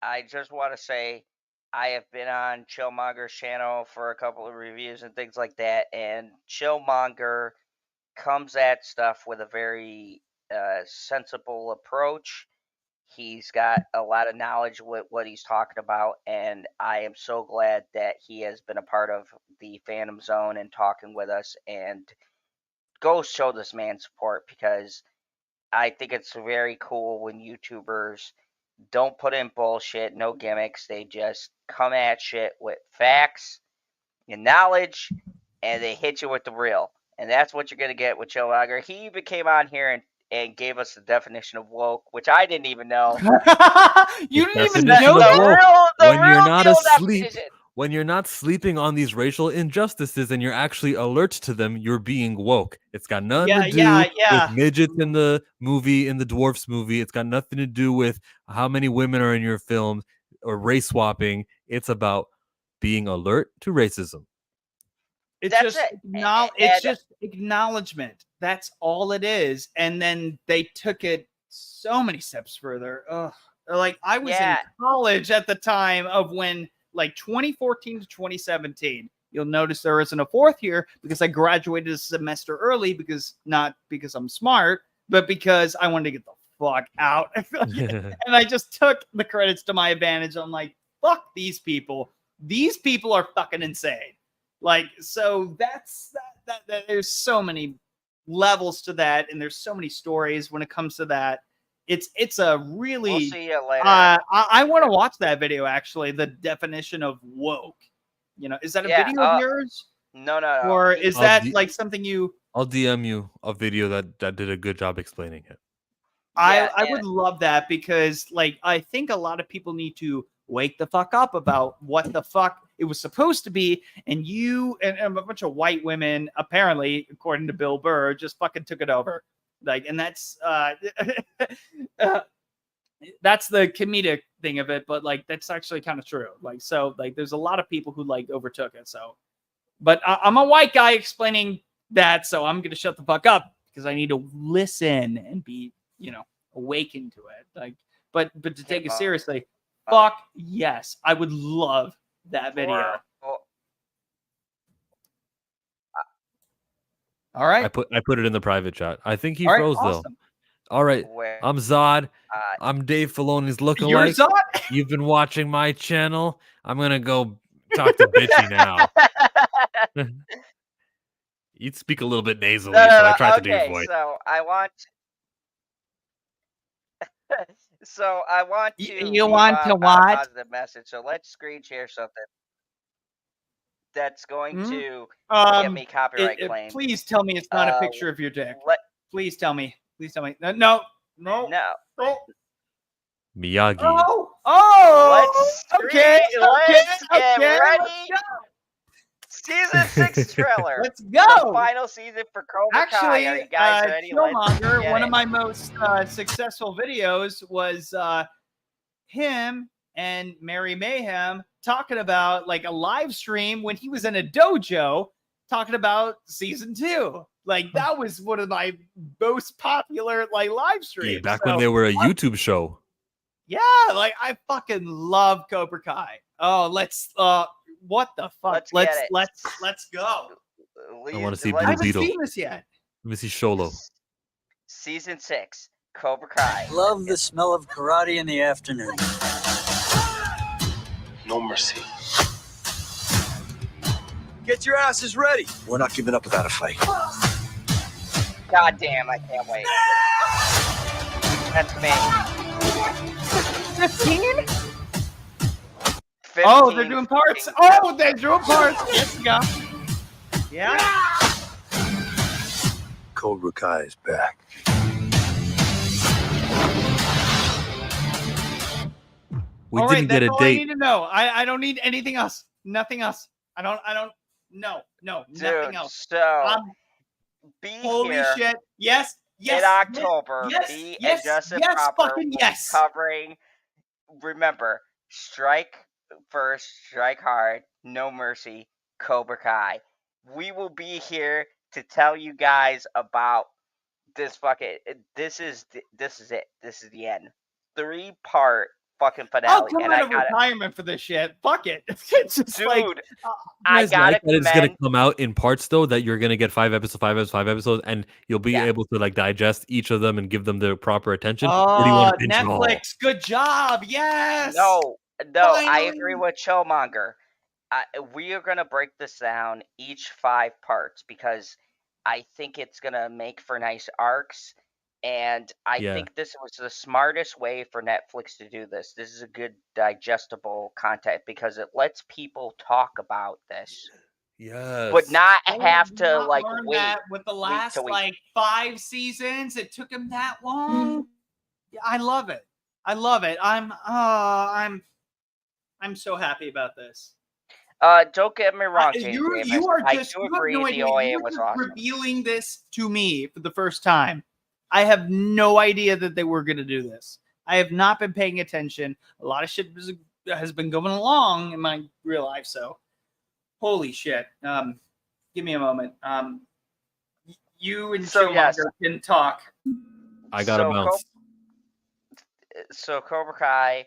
I just want to say I have been on Chillmonger's channel for a couple of reviews and things like that, and Chillmonger comes at stuff with a very sensible approach. He's got a lot of knowledge with what he's talking about, and I am so glad that he has been a part of the Phantom Zone and talking with us. And go show this man support, because I think it's very cool when YouTubers don't put in bullshit, no gimmicks. They just come at shit with facts and knowledge, and they hit you with the real. And that's what you're going to get with Chillmonger. He even came on here and gave us the definition of woke, which I didn't even know. You didn't even Definition know of that? woke. When you're not real asleep, definition. when you're not sleeping on these racial injustices and you're actually alert to them, you're being woke. It's got nothing to do with midgets in the movie, in the Dwarfs movie. It's got nothing to do with how many women are in your films or race swapping. It's about being alert to racism. It's just acknowledgement. That's all it is. And then they took it so many steps further. Ugh. Like, I was in college at the time of when, like, 2014 to 2017. You'll notice there isn't a fourth year because I graduated a semester early, not because I'm smart, but because I wanted to get the fuck out. And I just took the credits to my advantage. I'm like, fuck these people. These people are fucking insane. Like, so that's that there's so many levels to that, and there's so many stories when it comes to that. It's a really... We'll see you later. I want to watch that video, actually, the definition of woke. You know, is that a video of yours? No. Or is that like something you... I'll DM you a video that did a good job explaining it. I would love that, because, like, I think a lot of people need to wake the fuck up about what the fuck it was supposed to be, and you and a bunch of white women, apparently, according to Bill Burr, just fucking took it over. Like, and that's that's the comedic thing of it, but, like, that's actually kind of true. Like, so, like, there's a lot of people who, like, overtook it. So, but I'm a white guy explaining that, so I'm gonna shut the fuck up because I need to listen and be, you know, awakened to it. Like, but to take it seriously, fuck yes, I would love that video. All right. I put it in the private chat. I think he froze though. All right. I'm Zod. I'm Dave Filoni's lookalike. You're Zod? You've been watching my channel. I'm gonna go talk to Bitchy now. You'd speak a little bit nasally, so I tried to do your voice. So I want to You want to what? Positive message. So let's screen share something that's going to get me copyright claim. Please tell me it's not a picture of your dick. Please tell me. Please tell me. No. Miyagi. Oh, okay, let's get okay, ready. let's go. Season 6 trailer. Let's The go. final season for Cobra Kai. Actually, Are you guys ready? Let's Killmonger, get one it. of my most successful videos was him and Mary Mayhem talking about like a live stream when he was in a dojo talking about season 2. Like that was one of my most popular like live streams. Yeah, back when they were a YouTube show. Yeah, like I fucking love Cobra Kai. Oh, let's what the fuck? Let's get it. Let's go. I want to see I Blue haven't Beetle. seen this yet. Let me see Sholo. Season 6, Cobra Kai. Love the smell of karate in the afternoon. No mercy. Get your asses ready. We're not giving up without a fight. God damn, I can't wait. That's me. 15? 15. Oh, they're doing parts. Oh, they're doing parts. Yes, we go. Yeah. Cobra Kai is back. We All right, didn't get a that's all I date. need to know. I don't need anything else. Nothing else. I don't. No, nothing Dude, else. so be Holy here shit! Yes, yes. in October. Yes, Be yes, Adjusted yes, Proper fucking will be yes. covering. Remember, strike first, strike hard, no mercy, Cobra Kai. We will be here to tell you guys about this fucking. This is it. This is the end. 3-part fucking I'll finale, come and out I of got retirement for this shit. Fuck it. It's just dude. like, I Guys, gotta like that it's gonna commend. come out in parts though, that you're gonna get 5 episodes, and you'll be Yeah. able to like digest each of them and give them the proper attention. Or do you want to binge it all? Netflix, good job. Yes. No, I Finally. agree with Chillmonger. We are gonna break this down each 5 parts because I think it's gonna make for nice arcs, and I Yeah. think this was the smartest way for Netflix to do this. This is a good digestible content because it lets people talk about this, Yes. but not I did have to not like learn wait. that with the last till we- like 5 seasons. It took him that long. Yeah, I love it. I love it. I'm so happy about this. Don't get me wrong, James You Davis. are I just do you have agree no the idea. OA You were was just awesome. revealing this to me for the first time. I have no idea that they were going to do this. I have not been paying attention. A lot of shit has been going along in my real life. So, holy shit. Give me a moment. You and So, yes. Chillmonger can talk. I got to bounce. So Cobra Kai,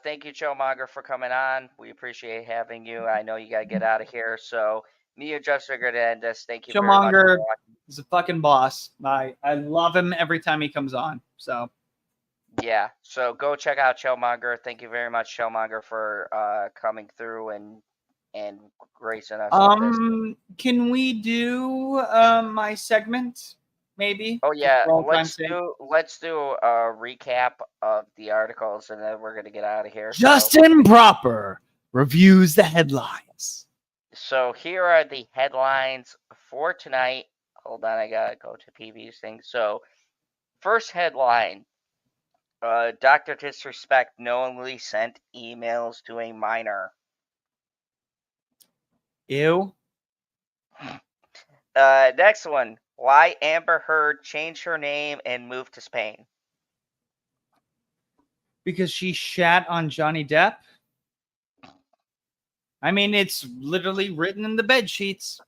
thank you, Chillmonger, for coming on. We appreciate having you. I know you gotta get out of here. So me and Justin are gonna end this. Thank you very much. Chillmonger is a fucking boss. I love him every time he comes on. So yeah. So go check out Chillmonger. Thank you very much, Chillmonger, for coming through and gracing us with this. Can we do my segment? Maybe. Oh yeah, For all let's time's sake. let's do a recap of the articles, and then we're gonna get out of here. Justin Proper reviews the headlines. So here are the headlines for tonight. Hold on, I gotta go to PB's thing. So first headline: Dr. Disrespect knowingly sent emails to a minor. Ew. Next one: why Amber Heard changed her name and moved to Spain. Because she shat on Johnny Depp. I mean, it's literally written in the bed sheets.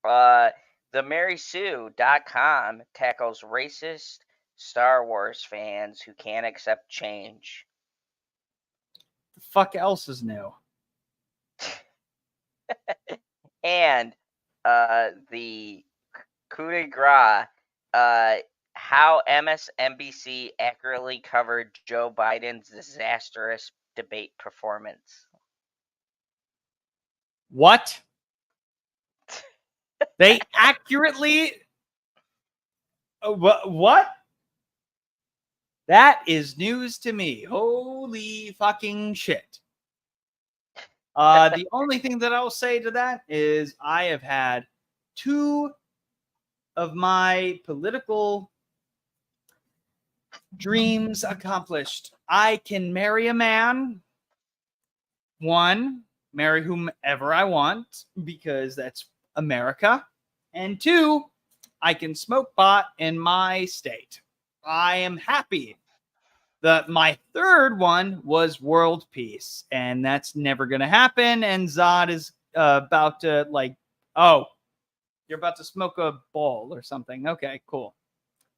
TheMarySue.com tackles racist Star Wars fans who can't accept change. The fuck else is new? And the coup de grace, how MSNBC accurately covered Joe Biden's disastrous debate performance. What? They accurately. What? That is news to me. Holy fucking shit. The only thing that I'll say to that is I have had 2 of my political Dreams accomplished. I can marry a man. 1, marry whomever I want because that's America. And 2, I can smoke pot in my state. I am happy. My third one was world peace, and that's never going to happen. And Zod is about to oh, you're about to smoke a ball or something. Okay, cool.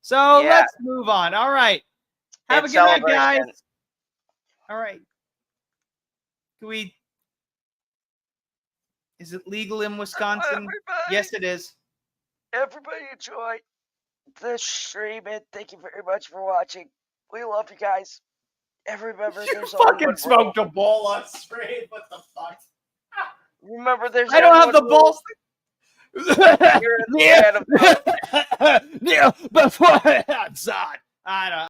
So let's move on. All right. Have a good night, guys. All right. Can we? Is it legal in Wisconsin? Yes, it is. Everybody enjoy the stream, and thank you very much for watching. We love you guys. Remember, there's only fucking one smoked rule. a ball on stream. What the fuck? Remember, there's I don't only have the one rule. balls. You're in the fan of Yeah, before Zod. I don't.